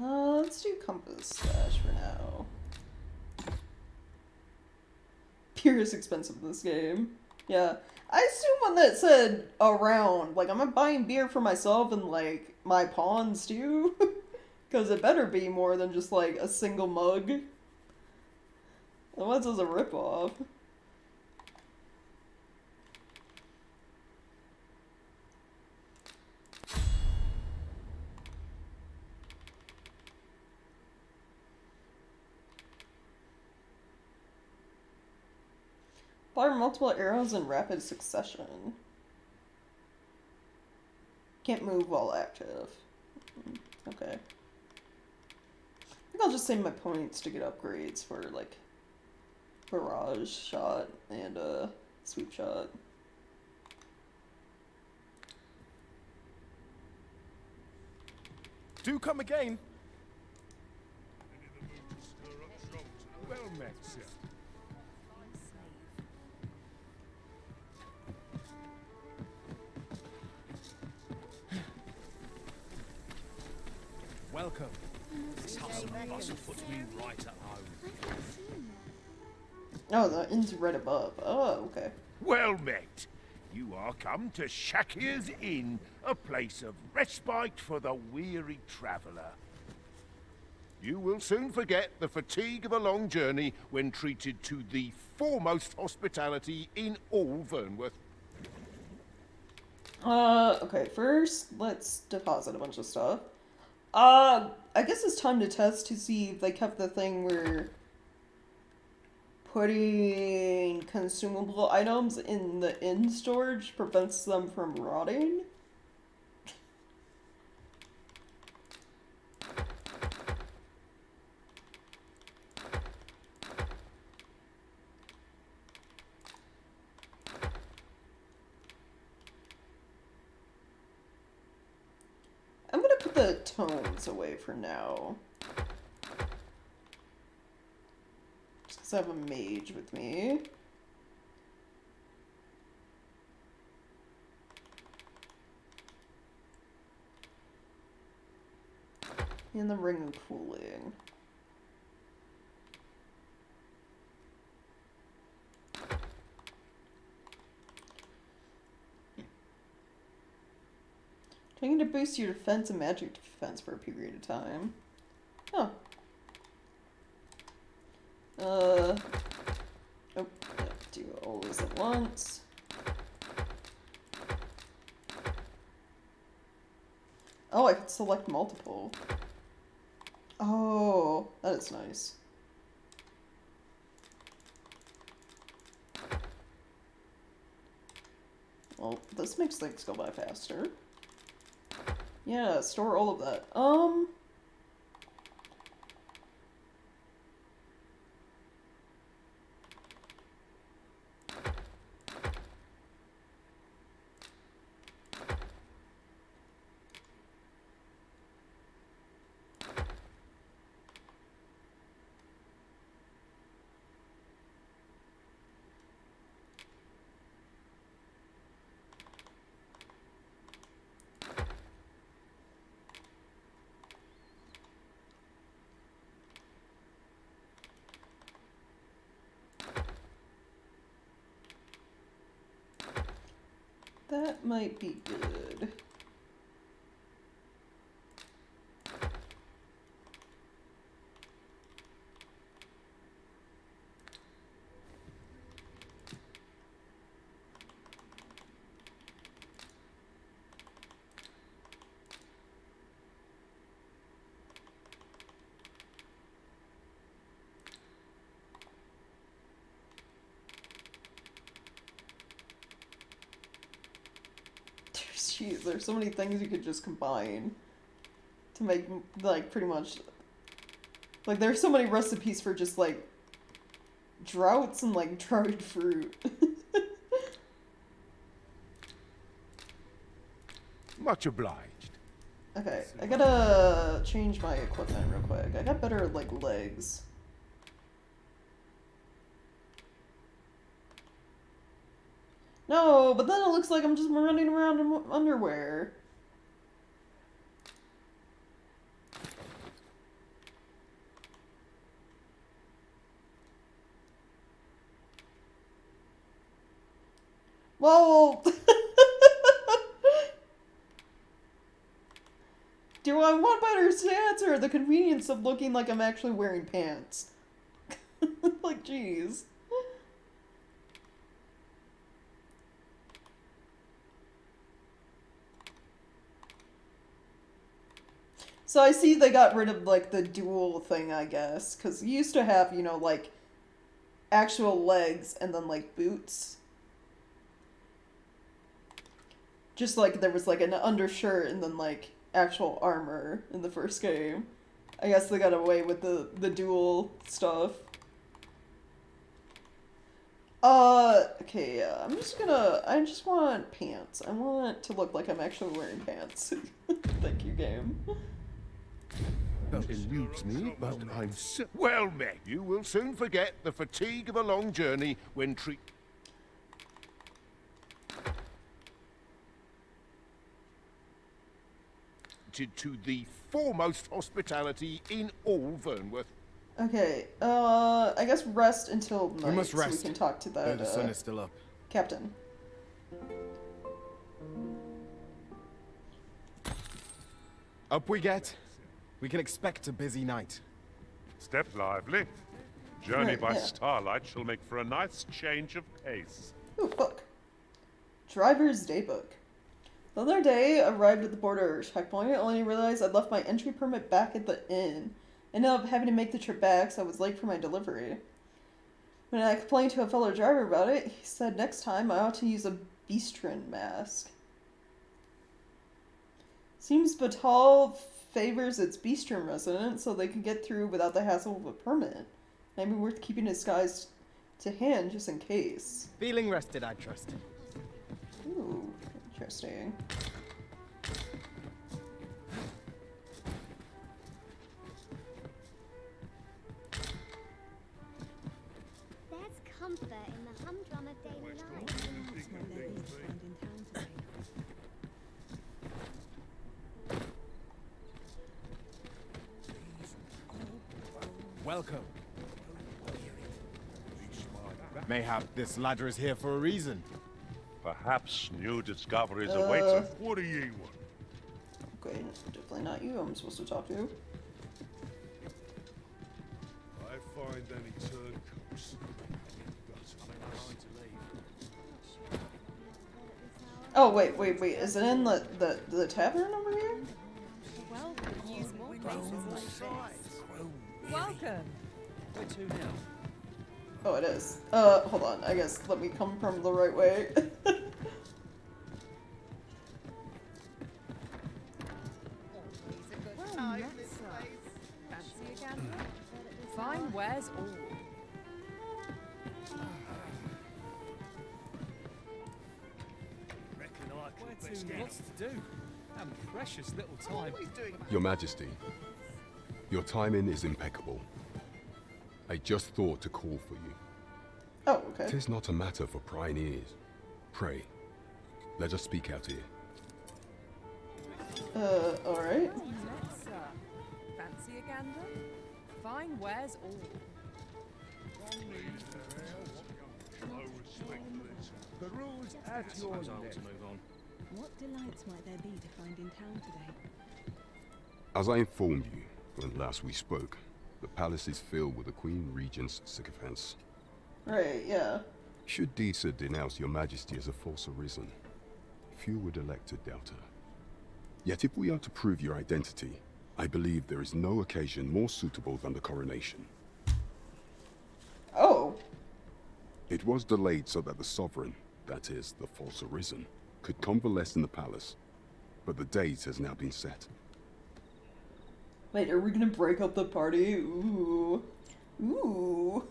S1: Let's do compass slash for now. Beer is expensive in this game. Yeah. I assume when that said around, like, I'm buying beer for myself and, like, my pawns too. Because it better be more than just, like, a single mug. Otherwise it's a ripoff. Fire multiple arrows in rapid succession. Can't move while active. Okay. I think I'll just save my points to get upgrades for, like, barrage shot and sweep shot.
S9: Do come again.
S15: Well met, sir.
S18: Welcome. This hustle must have put me right at home.
S1: Oh, the inn's right above. Oh, okay.
S5: Well met. You are come to Shakir's Inn, a place of respite for the weary traveller. You will soon forget the fatigue of a long journey when treated to the foremost hospitality in all Vernworth.
S1: Okay, first, let's deposit a bunch of stuff. I guess it's time to test to see if they kept the thing where putting consumable items in the inn storage prevents them from rotting. I'm gonna put the tomes away for now. Just because I have a mage with me. And the ring of cooling. Trying to boost your defense and magic defense for a period of time. Oh. Oh, yeah, do all this at once. Oh, I could select multiple. Oh, that is nice. Well, this makes things go by faster. Yeah, store all of that. That might be good. Jeez, there's so many things you could just combine to make, like, pretty much... Like, there's so many recipes for just, like, droughts and, like, dried fruit.
S15: Much obliged.
S1: Okay, I gotta change my equipment real quick. I got better, like, legs. No, but then it looks like I'm just running around in underwear. Well, do I want better stats or the convenience of looking like I'm actually wearing pants? Like, jeez. So I see they got rid of, like, the dual thing, I guess. Because you used to have, you know, like, actual legs and then, like, boots. Just like there was, like, an undershirt and then, like, actual armor in the first game. I guess they got away with the dual stuff. Okay, yeah, I just want pants. I want to look like I'm actually wearing pants. Thank you, game.
S15: That eludes me, but I'm so well met. You will soon forget the fatigue of a long journey when to the foremost hospitality in all Vernworth.
S1: Okay, I guess rest until night.
S16: We must rest.
S1: So we can talk to that,
S16: though the sun is still up.
S1: Captain.
S16: Up we get. We can expect a busy night.
S14: Step lively. Journey
S1: Right,
S14: by
S1: yeah.
S14: starlight shall make for a nice change of pace.
S1: Ooh, book. Driver's Daybook. The other day, I arrived at the border checkpoint, only realized I'd left my entry permit back at the inn. Ended up having to make the trip back, so I was late for my delivery. When I complained to a fellow driver about it, he said next time I ought to use a Beastrin mask. Seems Batal favors its Beastrin residents so they can get through without the hassle of a permit. Might be worth keeping a disguise to hand just in case.
S8: Feeling rested, I trust.
S1: Ooh, interesting.
S23: There's comfort in the humdrum of daily life.
S8: Welcome. Mayhap this ladder is here for a reason.
S14: Perhaps new discoveries await us. What do ye want?
S1: Okay, definitely not you I'm supposed to talk to.
S3: I find any turncoats.
S1: Oh, wait, is it in the tavern over here?
S2: Well, could use more places like this. Welcome.
S11: Where to now?
S1: Oh, it is. Hold on, I guess let me come from the right way.
S20: Fancy a gander? Fine wares all.
S11: Where to? Lots to do. And precious little time.
S6: Your Majesty, your timing is impeccable. I just thought to call for you.
S1: Oh, okay.
S6: 'Tis not a matter for prying ears. Pray, let us speak out here.
S1: Alright.
S20: Let's, fancy a gander? Fine wares all.
S15: The rules at your
S12: Suppose I'll
S15: neck.
S12: move on.
S2: What delights might there be to find in town today?
S6: As I informed you when last we spoke, the palace is filled with the Queen Regent's sycophants.
S1: Right, yeah.
S6: Should Disa denounce your majesty as a false arisen, few would elect to doubt her. Yet if we are to prove your identity, I believe there is no occasion more suitable than the coronation.
S1: Oh.
S6: It was delayed so that the sovereign, that is, the false arisen, could convalesce in the palace, but the date has now been set.
S1: Wait, are we gonna break up the party? Ooh. Ooh.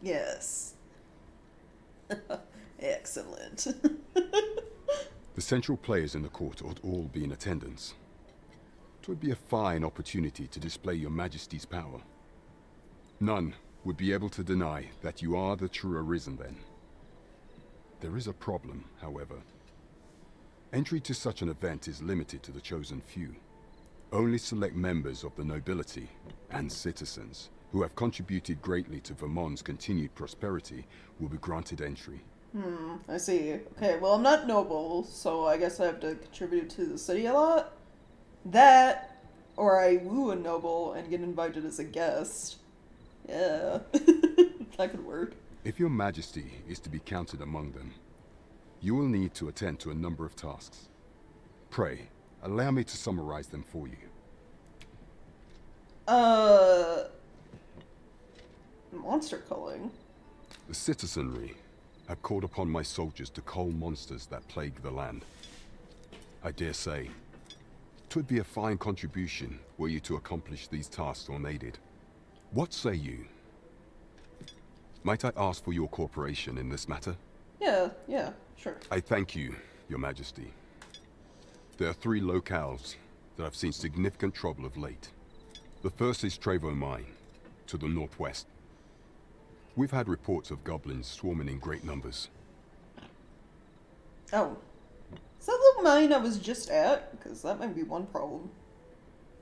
S1: Yes. Excellent.
S6: The central players in the court ought all be in attendance. It would be a fine opportunity to display your majesty's power. None would be able to deny that you are the true arisen then. There is a problem, however. Entry to such an event is limited to the chosen few. Only select members of the nobility and citizens who have contributed greatly to Vermont's continued prosperity will be granted entry.
S1: I see. Okay, well, I'm not noble, so I guess I have to contribute to the city a lot. That, or I woo a noble and get invited as a guest. Yeah, that could work.
S6: If your majesty is to be counted among them, you will need to attend to a number of tasks. Pray, allow me to summarize them for you.
S1: Monster culling.
S6: The citizenry have called upon my soldiers to cull monsters that plague the land. I dare say, 'twould be a fine contribution were you to accomplish these tasks unaided. What say you? Might I ask for your cooperation in this matter?
S1: Yeah, sure.
S6: I thank you, your majesty. There are 3 locales that have seen significant trouble of late. The first is Trevo Mine, to the northwest. We've had reports of goblins swarming in great numbers.
S1: Oh. Is that the mine I was just at? Because that might be one problem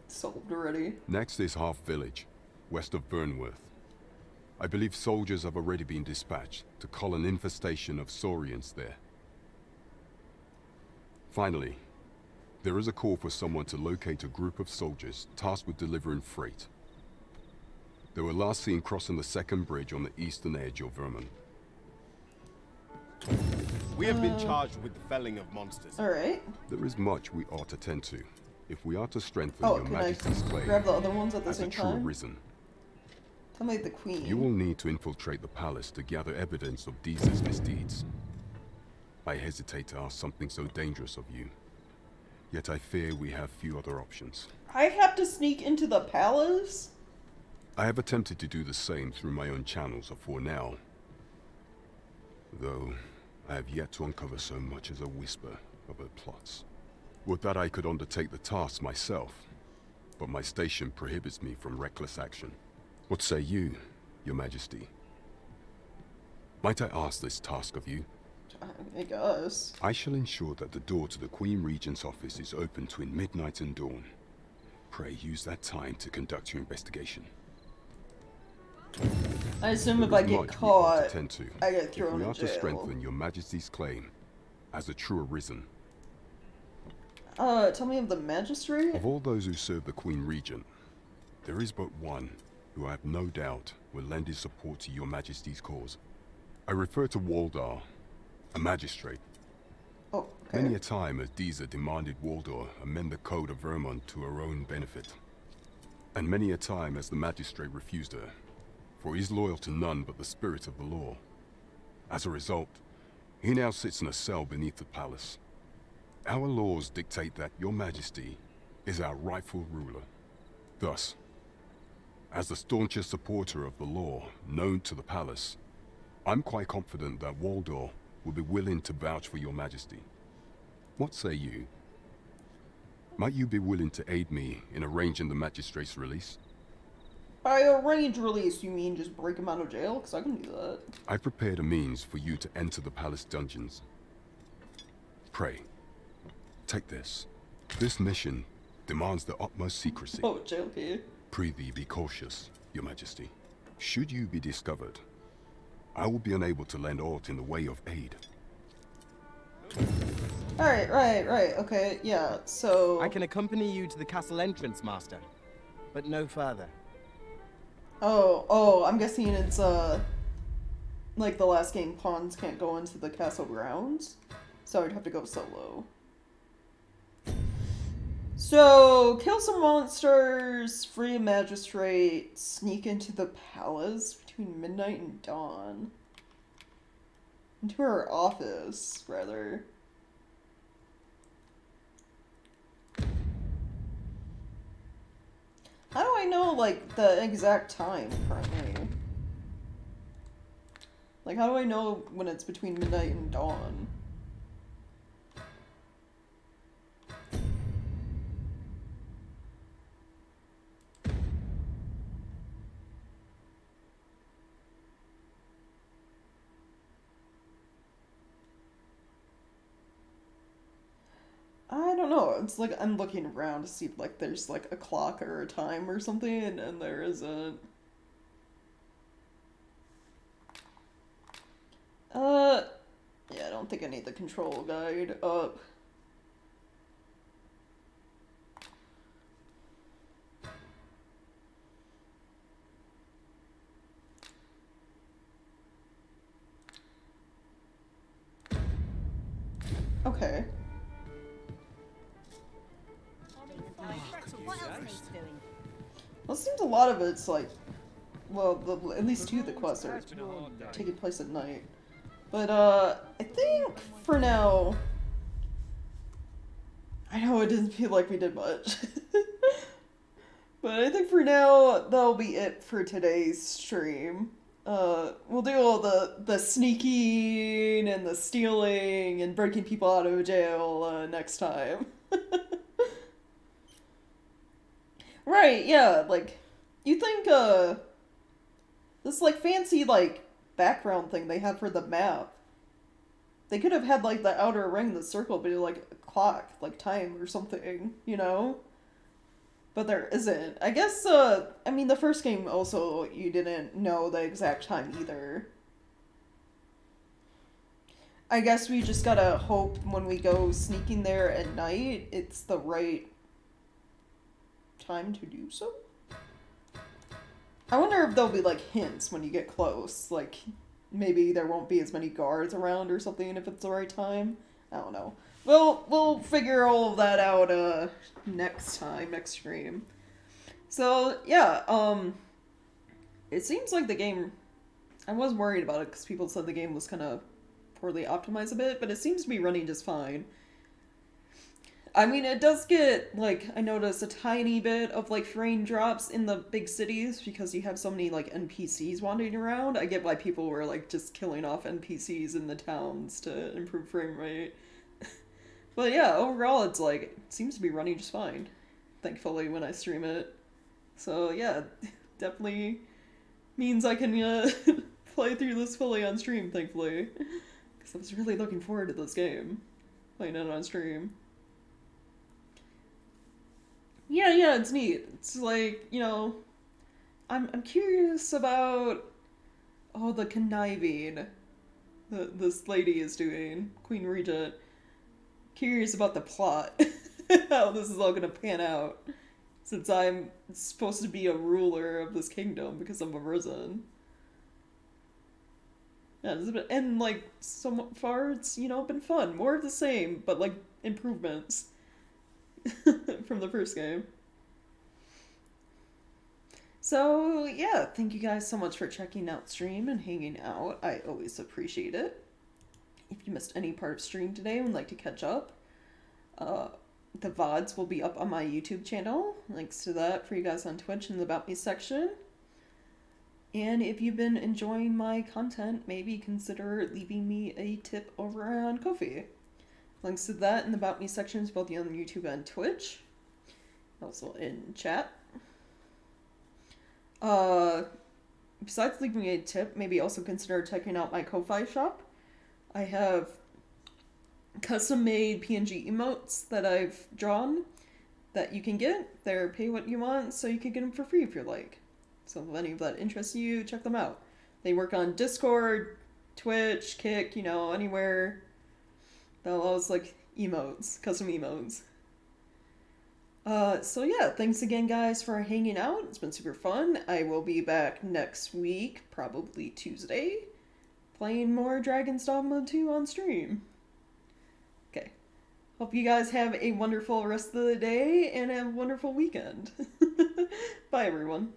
S1: solved already.
S6: Next is Half Village, west of Burnworth. I believe soldiers have already been dispatched to cull an infestation of saurians there. Finally, there is a call for someone to locate a group of soldiers tasked with delivering freight. They were last seen crossing the second bridge on the eastern edge of Vermont.
S16: We have been charged with the felling of monsters.
S1: Alright.
S6: There is much we ought to tend to, if we are to strengthen
S1: Oh,
S6: your
S1: can
S6: majesty's
S1: I
S6: claim
S1: grab the other ones at the
S6: as
S1: same
S6: a true
S1: time?
S6: arisen.
S1: Tell me the queen.
S6: You will need to infiltrate the palace to gather evidence of Disa's misdeeds. I hesitate to ask something so dangerous of you, yet I fear we have few other options.
S1: I have to sneak into the palace?
S6: I have attempted to do the same through my own channels afore now, though I have yet to uncover so much as a whisper of her plots. Would that I could undertake the task myself, but my station prohibits me from reckless action. What say you, your majesty? Might I ask this task of you?
S1: I guess.
S6: I shall ensure that the door to the Queen Regent's office is open between midnight and dawn. Pray use that time to conduct your investigation.
S1: I assume if
S6: There
S1: I
S6: is
S1: get
S6: much we ought
S1: caught,
S6: to tend to,
S1: I get
S6: if
S1: thrown
S6: we
S1: in
S6: are to
S1: jail.
S6: strengthen your majesty's claim as a true arisen.
S1: Tell me of the magistrate?
S6: Of all those who serve the Queen Regent, there is but one who I have no doubt will lend his support to your majesty's cause. I refer to Waldar, a magistrate.
S1: Oh, okay.
S6: Many a time has Disa demanded Waldar amend the code of Vermont to her own benefit. And many a time has the magistrate refused her, for he is loyal to none but the spirit of the law. As a result, he now sits in a cell beneath the palace. Our laws dictate that your majesty is our rightful ruler. Thus, as the staunchest supporter of the law known to the palace, I'm quite confident that Waldor will be willing to vouch for your majesty. What say you? Might you be willing to aid me in arranging the magistrate's release?
S1: By arrange release, you mean just break him out of jail? Because I can do that.
S6: I prepared a means for you to enter the palace dungeons. Pray, take this. This mission demands the utmost secrecy.
S1: Oh, jail key.
S6: Prithee be cautious, your majesty. Should you be discovered, I will be unable to lend aught in the way of aid.
S1: Alright, right, okay, yeah, so...
S8: I can accompany you to the castle entrance, Master, but no further.
S1: Oh, I'm guessing it's, like the last game, pawns can't go into the castle grounds, so I'd have to go solo. So, kill some monsters, free a magistrate, sneak into the palace between midnight and dawn. Into her office, rather. How do I know, like, the exact time currently? Like, how do I know when it's between midnight and dawn? I don't know. It's like I'm looking around to see if like there's like a clock or a time or something, and there isn't. Yeah, I don't think I need the control guide up. Okay. Well, it seems a lot of it's like, well, at least two of the quests are taking place at night. But, I think for now, I know it doesn't feel like we did much. But I think for now, that'll be it for today's stream. We'll do all the sneaking and the stealing and breaking people out of jail, next time. Right, yeah, like, you think, this, like, fancy, like, background thing they have for the map, they could have had, like, the outer ring, the circle, be like, a clock, like, time or something, you know? But there isn't. I guess, I mean, the first game also, you didn't know the exact time either. I guess we just gotta hope when we go sneaking there at night, it's the right time to do so? I wonder if there'll be, like, hints when you get close. Like, maybe there won't be as many guards around or something if it's the right time. I don't know. We'll figure all of that out, next time, next stream. So, yeah, it seems like the game... I was worried about it because people said the game was kind of poorly optimized a bit, but it seems to be running just fine. I mean, it does get, like, I noticed a tiny bit of, like, frame drops in the big cities because you have so many, like, NPCs wandering around. I get why people were, like, just killing off NPCs in the towns to improve frame rate. But yeah, overall, it's, like, it seems to be running just fine, thankfully, when I stream it. So, yeah, definitely means I can, play through this fully on stream, thankfully. Because I was really looking forward to this game, playing it on stream. Yeah, it's neat. It's like, you know, I'm curious about the conniving that this lady is doing, Queen Regent. Curious about the plot, how this is all gonna pan out, since I'm supposed to be a ruler of this kingdom because I'm arisen. Yeah, and like, so far it's, you know, been fun. More of the same, but like, improvements. From the first game. So, yeah, thank you guys so much for checking out stream and hanging out. I always appreciate it. If you missed any part of stream today and would like to catch up, the VODs will be up on my YouTube channel. Links to that for you guys on Twitch in the About Me section. And if you've been enjoying my content, maybe consider leaving me a tip over on Ko-fi. Links to that in the About Me sections, both on YouTube and Twitch. Also in chat. Besides leaving me a tip, maybe also consider checking out my Ko-fi shop. I have custom-made PNG emotes that I've drawn that you can get. They're pay what you want, so you can get them for free if you like. So if any of that interests you, check them out. They work on Discord, Twitch, Kick, you know, anywhere. They'll always like emotes, custom emotes. So yeah, thanks again guys for hanging out. It's been super fun. I will be back next week, probably Tuesday, playing more Dragon's Dogma 2 on stream. Okay. Hope you guys have a wonderful rest of the day and a wonderful weekend. Bye everyone.